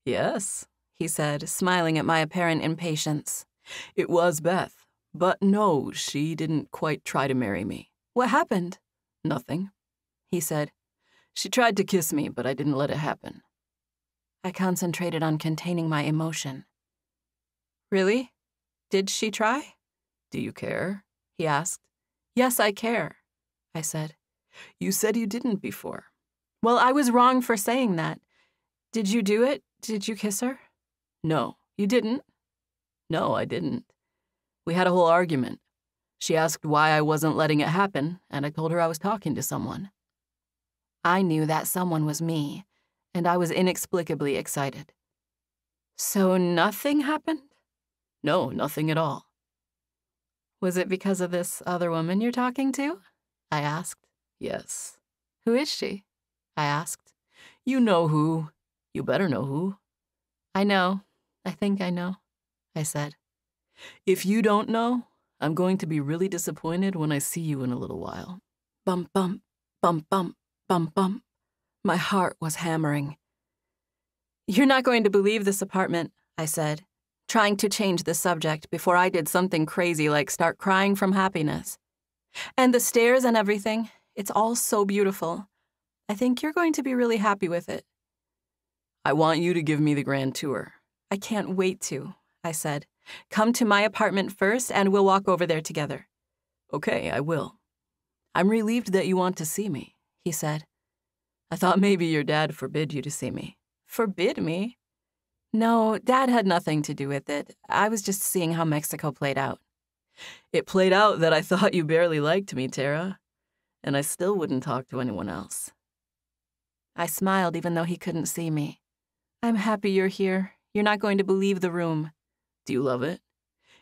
[SPEAKER 2] Yes,
[SPEAKER 1] he said, smiling at my apparent impatience.
[SPEAKER 2] It was Beth, but no, she didn't quite try to marry me.
[SPEAKER 1] What happened?
[SPEAKER 2] Nothing,
[SPEAKER 1] he said.
[SPEAKER 2] She tried to kiss me, but I didn't let it happen.
[SPEAKER 1] I concentrated on containing my emotion. Really? Did she try?
[SPEAKER 2] Do you care?
[SPEAKER 1] He asked. Yes, I care, I said.
[SPEAKER 2] You said you didn't before.
[SPEAKER 1] Well, I was wrong for saying that. Did you do it? Did you kiss her?
[SPEAKER 2] No.
[SPEAKER 1] You didn't?
[SPEAKER 2] No, I didn't. We had a whole argument. She asked why I wasn't letting it happen, and I told her I was talking to someone.
[SPEAKER 1] I knew that someone was me, and I was inexplicably excited. So nothing happened?
[SPEAKER 2] No, nothing at all.
[SPEAKER 1] Was it because of this other woman you're talking to? I asked.
[SPEAKER 2] Yes.
[SPEAKER 1] Who is she? I asked.
[SPEAKER 2] You know who. You better know who.
[SPEAKER 1] I know. I think I know, I said.
[SPEAKER 2] If you don't know, I'm going to be really disappointed when I see you in a little while.
[SPEAKER 1] Bump, bump, bump, bump, bump, bump. My heart was hammering. You're not going to believe this apartment, I said, trying to change the subject before I did something crazy like start crying from happiness. And the stairs and everything, it's all so beautiful. I think you're going to be really happy with it.
[SPEAKER 2] I want you to give me the grand tour.
[SPEAKER 1] I can't wait to, I said. Come to my apartment first and we'll walk over there together.
[SPEAKER 2] Okay, I will. I'm relieved that you want to see me,
[SPEAKER 1] he said.
[SPEAKER 2] I thought maybe your dad forbid you to see me.
[SPEAKER 1] Forbid me? No, Dad had nothing to do with it. I was just seeing how Mexico played out.
[SPEAKER 2] It played out that I thought you barely liked me, Tara, and I still wouldn't talk to anyone else.
[SPEAKER 1] I smiled even though he couldn't see me. I'm happy you're here. You're not going to believe the room.
[SPEAKER 2] Do you love it?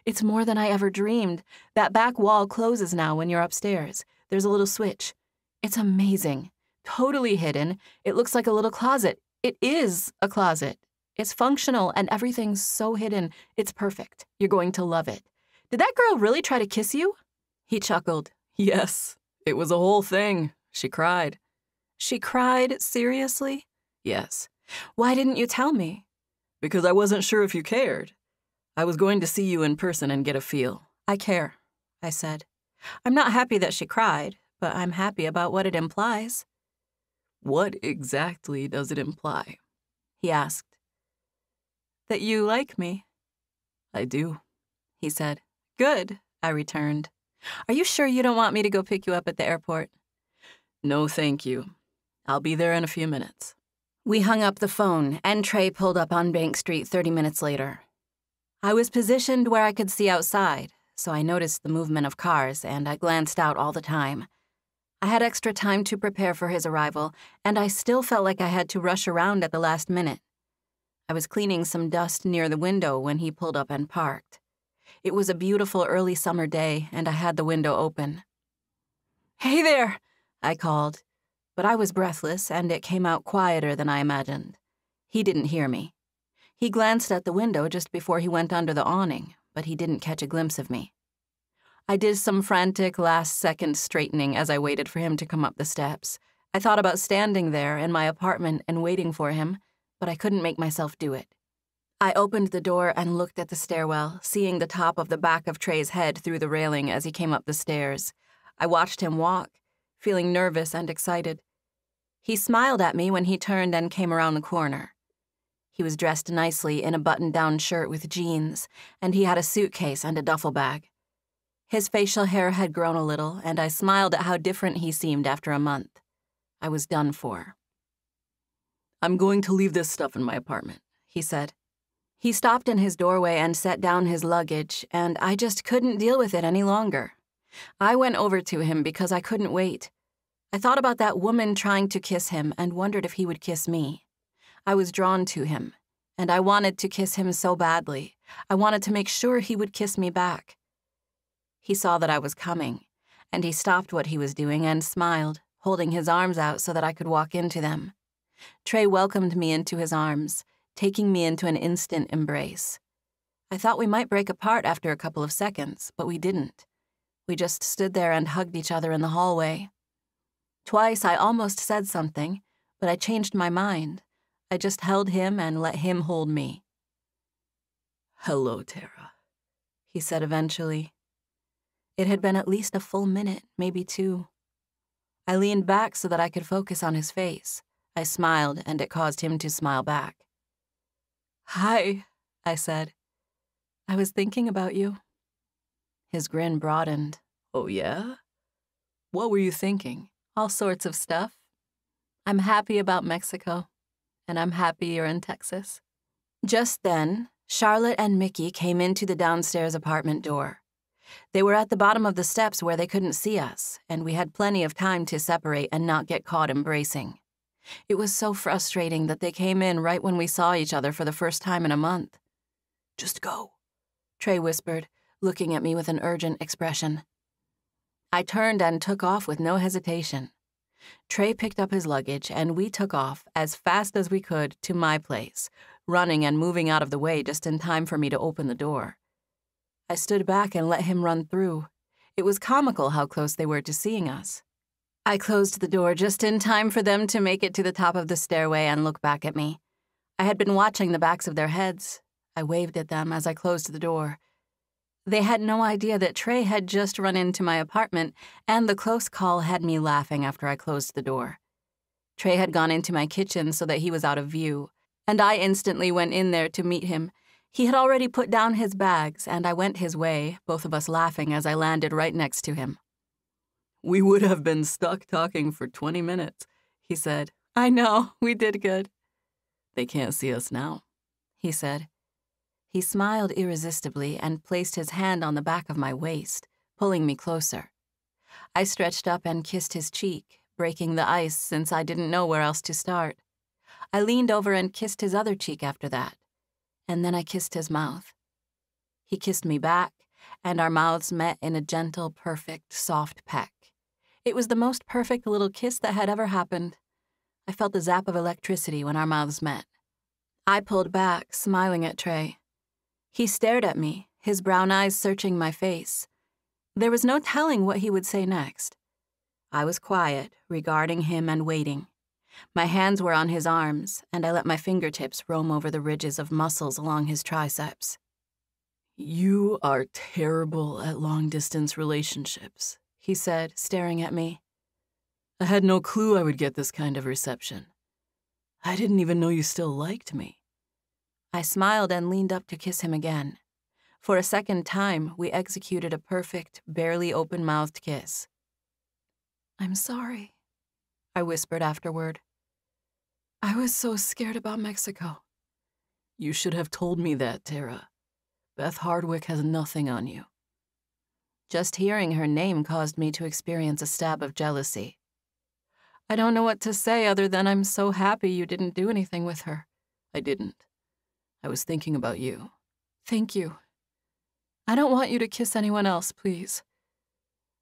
[SPEAKER 1] It's more than I ever dreamed. That back wall closes now when you're upstairs. There's a little switch. It's amazing. Totally hidden. It looks like a little closet. It is a closet. It's functional and everything's so hidden. It's perfect. You're going to love it. Did that girl really try to kiss you? He chuckled.
[SPEAKER 2] Yes, it was a whole thing. She cried.
[SPEAKER 1] She cried? Seriously?
[SPEAKER 2] Yes.
[SPEAKER 1] Why didn't you tell me?
[SPEAKER 2] Because I wasn't sure if you cared. I was going to see you in person and get a feel.
[SPEAKER 1] I care, I said. I'm not happy that she cried, but I'm happy about what it implies.
[SPEAKER 2] What exactly does it imply?
[SPEAKER 1] He asked. That you like me.
[SPEAKER 2] I do,
[SPEAKER 1] he said. Good, I returned. Are you sure you don't want me to go pick you up at the airport?
[SPEAKER 2] No, thank you. I'll be there in a few minutes.
[SPEAKER 1] We hung up the phone, and Trey pulled up on Bank Street 30 minutes later. I was positioned where I could see outside, so I noticed the movement of cars, and I glanced out all the time. I had extra time to prepare for his arrival, and I still felt like I had to rush around at the last minute. I was cleaning some dust near the window when he pulled up and parked. It was a beautiful early summer day, and I had the window open. "Hey there," I called, but I was breathless, and it came out quieter than I imagined. He didn't hear me. He glanced at the window just before he went under the awning, but he didn't catch a glimpse of me. I did some frantic last-second straightening as I waited for him to come up the steps. I thought about standing there in my apartment and waiting for him, but I couldn't make myself do it. I opened the door and looked at the stairwell, seeing the top of the back of Trey's head through the railing as he came up the stairs. I watched him walk, feeling nervous and excited. He smiled at me when he turned and came around the corner. He was dressed nicely in a button-down shirt with jeans, and he had a suitcase and a duffel bag. His facial hair had grown a little, and I smiled at how different he seemed after a month. I was done for.
[SPEAKER 2] "I'm going to leave this stuff in my apartment," he said.
[SPEAKER 1] He stopped in his doorway and set down his luggage, and I just couldn't deal with it any longer. I went over to him because I couldn't wait. I thought about that woman trying to kiss him and wondered if he would kiss me. I was drawn to him, and I wanted to kiss him so badly. I wanted to make sure he would kiss me back. He saw that I was coming, and he stopped what he was doing and smiled, holding his arms out so that I could walk into them. Trey welcomed me into his arms, taking me into an instant embrace. I thought we might break apart after a couple of seconds, but we didn't. We just stood there and hugged each other in the hallway. Twice I almost said something, but I changed my mind. I just held him and let him hold me.
[SPEAKER 2] "Hello, Tara,"
[SPEAKER 1] he said eventually. It had been at least a full minute, maybe 2. I leaned back so that I could focus on his face. I smiled, and it caused him to smile back. "Hi," I said. "I was thinking about you." His grin broadened.
[SPEAKER 2] "Oh, yeah? What were you thinking?"
[SPEAKER 1] "All sorts of stuff. I'm happy about Mexico, and I'm happy you're in Texas." Just then, Charlotte and Mickey came into the downstairs apartment door. They were at the bottom of the steps where they couldn't see us, and we had plenty of time to separate and not get caught embracing. It was so frustrating that they came in right when we saw each other for the first time in a month.
[SPEAKER 2] "Just go,"
[SPEAKER 1] Trey whispered, looking at me with an urgent expression. I turned and took off with no hesitation. Trey picked up his luggage, and we took off as fast as we could to my place, running and moving out of the way just in time for me to open the door. I stood back and let him run through. It was comical how close they were to seeing us. I closed the door just in time for them to make it to the top of the stairway and look back at me. I had been watching the backs of their heads. I waved at them as I closed the door. They had no idea that Trey had just run into my apartment, and the close call had me laughing after I closed the door. Trey had gone into my kitchen so that he was out of view, and I instantly went in there to meet him. He had already put down his bags, and I went his way, both of us laughing as I landed right next to him.
[SPEAKER 2] "We would have been stuck talking for 20 minutes, he said.
[SPEAKER 1] "I know, we did good."
[SPEAKER 2] "They can't see us now,"
[SPEAKER 1] he said. He smiled irresistibly and placed his hand on the back of my waist, pulling me closer. I stretched up and kissed his cheek, breaking the ice since I didn't know where else to start. I leaned over and kissed his other cheek after that, and then I kissed his mouth. He kissed me back, and our mouths met in a gentle, perfect, soft peck. It was the most perfect little kiss that had ever happened. I felt the zap of electricity when our mouths met. I pulled back, smiling at Trey. He stared at me, his brown eyes searching my face. There was no telling what he would say next. I was quiet, regarding him and waiting. My hands were on his arms, and I let my fingertips roam over the ridges of muscles along his triceps.
[SPEAKER 2] "You are terrible at long-distance relationships,"
[SPEAKER 1] he said, staring at me.
[SPEAKER 2] "I had no clue I would get this kind of reception. I didn't even know you still liked me."
[SPEAKER 1] I smiled and leaned up to kiss him again. For a second time, we executed a perfect, barely open-mouthed kiss. "I'm sorry," I whispered afterward. "I was so scared about Mexico."
[SPEAKER 2] "You should have told me that, Tara. Beth Hardwick has nothing on you."
[SPEAKER 1] Just hearing her name caused me to experience a stab of jealousy. "I don't know what to say other than I'm so happy you didn't do anything with her."
[SPEAKER 2] "I didn't. I was thinking about you."
[SPEAKER 1] "Thank you. I don't want you to kiss anyone else, please."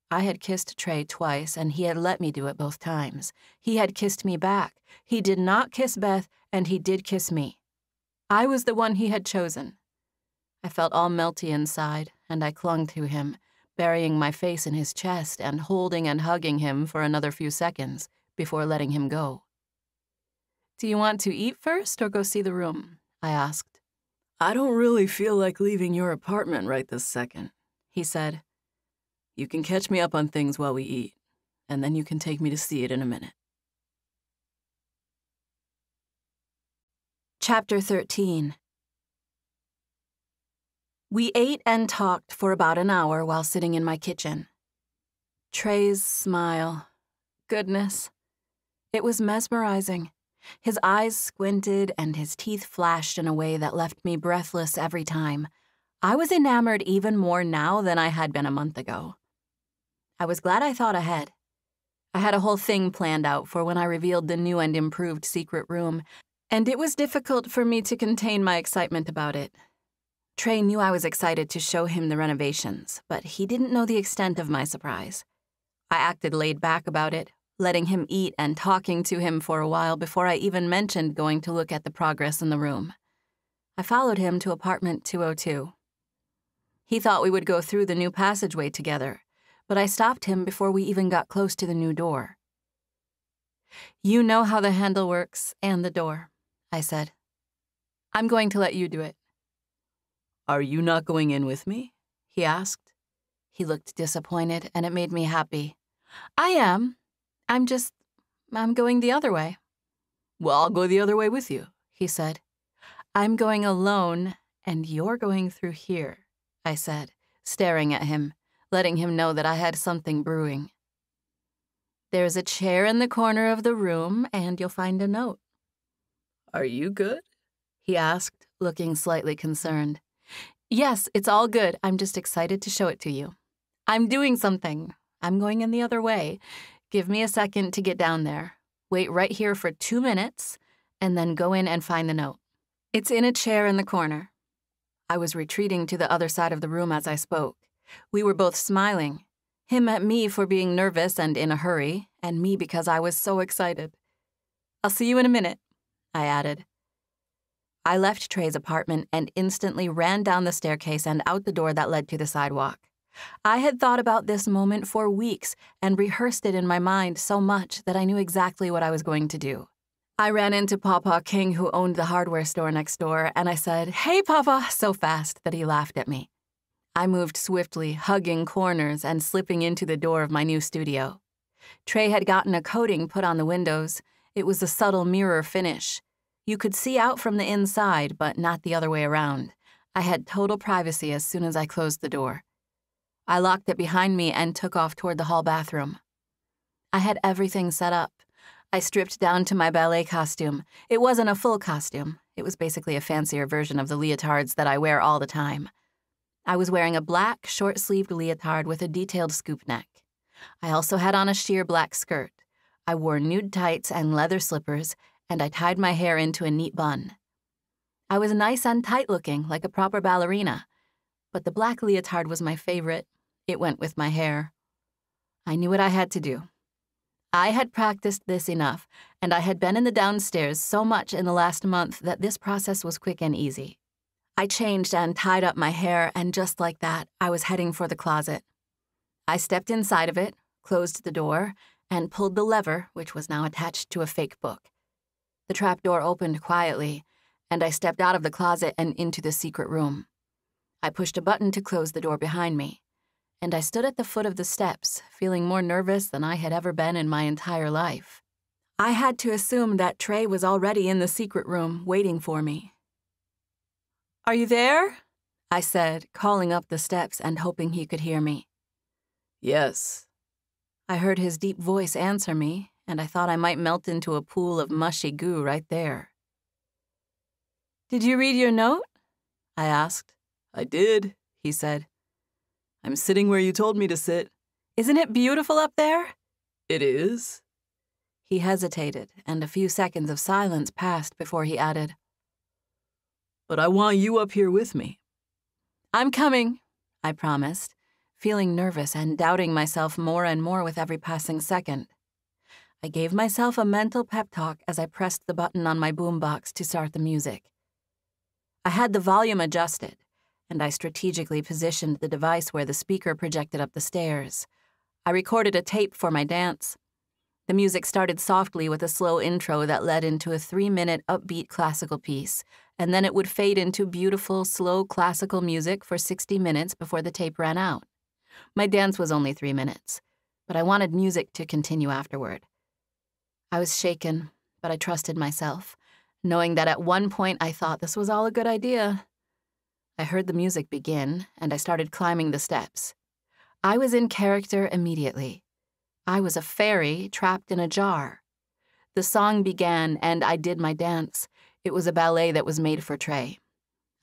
[SPEAKER 1] I had kissed Trey twice, and he had let me do it both times. He had kissed me back. He did not kiss Beth, and he did kiss me. I was the one he had chosen. I felt all melty inside, and I clung to him, burying my face in his chest and holding and hugging him for another few seconds before letting him go. "Do you want to eat first or go see the room?" I asked.
[SPEAKER 2] "I don't really feel like leaving your apartment right this second,"
[SPEAKER 1] he said.
[SPEAKER 2] "You can catch me up on things while we eat, and then you can take me to see it in a minute."
[SPEAKER 1] Chapter 13. We ate and talked for about an hour while sitting in my kitchen. Trey's smile. Goodness. It was mesmerizing. His eyes squinted and his teeth flashed in a way that left me breathless every time. I was enamored even more now than I had been a month ago. I was glad I thought ahead. I had a whole thing planned out for when I revealed the new and improved secret room, and it was difficult for me to contain my excitement about it. Trey knew I was excited to show him the renovations, but he didn't know the extent of my surprise. I acted laid back about it, letting him eat and talking to him for a while before I even mentioned going to look at the progress in the room. I followed him to apartment 202. He thought we would go through the new passageway together, but I stopped him before we even got close to the new door. "You know how the handle works and the door," I said. "I'm going to let you do it."
[SPEAKER 2] "Are you not going in with me?" he asked.
[SPEAKER 1] He looked disappointed, and it made me happy. "I am. I'm going the other way."
[SPEAKER 2] "Well, I'll go the other way with you,"
[SPEAKER 1] he said. "I'm going alone, and you're going through here," I said, staring at him, letting him know that I had something brewing. "There's a chair in the corner of the room, and you'll find a note."
[SPEAKER 2] "Are you good?"
[SPEAKER 1] he asked, looking slightly concerned. "Yes, it's all good. I'm just excited to show it to you. I'm doing something. I'm going in the other way. Give me a second to get down there. Wait right here for 2 minutes, and then go in and find the note. It's in a chair in the corner." I was retreating to the other side of the room as I spoke. We were both smiling. Him at me for being nervous and in a hurry, and me because I was so excited. "I'll see you in a minute," I added. I left Trey's apartment and instantly ran down the staircase and out the door that led to the sidewalk. I had thought about this moment for weeks and rehearsed it in my mind so much that I knew exactly what I was going to do. I ran into Papa King, who owned the hardware store next door, and I said, "Hey, Papa," so fast that he laughed at me. I moved swiftly, hugging corners and slipping into the door of my new studio. Trey had gotten a coating put on the windows. It was a subtle mirror finish. You could see out from the inside, but not the other way around. I had total privacy as soon as I closed the door. I locked it behind me and took off toward the hall bathroom. I had everything set up. I stripped down to my ballet costume. It wasn't a full costume. It was basically a fancier version of the leotards that I wear all the time. I was wearing a black, short-sleeved leotard with a detailed scoop neck. I also had on a sheer black skirt. I wore nude tights and leather slippers, and I tied my hair into a neat bun. I was nice and tight-looking, like a proper ballerina, but the black leotard was my favorite. It went with my hair. I knew what I had to do. I had practiced this enough, and I had been in the downstairs so much in the last month that this process was quick and easy. I changed and tied up my hair, and just like that, I was heading for the closet. I stepped inside of it, closed the door, and pulled the lever, which was now attached to a fake book. The trapdoor opened quietly, and I stepped out of the closet and into the secret room. I pushed a button to close the door behind me, and I stood at the foot of the steps, feeling more nervous than I had ever been in my entire life. I had to assume that Trey was already in the secret room, waiting for me. "Are you there?" I said, calling up the steps and hoping he could hear me.
[SPEAKER 2] "Yes."
[SPEAKER 1] I heard his deep voice answer me, and I thought I might melt into a pool of mushy goo right there. "Did you read your note?" I asked.
[SPEAKER 2] "I did," he said. "I'm sitting where you told me to sit."
[SPEAKER 1] "Isn't it beautiful up there?"
[SPEAKER 2] "It is."
[SPEAKER 1] He hesitated, and a few seconds of silence passed before he added,
[SPEAKER 2] "But I want you up here with me."
[SPEAKER 1] "I'm coming," I promised, feeling nervous and doubting myself more and more with every passing second. I gave myself a mental pep talk as I pressed the button on my boombox to start the music. I had the volume adjusted, and I strategically positioned the device where the speaker projected up the stairs. I recorded a tape for my dance. The music started softly with a slow intro that led into a 3-minute upbeat classical piece, and then it would fade into beautiful, slow classical music for 60 minutes before the tape ran out. My dance was only 3 minutes, but I wanted music to continue afterward. I was shaken, but I trusted myself, knowing that at one point I thought this was all a good idea. I heard the music begin, and I started climbing the steps. I was in character immediately. I was a fairy trapped in a jar. The song began, and I did my dance. It was a ballet that was made for Trey.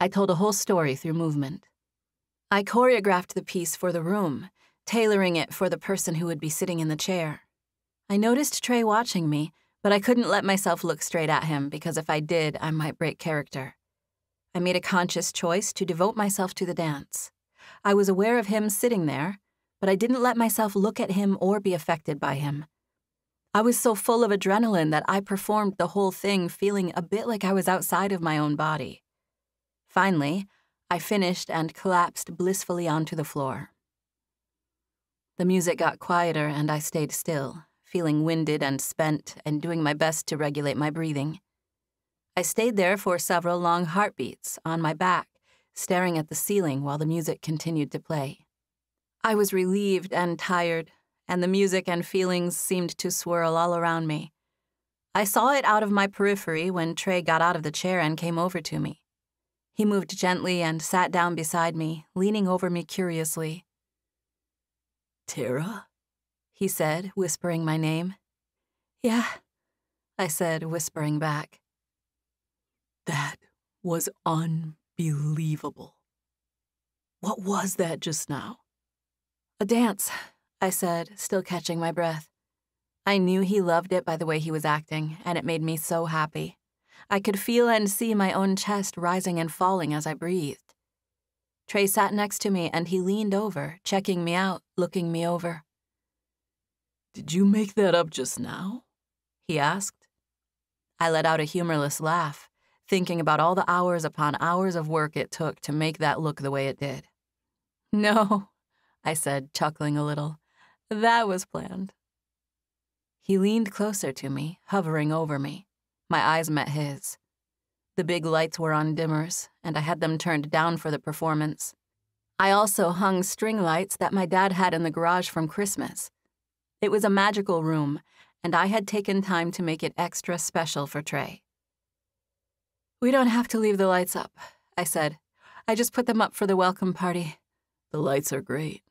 [SPEAKER 1] I told a whole story through movement. I choreographed the piece for the room, tailoring it for the person who would be sitting in the chair. I noticed Trey watching me, but I couldn't let myself look straight at him because if I did, I might break character. I made a conscious choice to devote myself to the dance. I was aware of him sitting there, but I didn't let myself look at him or be affected by him. I was so full of adrenaline that I performed the whole thing feeling a bit like I was outside of my own body. Finally, I finished and collapsed blissfully onto the floor. The music got quieter and I stayed still, feeling winded and spent and doing my best to regulate my breathing. I stayed there for several long heartbeats on my back, staring at the ceiling while the music continued to play. I was relieved and tired, and the music and feelings seemed to swirl all around me. I saw it out of my periphery when Trey got out of the chair and came over to me. He moved gently and sat down beside me, leaning over me curiously.
[SPEAKER 2] "Tara?"
[SPEAKER 1] he said, whispering my name. "Yeah," I said, whispering back.
[SPEAKER 2] "That was unbelievable. What was that just now?"
[SPEAKER 1] "A dance," I said, still catching my breath. I knew he loved it by the way he was acting, and it made me so happy. I could feel and see my own chest rising and falling as I breathed. Trey sat next to me and he leaned over, checking me out, looking me over.
[SPEAKER 2] "Did you make that up just now?" he asked.
[SPEAKER 1] I let out a humorless laugh, thinking about all the hours upon hours of work it took to make that look the way it did. "No," I said, chuckling a little. "That was planned." He leaned closer to me, hovering over me. My eyes met his. The big lights were on dimmers, and I had them turned down for the performance. I also hung string lights that my dad had in the garage from Christmas. It was a magical room, and I had taken time to make it extra special for Trey. "We don't have to leave the lights up," I said. "I just put them up for the welcome party."
[SPEAKER 2] "The lights are great,"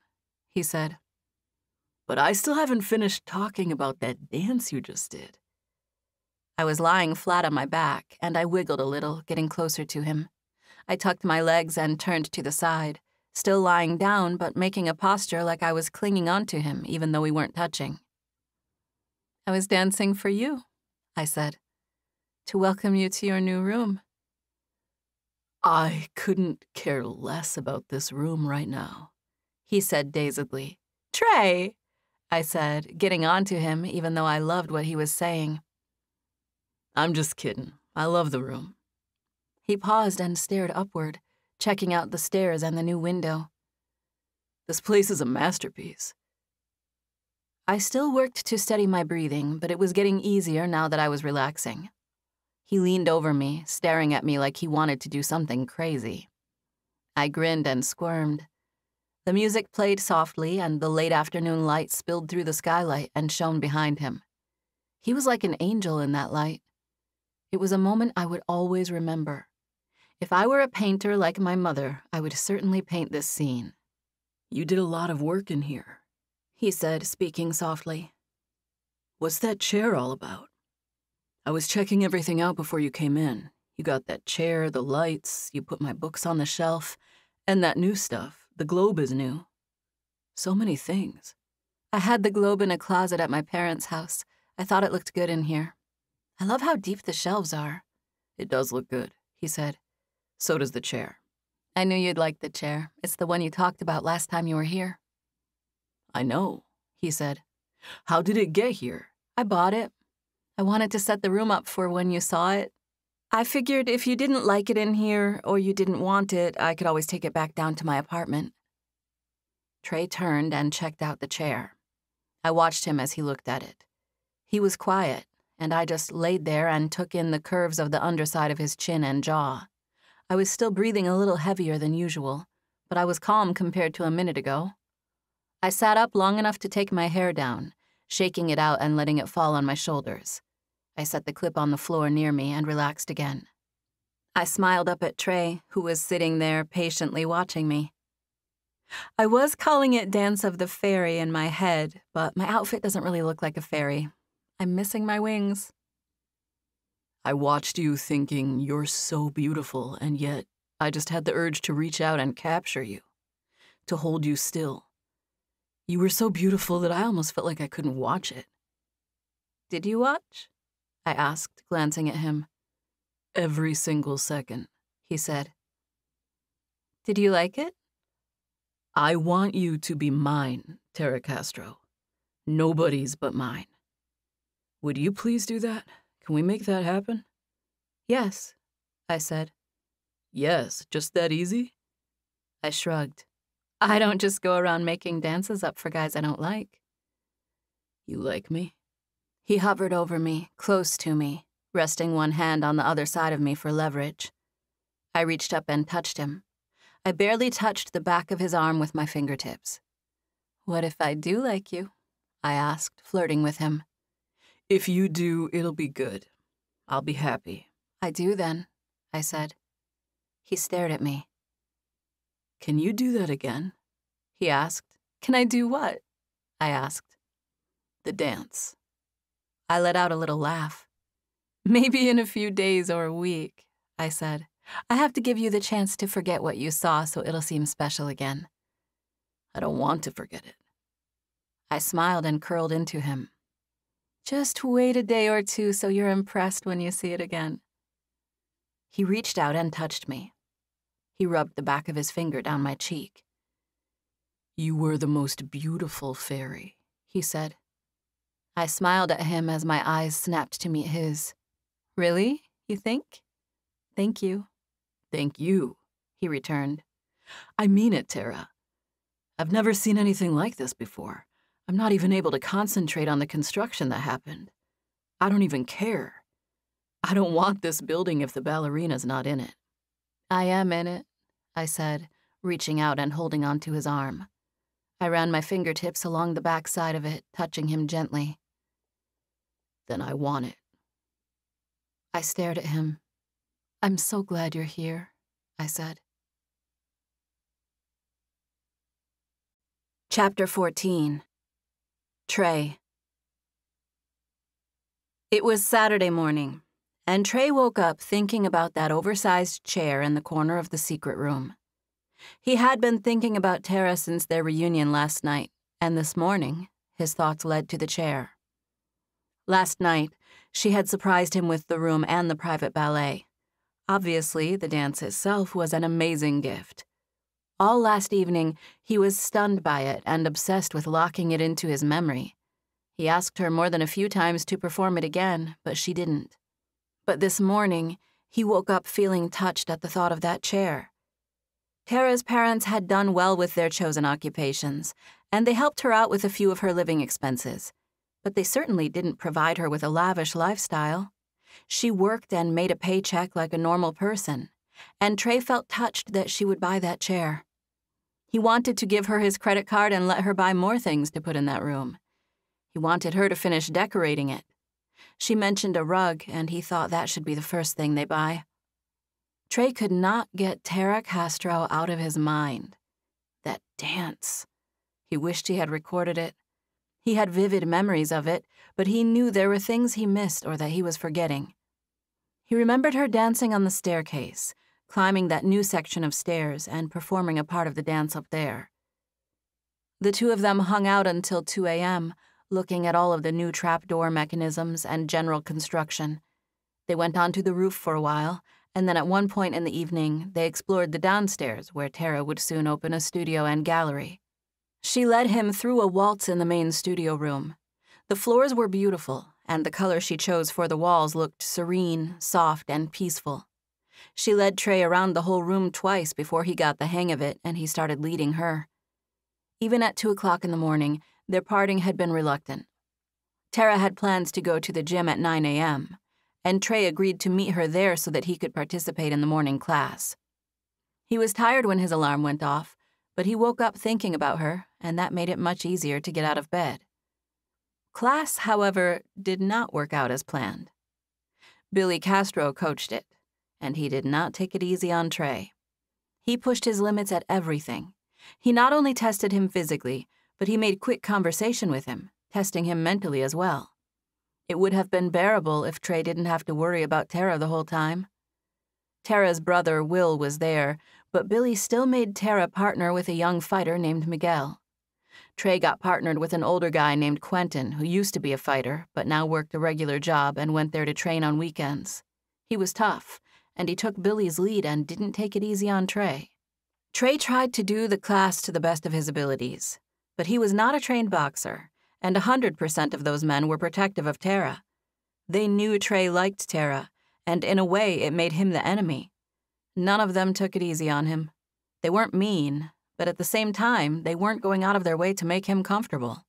[SPEAKER 1] he said.
[SPEAKER 2] "But I still haven't finished talking about that dance you just did."
[SPEAKER 1] I was lying flat on my back, and I wiggled a little, getting closer to him. I tucked my legs and turned to the side, still lying down but making a posture like I was clinging onto him even though we weren't touching. "I was dancing for you," I said, "to welcome you to your new room."
[SPEAKER 2] "I couldn't care less about this room right now,"
[SPEAKER 1] he said dazedly. "Trey," I said, getting onto him even though I loved what he was saying.
[SPEAKER 2] "I'm just kidding. I love the room."
[SPEAKER 1] He paused and stared upward, checking out the stairs and the new window.
[SPEAKER 2] "This place is a masterpiece."
[SPEAKER 1] I still worked to steady my breathing, but it was getting easier now that I was relaxing. He leaned over me, staring at me like he wanted to do something crazy. I grinned and squirmed. The music played softly, and the late afternoon light spilled through the skylight and shone behind him. He was like an angel in that light. It was a moment I would always remember. If I were a painter like my mother, I would certainly paint this scene.
[SPEAKER 2] "You did a lot of work in here,"
[SPEAKER 1] he said, speaking softly.
[SPEAKER 2] "What's that chair all about? I was checking everything out before you came in. You got that chair, the lights, you put my books on the shelf, and that new stuff. The globe is new. So many things."
[SPEAKER 1] I had the globe in a closet at my parents' house. I thought it looked good in here. I love how deep the shelves are.
[SPEAKER 2] "It does look good," he said. "So does the chair."
[SPEAKER 1] I knew you'd like the chair. It's the one you talked about last time you were here.
[SPEAKER 2] "I know," he said. "How did it get here?"
[SPEAKER 1] I bought it. I wanted to set the room up for when you saw it. I figured if you didn't like it in here or you didn't want it, I could always take it back down to my apartment. Trey turned and checked out the chair. I watched him as he looked at it. He was quiet, and I just laid there and took in the curves of the underside of his chin and jaw. I was still breathing a little heavier than usual, but I was calm compared to a minute ago. I sat up long enough to take my hair down, shaking it out and letting it fall on my shoulders. I set the clip on the floor near me and relaxed again. I smiled up at Trey, who was sitting there patiently watching me. I was calling it Dance of the Fairy in my head, but my outfit doesn't really look like a fairy. I'm missing my wings.
[SPEAKER 2] "I watched you thinking you're so beautiful, and yet I just had the urge to reach out and capture you, to hold you still. You were so beautiful that I almost felt like I couldn't watch it."
[SPEAKER 1] "Did you watch?" I asked, glancing at him.
[SPEAKER 2] "Every single second," he said.
[SPEAKER 1] "Did you like it?"
[SPEAKER 2] "I want you to be mine, Tara Castro. Nobody's but mine. Would you please do that? Can we make that happen?"
[SPEAKER 1] "Yes," I said.
[SPEAKER 2] Yes, just that easy?
[SPEAKER 1] I shrugged. I don't just go around making dances up for guys I don't like.
[SPEAKER 2] You like me?
[SPEAKER 1] He hovered over me, close to me, resting one hand on the other side of me for leverage. I reached up and touched him. I barely touched the back of his arm with my fingertips. What if I do like you? I asked, flirting with him.
[SPEAKER 2] If you do, it'll be good. I'll be happy.
[SPEAKER 1] I do then, I said. He stared at me.
[SPEAKER 2] Can you do that again?
[SPEAKER 1] He asked. Can I do what? I asked.
[SPEAKER 2] The dance.
[SPEAKER 1] I let out a little laugh. Maybe in a few days or a week, I said. I have to give you the chance to forget what you saw so it'll seem special again.
[SPEAKER 2] I don't want to forget it.
[SPEAKER 1] I smiled and curled into him. Just wait a day or two so you're impressed when you see it again. He reached out and touched me. He rubbed the back of his finger down my cheek.
[SPEAKER 2] You were the most beautiful fairy, he said.
[SPEAKER 1] I smiled at him as my eyes snapped to meet his. Really, you think? Thank you.
[SPEAKER 2] Thank you, he returned. I mean it, Tara. I've never seen anything like this before. I'm not even able to concentrate on the construction that happened. I don't even care. I don't want this building if the ballerina's not in it.
[SPEAKER 1] I am in it, I said, reaching out and holding onto his arm. I ran my fingertips along the back side of it, touching him gently.
[SPEAKER 2] Then I want it.
[SPEAKER 1] I stared at him. I'm so glad you're here, I said. Chapter 14. Trey. It was Saturday morning, and Trey woke up thinking about that oversized chair in the corner of the secret room. He had been thinking about Tara since their reunion last night, and this morning, his thoughts led to the chair. Last night, she had surprised him with the room and the private ballet. Obviously, the dance itself was an amazing gift. All last evening, he was stunned by it and obsessed with locking it into his memory. He asked her more than a few times to perform it again, but she didn't. But this morning, he woke up feeling touched at the thought of that chair. Tara's parents had done well with their chosen occupations, and they helped her out with a few of her living expenses. But they certainly didn't provide her with a lavish lifestyle. She worked and made a paycheck like a normal person, and Trey felt touched that she would buy that chair. He wanted to give her his credit card and let her buy more things to put in that room. He wanted her to finish decorating it. She mentioned a rug, and he thought that should be the first thing they buy. Trey could not get Tara Castro out of his mind. That dance. He wished he had recorded it. He had vivid memories of it, but he knew there were things he missed or that he was forgetting. He remembered her dancing on the staircase, climbing that new section of stairs and performing a part of the dance up there. The two of them hung out until 2 a.m., looking at all of the new trapdoor mechanisms and general construction. They went onto the roof for a while, and then at one point in the evening, they explored the downstairs where Tara would soon open a studio and gallery. She led him through a waltz in the main studio room. The floors were beautiful, and the color she chose for the walls looked serene, soft, and peaceful. She led Trey around the whole room twice before he got the hang of it and he started leading her. Even at 2 o'clock in the morning, their parting had been reluctant. Tara had plans to go to the gym at 9 a.m., and Trey agreed to meet her there so that he could participate in the morning class. He was tired when his alarm went off, but he woke up thinking about her, and that made it much easier to get out of bed. Class, however, did not work out as planned. Billy Castro coached it, and he did not take it easy on Trey. He pushed his limits at everything. He not only tested him physically, but he made quick conversation with him, testing him mentally as well. It would have been bearable if Trey didn't have to worry about Tara the whole time. Tara's brother, Will, was there, but Billy still made Tara partner with a young fighter named Miguel. Trey got partnered with an older guy named Quentin, who used to be a fighter, but now worked a regular job and went there to train on weekends. He was tough, and he took Billy's lead and didn't take it easy on Trey. Trey tried to do the class to the best of his abilities, but he was not a trained boxer, and 100% of those men were protective of Tara. They knew Trey liked Tara, and in a way it made him the enemy. None of them took it easy on him. They weren't mean, but at the same time, they weren't going out of their way to make him comfortable.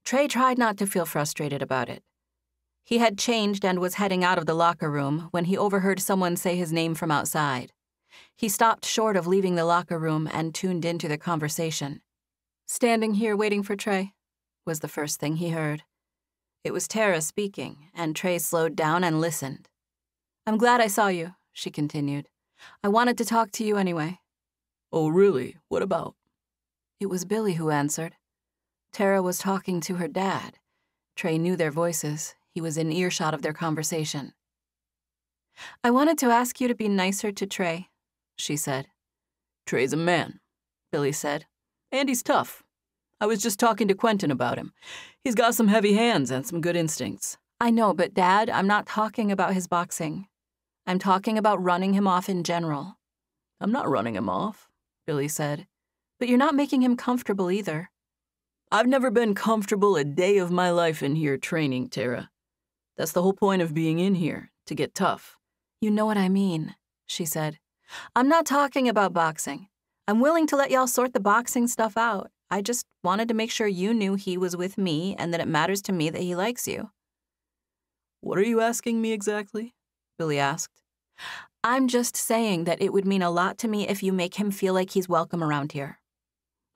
[SPEAKER 1] Trey tried not to feel frustrated about it. He had changed and was heading out of the locker room when he overheard someone say his name from outside. He stopped short of leaving the locker room and tuned into the conversation. "Standing here waiting for Trey," was the first thing he heard. It was Tara speaking, and Trey slowed down and listened. "I'm glad I saw you," she continued. "I wanted to talk to you anyway."
[SPEAKER 2] "Oh, really? What about?"
[SPEAKER 1] It was Billy who answered. Tara was talking to her dad. Trey knew their voices. He was in earshot of their conversation. "I wanted to ask you to be nicer to Trey," she said.
[SPEAKER 2] "Trey's a man," Billy said. "And he's tough. I was just talking to Quentin about him. He's got some heavy hands and some good instincts."
[SPEAKER 1] "I know, but Dad, I'm not talking about his boxing. I'm talking about running him off in general."
[SPEAKER 2] "I'm not running him off," Billy said.
[SPEAKER 1] "But you're not making him comfortable either."
[SPEAKER 2] "I've never been comfortable a day of my life in here training, Tara. That's the whole point of being in here, to get tough."
[SPEAKER 1] "You know what I mean," she said. "I'm not talking about boxing. I'm willing to let y'all sort the boxing stuff out. I just wanted to make sure you knew he was with me and that it matters to me that he likes you."
[SPEAKER 2] "What are you asking me exactly?" Billy asked.
[SPEAKER 1] "I'm just saying that it would mean a lot to me if you make him feel like he's welcome around here.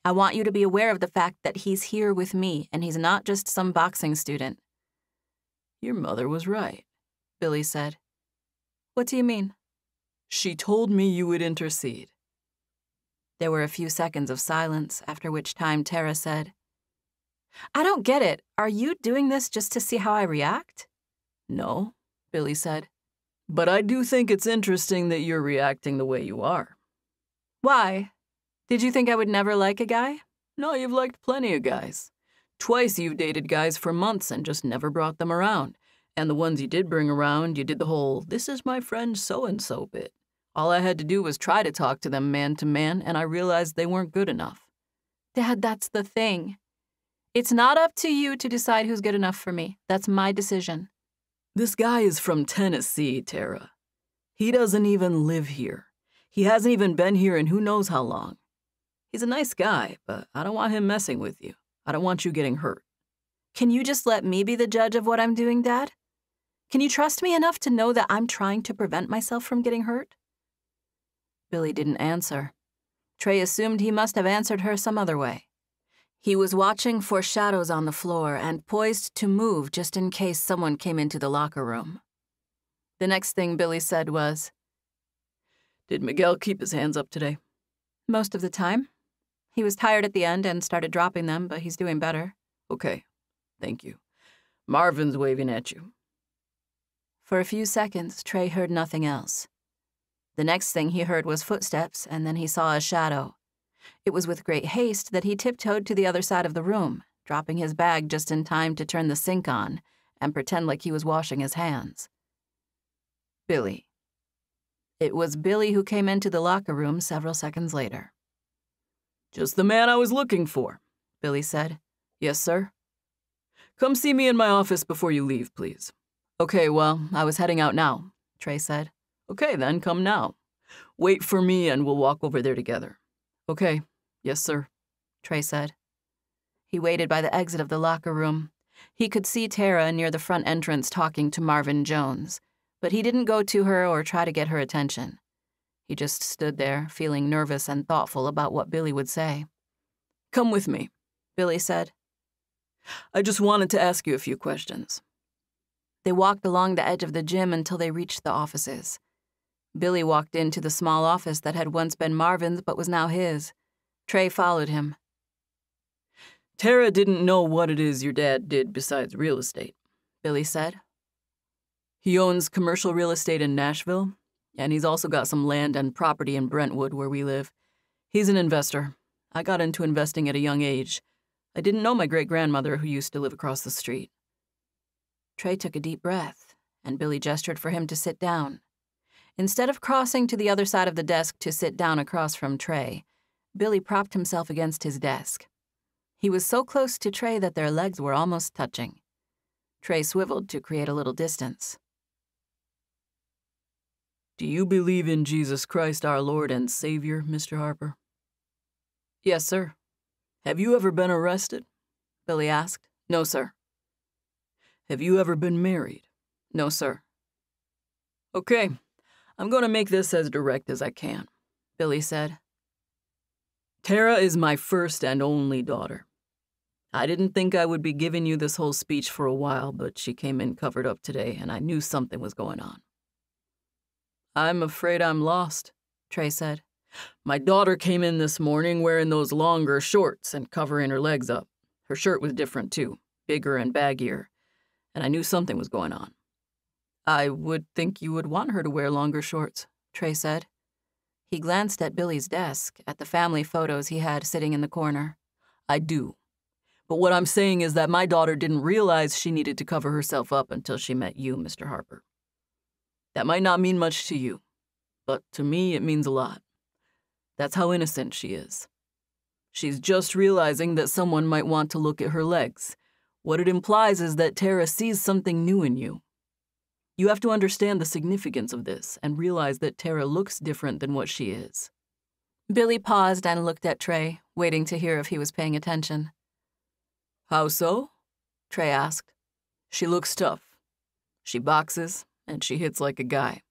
[SPEAKER 1] I want you to be aware of the fact that he's here with me and he's not just some boxing student."
[SPEAKER 2] "Your mother was right," Billy said.
[SPEAKER 1] "What do you mean?"
[SPEAKER 2] "She told me you would intercede."
[SPEAKER 1] There were a few seconds of silence, after which time Tara said, "I don't get it. Are you doing this just to see how I react?"
[SPEAKER 2] "No," Billy said. "But I do think it's interesting that you're reacting the way you are."
[SPEAKER 1] "Why? Did you think I would never like a guy?"
[SPEAKER 2] "No, you've liked plenty of guys. Twice you've dated guys for months and just never brought them around. And the ones you did bring around, you did the whole, 'this is my friend so-and-so' bit. All I had to do was try to talk to them man to man, and I realized they weren't good enough."
[SPEAKER 1] "Dad, that's the thing. It's not up to you to decide who's good enough for me. That's my decision."
[SPEAKER 2] "This guy is from Tennessee, Tara. He doesn't even live here. He hasn't even been here in who knows how long. He's a nice guy, but I don't want him messing with you. I don't want you getting hurt."
[SPEAKER 1] "Can you just let me be the judge of what I'm doing, Dad? Can you trust me enough to know that I'm trying to prevent myself from getting hurt?"
[SPEAKER 2] Billy didn't answer.
[SPEAKER 1] Trey assumed he must have answered her some other way. He was watching for shadows on the floor and poised to move just in case someone came into the locker room. The next thing Billy said was,
[SPEAKER 2] "Did Miguel keep his hands up today?"
[SPEAKER 1] "Most of the time. He was tired at the end and started dropping them, but he's doing better."
[SPEAKER 2] "Okay, thank you. Marvin's waving at you."
[SPEAKER 1] For a few seconds, Trey heard nothing else. The next thing he heard was footsteps, and then he saw a shadow. It was with great haste that he tiptoed to the other side of the room, dropping his bag just in time to turn the sink on and pretend like he was washing his hands. Billy. It was Billy who came into the locker room several seconds later.
[SPEAKER 2] "Just the man I was looking for," Billy said. "Yes, sir?" "Come see me in my office before you leave, please." "Okay, well, I was heading out now," Trey said. "Okay, then, come now. Wait for me and we'll walk over there together." "Okay, yes, sir," Trey said. He waited by the exit of the locker room. He could see Tara near the front entrance talking to Marvin Jones, but he didn't go to her or try to get her attention. He just stood there, feeling nervous and thoughtful about what Billy would say. "Come with me," Billy said. "I just wanted to ask you a few questions." They walked along the edge of the gym until they reached the offices. Billy walked into the small office that had once been Marvin's but was now his. Trey followed him. "Tara didn't know what it is your dad did besides real estate," Billy said. "He owns commercial real estate in Nashville, and he's also got some land and property in Brentwood where we live. He's an investor. I got into investing at a young age. I didn't know my great-grandmother who used to live across the street." Trey took a deep breath, and Billy gestured for him to sit down. Instead of crossing to the other side of the desk to sit down across from Trey, Billy propped himself against his desk. He was so close to Trey that their legs were almost touching. Trey swiveled to create a little distance. Do you believe in Jesus Christ our Lord and Savior, Mr. Harper? Yes, sir. Have you ever been arrested? Billy asked. No, sir. Have you ever been married? No, sir. Okay, I'm going to make this as direct as I can, Billy said. Tara is my first and only daughter. I didn't think I would be giving you this whole speech for a while, but she came in covered up today, and I knew something was going on. I'm afraid I'm lost, Trey said. My daughter came in this morning wearing those longer shorts and covering her legs up. Her shirt was different, too, bigger and baggier, and I knew something was going on. I would think you would want her to wear longer shorts, Trey said. He glanced at Billy's desk, at the family photos he had sitting in the corner. I do. But what I'm saying is that my daughter didn't realize she needed to cover herself up until she met you, Mr. Harper. That might not mean much to you, but to me it means a lot. That's how innocent she is. She's just realizing that someone might want to look at her legs. What it implies is that Tara sees something new in you. You have to understand the significance of this and realize that Tara looks different than what she is. Billy paused and looked at Trey, waiting to hear if he was paying attention. How so? Trey asked. She looks tough. She boxes, and she hits like a guy.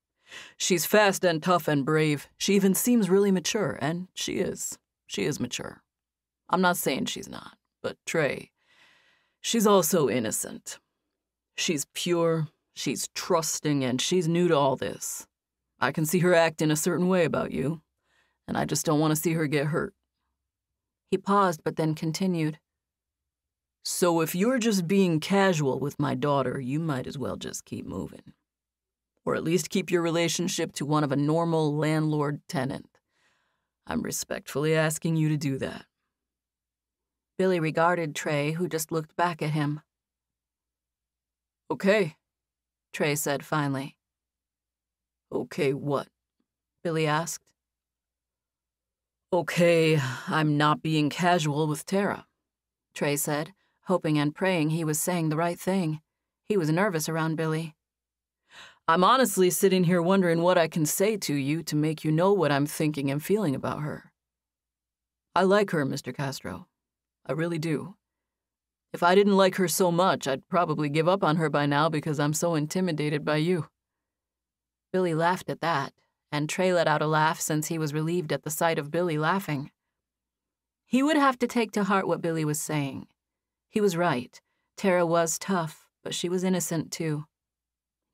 [SPEAKER 2] She's fast and tough and brave. She even seems really mature, and she is. She is mature. I'm not saying she's not, but Trey, she's also innocent. She's pure, she's trusting, and she's new to all this. I can see her act in a certain way about you, and I just don't want to see her get hurt. He paused, but then continued. So if you're just being casual with my daughter, you might as well just keep moving. Or at least keep your relationship to one of a normal landlord-tenant. I'm respectfully asking you to do that. Billy regarded Trey, who just looked back at him. Okay, Trey said finally. Okay, what? Billy asked. Okay, I'm not being casual with Tara, Trey said, hoping and praying he was saying the right thing. He was nervous around Billy. I'm honestly sitting here wondering what I can say to you to make you know what I'm thinking and feeling about her. I like her, Mr. Castro. I really do. If I didn't like her so much, I'd probably give up on her by now because I'm so intimidated by you. Billy laughed at that, and Trey let out a laugh since he was relieved at the sight of Billy laughing. He would have to take to heart what Billy was saying. He was right. Tara was tough, but she was innocent too.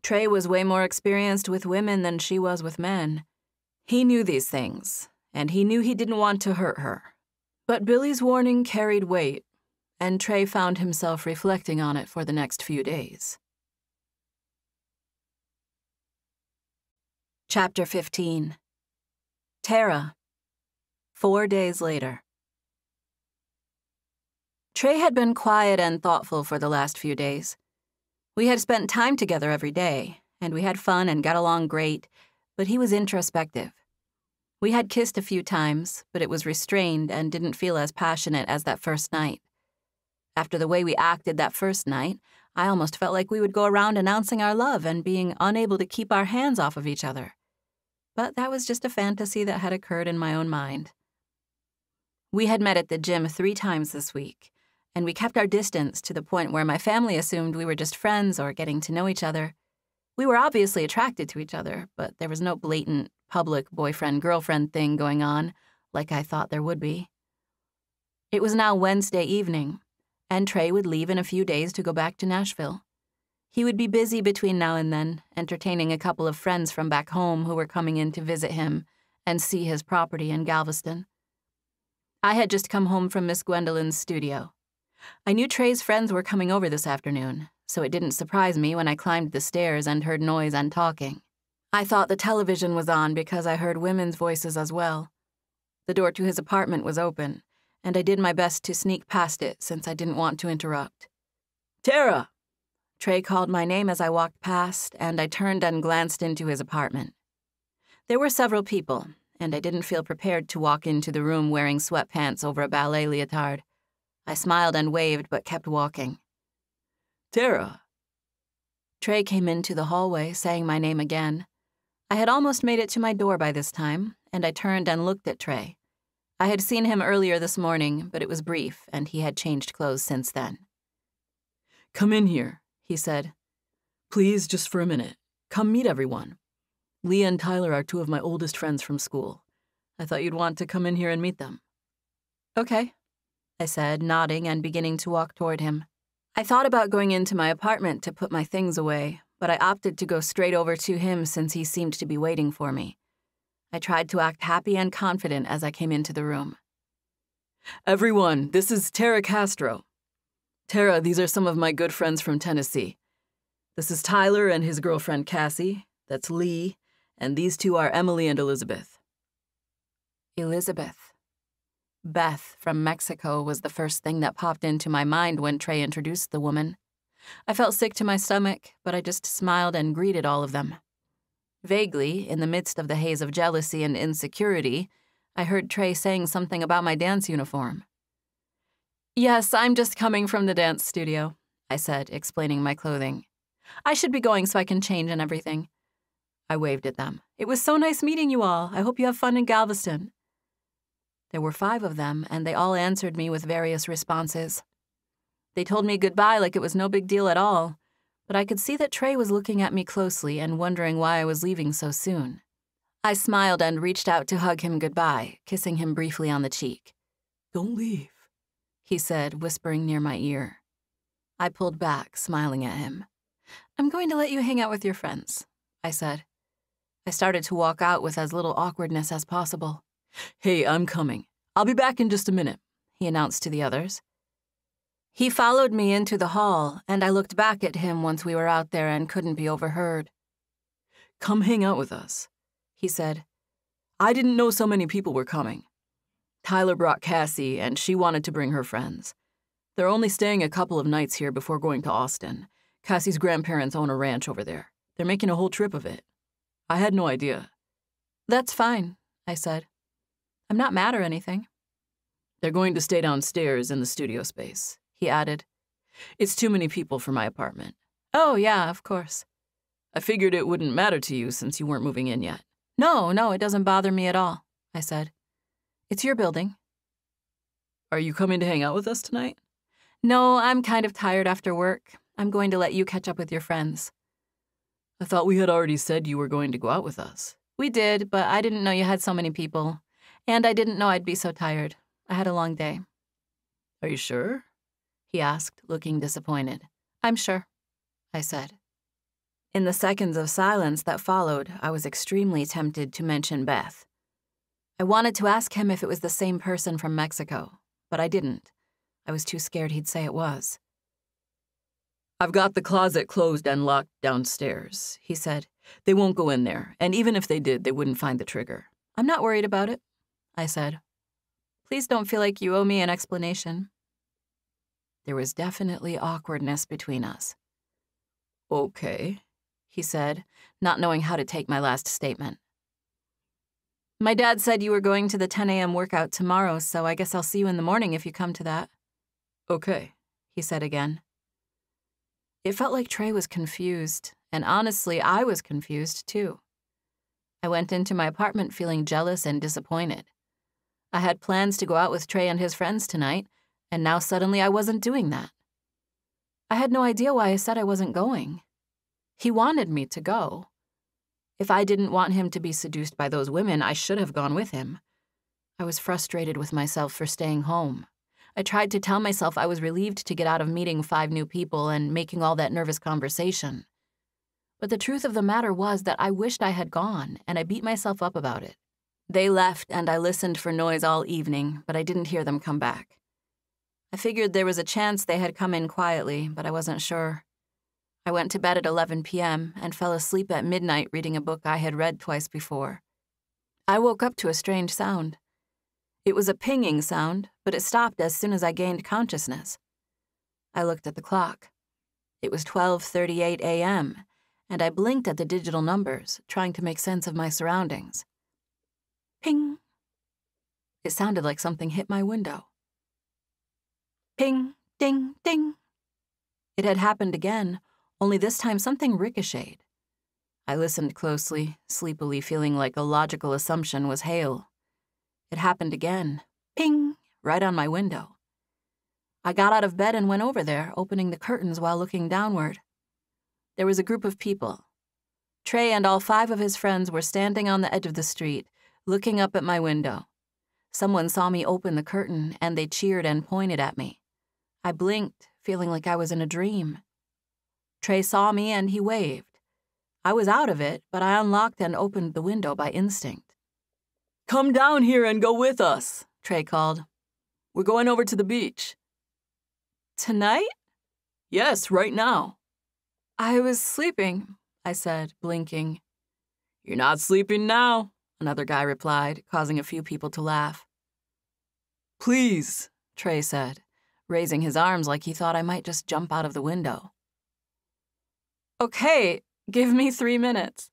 [SPEAKER 2] Trey was way more experienced with women than she was with men. He knew these things, and he knew he didn't want to hurt her. But Billy's warning carried weight, and Trey found himself reflecting on it for the next few days. Chapter 15. Tara. 4 days later. Trey had been quiet and thoughtful for the last few days. We had spent time together every day, and we had fun and got along great, but he was introspective. We had kissed a few times, but it was restrained and didn't feel as passionate as that first night. After the way we acted that first night, I almost felt like we would go around announcing our love and being unable to keep our hands off of each other. But that was just a fantasy that had occurred in my own mind. We had met at the gym 3 times this week, and we kept our distance to the point where my family assumed we were just friends or getting to know each other. We were obviously attracted to each other, but there was no blatant, public boyfriend-girlfriend thing going on, like I thought there would be. It was now Wednesday evening, and Trey would leave in a few days to go back to Nashville. He would be busy between now and then, entertaining a couple of friends from back home who were coming in to visit him and see his property in Galveston. I had just come home from Miss Gwendolyn's studio. I knew Trey's friends were coming over this afternoon, so it didn't surprise me when I climbed the stairs and heard noise and talking. I thought the television was on because I heard women's voices as well. The door to his apartment was open, and I did my best to sneak past it since I didn't want to interrupt. "Tara!" Trey called my name as I walked past, and I turned and glanced into his apartment. There were several people, and I didn't feel prepared to walk into the room wearing sweatpants over a ballet leotard. I smiled and waved, but kept walking. "Tara!" Trey came into the hallway, saying my name again.
[SPEAKER 1] I had almost made it to my door by this time, and I turned and looked at Trey. I had seen him earlier this morning, but it was brief, and he had changed clothes since then.
[SPEAKER 2] "Come in here," he said. "Please, just for a minute. Come meet everyone. Leah and Tyler are two of my oldest friends from school. I thought you'd want to come in here and meet them."
[SPEAKER 1] "Okay," I said, nodding and beginning to walk toward him. I thought about going into my apartment to put my things away, but I opted to go straight over to him since he seemed to be waiting for me. I tried to act happy and confident as I came into the room.
[SPEAKER 2] "Everyone, this is Tara Castro. Tara, these are some of my good friends from Tennessee. This is Tyler and his girlfriend Cassie. That's Lee. And these two are Emily and Elizabeth."
[SPEAKER 1] Elizabeth. Beth from Mexico was the first thing that popped into my mind when Trey introduced the woman. I felt sick to my stomach, but I just smiled and greeted all of them. Vaguely, in the midst of the haze of jealousy and insecurity, I heard Trey saying something about my dance uniform. "Yes, I'm just coming from the dance studio," I said, explaining my clothing. "I should be going so I can change and everything." I waved at them. "It was so nice meeting you all. I hope you have fun in Galveston." There were 5 of them, and they all answered me with various responses. They told me goodbye like it was no big deal at all, but I could see that Trey was looking at me closely and wondering why I was leaving so soon. I smiled and reached out to hug him goodbye, kissing him briefly on the cheek.
[SPEAKER 2] "Don't leave,"
[SPEAKER 1] he said, whispering near my ear. I pulled back, smiling at him. "I'm going to let you hang out with your friends," I said. I started to walk out with as little awkwardness as possible.
[SPEAKER 2] "Hey, I'm coming. I'll be back in just a minute,"
[SPEAKER 1] he announced to the others. He followed me into the hall, and I looked back at him once we were out there and couldn't be overheard.
[SPEAKER 2] "Come hang out with us,"
[SPEAKER 1] he said.
[SPEAKER 2] "I didn't know so many people were coming. Tyler brought Cassie, and she wanted to bring her friends. They're only staying a couple of nights here before going to Austin. Cassie's grandparents own a ranch over there. They're making a whole trip of it. I had no idea."
[SPEAKER 1] "That's fine," I said. "I'm not mad or anything."
[SPEAKER 2] "They're going to stay downstairs in the studio space," he added. "It's too many people for my apartment."
[SPEAKER 1] "Oh, yeah, of course."
[SPEAKER 2] "I figured it wouldn't matter to you since you weren't moving in yet."
[SPEAKER 1] No, it doesn't bother me at all," I said. "It's your building."
[SPEAKER 2] "Are you coming to hang out with us tonight?"
[SPEAKER 1] "No, I'm kind of tired after work. I'm going to let you catch up with your friends."
[SPEAKER 2] "I thought we had already said you were going to go out with us."
[SPEAKER 1] "We did, but I didn't know you had so many people. And I didn't know I'd be so tired. I had a long day."
[SPEAKER 2] "Are you sure?"
[SPEAKER 1] he asked, looking disappointed. "I'm sure," I said. In the seconds of silence that followed, I was extremely tempted to mention Beth. I wanted to ask him if it was the same person from Mexico, but I didn't. I was too scared he'd say it was.
[SPEAKER 2] "I've got the closet closed and locked downstairs," he said. "They won't go in there, and even if they did, they wouldn't find the trigger."
[SPEAKER 1] "I'm not worried about it," I said. "Please don't feel like you owe me an explanation." There was definitely awkwardness between us.
[SPEAKER 2] "Okay,"
[SPEAKER 1] he said, not knowing how to take my last statement. "My dad said you were going to the 10 a.m. workout tomorrow, so I guess I'll see you in the morning if you come to that."
[SPEAKER 2] "Okay,"
[SPEAKER 1] he said again. It felt like Trey was confused, and honestly, I was confused too. I went into my apartment feeling jealous and disappointed. I had plans to go out with Trey and his friends tonight, and now suddenly I wasn't doing that. I had no idea why I said I wasn't going. He wanted me to go. If I didn't want him to be seduced by those women, I should have gone with him. I was frustrated with myself for staying home. I tried to tell myself I was relieved to get out of meeting 5 new people and making all that nervous conversation. But the truth of the matter was that I wished I had gone, and I beat myself up about it. They left, and I listened for noise all evening, but I didn't hear them come back. I figured there was a chance they had come in quietly, but I wasn't sure. I went to bed at 11 p.m. and fell asleep at midnight reading a book I had read twice before. I woke up to a strange sound. It was a pinging sound, but it stopped as soon as I gained consciousness. I looked at the clock. It was 12:38 a.m., and I blinked at the digital numbers, trying to make sense of my surroundings. Ping. It sounded like something hit my window. Ping, ding, ding. It had happened again, only this time something ricocheted. I listened closely, sleepily feeling like a logical assumption was hail. It happened again. Ping! Right on my window. I got out of bed and went over there, opening the curtains while looking downward. There was a group of people. Trey and all 5 of his friends were standing on the edge of the street, looking up at my window. Someone saw me open the curtain, and they cheered and pointed at me. I blinked, feeling like I was in a dream. Trey saw me and he waved. I was out of it, but I unlocked and opened the window by instinct.
[SPEAKER 2] "Come down here and go with us," Trey called. "We're going over to the beach."
[SPEAKER 1] "Tonight?"
[SPEAKER 2] "Yes, right now."
[SPEAKER 1] "I was sleeping," I said, blinking.
[SPEAKER 2] "You're not sleeping now,"
[SPEAKER 1] another guy replied, causing a few people to laugh.
[SPEAKER 2] "Please,"
[SPEAKER 1] Trey said, raising his arms like he thought I might just jump out of the window. "Okay, give me 3 minutes."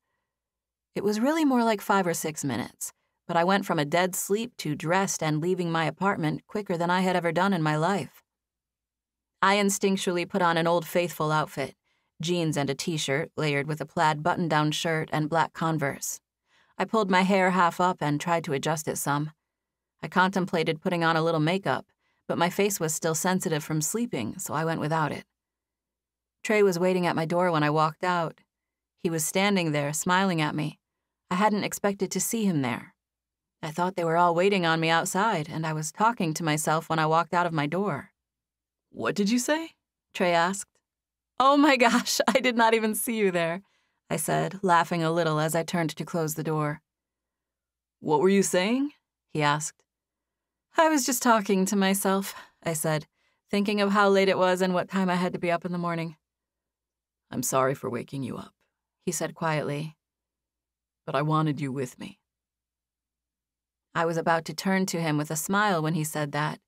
[SPEAKER 1] It was really more like 5 or 6 minutes, but I went from a dead sleep to dressed and leaving my apartment quicker than I had ever done in my life. I instinctually put on an Old Faithful outfit, jeans and a t-shirt layered with a plaid button-down shirt and black Converse. I pulled my hair half up and tried to adjust it some. I contemplated putting on a little makeup, but my face was still sensitive from sleeping, so I went without it. Trey was waiting at my door when I walked out. He was standing there, smiling at me. I hadn't expected to see him there. I thought they were all waiting on me outside, and I was talking to myself when I walked out of my door.
[SPEAKER 2] "What did you say?"
[SPEAKER 1] Trey asked. "Oh my gosh, I did not even see you there," I said, laughing a little as I turned to close the door.
[SPEAKER 2] "What were you saying?"
[SPEAKER 1] he asked. "I was just talking to myself," I said, thinking of how late it was and what time I had to be up in the morning.
[SPEAKER 2] "I'm sorry for waking you up,"
[SPEAKER 1] he said quietly.
[SPEAKER 2] "But I wanted you with me."
[SPEAKER 1] I was about to turn to him with a smile when he said that,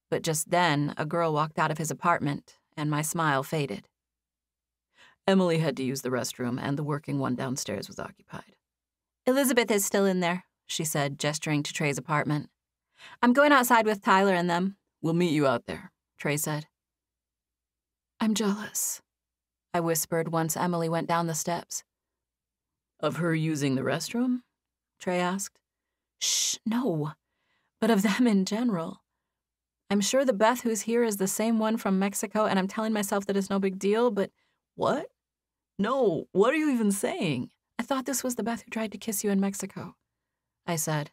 [SPEAKER 1] but just then a girl walked out of his apartment, and my smile faded.
[SPEAKER 2] Emily had to use the restroom, and the working one downstairs was occupied.
[SPEAKER 1] "Elizabeth is still in there," she said, gesturing to Trey's apartment. "I'm going outside with Tyler and them."
[SPEAKER 2] "We'll meet you out there,"
[SPEAKER 1] Trey said. "I'm jealous," I whispered once Emily went down the steps.
[SPEAKER 2] "Of her using the restroom?"
[SPEAKER 1] Trey asked. "Shh, no, but of them in general. I'm sure the Beth who's here is the same one from Mexico, and I'm telling myself that it's no big deal, but..."
[SPEAKER 2] "What? No, what are you even saying?"
[SPEAKER 1] "I thought this was the Beth who tried to kiss you in Mexico," I said.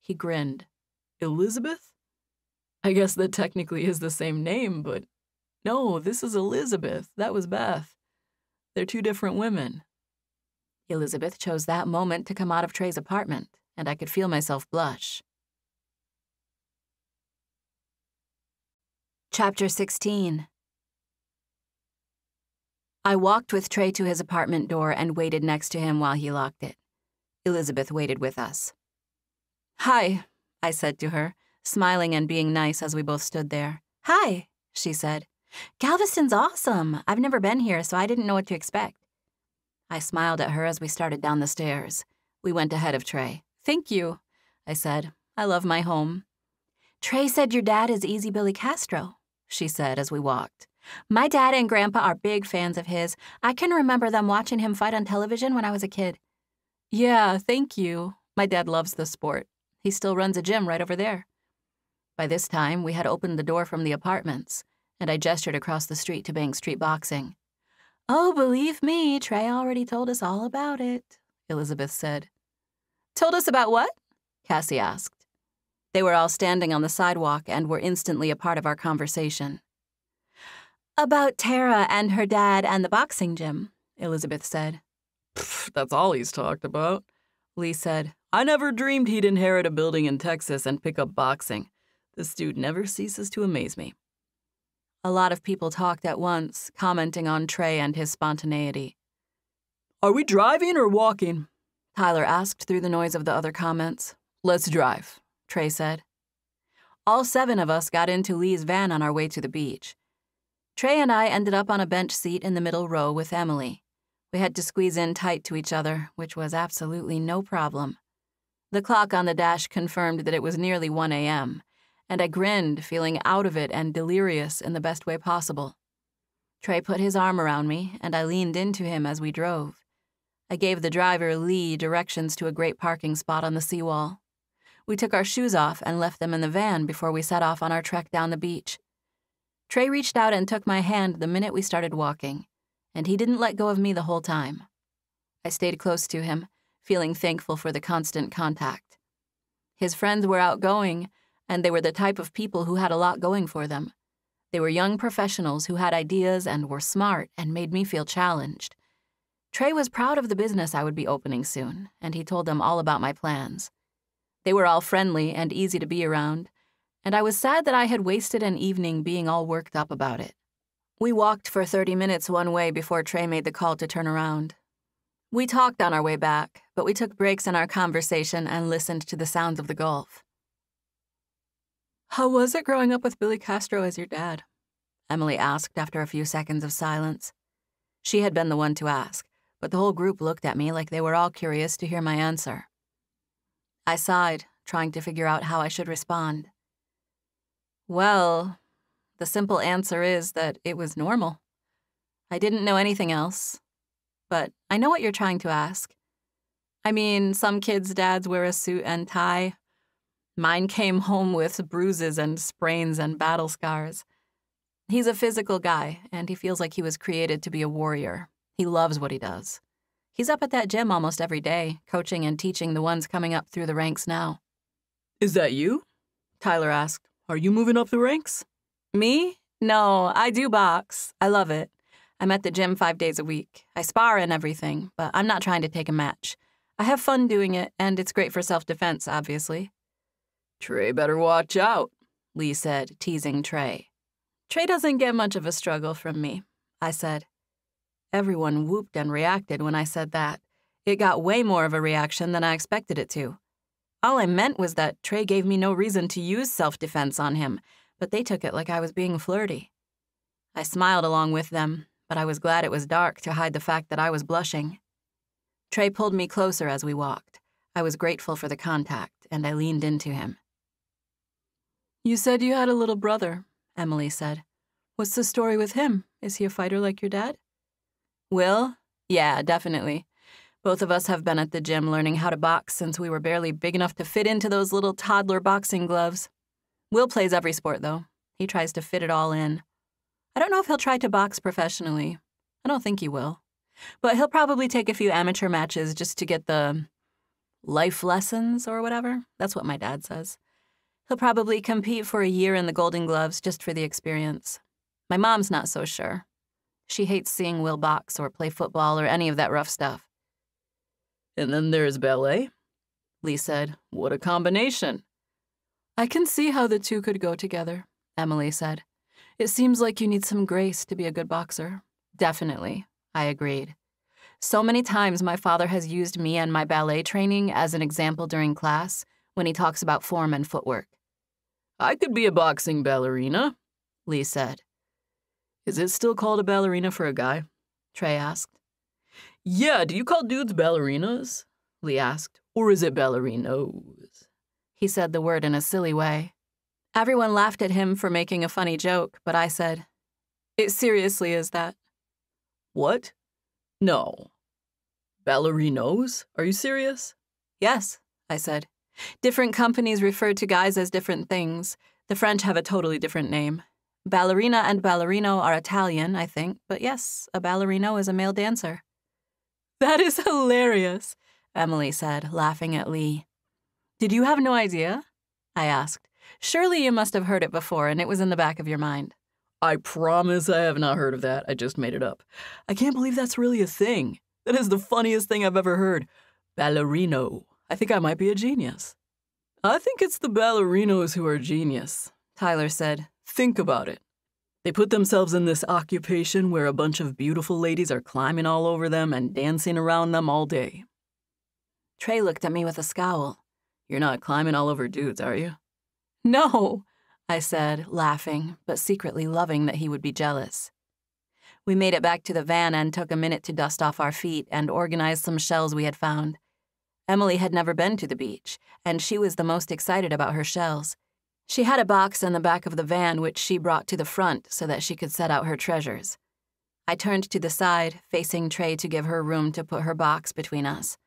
[SPEAKER 1] He grinned.
[SPEAKER 2] "Elizabeth? I guess that technically is the same name, but no, this is Elizabeth. That was Beth. They're 2 different women."
[SPEAKER 1] Elizabeth chose that moment to come out of Trey's apartment, and I could feel myself blush. Chapter 16. I walked with Trey to his apartment door and waited next to him while he locked it. Elizabeth waited with us. "Hi," I said to her, smiling and being nice as we both stood there. "Hi," she said. "Galveston's awesome. I've never been here, so I didn't know what to expect." I smiled at her as we started down the stairs. We went ahead of Trey. "Thank you," I said. "I love my home." "Trey said your dad is Easy Billy Castro," she said as we walked. "My dad and Grandpa are big fans of his. I can remember them watching him fight on television when I was a kid." "Yeah, thank you. My dad loves the sport. He still runs a gym right over there." By this time, we had opened the door from the apartments, and I gestured across the street to Bank Street Boxing. "Oh, believe me, Trey already told us all about it," Elizabeth said. "Told us about what?" Cassie asked. They were all standing on the sidewalk and were instantly a part of our conversation. "About Tara and her dad and the boxing gym," Elizabeth said.
[SPEAKER 2] "That's all he's talked about," Lee said. "I never dreamed he'd inherit a building in Texas and pick up boxing. This dude never ceases to amaze me."
[SPEAKER 1] A lot of people talked at once, commenting on Trey and his spontaneity.
[SPEAKER 2] "Are we driving or walking?"
[SPEAKER 1] Tyler asked through the noise of the other comments.
[SPEAKER 2] "Let's drive,"
[SPEAKER 1] Trey said. All 7 of us got into Lee's van on our way to the beach. Trey and I ended up on a bench seat in the middle row with Emily. We had to squeeze in tight to each other, which was absolutely no problem. The clock on the dash confirmed that it was nearly 1 a.m., and I grinned, feeling out of it and delirious in the best way possible. Trey put his arm around me, and I leaned into him as we drove. I gave the driver, Lee, directions to a great parking spot on the seawall. We took our shoes off and left them in the van before we set off on our trek down the beach. Trey reached out and took my hand the minute we started walking, and he didn't let go of me the whole time. I stayed close to him, feeling thankful for the constant contact. His friends were outgoing, and they were the type of people who had a lot going for them. They were young professionals who had ideas and were smart and made me feel challenged. Trey was proud of the business I would be opening soon, and he told them all about my plans. They were all friendly and easy to be around, and I was sad that I had wasted an evening being all worked up about it. We walked for 30 minutes one way before Trey made the call to turn around. We talked on our way back, but we took breaks in our conversation and listened to the sounds of the Gulf. "How was it growing up with Billy Castro as your dad?" Emily asked after a few seconds of silence. She had been the one to ask, but the whole group looked at me like they were all curious to hear my answer. I sighed, trying to figure out how I should respond. Well, the simple answer is that it was normal. I didn't know anything else. But I know what you're trying to ask. I mean, some kids' dads wear a suit and tie. Mine came home with bruises and sprains and battle scars. He's a physical guy, and he feels like he was created to be a warrior. He loves what he does. He's up at that gym almost every day, coaching and teaching the ones coming up through the ranks now.
[SPEAKER 2] "Is that you?" Tyler asked. "Are you moving up the ranks?"
[SPEAKER 1] Me? No, I do box. I love it. I'm at the gym 5 days a week. I spar and everything, but I'm not trying to take a match. I have fun doing it, and it's great for self-defense, obviously.
[SPEAKER 2] "Trey better watch out,"
[SPEAKER 1] Lee said, teasing Trey. Trey doesn't get much of a struggle from me, I said. Everyone whooped and reacted when I said that. It got way more of a reaction than I expected it to. All I meant was that Trey gave me no reason to use self-defense on him, but they took it like I was being flirty. I smiled along with them, but I was glad it was dark to hide the fact that I was blushing. Trey pulled me closer as we walked. I was grateful for the contact, and I leaned into him. "You said you had a little brother," Emily said. "What's the story with him? Is he a fighter like your dad?" "Will? Yeah, definitely. Both of us have been at the gym learning how to box since we were barely big enough to fit into those little toddler boxing gloves. Will plays every sport, though. He tries to fit it all in. I don't know if he'll try to box professionally. I don't think he will. But he'll probably take a few amateur matches just to get the life lessons or whatever. That's what my dad says. He'll probably compete for a year in the Golden Gloves just for the experience. My mom's not so sure. She hates seeing Will box or play football or any of that rough stuff."
[SPEAKER 2] "And then there's ballet?" Lee said. "What a combination."
[SPEAKER 1] "I can see how the two could go together," Emily said. "It seems like you need some grace to be a good boxer." "Definitely," I agreed. So many times my father has used me and my ballet training as an example during class when he talks about form and footwork.
[SPEAKER 2] "I could be a boxing ballerina," Lee said. "Is it still called a ballerina for a guy?" Trey asked. "Yeah, do you call dudes ballerinas?" Lee asked. "Or is it ballerinos?"
[SPEAKER 1] He said the word in a silly way. Everyone laughed at him for making a funny joke, but I said, "It seriously is that."
[SPEAKER 2] "What? No. Ballerinos? Are you serious?"
[SPEAKER 1] "Yes," I said. "Different companies refer to guys as different things. The French have a totally different name. Ballerina and ballerino are Italian, I think, but yes, a ballerino is a male dancer." "That is hilarious," Emily said, laughing at Lee. "Did you have no idea?" I asked. "Surely you must have heard it before and it was in the back of your mind."
[SPEAKER 2] "I promise I have not heard of that. I just made it up. I can't believe that's really a thing. That is the funniest thing I've ever heard. Ballerino. I think I might be a genius." "I think it's the ballerinos who are genius," Tyler said. "Think about it. They put themselves in this occupation where a bunch of beautiful ladies are climbing all over them and dancing around them all day."
[SPEAKER 1] Trey looked at me with a scowl.
[SPEAKER 2] "You're not climbing all over dudes, are you?"
[SPEAKER 1] "No," I said, laughing, but secretly loving that he would be jealous. We made it back to the van and took a minute to dust off our feet and organize some shells we had found. Emily had never been to the beach, and she was the most excited about her shells. She had a box in the back of the van which she brought to the front so that she could set out her treasures. I turned to the side, facing Trey to give her room to put her box between us.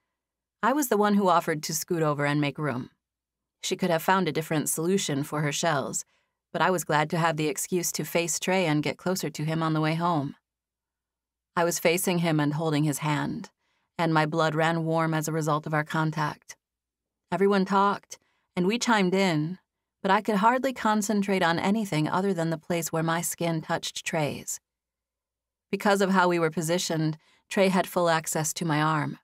[SPEAKER 1] I was the one who offered to scoot over and make room. She could have found a different solution for her shells, but I was glad to have the excuse to face Trey and get closer to him on the way home. I was facing him and holding his hand, and my blood ran warm as a result of our contact. Everyone talked, and we chimed in, but I could hardly concentrate on anything other than the place where my skin touched Trey's. Because of how we were positioned, Trey had full access to my arm.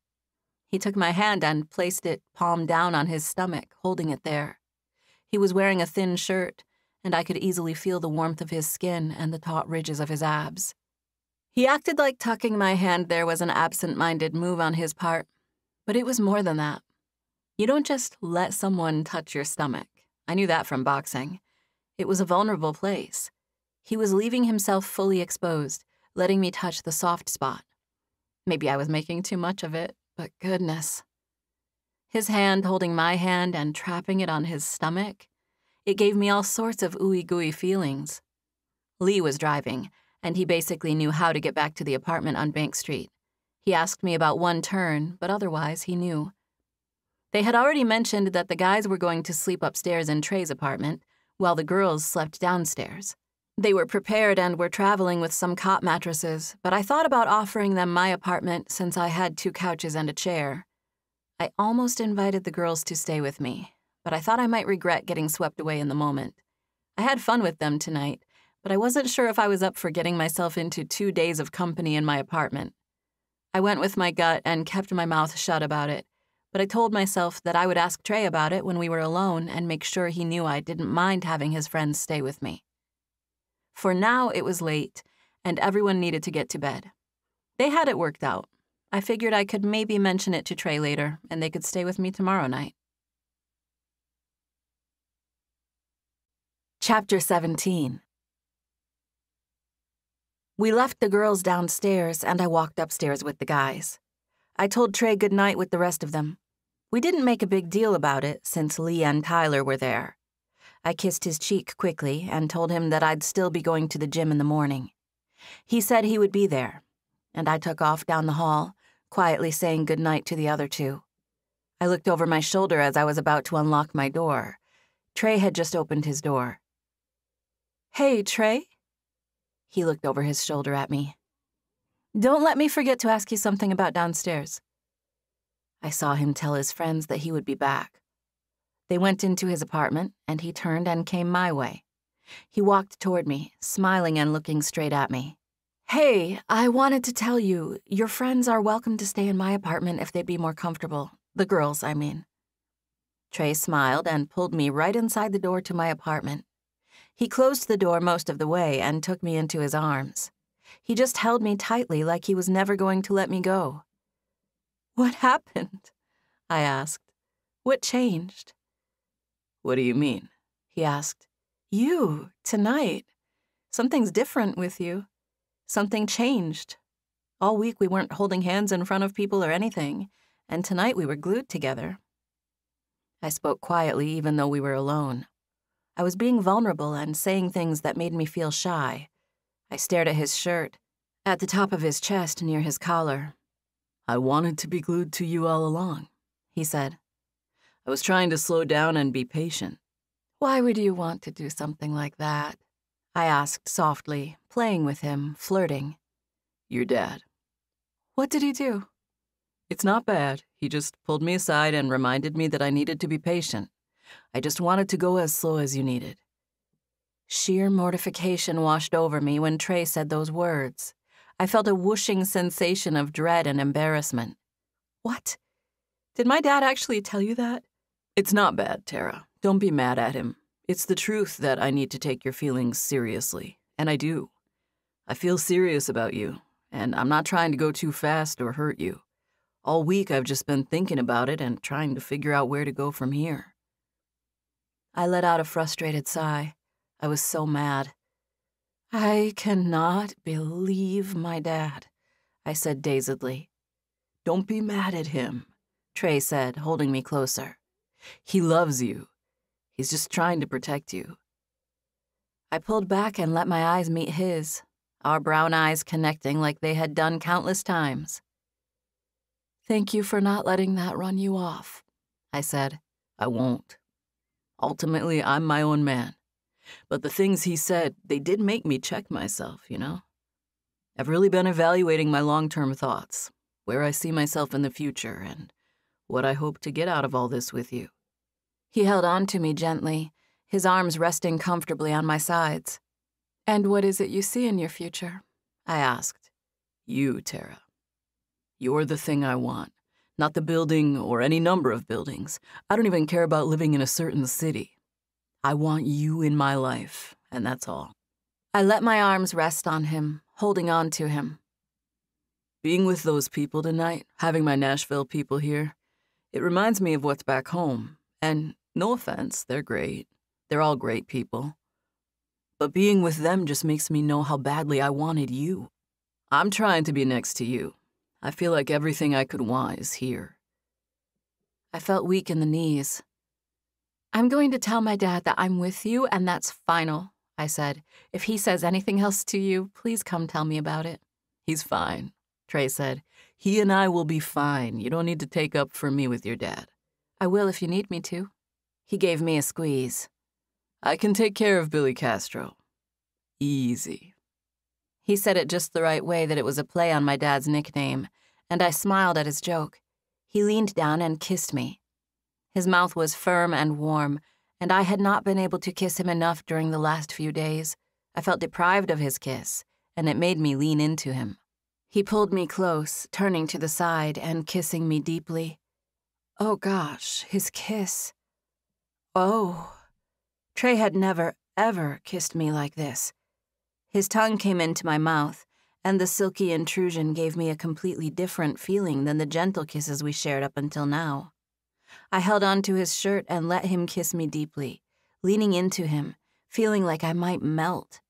[SPEAKER 1] He took my hand and placed it palm down on his stomach, holding it there. He was wearing a thin shirt, and I could easily feel the warmth of his skin and the taut ridges of his abs. He acted like tucking my hand there was an absent-minded move on his part, but it was more than that. You don't just let someone touch your stomach. I knew that from boxing. It was a vulnerable place. He was leaving himself fully exposed, letting me touch the soft spot. Maybe I was making too much of it, but goodness. His hand holding my hand and trapping it on his stomach, it gave me all sorts of ooey-gooey feelings. Lee was driving, and he basically knew how to get back to the apartment on Bank Street. He asked me about one turn, but otherwise he knew. They had already mentioned that the guys were going to sleep upstairs in Trey's apartment, while the girls slept downstairs. They were prepared and were traveling with some cot mattresses, but I thought about offering them my apartment since I had 2 couches and a chair. I almost invited the girls to stay with me, but I thought I might regret getting swept away in the moment. I had fun with them tonight, but I wasn't sure if I was up for getting myself into 2 days of company in my apartment. I went with my gut and kept my mouth shut about it, but I told myself that I would ask Trey about it when we were alone and make sure he knew I didn't mind having his friends stay with me. For now, it was late, and everyone needed to get to bed. They had it worked out. I figured I could maybe mention it to Trey later, and they could stay with me tomorrow night. Chapter 17. We left the girls downstairs, and I walked upstairs with the guys. I told Trey goodnight with the rest of them. We didn't make a big deal about it since Lee and Tyler were there. I kissed his cheek quickly and told him that I'd still be going to the gym in the morning. He said he would be there, and I took off down the hall, quietly saying goodnight to the other 2. I looked over my shoulder as I was about to unlock my door. Trey had just opened his door. "Hey, Trey?" He looked over his shoulder at me. "Don't let me forget to ask you something about downstairs." I saw him tell his friends that he would be back. They went into his apartment, and he turned and came my way. He walked toward me, smiling and looking straight at me. "Hey, I wanted to tell you, your friends are welcome to stay in my apartment if they'd be more comfortable. The girls, I mean." Trey smiled and pulled me right inside the door to my apartment. He closed the door most of the way and took me into his arms. He just held me tightly like he was never going to let me go. "What happened?" I asked. "What changed?" "What do you mean?" he asked. "You, tonight. Something's different with you. Something changed. All week we weren't holding hands in front of people or anything, and tonight we were glued together." I spoke quietly even though we were alone. I was being vulnerable and saying things that made me feel shy. I stared at his shirt, at the top of his chest near his collar. "I wanted to be glued to you all along," he said. "I was trying to slow down and be patient." "Why would you want to do something like that?" I asked softly, playing with him, flirting. "Your dad." "What did he do?" "It's not bad. He just pulled me aside and reminded me that I needed to be patient. I just wanted to go as slow as you needed." Sheer mortification washed over me when Trey said those words. I felt a whooshing sensation of dread and embarrassment. "What? Did my dad actually tell you that?" "It's not bad, Tara. Don't be mad at him. It's the truth that I need to take your feelings seriously, and I do. I feel serious about you, and I'm not trying to go too fast or hurt you. All week I've just been thinking about it and trying to figure out where to go from here." I let out a frustrated sigh. I was so mad. "I cannot believe my dad," I said dazedly. "Don't be mad at him," Trey said, holding me closer. "He loves you. He's just trying to protect you." I pulled back and let my eyes meet his. our brown eyes connecting like they had done countless times. "Thank you for not letting that run you off," I said.
[SPEAKER 2] "I won't. Ultimately, I'm my own man. But the things he said, they did make me check myself, you know? I've really been evaluating my long-term thoughts, where I see myself in the future, and what I hope to get out of all this with you."
[SPEAKER 1] He held on to me gently, his arms resting comfortably on my sides. "And what is it you see in your future?" I asked.
[SPEAKER 2] "You, Tara. You're the thing I want, not the building or any number of buildings. I don't even care about living in a certain city. I want you in my life, and that's all."
[SPEAKER 1] I let my arms rest on him, holding on to him.
[SPEAKER 2] Being with those people tonight, having my Nashville people here, it reminds me of what's back home. And no offense, they're great. They're all great people. But being with them just makes me know how badly I wanted you. I'm trying to be next to you. I feel like everything I could want is here.
[SPEAKER 1] I felt weak in the knees. "I'm going to tell my dad that I'm with you, and that's final," I said. "If he says anything else to you, please come tell me about it."
[SPEAKER 2] "He's fine," Trey said. "He and I will be fine. You don't need to take up for me with your dad."
[SPEAKER 1] "I will if you need me to." He gave me a squeeze.
[SPEAKER 2] "I can take care of Billy Castro. Easy."
[SPEAKER 1] He said it just the right way that it was a play on my dad's nickname, and I smiled at his joke. He leaned down and kissed me. His mouth was firm and warm, and I had not been able to kiss him enough during the last few days. I felt deprived of his kiss, and it made me lean into him. He pulled me close, turning to the side and kissing me deeply. Oh gosh, his kiss. Oh. Trey had never, ever kissed me like this. His tongue came into my mouth, and the silky intrusion gave me a completely different feeling than the gentle kisses we shared up until now. I held on to his shirt and let him kiss me deeply, leaning into him, feeling like I might melt.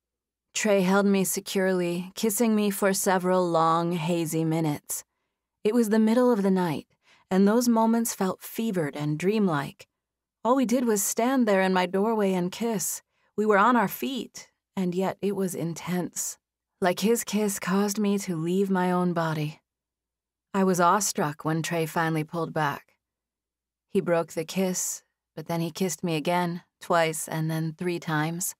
[SPEAKER 1] Trey held me securely, kissing me for several long, hazy minutes. It was the middle of the night, and those moments felt fevered and dreamlike. All we did was stand there in my doorway and kiss. We were on our feet, and yet it was intense. Like his kiss caused me to leave my own body. I was awestruck when Trey finally pulled back. He broke the kiss, but then he kissed me again, twice, and then 3 times.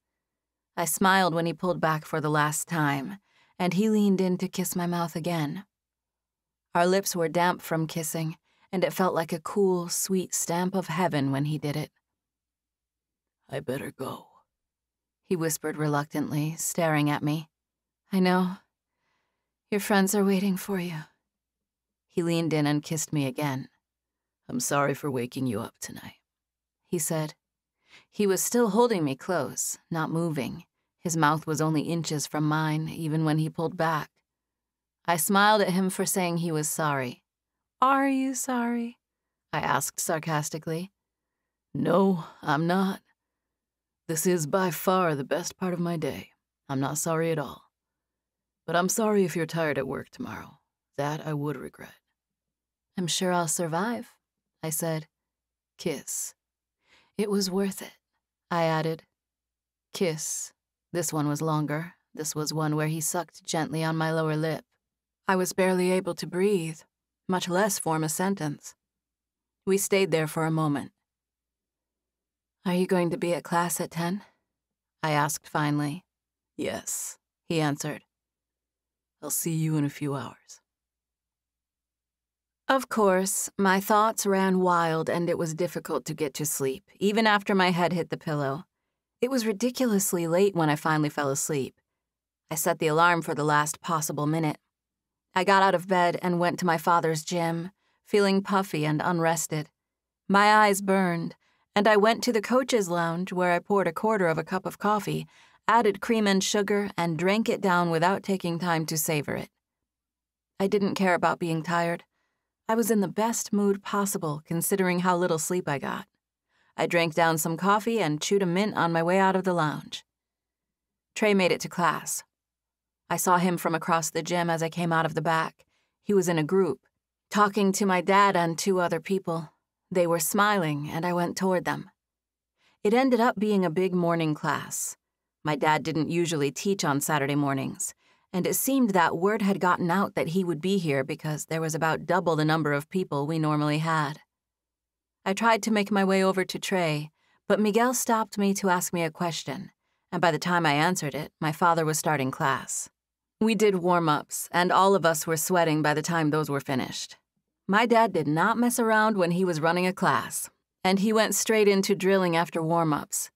[SPEAKER 1] I smiled when he pulled back for the last time, and he leaned in to kiss my mouth again. Our lips were damp from kissing, and it felt like a cool, sweet stamp of heaven when he did it.
[SPEAKER 2] "I better go,"
[SPEAKER 1] he whispered reluctantly, staring at me. "I know. Your friends are waiting for you." He leaned in and kissed me again.
[SPEAKER 2] "I'm sorry for waking you up tonight,"
[SPEAKER 1] he said. He was still holding me close, not moving. His mouth was only inches from mine, even when he pulled back. I smiled at him for saying he was sorry. "Are you sorry?" I asked sarcastically.
[SPEAKER 2] "No, I'm not. This is by far the best part of my day. I'm not sorry at all. But I'm sorry if you're tired at work tomorrow. That I would regret."
[SPEAKER 1] "I'm sure I'll survive," I said.
[SPEAKER 2] "Kiss."
[SPEAKER 1] "It was worth it," I added. Kiss. This one was longer. This was one where he sucked gently on my lower lip. I was barely able to breathe, much less form a sentence. We stayed there for a moment. "Are you going to be at class at 10? I asked finally.
[SPEAKER 2] "Yes,"
[SPEAKER 1] he answered.
[SPEAKER 2] "I'll see you in a few hours."
[SPEAKER 1] Of course, my thoughts ran wild and it was difficult to get to sleep, even after my head hit the pillow. It was ridiculously late when I finally fell asleep. I set the alarm for the last possible minute. I got out of bed and went to my father's gym, feeling puffy and unrested. My eyes burned, and I went to the coach's lounge where I poured 1/4 of a cup of coffee, added cream and sugar, and drank it down without taking time to savor it. I didn't care about being tired. I was in the best mood possible, considering how little sleep I got. I drank down some coffee and chewed a mint on my way out of the lounge. Trey made it to class. I saw him from across the gym as I came out of the back. He was in a group, talking to my dad and 2 other people. They were smiling, and I went toward them. It ended up being a big morning class. My dad didn't usually teach on Saturday mornings, and it seemed that word had gotten out that he would be here because there was about double the number of people we normally had. I tried to make my way over to Trey, but Miguel stopped me to ask me a question, and by the time I answered it, my father was starting class. We did warm-ups, and all of us were sweating by the time those were finished. My dad did not mess around when he was running a class, and he went straight into drilling after warm-ups.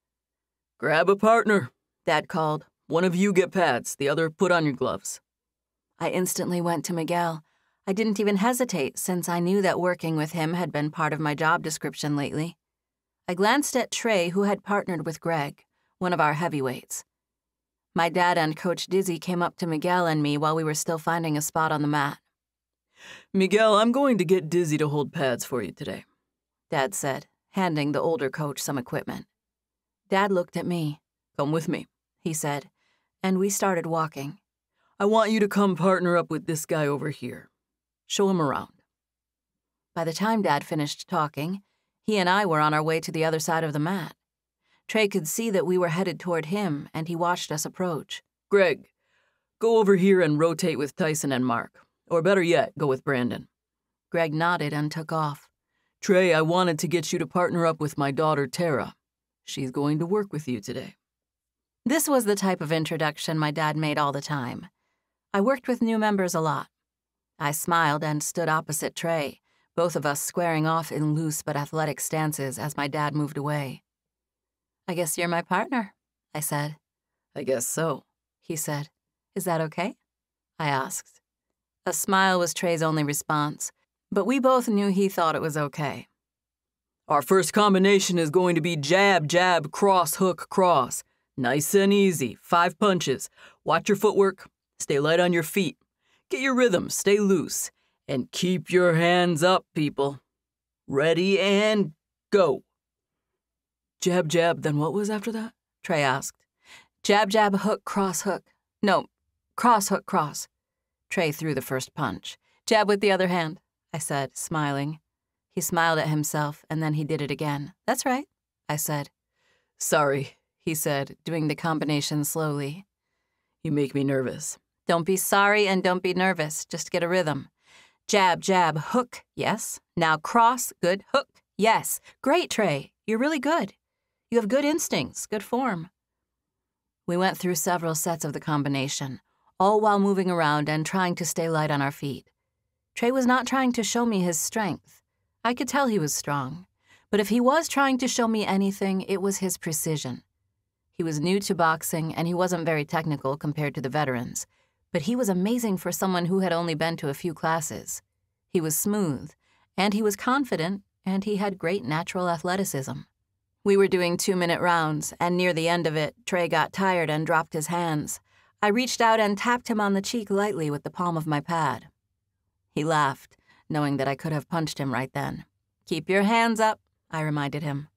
[SPEAKER 2] "Grab a partner," Dad called. "One of you get pads, the other put on your gloves."
[SPEAKER 1] I instantly went to Miguel. I didn't even hesitate since I knew that working with him had been part of my job description lately. I glanced at Trey, who had partnered with Greg, one of our heavyweights. My dad and Coach Dizzy came up to Miguel and me while we were still finding a spot on the mat.
[SPEAKER 2] "Miguel, I'm going to get Dizzy to hold pads for you today,"
[SPEAKER 1] Dad said, handing the older coach some equipment. Dad looked at me.
[SPEAKER 2] "Come with me,"
[SPEAKER 1] he said, and we started walking.
[SPEAKER 2] "I want you to come partner up with this guy over here. Show him around."
[SPEAKER 1] By the time Dad finished talking, he and I were on our way to the other side of the mat. Trey could see that we were headed toward him, and he watched us approach.
[SPEAKER 2] "Greg, go over here and rotate with Tyson and Mark. Or better yet, go with Brandon."
[SPEAKER 1] Greg nodded and took off.
[SPEAKER 2] "Trey, I wanted to get you to partner up with my daughter, Tara. She's going to work with you today."
[SPEAKER 1] This was the type of introduction my dad made all the time. I worked with new members a lot. I smiled and stood opposite Trey, both of us squaring off in loose but athletic stances as my dad moved away. "I guess you're my partner," I said.
[SPEAKER 2] "I guess so,"
[SPEAKER 1] he said. "Is that okay?" I asked. A smile was Trey's only response, but we both knew he thought it was okay.
[SPEAKER 2] "Our first combination is going to be jab, jab, cross, hook, cross. Nice and easy, 5 punches. Watch your footwork, stay light on your feet. Get your rhythm, stay loose, and keep your hands up, people. Ready and go." "Jab, jab, then what was after that?"
[SPEAKER 1] Trey asked. "Jab, jab, hook, cross, hook. No, cross, hook, cross." Trey threw the first punch. "Jab with the other hand," I said, smiling. He smiled at himself, and then he did it again. "That's right," I said.
[SPEAKER 2] "Sorry,"
[SPEAKER 1] he said, doing the combination slowly.
[SPEAKER 2] "You make me nervous."
[SPEAKER 1] "Don't be sorry and don't be nervous. Just get a rhythm. Jab, jab, hook, yes. Now cross, good, hook, yes. Great, Trey. You're really good. You have good instincts, good form." We went through several sets of the combination, all while moving around and trying to stay light on our feet. Trey was not trying to show me his strength. I could tell he was strong, but if he was trying to show me anything, it was his precision. He was new to boxing, and he wasn't very technical compared to the veterans, but he was amazing for someone who had only been to a few classes. He was smooth, and he was confident, and he had great natural athleticism. We were doing 2-minute rounds, and near the end of it, Trey got tired and dropped his hands. I reached out and tapped him on the cheek lightly with the palm of my pad. He laughed, knowing that I could have punched him right then. "Keep your hands up," I reminded him.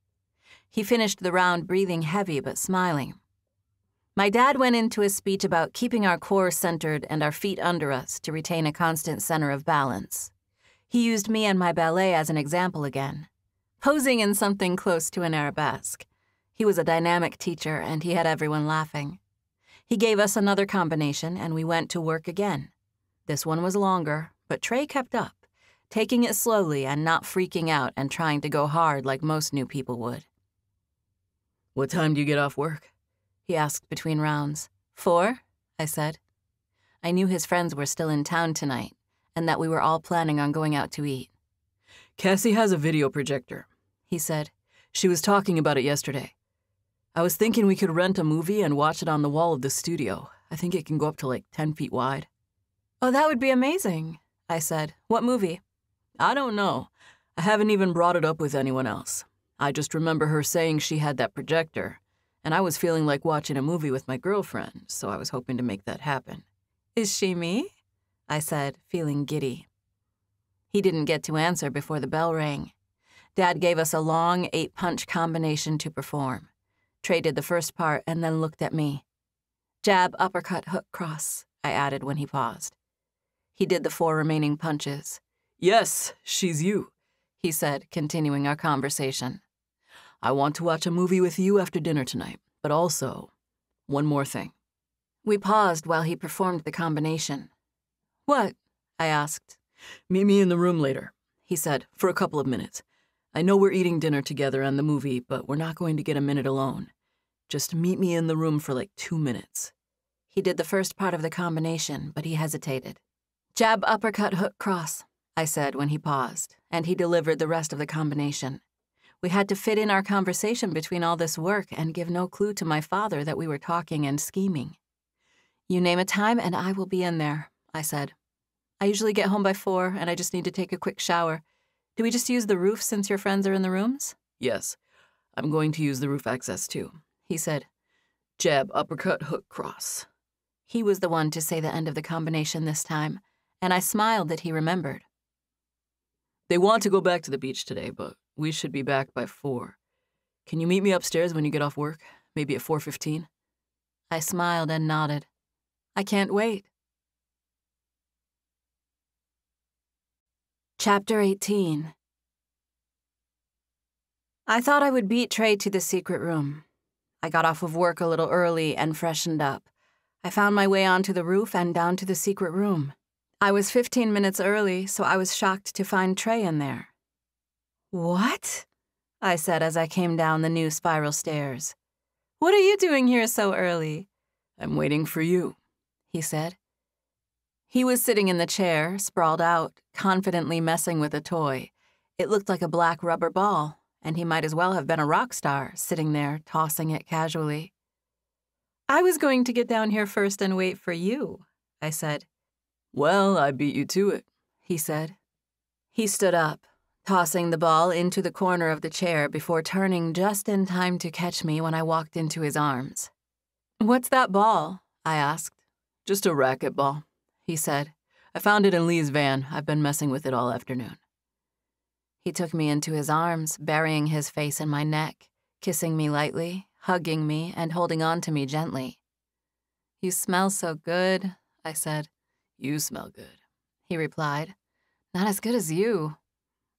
[SPEAKER 1] He finished the round breathing heavy but smiling. My dad went into a speech about keeping our core centered and our feet under us to retain a constant center of balance. He used me and my ballet as an example again, posing in something close to an arabesque. He was a dynamic teacher, and he had everyone laughing. He gave us another combination, and we went to work again. This one was longer, but Trey kept up, taking it slowly and not freaking out and trying to go hard like most new people would.
[SPEAKER 2] "What time do you get off work?"
[SPEAKER 1] he asked between rounds. 4, I said. I knew his friends were still in town tonight, and that we were all planning on going out to eat.
[SPEAKER 2] "Cassie has a video projector,"
[SPEAKER 1] he said.
[SPEAKER 2] "She was talking about it yesterday. I was thinking we could rent a movie and watch it on the wall of the studio. I think it can go up to like 10 feet wide."
[SPEAKER 1] "Oh, that would be amazing," I said. "What movie?"
[SPEAKER 2] "I don't know. I haven't even brought it up with anyone else. I just remember her saying she had that projector, and I was feeling like watching a movie with my girlfriend, so I was hoping to make that happen."
[SPEAKER 1] "Is she me?" I said, feeling giddy. He didn't get to answer before the bell rang. Dad gave us a long 8-punch combination to perform. Trey did the first part and then looked at me. "Jab, uppercut, hook, cross," I added when he paused. He did the 4 remaining punches.
[SPEAKER 2] "Yes, she's you,"
[SPEAKER 1] he said, continuing our conversation.
[SPEAKER 2] "I want to watch a movie with you after dinner tonight, but also, one more thing."
[SPEAKER 1] We paused while he performed the combination.
[SPEAKER 2] "What?" I asked. "Meet me in the room later," he said, "for a couple of minutes. I know we're eating dinner together and the movie, but we're not going to get a minute alone. Just meet me in the room for like 2 minutes.
[SPEAKER 1] He did the first part of the combination, but he hesitated. Jab, uppercut, hook, cross, I said when he paused, and he delivered the rest of the combination. We had to fit in our conversation between all this work and give no clue to my father that we were talking and scheming. You name a time and I will be in there, I said. I usually get home by 4 and I just need to take a quick shower. Do we just use the roof since your friends are in the rooms?
[SPEAKER 2] Yes, I'm going to use the roof access too, he said. Jab, uppercut, hook, cross.
[SPEAKER 1] He was the one to say the end of the combination this time, and I smiled that he remembered.
[SPEAKER 2] They want to go back to the beach today, but we should be back by 4. Can you meet me upstairs when you get off work? Maybe at 4:15?
[SPEAKER 1] I smiled and nodded. I can't wait. Chapter 18. I thought I would beat Trey to the secret room. I got off of work a little early and freshened up. I found my way onto the roof and down to the secret room. I was 15 minutes early, so I was shocked to find Trey in there. What? I said as I came down the new spiral stairs. What are you doing here so early?
[SPEAKER 2] I'm waiting for you,
[SPEAKER 1] he said. He was sitting in the chair, sprawled out, confidently messing with a toy. It looked like a black rubber ball, and he might as well have been a rock star, sitting there, tossing it casually. I was going to get down here first and wait for you, I said.
[SPEAKER 2] Well, I beat you to it, he said.
[SPEAKER 1] He stood up, tossing the ball into the corner of the chair before turning just in time to catch me when I walked into his arms. What's that ball? I asked.
[SPEAKER 2] Just a racquetball, he said. I found it in Lee's van. I've been messing with it all afternoon.
[SPEAKER 1] He took me into his arms, burying his face in my neck, kissing me lightly, hugging me, and holding on to me gently. You smell so good, I said.
[SPEAKER 2] You smell good,
[SPEAKER 1] he replied. Not as good as you.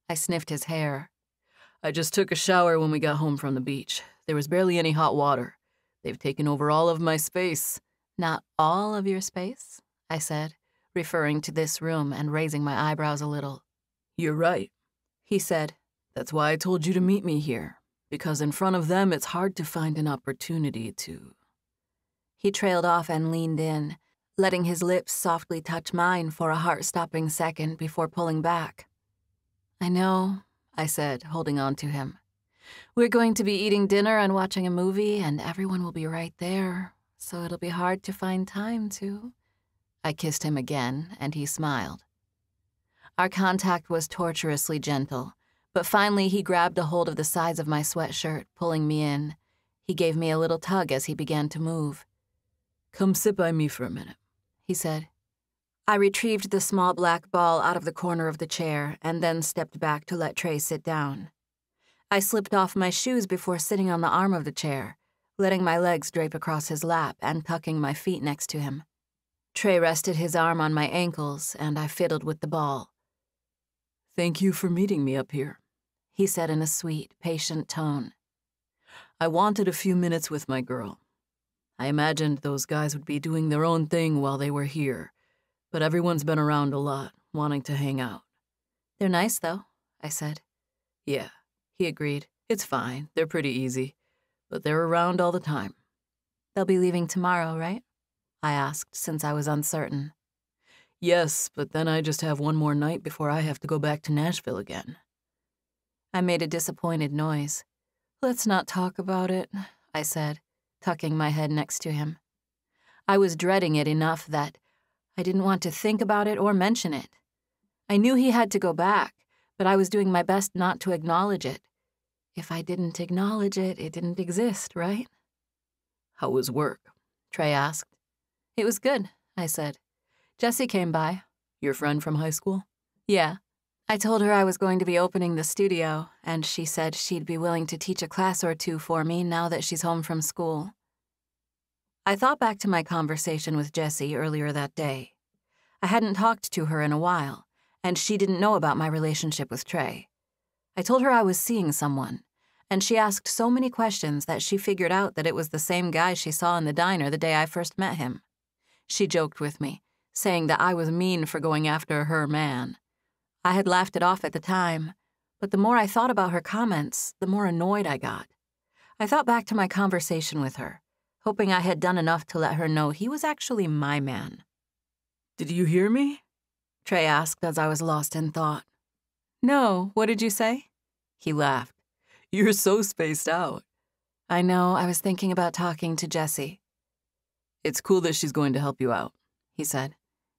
[SPEAKER 1] I sniffed his hair.
[SPEAKER 2] I just took a shower when we got home from the beach. There was barely any hot water. They've taken over all of my space.
[SPEAKER 1] Not all of your space, I said, referring to this room and raising my eyebrows a little.
[SPEAKER 2] You're right, he said. That's why I told you to meet me here. Because in front of them, it's hard to find an opportunity to...
[SPEAKER 1] He trailed off and leaned in, letting his lips softly touch mine for a heart-stopping second before pulling back. I know, I said, holding on to him. We're going to be eating dinner and watching a movie, and everyone will be right there, so it'll be hard to find time to... I kissed him again, and he smiled. Our contact was torturously gentle, but finally he grabbed a hold of the sides of my sweatshirt, pulling me in. He gave me a little tug as he began to move.
[SPEAKER 2] Come sit by me for a minute,
[SPEAKER 1] he said. I retrieved the small black ball out of the corner of the chair and then stepped back to let Trey sit down. I slipped off my shoes before sitting on the arm of the chair, letting my legs drape across his lap and tucking my feet next to him. Trey rested his arm on my ankles, and I fiddled with the ball.
[SPEAKER 2] Thank you for meeting me up here,
[SPEAKER 1] he said in a sweet, patient tone.
[SPEAKER 2] I wanted a few minutes with my girl. I imagined those guys would be doing their own thing while they were here, but everyone's been around a lot, wanting to hang out.
[SPEAKER 1] They're nice, though, I said.
[SPEAKER 2] Yeah, he agreed. It's fine. They're pretty easy, but they're around all the time.
[SPEAKER 1] They'll be leaving tomorrow, right? I asked, since I was uncertain.
[SPEAKER 2] Yes, but then I just have one more night before I have to go back to Nashville again.
[SPEAKER 1] I made a disappointed noise. Let's not talk about it, I said, tucking my head next to him. I was dreading it enough that I didn't want to think about it or mention it. I knew he had to go back, but I was doing my best not to acknowledge it. If I didn't acknowledge it, it didn't exist, right?
[SPEAKER 2] How was work?
[SPEAKER 1] Trey asked. It was good, I said. Jessie came by.
[SPEAKER 2] Your friend from high school?
[SPEAKER 1] Yeah. I told her I was going to be opening the studio, and she said she'd be willing to teach a class or two for me now that she's home from school. I thought back to my conversation with Jessie earlier that day. I hadn't talked to her in a while, and she didn't know about my relationship with Trey. I told her I was seeing someone, and she asked so many questions that she figured out that it was the same guy she saw in the diner the day I first met him. She joked with me, saying that I was mean for going after her man. I had laughed it off at the time, but the more I thought about her comments, the more annoyed I got. I thought back to my conversation with her, hoping I had done enough to let her know he was actually my man.
[SPEAKER 2] "Did you hear me?"
[SPEAKER 1] Trey asked as I was lost in thought. "No, what did you say?" He laughed.
[SPEAKER 2] "You're so spaced out."
[SPEAKER 1] I know, I was thinking about talking to Jessie.
[SPEAKER 2] "It's cool that she's going to help you out," he said.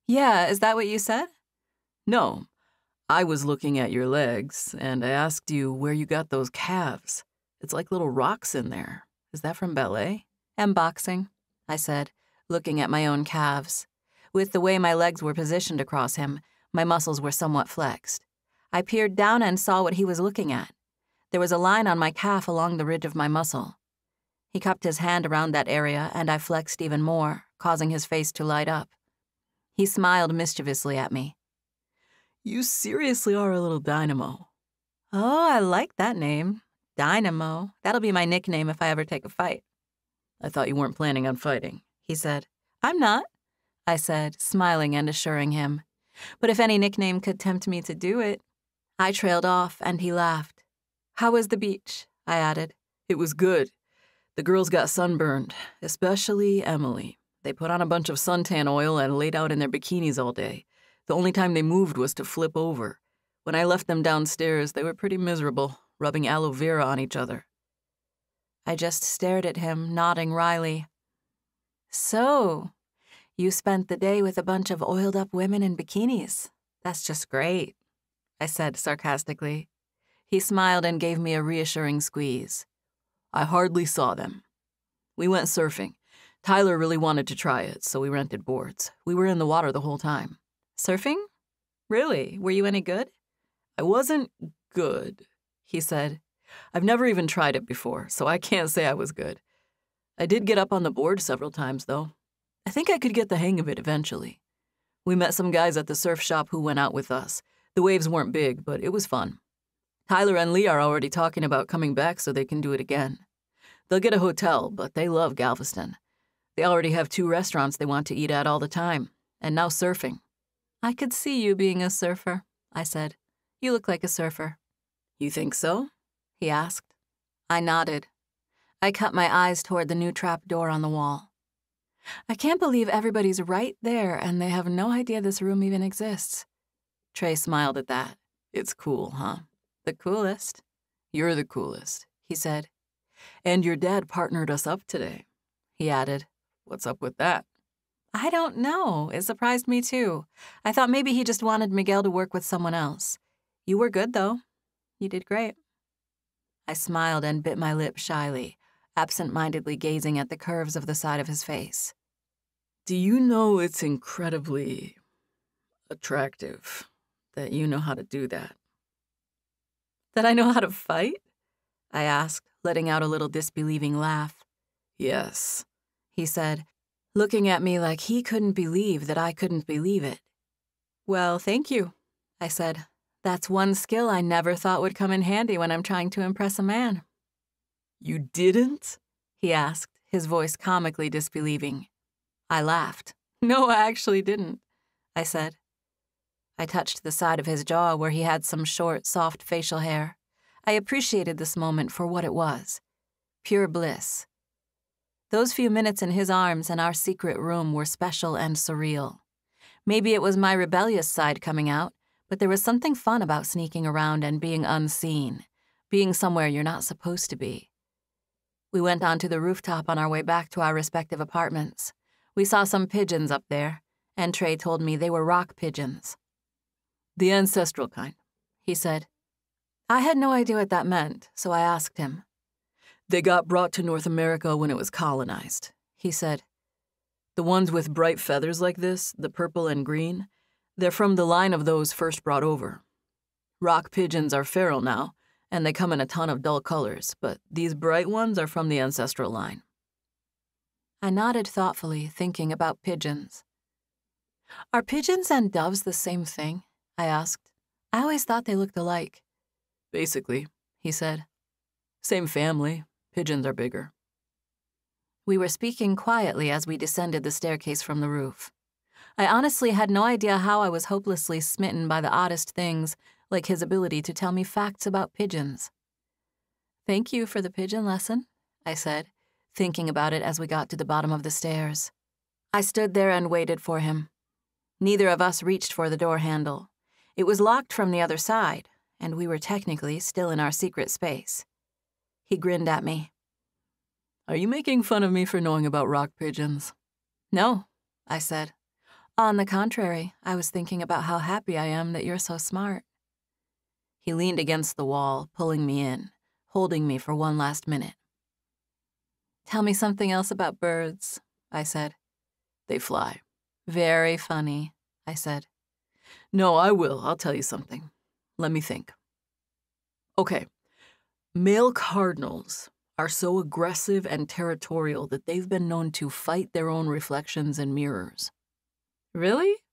[SPEAKER 1] "Yeah, is that what you said?"
[SPEAKER 2] "No, I was looking at your legs, and I asked you where you got those calves. It's like little rocks in there. Is that from ballet?"
[SPEAKER 1] "And boxing," I said, looking at my own calves. With the way my legs were positioned across him, my muscles were somewhat flexed. I peered down and saw what he was looking at. There was a line on my calf along the ridge of my muscle. He cupped his hand around that area, and I flexed even more, causing his face to light up. He smiled mischievously at me.
[SPEAKER 2] "You seriously are a little dynamo."
[SPEAKER 1] "Oh, I like that name. Dynamo. That'll be my nickname if I ever take a fight."
[SPEAKER 2] "I thought you weren't planning on fighting," he said.
[SPEAKER 1] "I'm not," I said, smiling and assuring him. "But if any nickname could tempt me to do it." I trailed off, and he laughed. "How was the beach?" I added.
[SPEAKER 2] "It was good. The girls got sunburned, especially Emily. They put on a bunch of suntan oil and laid out in their bikinis all day. The only time they moved was to flip over. When I left them downstairs, they were pretty miserable, rubbing aloe vera on each other."
[SPEAKER 1] I just stared at him, nodding wryly. "So, you spent the day with a bunch of oiled-up women in bikinis. That's just great," I said sarcastically. He smiled and gave me a reassuring squeeze.
[SPEAKER 2] "I hardly saw them. We went surfing. Tyler really wanted to try it, so we rented boards. We were in the water the whole time."
[SPEAKER 1] "Surfing? Really? Were you any good?"
[SPEAKER 2] "I wasn't good," he said. "I've never even tried it before, so I can't say I was good. I did get up on the board several times, though. I think I could get the hang of it eventually. We met some guys at the surf shop who went out with us. The waves weren't big, but it was fun. Tyler and Lee are already talking about coming back so they can do it again. They'll get a hotel, but they love Galveston. They already have 2 restaurants they want to eat at all the time, and now surfing."
[SPEAKER 1] "I could see you being a surfer," I said. "You look like a surfer."
[SPEAKER 2] "You think so?"
[SPEAKER 1] he asked. I nodded. I cut my eyes toward the new trap door on the wall. I can't believe everybody's right there and they have no idea this room even exists. Trey smiled at that.
[SPEAKER 2] "It's cool, huh?"
[SPEAKER 1] "The coolest."
[SPEAKER 2] "You're the coolest,"
[SPEAKER 1] he said.
[SPEAKER 2] "And your dad partnered us up today,"
[SPEAKER 1] he added.
[SPEAKER 2] "What's up with that?"
[SPEAKER 1] "I don't know. It surprised me too. I thought maybe he just wanted Miguel to work with someone else. You were good, though. You did great." I smiled and bit my lip shyly, absent-mindedly gazing at the curves of the side of his face.
[SPEAKER 2] "Do you know it's incredibly attractive that you know how to do that?"
[SPEAKER 1] "That I know how to fight?" I asked, letting out a little disbelieving laugh.
[SPEAKER 2] "Yes,"
[SPEAKER 1] he said, looking at me like he couldn't believe that I couldn't believe it. "Well, thank you," I said. "That's one skill I never thought would come in handy when I'm trying to impress a man."
[SPEAKER 2] "You didn't?"
[SPEAKER 1] he asked, his voice comically disbelieving. I laughed. "No, I actually didn't," I said. I touched the side of his jaw where he had some short, soft facial hair. I appreciated this moment for what it was. Pure bliss. Those few minutes in his arms and our secret room were special and surreal. Maybe it was my rebellious side coming out, but there was something fun about sneaking around and being unseen, being somewhere you're not supposed to be. We went onto the rooftop on our way back to our respective apartments. We saw some pigeons up there, and Trey told me they were rock pigeons.
[SPEAKER 2] "The ancestral kind,"
[SPEAKER 1] he said. I had no idea what that meant, so I asked him.
[SPEAKER 2] "They got brought to North America when it was colonized," he said. "The ones with bright feathers like this, the purple and green, they're from the line of those first brought over. Rock pigeons are feral now, and they come in a ton of dull colors, but these bright ones are from the ancestral line."
[SPEAKER 1] I nodded thoughtfully, thinking about pigeons. "Are pigeons and doves the same thing?" I asked. I always thought they looked alike.
[SPEAKER 2] "Basically," he said. "Same family. Pigeons are bigger."
[SPEAKER 1] We were speaking quietly as we descended the staircase from the roof. I honestly had no idea how I was hopelessly smitten by the oddest things, like his ability to tell me facts about pigeons. "Thank you for the pigeon lesson," I said, thinking about it as we got to the bottom of the stairs. I stood there and waited for him. Neither of us reached for the door handle. It was locked from the other side, and we were technically still in our secret space. He grinned at me.
[SPEAKER 2] "Are you making fun of me for knowing about rock pigeons?"
[SPEAKER 1] "No," I said. "On the contrary, I was thinking about how happy I am that you're so smart." He leaned against the wall, pulling me in, holding me for one last minute. "Tell me something else about birds," I said.
[SPEAKER 2] "They fly."
[SPEAKER 1] "Very funny," I said.
[SPEAKER 2] "No, I will. I'll tell you something. Let me think. Okay, male cardinals are so aggressive and territorial that they've been known to fight their own reflections in mirrors."
[SPEAKER 1] "Really?"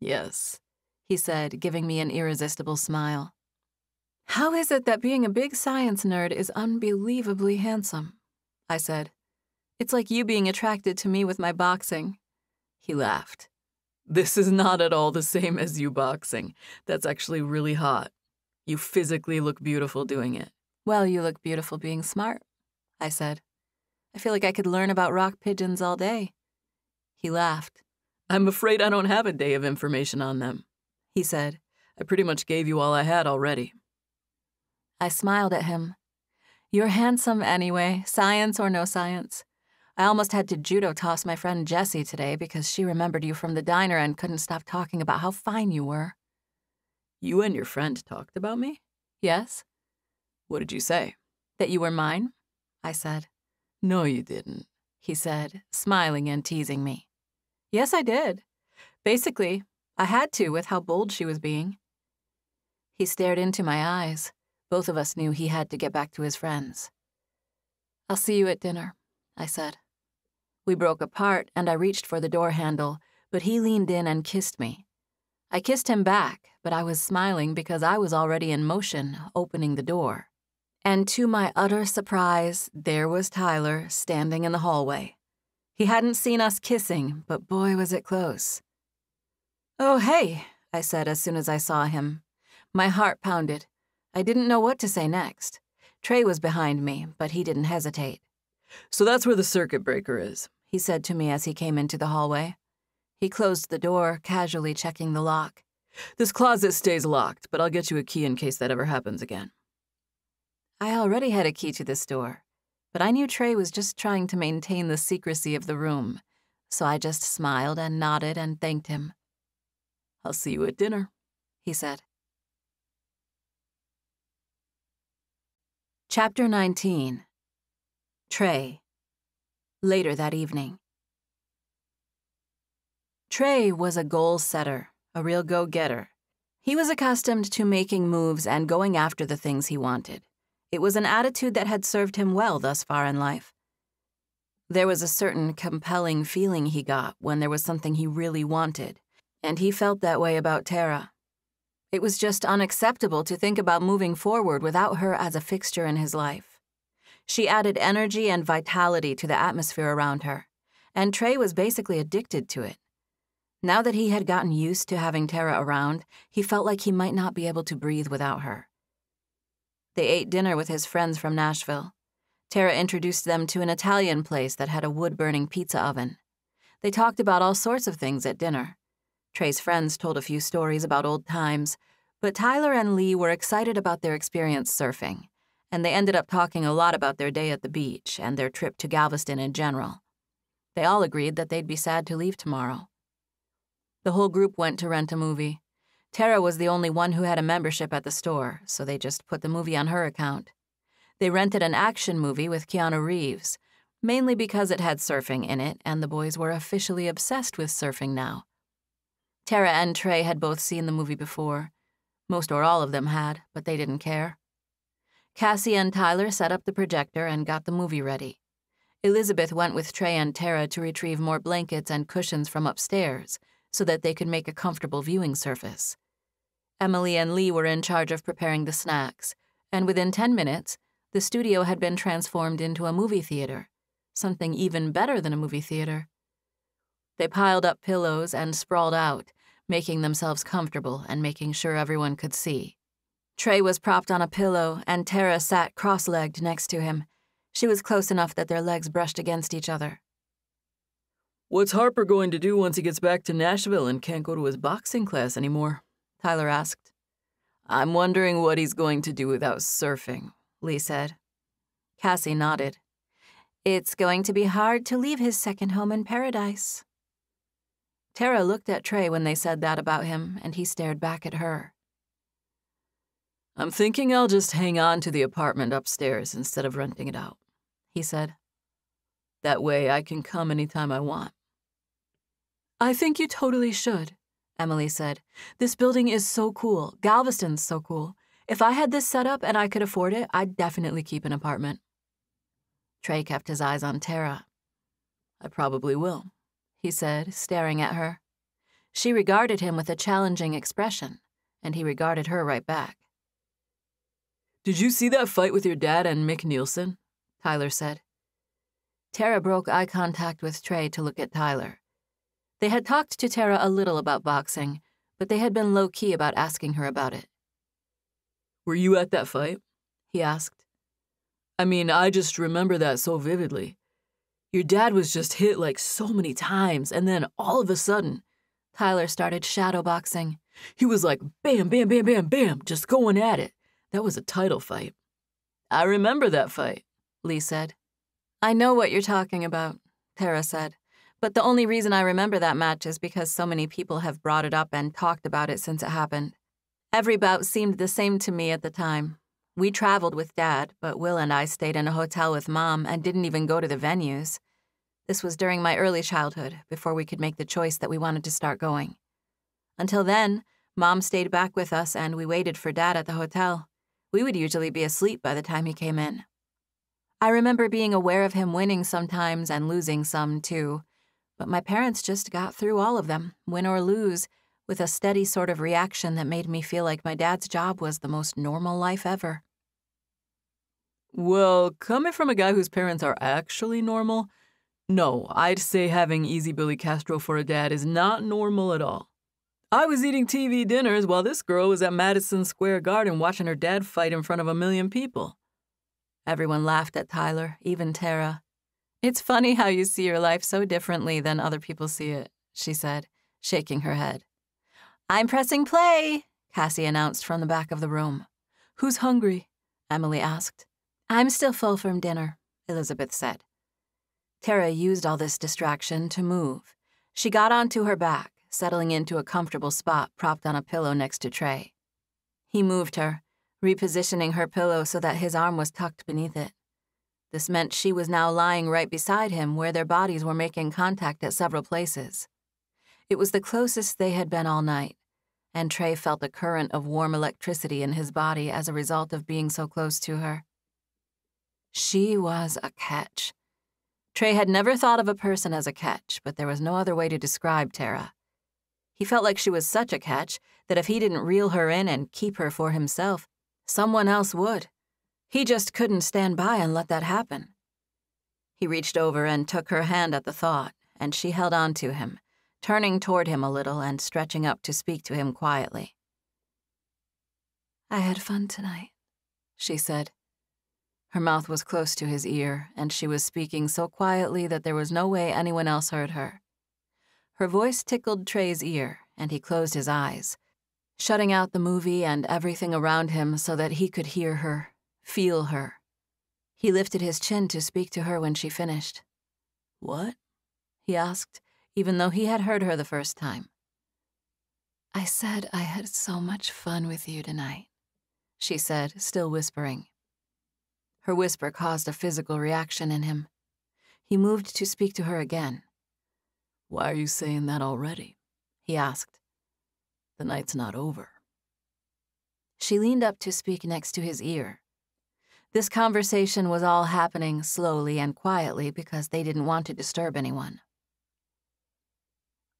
[SPEAKER 2] "Yes,"
[SPEAKER 1] he said, giving me an irresistible smile. "How is it that being a big science nerd is unbelievably handsome?" I said. "It's like you being attracted to me with my boxing."
[SPEAKER 2] He laughed. "This is not at all the same as you boxing. That's actually really hot. You physically look beautiful doing it."
[SPEAKER 1] "Well, you look beautiful being smart," I said. "I feel like I could learn about rock pigeons all day." He laughed.
[SPEAKER 2] "I'm afraid I don't have a day of information on them," he said. "I pretty much gave you all I had already."
[SPEAKER 1] I smiled at him. "You're handsome anyway, science or no science. I almost had to judo toss my friend Jessie today because she remembered you from the diner and couldn't stop talking about how fine you were."
[SPEAKER 2] "You and your friend talked about me?"
[SPEAKER 1] "Yes."
[SPEAKER 2] "What did you say?"
[SPEAKER 1] "That you were mine," I said.
[SPEAKER 2] "No, you didn't,"
[SPEAKER 1] he said, smiling and teasing me. "Yes, I did. Basically, I had to with how bold she was being." He stared into my eyes. Both of us knew he had to get back to his friends. "I'll see you at dinner," I said. We broke apart, and I reached for the door handle, but he leaned in and kissed me. I kissed him back, but I was smiling because I was already in motion, opening the door. And to my utter surprise, there was Tyler standing in the hallway. He hadn't seen us kissing, but boy was it close. "Oh, hey," I said as soon as I saw him. My heart pounded. I didn't know what to say next. Trey was behind me, but he didn't hesitate.
[SPEAKER 2] "So that's where the circuit breaker is,"
[SPEAKER 1] he said to me as he came into the hallway. He closed the door, casually checking the lock.
[SPEAKER 2] "This closet stays locked, but I'll get you a key in case that ever happens again."
[SPEAKER 1] I already had a key to this door, but I knew Trey was just trying to maintain the secrecy of the room, so I just smiled and nodded and thanked him.
[SPEAKER 2] "I'll see you at dinner,"
[SPEAKER 1] he said. Chapter 19. Trey. Later that evening. Trey was a goal setter, a real go-getter. He was accustomed to making moves and going after the things he wanted. It was an attitude that had served him well thus far in life. There was a certain compelling feeling he got when there was something he really wanted, and he felt that way about Tara. It was just unacceptable to think about moving forward without her as a fixture in his life. She added energy and vitality to the atmosphere around her, and Trey was basically addicted to it. Now that he had gotten used to having Tara around, he felt like he might not be able to breathe without her. They ate dinner with his friends from Nashville. Tara introduced them to an Italian place that had a wood-burning pizza oven. They talked about all sorts of things at dinner. Trey's friends told a few stories about old times, but Tyler and Lee were excited about their experience surfing, and they ended up talking a lot about their day at the beach and their trip to Galveston in general. They all agreed that they'd be sad to leave tomorrow. The whole group went to rent a movie. Tara was the only one who had a membership at the store, so they just put the movie on her account. They rented an action movie with Keanu Reeves, mainly because it had surfing in it, and the boys were officially obsessed with surfing now. Tara and Trey had both seen the movie before. Most or all of them had, but they didn't care. Cassie and Tyler set up the projector and got the movie ready. Elizabeth went with Trey and Tara to retrieve more blankets and cushions from upstairs so that they could make a comfortable viewing surface. Emily and Lee were in charge of preparing the snacks, and within 10 minutes, the studio had been transformed into a movie theater. something even better than a movie theater. They piled up pillows and sprawled out, making themselves comfortable and making sure everyone could see. Trey was propped on a pillow, and Tara sat cross-legged next to him. She was close enough that their legs brushed against each other.
[SPEAKER 2] "What's Harper going to do once he gets back to Nashville and can't go to his boxing class anymore?" Tyler asked. "I'm wondering what he's going to do without surfing," Lee said.
[SPEAKER 1] Cassie nodded. "It's going to be hard to leave his second home in paradise." Tara looked at Trey when they said that about him, and he stared back at her.
[SPEAKER 2] "I'm thinking I'll just hang on to the apartment upstairs instead of renting it out," he said. "That way I can come anytime I want."
[SPEAKER 1] "I think you totally should," Emily said. "This building is so cool. Galveston's so cool. If I had this set up and I could afford it, I'd definitely keep an apartment." Trey kept his eyes on Tara.
[SPEAKER 2] "I probably will,"
[SPEAKER 1] he said, staring at her. She regarded him with a challenging expression, and he regarded her right back.
[SPEAKER 2] "Did you see that fight with your dad and Mick Nielsen?" Tyler said.
[SPEAKER 1] Tara broke eye contact with Trey to look at Tyler. They had talked to Tara a little about boxing, but they had been low-key about asking her about it.
[SPEAKER 2] "Were you at that fight?" he asked. "I mean, I just remember that so vividly. Your dad was just hit like so many times, and then all of a sudden,
[SPEAKER 1] Tyler started shadowboxing.
[SPEAKER 2] He was like, bam, bam, bam, bam, bam, just going at it. That was a title fight." "I remember that fight," Lee said.
[SPEAKER 1] "I know what you're talking about," Tara said. "But the only reason I remember that match is because so many people have brought it up and talked about it since it happened. Every bout seemed the same to me at the time. We traveled with Dad, but Will and I stayed in a hotel with Mom and didn't even go to the venues. This was during my early childhood, before we could make the choice that we wanted to start going. Until then, Mom stayed back with us and we waited for Dad at the hotel. We would usually be asleep by the time he came in. I remember being aware of him winning sometimes and losing some, too. But my parents just got through all of them, win or lose, with a steady sort of reaction that made me feel like my dad's job was the most normal life ever."
[SPEAKER 2] "Well, coming from a guy whose parents are actually normal, no, I'd say having Easy Billy Castro for a dad is not normal at all. I was eating TV dinners while this girl was at Madison Square Garden watching her dad fight in front of 1 million people."
[SPEAKER 1] Everyone laughed at Tyler, even Tara. "It's funny how you see your life so differently than other people see it," she said, shaking her head. "I'm pressing play," Cassie announced from the back of the room. "Who's hungry?" Emily asked. "I'm still full from dinner," Elizabeth said. Tara used all this distraction to move. She got onto her back, settling into a comfortable spot propped on a pillow next to Trey. He moved her, repositioning her pillow so that his arm was tucked beneath it. This meant she was now lying right beside him where their bodies were making contact at several places. It was the closest they had been all night, and Trey felt a current of warm electricity in his body as a result of being so close to her. She was a catch. Trey had never thought of a person as a catch, but there was no other way to describe Tara. He felt like she was such a catch that if he didn't reel her in and keep her for himself, someone else would. He just couldn't stand by and let that happen. He reached over and took her hand at the thought, and she held on to him, turning toward him a little and stretching up to speak to him quietly. "I had fun tonight," she said. Her mouth was close to his ear, and she was speaking so quietly that there was no way anyone else heard her. Her voice tickled Trey's ear, and he closed his eyes, shutting out the movie and everything around him so that he could hear her, feel her. He lifted his chin to speak to her when she finished. "What?" he asked, even though he had heard her the first time. "I said I had so much fun with you tonight," she said, still whispering. Her whisper caused a physical reaction in him. He moved to speak to her again. "Why are you saying that already?" he asked. "The night's not over." She leaned up to speak next to his ear. This conversation was all happening slowly and quietly because they didn't want to disturb anyone.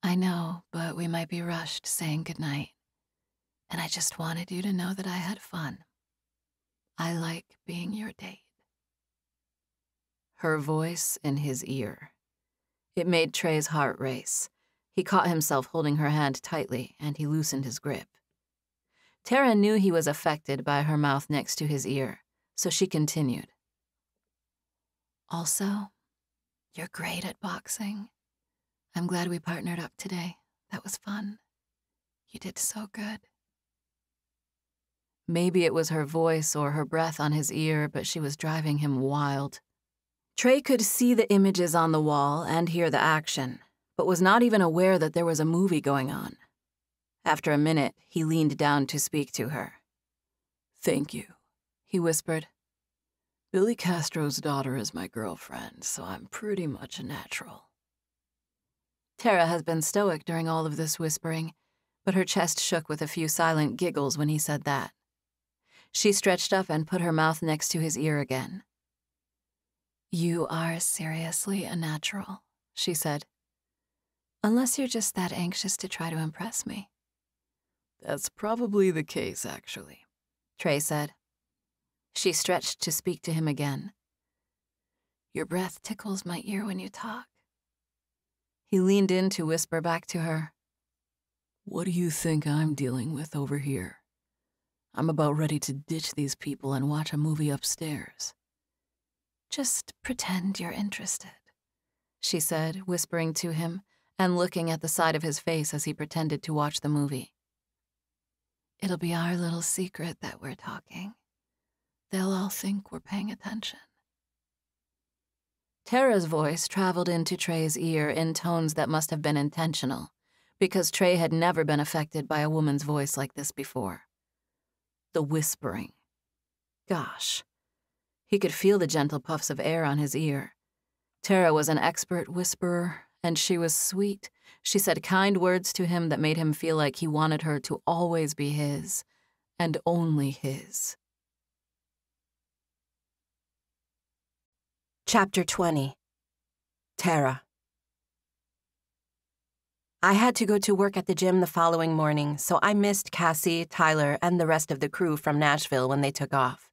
[SPEAKER 1] "I know, but we might be rushed saying goodnight. And I just wanted you to know that I had fun. I like being your date." her voice in his ear. It made Trey's heart race. He caught himself holding her hand tightly, and he loosened his grip. Tara knew he was affected by her mouth next to his ear, so she continued. Also, you're great at boxing. I'm glad we partnered up today. That was fun. You did so good. Maybe it was her voice or her breath on his ear, but she was driving him wild. Trey could see the images on the wall and hear the action, but was not even aware that there was a movie going on. After a minute, he leaned down to speak to her.
[SPEAKER 2] Thank you,
[SPEAKER 1] he whispered.
[SPEAKER 2] Billy Castro's daughter is my girlfriend, so I'm pretty much a natural.
[SPEAKER 1] Tara has been stoic during all of this whispering, but her chest shook with a few silent giggles when he said that. She stretched up and put her mouth next to his ear again. You are seriously a natural, she said. Unless you're just that anxious to try to impress me.
[SPEAKER 2] That's probably the case, actually,
[SPEAKER 1] Trey said. She stretched to speak to him again. Your breath tickles my ear when you talk. He leaned in to whisper back to her.
[SPEAKER 2] What do you think I'm dealing with over here? I'm about ready to ditch these people and watch a movie upstairs.
[SPEAKER 1] Just pretend you're interested, she said, whispering to him and looking at the side of his face as he pretended to watch the movie. It'll be our little secret that we're talking. They'll all think we're paying attention. Tara's voice traveled into Trey's ear in tones that must have been intentional, because Trey had never been affected by a woman's voice like this before. The whispering. Gosh. He could feel the gentle puffs of air on his ear. Tara was an expert whisperer, and she was sweet. She said kind words to him that made him feel like he wanted her to always be his, and only his. Chapter 20. Tara. I had to go to work at the gym the following morning, so I missed Cassie, Tyler, and the rest of the crew from Nashville when they took off.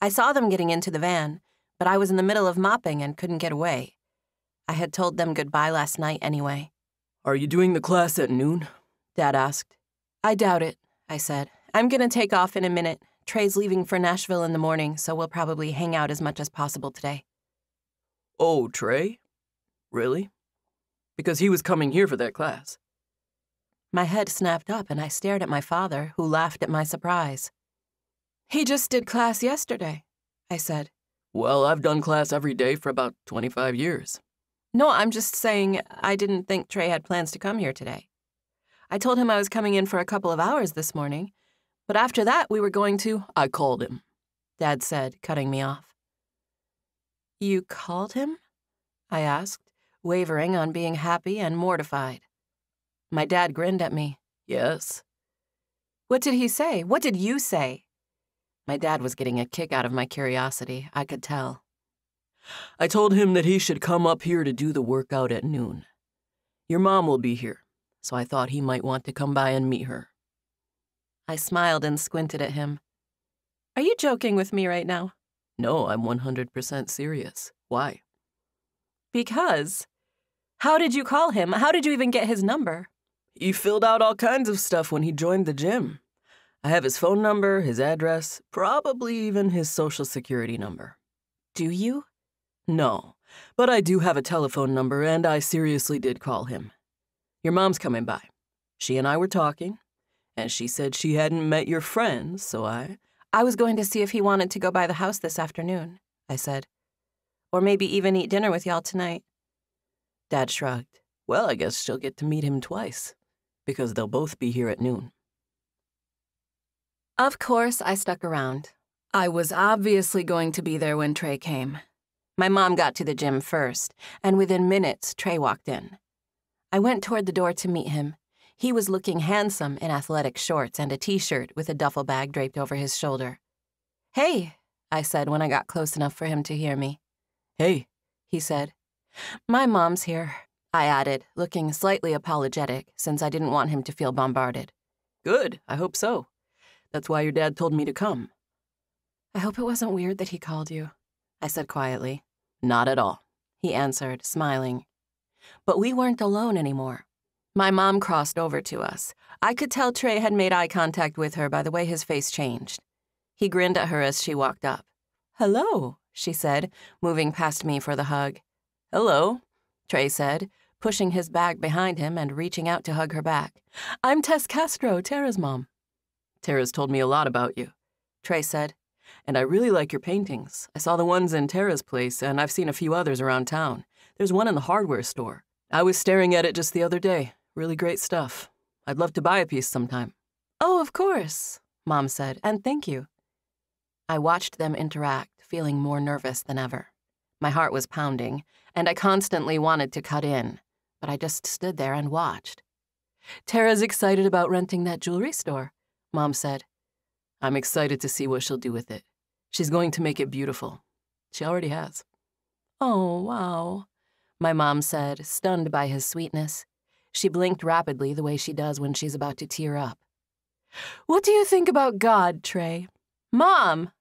[SPEAKER 1] I saw them getting into the van, but I was in the middle of mopping and couldn't get away. I had told them goodbye last night anyway.
[SPEAKER 2] Are you doing the class at noon?
[SPEAKER 1] Dad asked. I doubt it, I said. I'm gonna take off in a minute. Trey's leaving for Nashville in the morning, so we'll probably hang out as much as possible today.
[SPEAKER 2] Oh, Trey? Really? Because he was coming here for that class.
[SPEAKER 1] My head snapped up and I stared at my father, who laughed at my surprise. He just did class yesterday, I said.
[SPEAKER 2] Well, I've done class every day for about 25 years.
[SPEAKER 1] No, I'm just saying I didn't think Trey had plans to come here today. I told him I was coming in for a couple of hours this morning, but after that we were going to...
[SPEAKER 2] I called him,
[SPEAKER 1] Dad said, cutting me off. You called him? I asked, wavering on being happy and mortified. My dad grinned at me.
[SPEAKER 2] Yes.
[SPEAKER 1] What did he say? What did you say? My dad was getting a kick out of my curiosity, I could tell.
[SPEAKER 2] I told him that he should come up here to do the workout at noon. Your mom will be here, so I thought he might want to come by and meet her.
[SPEAKER 1] I smiled and squinted at him. Are you joking with me right now?
[SPEAKER 2] No, I'm 100% serious. Why?
[SPEAKER 1] Because. How did you call him? How did you even get his number?
[SPEAKER 2] He filled out all kinds of stuff when he joined the gym. I have his phone number, his address, probably even his social security number.
[SPEAKER 1] Do you?
[SPEAKER 2] No, but I do have a telephone number, and I seriously did call him. Your mom's coming by. She and I were talking, and she said she hadn't met your friends, so I
[SPEAKER 1] was going to see if he wanted to go by the house this afternoon, I said. Or maybe even eat dinner with y'all tonight. Dad shrugged.
[SPEAKER 2] Well, I guess she'll get to meet him twice, because they'll both be here at noon.
[SPEAKER 1] Of course, I stuck around. I was obviously going to be there when Trey came. My mom got to the gym first, and within minutes, Trey walked in. I went toward the door to meet him. He was looking handsome in athletic shorts and a t-shirt with a duffel bag draped over his shoulder. Hey, I said when I got close enough for him to hear me.
[SPEAKER 2] Hey,
[SPEAKER 1] he said. My mom's here, I added, looking slightly apologetic since I didn't want him to feel bombarded.
[SPEAKER 2] Good, I hope so. That's why your dad told me to come.
[SPEAKER 1] I hope it wasn't weird that he called you, I said quietly. Not at all, he answered, smiling. But we weren't alone anymore. My mom crossed over to us. I could tell Trey had made eye contact with her by the way his face changed. He grinned at her as she walked up. "Hello," she said, moving past me for the hug. "Hello," Trey said, pushing his bag behind him and reaching out to hug her back. "I'm Tess Castro, Tara's mom." "Tara's told me a lot about you," Trey said. "And I really like your paintings. I saw the ones in Tara's place, and I've seen a few others around town. There's one in the hardware store. I was staring at it just the other day. Really great stuff. I'd love to buy a piece sometime." "Oh, of course," Mom said, "and thank you." I watched them interact, feeling more nervous than ever. My heart was pounding, and I constantly wanted to cut in, but I just stood there and watched. "Tara's excited about renting that jewelry store," Mom said. "I'm excited to see what she'll do with it. She's going to make it beautiful. She already has." "Oh, wow," my mom said, stunned by his sweetness. She blinked rapidly the way she does when she's about to tear up. "What do you think about God, Trey?" "Mom!"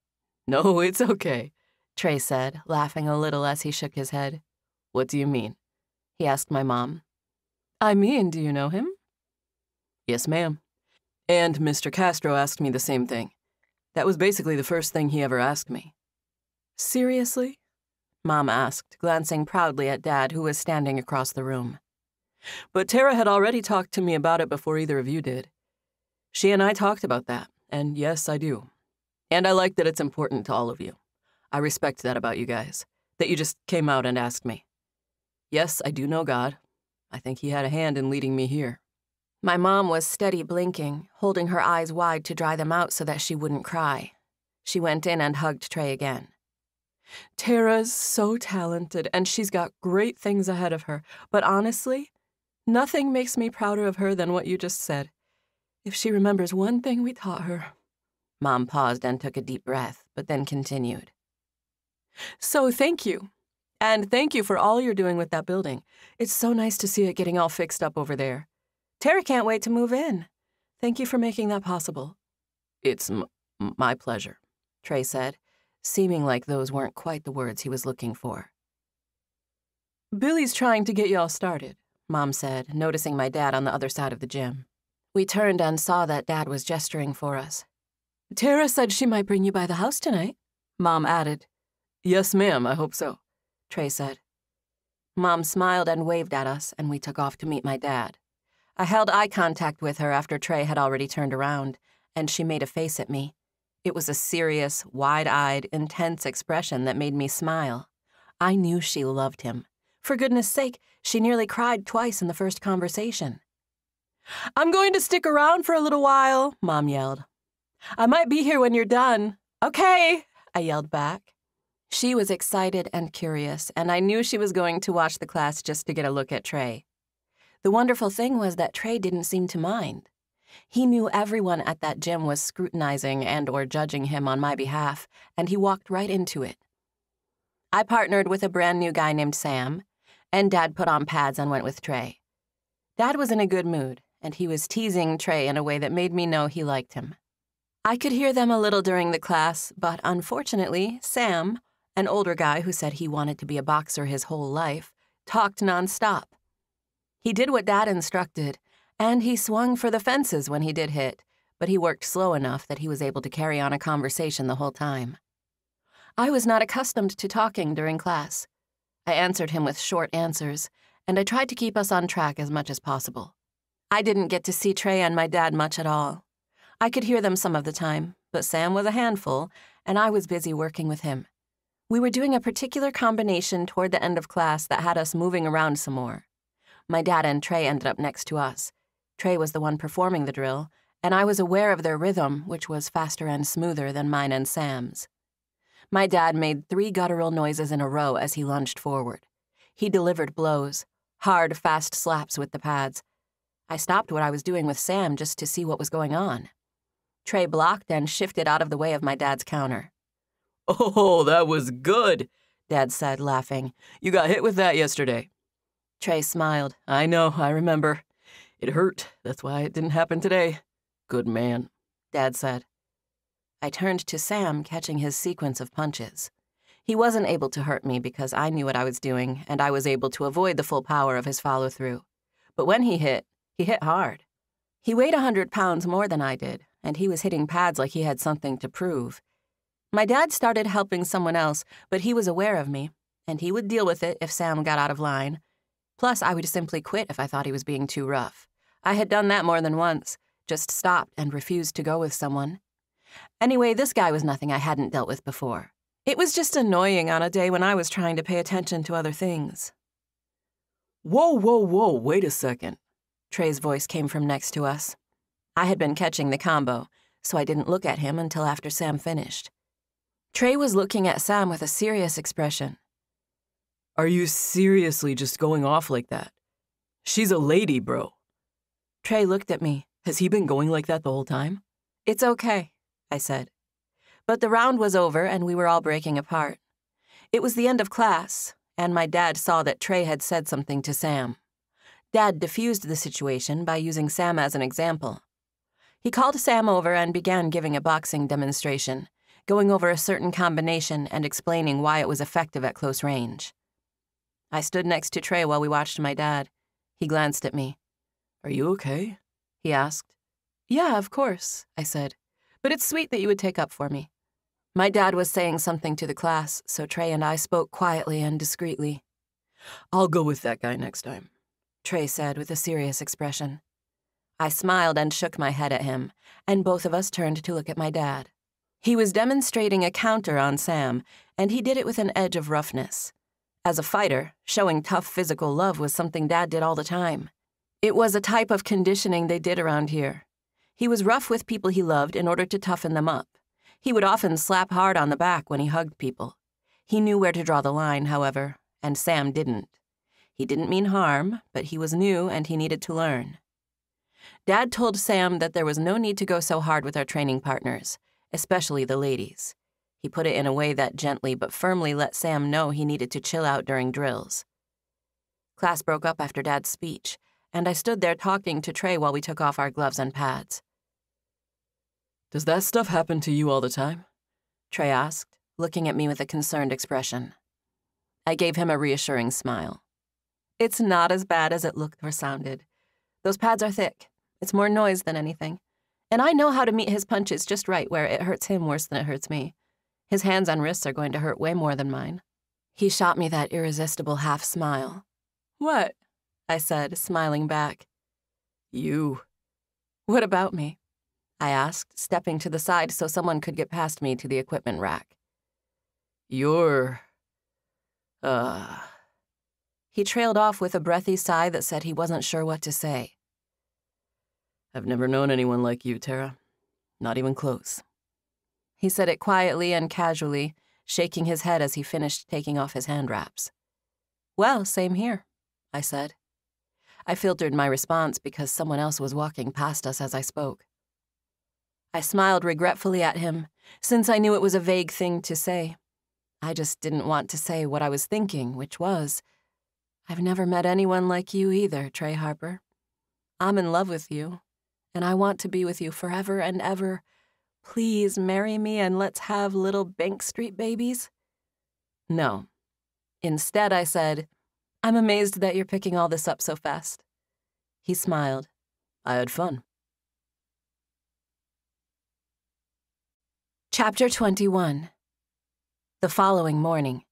[SPEAKER 1] "No, it's okay," Trey said, laughing a little as he shook his head. "What do you mean?" he asked my mom. "I mean, do you know him?" "Yes, ma'am. And Mr. Castro asked me the same thing. That was basically the first thing he ever asked me." "Seriously?" Mom asked, glancing proudly at Dad, who was standing across the room. "But Tara had already talked to me about it before either of you did. She and I talked about that, and yes, I do. And I like that it's important to all of you. I respect that about you guys, that you just came out and asked me. Yes, I do know God. I think he had a hand in leading me here." My mom was steady blinking, holding her eyes wide to dry them out so that she wouldn't cry. She went in and hugged Trey again. "Tara's so talented, and she's got great things ahead of her. But honestly, nothing makes me prouder of her than what you just said. If she remembers one thing we taught her." Mom paused and took a deep breath, but then continued. "So thank you. And thank you for all you're doing with that building. It's so nice to see it getting all fixed up over there. Tara can't wait to move in. Thank you for making that possible." "It's my pleasure," Trey said, seeming like those weren't quite the words he was looking for. "Billy's trying to get y'all started," Mom said, noticing my dad on the other side of the gym. We turned and saw that Dad was gesturing for us. "Tara said she might bring you by the house tonight," Mom added. "Yes, ma'am, I hope so," Trey said. Mom smiled and waved at us, and we took off to meet my dad. I held eye contact with her after Trey had already turned around, and she made a face at me. It was a serious, wide-eyed, intense expression that made me smile. I knew she loved him. For goodness sake, she nearly cried twice in the first conversation. "I'm going to stick around for a little while," Mom yelled. "I might be here when you're done." "Okay," I yelled back. She was excited and curious, and I knew she was going to watch the class just to get a look at Trey. The wonderful thing was that Trey didn't seem to mind. He knew everyone at that gym was scrutinizing and/or judging him on my behalf, and he walked right into it. I partnered with a brand new guy named Sam, and Dad put on pads and went with Trey. Dad was in a good mood, and he was teasing Trey in a way that made me know he liked him. I could hear them a little during the class, but unfortunately, Sam, an older guy who said he wanted to be a boxer his whole life, talked nonstop. He did what Dad instructed, and he swung for the fences when he did hit, but he worked slow enough that he was able to carry on a conversation the whole time. I was not accustomed to talking during class. I answered him with short answers, and I tried to keep us on track as much as possible. I didn't get to see Trey and my dad much at all. I could hear them some of the time, but Sam was a handful, and I was busy working with him. We were doing a particular combination toward the end of class that had us moving around some more. My dad and Trey ended up next to us. Trey was the one performing the drill, and I was aware of their rhythm, which was faster and smoother than mine and Sam's. My dad made 3 guttural noises in a row as he lunged forward. He delivered blows, hard, fast slaps with the pads. I stopped what I was doing with Sam just to see what was going on. Trey blocked and shifted out of the way of my dad's counter. "Oh, that was good," Dad said, laughing. "You got hit with that yesterday." Trey smiled. "I know, I remember. It hurt. That's why it didn't happen today." "Good man," Dad said. I turned to Sam, catching his sequence of punches. He wasn't able to hurt me because I knew what I was doing, and I was able to avoid the full power of his follow-through. But when he hit hard. He weighed 100 pounds more than I did, and he was hitting pads like he had something to prove. My dad started helping someone else, but he was aware of me, and he would deal with it if Sam got out of line. Plus, I would simply quit if I thought he was being too rough. I had done that more than once, just stopped and refused to go with someone. Anyway, this guy was nothing I hadn't dealt with before. It was just annoying on a day when I was trying to pay attention to other things.
[SPEAKER 2] Whoa, wait a second.
[SPEAKER 1] Trey's voice came from next to us. I had been catching the combo, so I didn't look at him until after Sam finished. Trey was looking at Sam with a serious expression.
[SPEAKER 2] Are you seriously just going off like that? She's a lady, bro.
[SPEAKER 1] Trey looked at me.
[SPEAKER 2] Has he been going like that the whole time?
[SPEAKER 1] It's okay, I said. But the round was over and we were all breaking apart. It was the end of class, and my dad saw that Trey had said something to Sam. Dad diffused the situation by using Sam as an example. He called Sam over and began giving a boxing demonstration, going over a certain combination and explaining why it was effective at close range. I stood next to Trey while we watched my dad. He glanced at me.
[SPEAKER 2] Are you okay?
[SPEAKER 1] He asked. Yeah, of course, I said. But it's sweet that you would take up for me. My dad was saying something to the class, so Trey and I spoke quietly and discreetly.
[SPEAKER 2] I'll go with that guy next time,
[SPEAKER 1] Trey said with a serious expression. I smiled and shook my head at him, and both of us turned to look at my dad. He was demonstrating a counter on Sam, and he did it with an edge of roughness. As a fighter, showing tough physical love was something Dad did all the time. It was a type of conditioning they did around here. He was rough with people he loved in order to toughen them up. He would often slap hard on the back when he hugged people. He knew where to draw the line, however, and Sam didn't. He didn't mean harm, but he was new and he needed to learn. Dad told Sam that there was no need to go so hard with our training partners, especially the ladies. He put it in a way that gently but firmly let Sam know he needed to chill out during drills. Class broke up after Dad's speech, and I stood there talking to Trey while we took off our gloves and pads.
[SPEAKER 2] Does that stuff happen to you all the time?
[SPEAKER 1] Trey asked, looking at me with a concerned expression. I gave him a reassuring smile. It's not as bad as it looked or sounded. Those pads are thick. It's more noise than anything. And I know how to meet his punches just right where it hurts him worse than it hurts me. His hands and wrists are going to hurt way more than mine. He shot me that irresistible half smile. What? I said, smiling back.
[SPEAKER 2] You.
[SPEAKER 1] What about me? I asked, stepping to the side so someone could get past me to the equipment rack.
[SPEAKER 2] You're...
[SPEAKER 1] He trailed off with a breathy sigh that said he wasn't sure what to say.
[SPEAKER 2] I've never known anyone like you, Tara. Not even close.
[SPEAKER 1] He said it quietly and casually, shaking his head as he finished taking off his hand wraps. Well, same here, I said. I filtered my response because someone else was walking past us as I spoke. I smiled regretfully at him, since I knew it was a vague thing to say. I just didn't want to say what I was thinking, which was, I've never met anyone like you either, Trey Harper. I'm in love with you, and I want to be with you forever and ever. Please marry me and let's have little Bank Street babies. No. Instead, I said, I'm amazed that you're picking all this up so fast. He smiled.
[SPEAKER 2] I had fun.
[SPEAKER 1] Chapter 21. The following morning.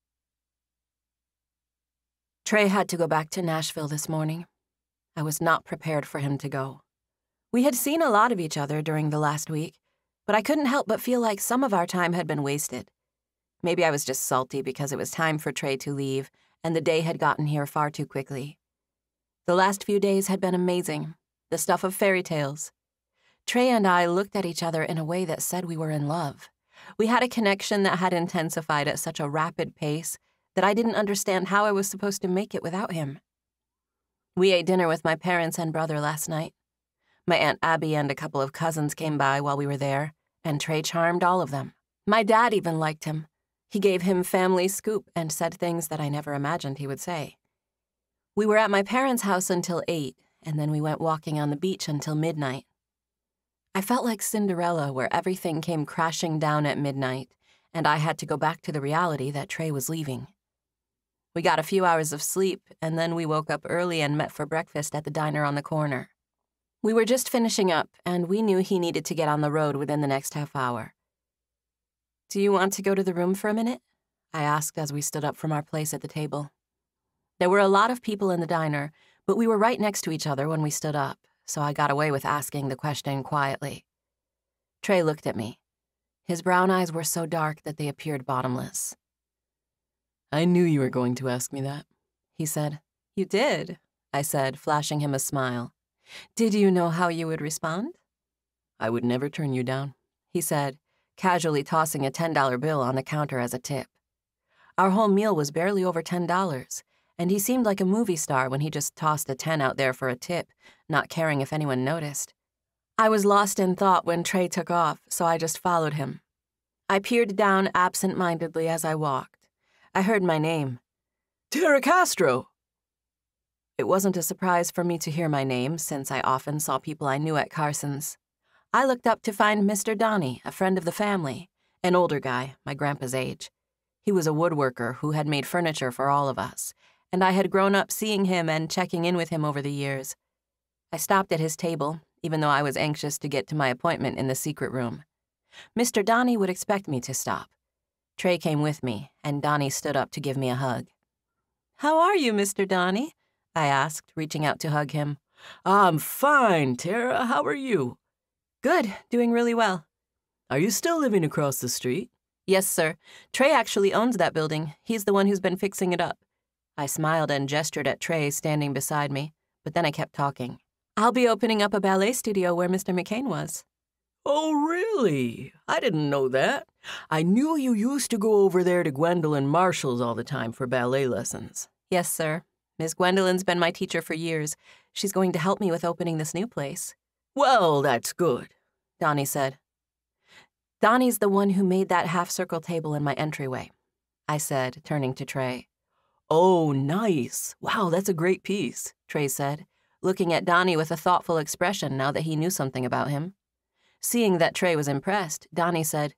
[SPEAKER 1] Trey had to go back to Nashville this morning. I was not prepared for him to go. We had seen a lot of each other during the last week, but I couldn't help but feel like some of our time had been wasted. Maybe I was just salty because it was time for Trey to leave, and the day had gotten here far too quickly. The last few days had been amazing, the stuff of fairy tales. Trey and I looked at each other in a way that said we were in love. We had a connection that had intensified at such a rapid pace that I didn't understand how I was supposed to make it without him. We ate dinner with my parents and brother last night. My Aunt Abby and a couple of cousins came by while we were there, and Trey charmed all of them. My dad even liked him. He gave him family scoop and said things that I never imagined he would say. We were at my parents' house until 8, and then we went walking on the beach until midnight. I felt like Cinderella, where everything came crashing down at midnight, and I had to go back to the reality that Trey was leaving. We got a few hours of sleep, and then we woke up early and met for breakfast at the diner on the corner. We were just finishing up, and we knew he needed to get on the road within the next half hour. "Do you want to go to the room for a minute?" I asked as we stood up from our place at the table. There were a lot of people in the diner, but we were right next to each other when we stood up, so I got away with asking the question quietly. Trey looked at me. His brown eyes were so dark that they appeared bottomless.
[SPEAKER 2] "I knew you were going to ask me that,"
[SPEAKER 1] he said. "You did," I said, flashing him a smile. "Did you know how you would respond?"
[SPEAKER 2] "I would never turn you down,"
[SPEAKER 1] he said, casually tossing a $10 bill on the counter as a tip. Our whole meal was barely over $10, and he seemed like a movie star when he just tossed a 10 out there for a tip, not caring if anyone noticed. I was lost in thought when Trey took off, so I just followed him. I peered down absent-mindedly as I walked. I heard my name.
[SPEAKER 2] "Tara Castro!"
[SPEAKER 1] It wasn't a surprise for me to hear my name, since I often saw people I knew at Carson's. I looked up to find Mr. Donnie, a friend of the family, an older guy, my grandpa's age. He was a woodworker who had made furniture for all of us, and I had grown up seeing him and checking in with him over the years. I stopped at his table, even though I was anxious to get to my appointment in the secret room. Mr. Donnie would expect me to stop. Trey came with me, and Donnie stood up to give me a hug. "How are you, Mr. Donnie?" I asked, reaching out to hug him.
[SPEAKER 2] "I'm fine, Tara. How are you?"
[SPEAKER 1] "Good, doing really well."
[SPEAKER 2] "Are you still living across the street?"
[SPEAKER 1] "Yes, sir. Trey actually owns that building. He's the one who's been fixing it up." I smiled and gestured at Trey standing beside me, but then I kept talking. "I'll be opening up a ballet studio where Mr. McCain was."
[SPEAKER 2] "Oh, really? I didn't know that. I knew you used to go over there to Gwendolyn Marshall's all the time for ballet lessons."
[SPEAKER 1] "Yes, sir. Miss Gwendolyn's been my teacher for years. She's going to help me with opening this new place."
[SPEAKER 2] "Well, that's good,"
[SPEAKER 1] Donnie said. "Donnie's the one who made that half-circle table in my entryway," I said, turning to Trey.
[SPEAKER 2] "Oh, nice. Wow, that's a great piece,"
[SPEAKER 1] Trey said, looking at Donnie with a thoughtful expression now that he knew something about him. Seeing that Trey was impressed, Donnie said,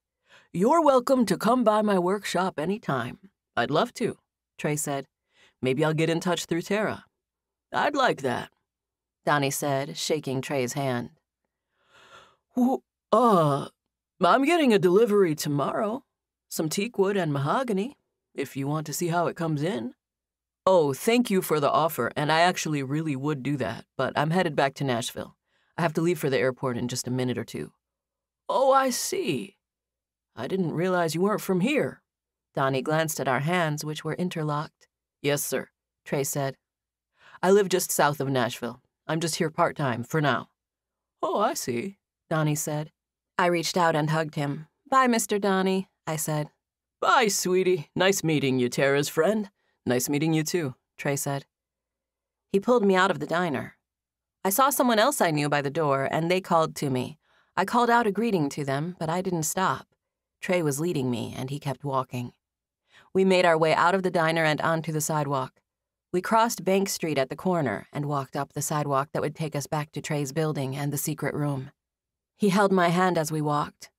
[SPEAKER 2] "You're welcome to come by my workshop anytime." "I'd love to," Trey said. "Maybe I'll get in touch through Tara." "I'd like that,"
[SPEAKER 1] Donnie said, shaking Trey's hand.
[SPEAKER 2] I'm getting a delivery tomorrow. Some teakwood and mahogany, if you want to see how it comes in." "Oh, thank you for the offer, and I actually really would do that, but I'm headed back to Nashville. I have to leave for the airport in just a minute or two." "Oh, I see. I didn't realize you weren't from here."
[SPEAKER 1] Donnie glanced at our hands, which were interlocked.
[SPEAKER 2] "Yes, sir," Trey said. "I live just south of Nashville. I'm just here part-time for now." "Oh, I see," Donnie said.
[SPEAKER 1] I reached out and hugged him. "Bye, Mr. Donnie," I said.
[SPEAKER 2] "Bye, sweetie. Nice meeting you, Tara's friend." "Nice meeting you too," Trey said.
[SPEAKER 1] He pulled me out of the diner. I saw someone else I knew by the door, and they called to me. I called out a greeting to them, but I didn't stop. Trey was leading me, and he kept walking. We made our way out of the diner and onto the sidewalk. We crossed Bank Street at the corner and walked up the sidewalk that would take us back to Trey's building and the secret room. He held my hand as we walked.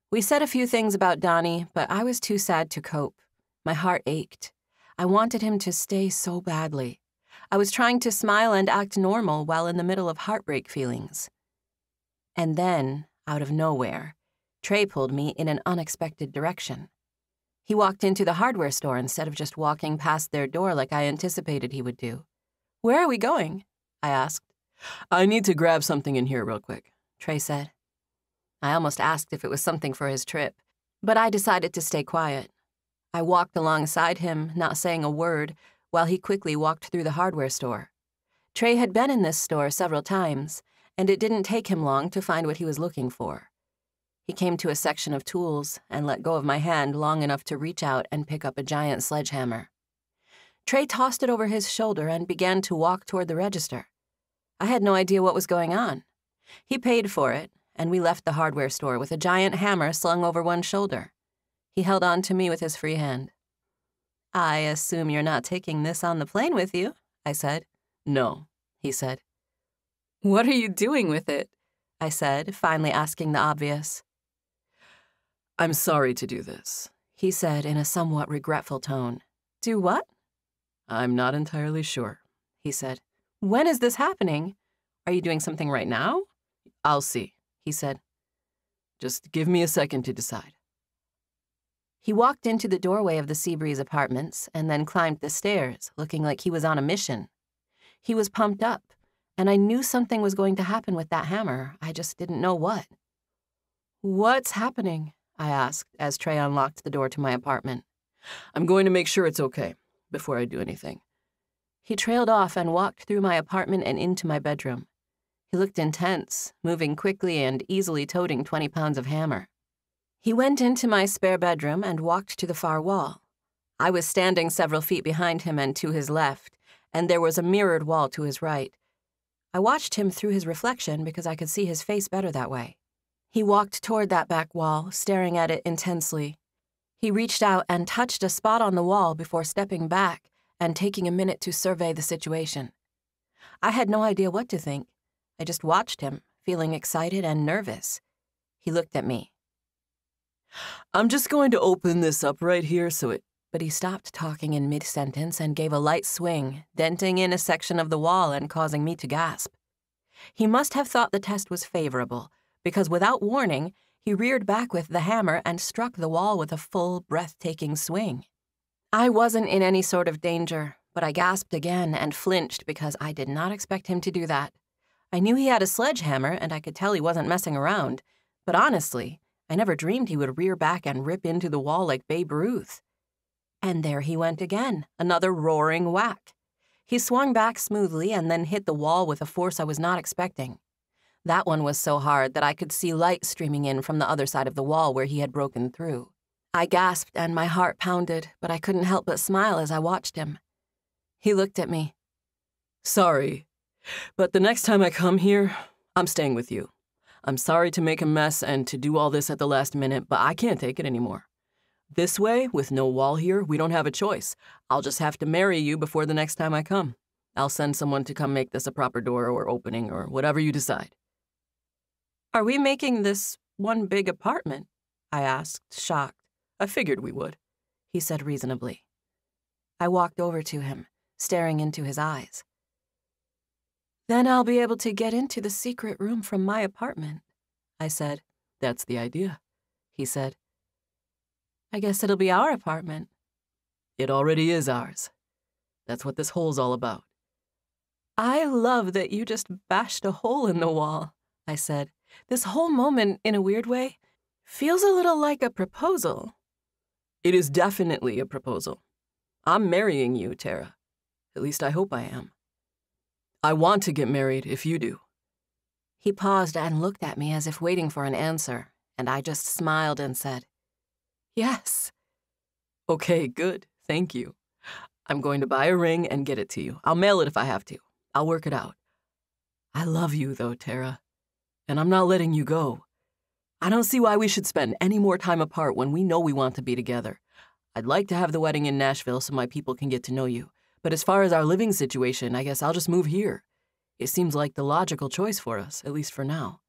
[SPEAKER 1] We said a few things about Donnie, but I was too sad to cope. My heart ached. I wanted him to stay so badly. I was trying to smile and act normal while in the middle of heartbreak feelings. And then, out of nowhere, Trey pulled me in an unexpected direction. He walked into the hardware store instead of just walking past their door like I anticipated he would do. "Where are we going?" I asked.
[SPEAKER 2] "I need to grab something in here real quick,"
[SPEAKER 1] Trey said. I almost asked if it was something for his trip, but I decided to stay quiet. I walked alongside him, not saying a word, while he quickly walked through the hardware store. Trey had been in this store several times, and it didn't take him long to find what he was looking for. He came to a section of tools and let go of my hand long enough to reach out and pick up a giant sledgehammer. Trey tossed it over his shoulder and began to walk toward the register. I had no idea what was going on. He paid for it, and we left the hardware store with a giant hammer slung over one shoulder. He held on to me with his free hand. "I assume you're not taking this on the plane with you," I said.
[SPEAKER 2] "No,"
[SPEAKER 1] he said. "What are you doing with it?" I said, finally asking the obvious.
[SPEAKER 2] "I'm sorry to do this."
[SPEAKER 1] he said in a somewhat regretful tone. Do what?
[SPEAKER 2] I'm not entirely sure, he said.
[SPEAKER 1] When is this happening? Are you doing something right now?
[SPEAKER 2] I'll see, he said. Just give me a second to decide.
[SPEAKER 1] He walked into the doorway of the Seabreeze apartments and then climbed the stairs, looking like he was on a mission. He was pumped up, and I knew something was going to happen with that hammer. I just didn't know what. What's happening? I asked as Trey unlocked the door to my apartment.
[SPEAKER 2] I'm going to make sure it's okay before I do anything.
[SPEAKER 1] He trailed off and walked through my apartment and into my bedroom. He looked intense, moving quickly and easily toting 20 pounds of hammer. He went into my spare bedroom and walked to the far wall. I was standing several feet behind him and to his left, and there was a mirrored wall to his right. I watched him through his reflection because I could see his face better that way. He walked toward that back wall, staring at it intensely. He reached out and touched a spot on the wall before stepping back and taking a minute to survey the situation. I had no idea what to think. I just watched him, feeling excited and nervous. He looked at me.
[SPEAKER 2] I'm just going to open this up right here
[SPEAKER 1] But he stopped talking in mid-sentence and gave a light swing, denting in a section of the wall and causing me to gasp. He must have thought the test was favorable, because without warning, he reared back with the hammer and struck the wall with a full, breathtaking swing. I wasn't in any sort of danger, but I gasped again and flinched because I did not expect him to do that. I knew he had a sledgehammer, and I could tell he wasn't messing around, but honestly, I never dreamed he would rear back and rip into the wall like Babe Ruth. And there he went again, another roaring whack. He swung back smoothly and then hit the wall with a force I was not expecting. That one was so hard that I could see light streaming in from the other side of the wall where he had broken through. I gasped and my heart pounded, but I couldn't help but smile as I watched him. He looked at me.
[SPEAKER 2] Sorry, but the next time I come here, I'm staying with you. I'm sorry to make a mess and to do all this at the last minute, but I can't take it anymore. This way, with no wall here, we don't have a choice. I'll just have to marry you before the next time I come. I'll send someone to come make this a proper door or opening or whatever you decide.
[SPEAKER 1] Are we making this one big apartment? I asked, shocked.
[SPEAKER 2] I figured we would,
[SPEAKER 1] he said reasonably. I walked over to him, staring into his eyes. Then I'll be able to get into the secret room from my apartment, I said.
[SPEAKER 2] That's the idea, he said.
[SPEAKER 1] I guess it'll be our apartment.
[SPEAKER 2] It already is ours. That's what this hole's all about.
[SPEAKER 1] I love that you just bashed a hole in the wall, I said. This whole moment, in a weird way, feels a little like a proposal.
[SPEAKER 2] It is definitely a proposal. I'm marrying you, Tara. At least I hope I am. I want to get married if you do.
[SPEAKER 1] He paused and looked at me as if waiting for an answer, and I just smiled and said, Yes.
[SPEAKER 2] Okay, good. Thank you. I'm going to buy a ring and get it to you. I'll mail it if I have to. I'll work it out. I love you, though, Tara. And I'm not letting you go. I don't see why we should spend any more time apart when we know we want to be together. I'd like to have the wedding in Nashville so my people can get to know you. But as far as our living situation, I guess I'll just move here. It seems like the logical choice for us, at least for now.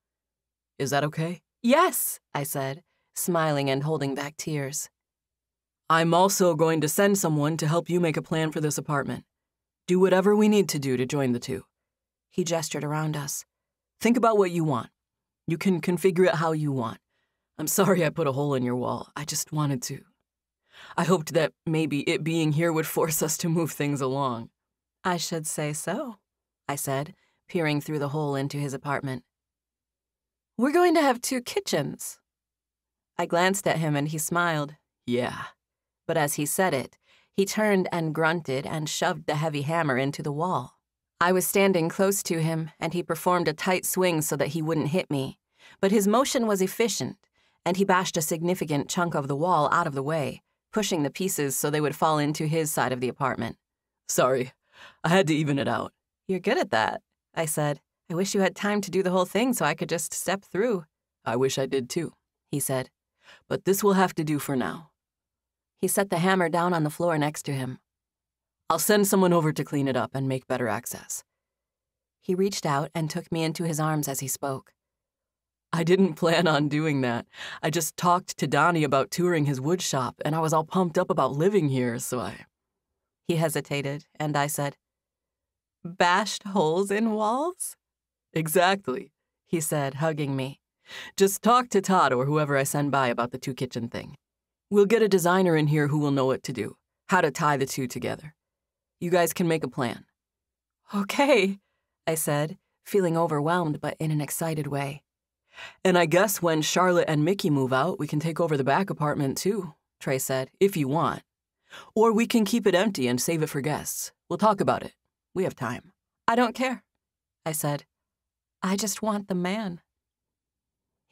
[SPEAKER 2] Is that okay?
[SPEAKER 1] Yes, I said, smiling and holding back tears.
[SPEAKER 2] I'm also going to send someone to help you make a plan for this apartment. Do whatever we need to do to join the two.
[SPEAKER 1] He gestured around us.
[SPEAKER 2] Think about what you want. You can configure it how you want. I'm sorry I put a hole in your wall. I just wanted to. I hoped that maybe it being here would force us to move things along.
[SPEAKER 1] I should say so, I said, peering through the hole into his apartment. We're going to have 2 kitchens. I glanced at him and he smiled.
[SPEAKER 2] Yeah.
[SPEAKER 1] But as he said it, he turned and grunted and shoved the heavy hammer into the wall. I was standing close to him, and he performed a tight swing so that he wouldn't hit me. But his motion was efficient, and he bashed a significant chunk of the wall out of the way, pushing the pieces so they would fall into his side of the apartment.
[SPEAKER 2] Sorry, I had to even it out.
[SPEAKER 1] You're good at that, I said. I wish you had time to do the whole thing so I could just step through.
[SPEAKER 2] I wish I did too,
[SPEAKER 1] he said.
[SPEAKER 2] But this will have to do for now.
[SPEAKER 1] He set the hammer down on the floor next to him.
[SPEAKER 2] I'll send someone over to clean it up and make better access.
[SPEAKER 1] He reached out and took me into his arms as he spoke.
[SPEAKER 2] I didn't plan on doing that. I just talked to Donnie about touring his wood shop, and I was all pumped up about living here, so I...
[SPEAKER 1] He hesitated, and I said, "Bashed holes in walls?"
[SPEAKER 2] Exactly, he said, hugging me. Just talk to Todd or whoever I send by about the two-kitchen thing. We'll get a designer in here who will know what to do, how to tie the two together. You guys can make a plan.
[SPEAKER 1] Okay, I said, feeling overwhelmed but in an excited way.
[SPEAKER 2] And I guess when Charlotte and Mickey move out, we can take over the back apartment too, Trey said, if you want. Or we can keep it empty and save it for guests. We'll talk about it. We have time.
[SPEAKER 1] I don't care, I said. I just want the man.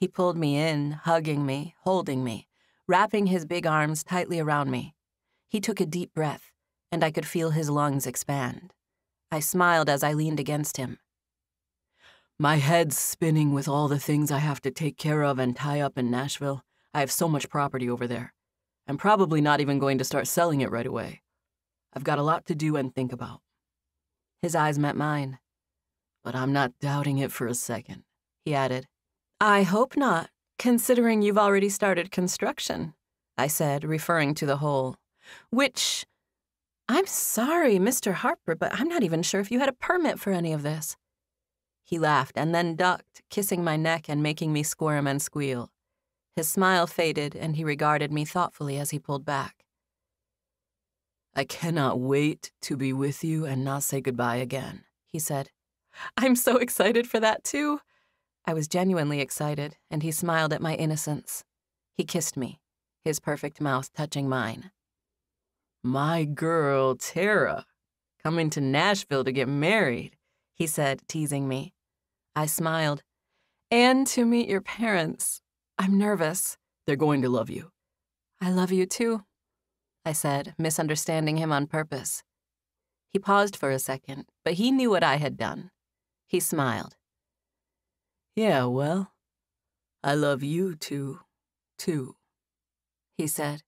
[SPEAKER 1] He pulled me in, hugging me, holding me, wrapping his big arms tightly around me. He took a deep breath, and I could feel his lungs expand. I smiled as I leaned against him.
[SPEAKER 2] My head's spinning with all the things I have to take care of and tie up in Nashville. I have so much property over there. I'm probably not even going to start selling it right away. I've got a lot to do and think about.
[SPEAKER 1] His eyes met mine.
[SPEAKER 2] But I'm not doubting it for a second,
[SPEAKER 1] he added. I hope not, considering you've already started construction, I said, referring to the hole. Which, I'm sorry, Mr. Harper, but I'm not even sure if you had a permit for any of this. He laughed and then ducked, kissing my neck and making me squirm and squeal. His smile faded, and he regarded me thoughtfully as he pulled back.
[SPEAKER 2] I cannot wait to be with you and not say goodbye again, he said.
[SPEAKER 1] I'm so excited for that, too. I was genuinely excited, and he smiled at my innocence. He kissed me, his perfect mouth touching mine.
[SPEAKER 2] My girl, Tara, coming to Nashville to get married,
[SPEAKER 1] he said, teasing me. I smiled. And to meet your parents. I'm nervous.
[SPEAKER 2] They're going to love you.
[SPEAKER 1] I love you, too, I said, misunderstanding him on purpose. He paused for a second, but he knew what I had done. He smiled.
[SPEAKER 2] Yeah, well, I love you too, he said.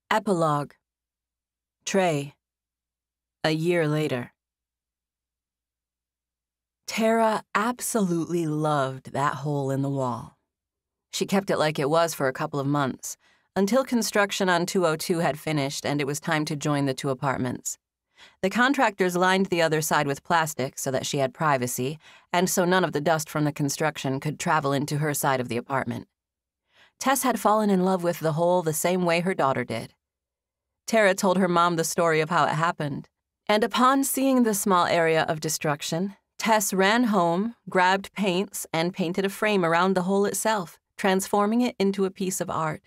[SPEAKER 1] Epilogue. Trey. A year later. Tara absolutely loved that hole in the wall. She kept it like it was for a couple of months, until construction on 202 had finished and it was time to join the two apartments. The contractors lined the other side with plastic so that she had privacy, and so none of the dust from the construction could travel into her side of the apartment. Tess had fallen in love with the hole the same way her daughter did. Tara told her mom the story of how it happened, and upon seeing the small area of destruction, Tess ran home, grabbed paints, and painted a frame around the hole itself, transforming it into a piece of art.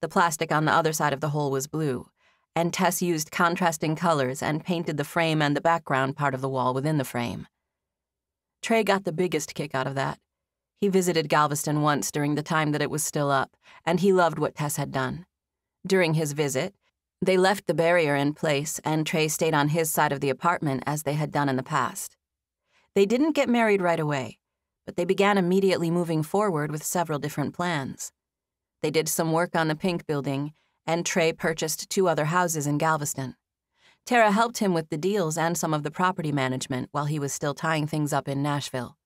[SPEAKER 1] The plastic on the other side of the hole was blue, and Tess used contrasting colors and painted the frame and the background part of the wall within the frame. Trey got the biggest kick out of that. He visited Galveston once during the time that it was still up, and he loved what Tess had done. During his visit, they left the barrier in place, and Trey stayed on his side of the apartment as they had done in the past. They didn't get married right away, but they began immediately moving forward with several different plans. They did some work on the Pink Building, and Trey purchased 2 other houses in Galveston. Tara helped him with the deals and some of the property management while he was still tying things up in Nashville.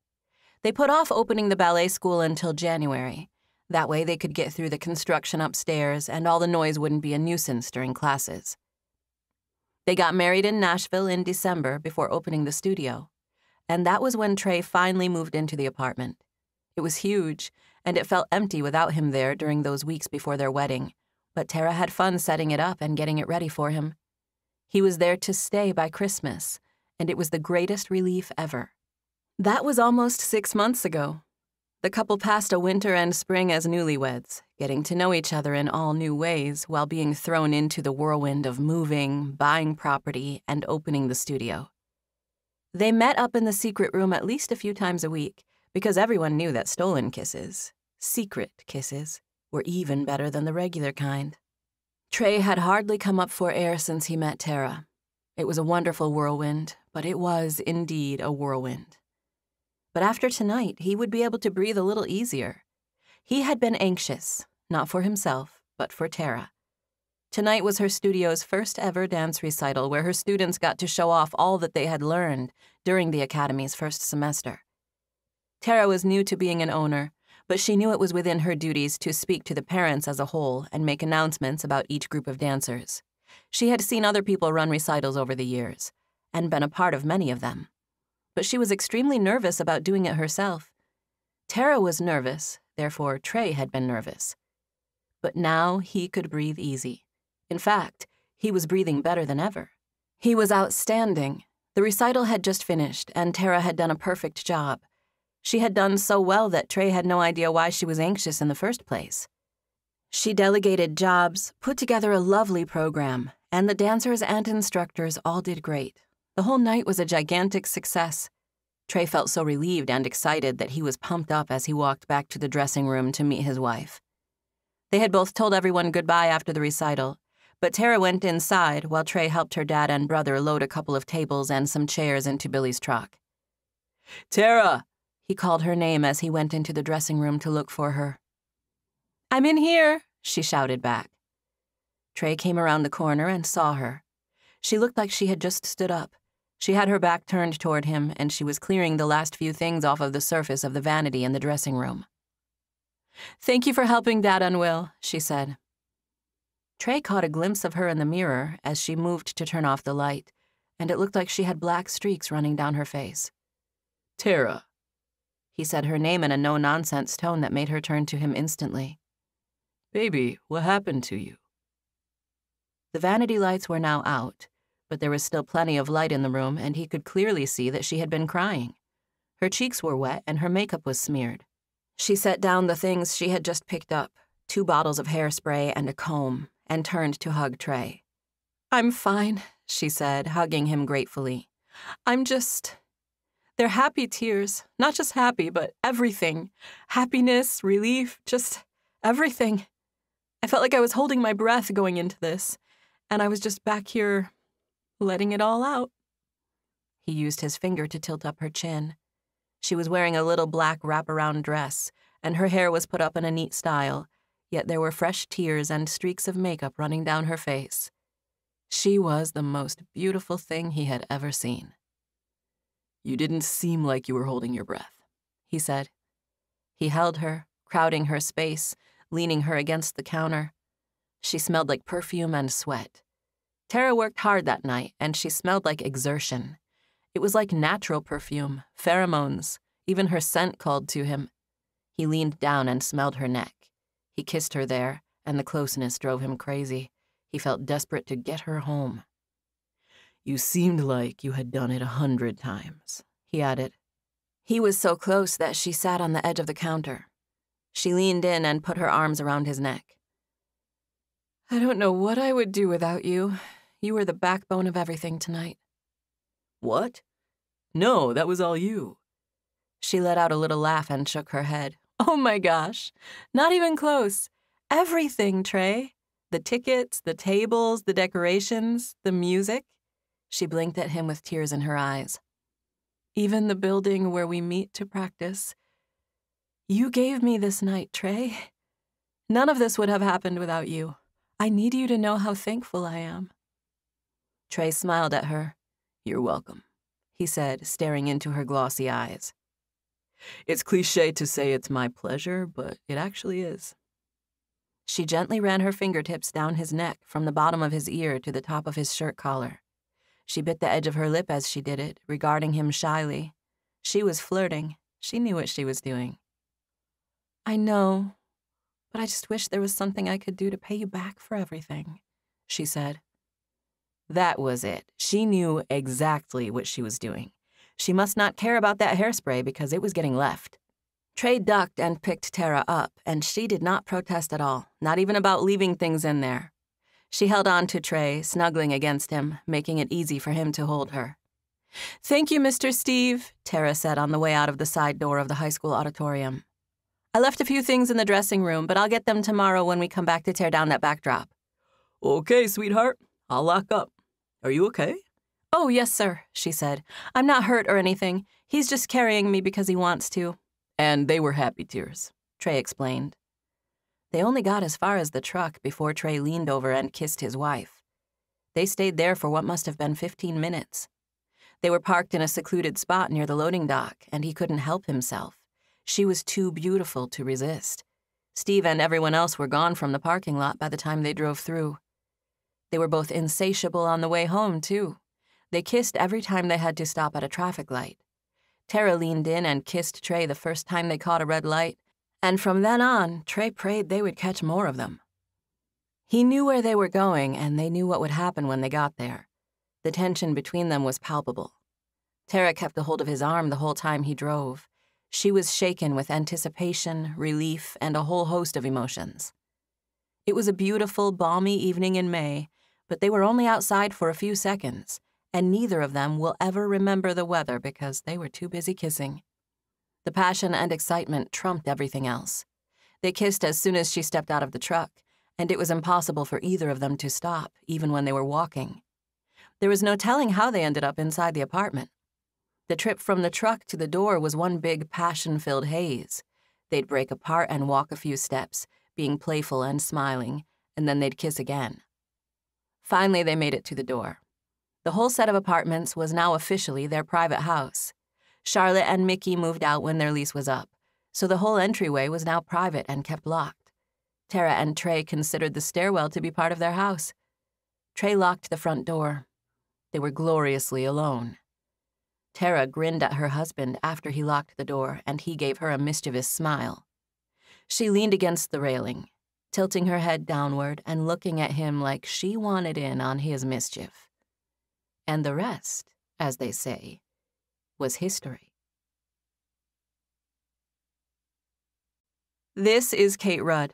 [SPEAKER 1] They put off opening the ballet school until January. That way they could get through the construction upstairs and all the noise wouldn't be a nuisance during classes. They got married in Nashville in December before opening the studio. And that was when Trey finally moved into the apartment. It was huge, and it felt empty without him there during those weeks before their wedding, but Tara had fun setting it up and getting it ready for him. He was there to stay by Christmas, and it was the greatest relief ever. That was almost 6 months ago. The couple passed a winter and spring as newlyweds, getting to know each other in all new ways while being thrown into the whirlwind of moving, buying property, and opening the studio. They met up in the secret room at least a few times a week because everyone knew that stolen kisses, secret kisses, were even better than the regular kind. Trey had hardly come up for air since he met Tara. It was a wonderful whirlwind, but it was indeed a whirlwind. But after tonight, he would be able to breathe a little easier. He had been anxious, not for himself, but for Tara. Tonight was her studio's first ever dance recital where her students got to show off all that they had learned during the academy's first semester. Tara was new to being an owner, but she knew it was within her duties to speak to the parents as a whole and make announcements about each group of dancers. She had seen other people run recitals over the years, and been a part of many of them. But she was extremely nervous about doing it herself. Tara was nervous, therefore Trey had been nervous. But now he could breathe easy. In fact, he was breathing better than ever. He was outstanding. The recital had just finished, and Tara had done a perfect job. She had done so well that Trey had no idea why she was anxious in the first place. She delegated jobs, put together a lovely program, and the dancers and instructors all did great. The whole night was a gigantic success. Trey felt so relieved and excited that he was pumped up as he walked back to the dressing room to meet his wife. They had both told everyone goodbye after the recital, but Tara went inside while Trey helped her dad and brother load a couple of tables and some chairs into Billy's truck.
[SPEAKER 2] Tara!
[SPEAKER 1] He called her name as he went into the dressing room to look for her. "I'm in here," she shouted back. Trey came around the corner and saw her. She looked like she had just stood up. She had her back turned toward him, and she was clearing the last few things off of the surface of the vanity in the dressing room. "Thank you for helping Dad and Will," she said. Trey caught a glimpse of her in the mirror as she moved to turn off the light, and it looked like she had black streaks running down her face.
[SPEAKER 2] Tara.
[SPEAKER 1] He said her name in a no-nonsense tone that made her turn to him instantly.
[SPEAKER 2] Baby, what happened to you?
[SPEAKER 1] The vanity lights were now out, but there was still plenty of light in the room, and he could clearly see that she had been crying. Her cheeks were wet, and her makeup was smeared. She set down the things she had just picked up, 2 bottles of hairspray and a comb, and turned to hug Trey. "I'm fine," she said, hugging him gratefully. They're happy tears. Not just happy, but everything. Happiness, relief, just everything. I felt like I was holding my breath going into this, and I was just back here letting it all out." He used his finger to tilt up her chin. She was wearing a little black wraparound dress, and her hair was put up in a neat style, yet there were fresh tears and streaks of makeup running down her face. She was the most beautiful thing he had ever seen.
[SPEAKER 2] You didn't seem like you were holding your breath,
[SPEAKER 1] he said. He held her, crowding her space, leaning her against the counter. She smelled like perfume and sweat. Tara worked hard that night, and she smelled like exertion. It was like natural perfume, pheromones. Even her scent called to him. He leaned down and smelled her neck. He kissed her there, and the closeness drove him crazy. He felt desperate to get her home.
[SPEAKER 2] You seemed like you had done it 100 times,
[SPEAKER 1] he added. He was so close that she sat on the edge of the counter. She leaned in and put her arms around his neck. "I don't know what I would do without you. You were the backbone of everything tonight."
[SPEAKER 2] "What? No, that was all you."
[SPEAKER 1] She let out a little laugh and shook her head. "Oh my gosh, not even close. Everything, Trey. The tickets, the tables, the decorations, the music." She blinked at him with tears in her eyes. "Even the building where we meet to practice. You gave me this night, Trey. None of this would have happened without you. I need you to know how thankful I am." Trey smiled at her.
[SPEAKER 2] "You're welcome,"
[SPEAKER 1] he said, staring into her glossy eyes.
[SPEAKER 2] "It's cliché to say it's my pleasure, but it actually is."
[SPEAKER 1] She gently ran her fingertips down his neck from the bottom of his ear to the top of his shirt collar. She bit the edge of her lip as she did it, regarding him shyly. She was flirting. She knew what she was doing. "I know, but I just wish there was something I could do to pay you back for everything," she said. That was it. She knew exactly what she was doing. She must not care about that hairspray because it was getting left. Trey ducked and picked Tara up, and she did not protest at all, not even about leaving things in there. She held on to Trey, snuggling against him, making it easy for him to hold her. "Thank you, Mr. Steve," Tara said on the way out of the side door of the high school auditorium. "I left a few things in the dressing room, but I'll get them tomorrow when we come back to tear down that backdrop."
[SPEAKER 2] "Okay, sweetheart. I'll lock up. Are you okay?"
[SPEAKER 1] "Oh, yes, sir," she said. "I'm not hurt or anything. He's just carrying me because he wants to."
[SPEAKER 2] "And they were happy tears,"
[SPEAKER 1] Trey explained. They only got as far as the truck before Trey leaned over and kissed his wife. They stayed there for what must have been 15 minutes. They were parked in a secluded spot near the loading dock, and he couldn't help himself. She was too beautiful to resist. Steve and everyone else were gone from the parking lot by the time they drove through. They were both insatiable on the way home, too. They kissed every time they had to stop at a traffic light. Tara leaned in and kissed Trey the first time they caught a red light, and from then on, Trey prayed they would catch more of them. He knew where they were going, and they knew what would happen when they got there. The tension between them was palpable. Tara kept a hold of his arm the whole time he drove. She was shaken with anticipation, relief, and a whole host of emotions. It was a beautiful, balmy evening in May, but they were only outside for a few seconds, and neither of them will ever remember the weather because they were too busy kissing. The passion and excitement trumped everything else. They kissed as soon as she stepped out of the truck, and it was impossible for either of them to stop, even when they were walking. There was no telling how they ended up inside the apartment. The trip from the truck to the door was one big passion-filled haze. They'd break apart and walk a few steps, being playful and smiling, and then they'd kiss again. Finally, they made it to the door. The whole set of apartments was now officially their private house. Charlotte and Mickey moved out when their lease was up, so the whole entryway was now private and kept locked. Tara and Trey considered the stairwell to be part of their house. Trey locked the front door. They were gloriously alone. Tara grinned at her husband after he locked the door, and he gave her a mischievous smile. She leaned against the railing, tilting her head downward and looking at him like she wanted in on his mischief. And the rest, as they say, was history. This is Kate Rudd.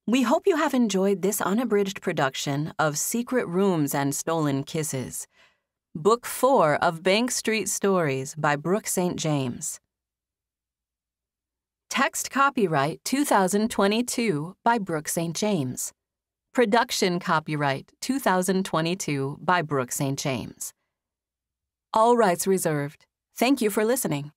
[SPEAKER 1] We hope you have enjoyed this unabridged production of Secret Rooms and Stolen Kisses, Book 4 of Bank Street Stories by Brooke St. James. Text copyright 2022 by Brooke St. James. Production copyright 2022 by Brooke St. James. All rights reserved. Thank you for listening.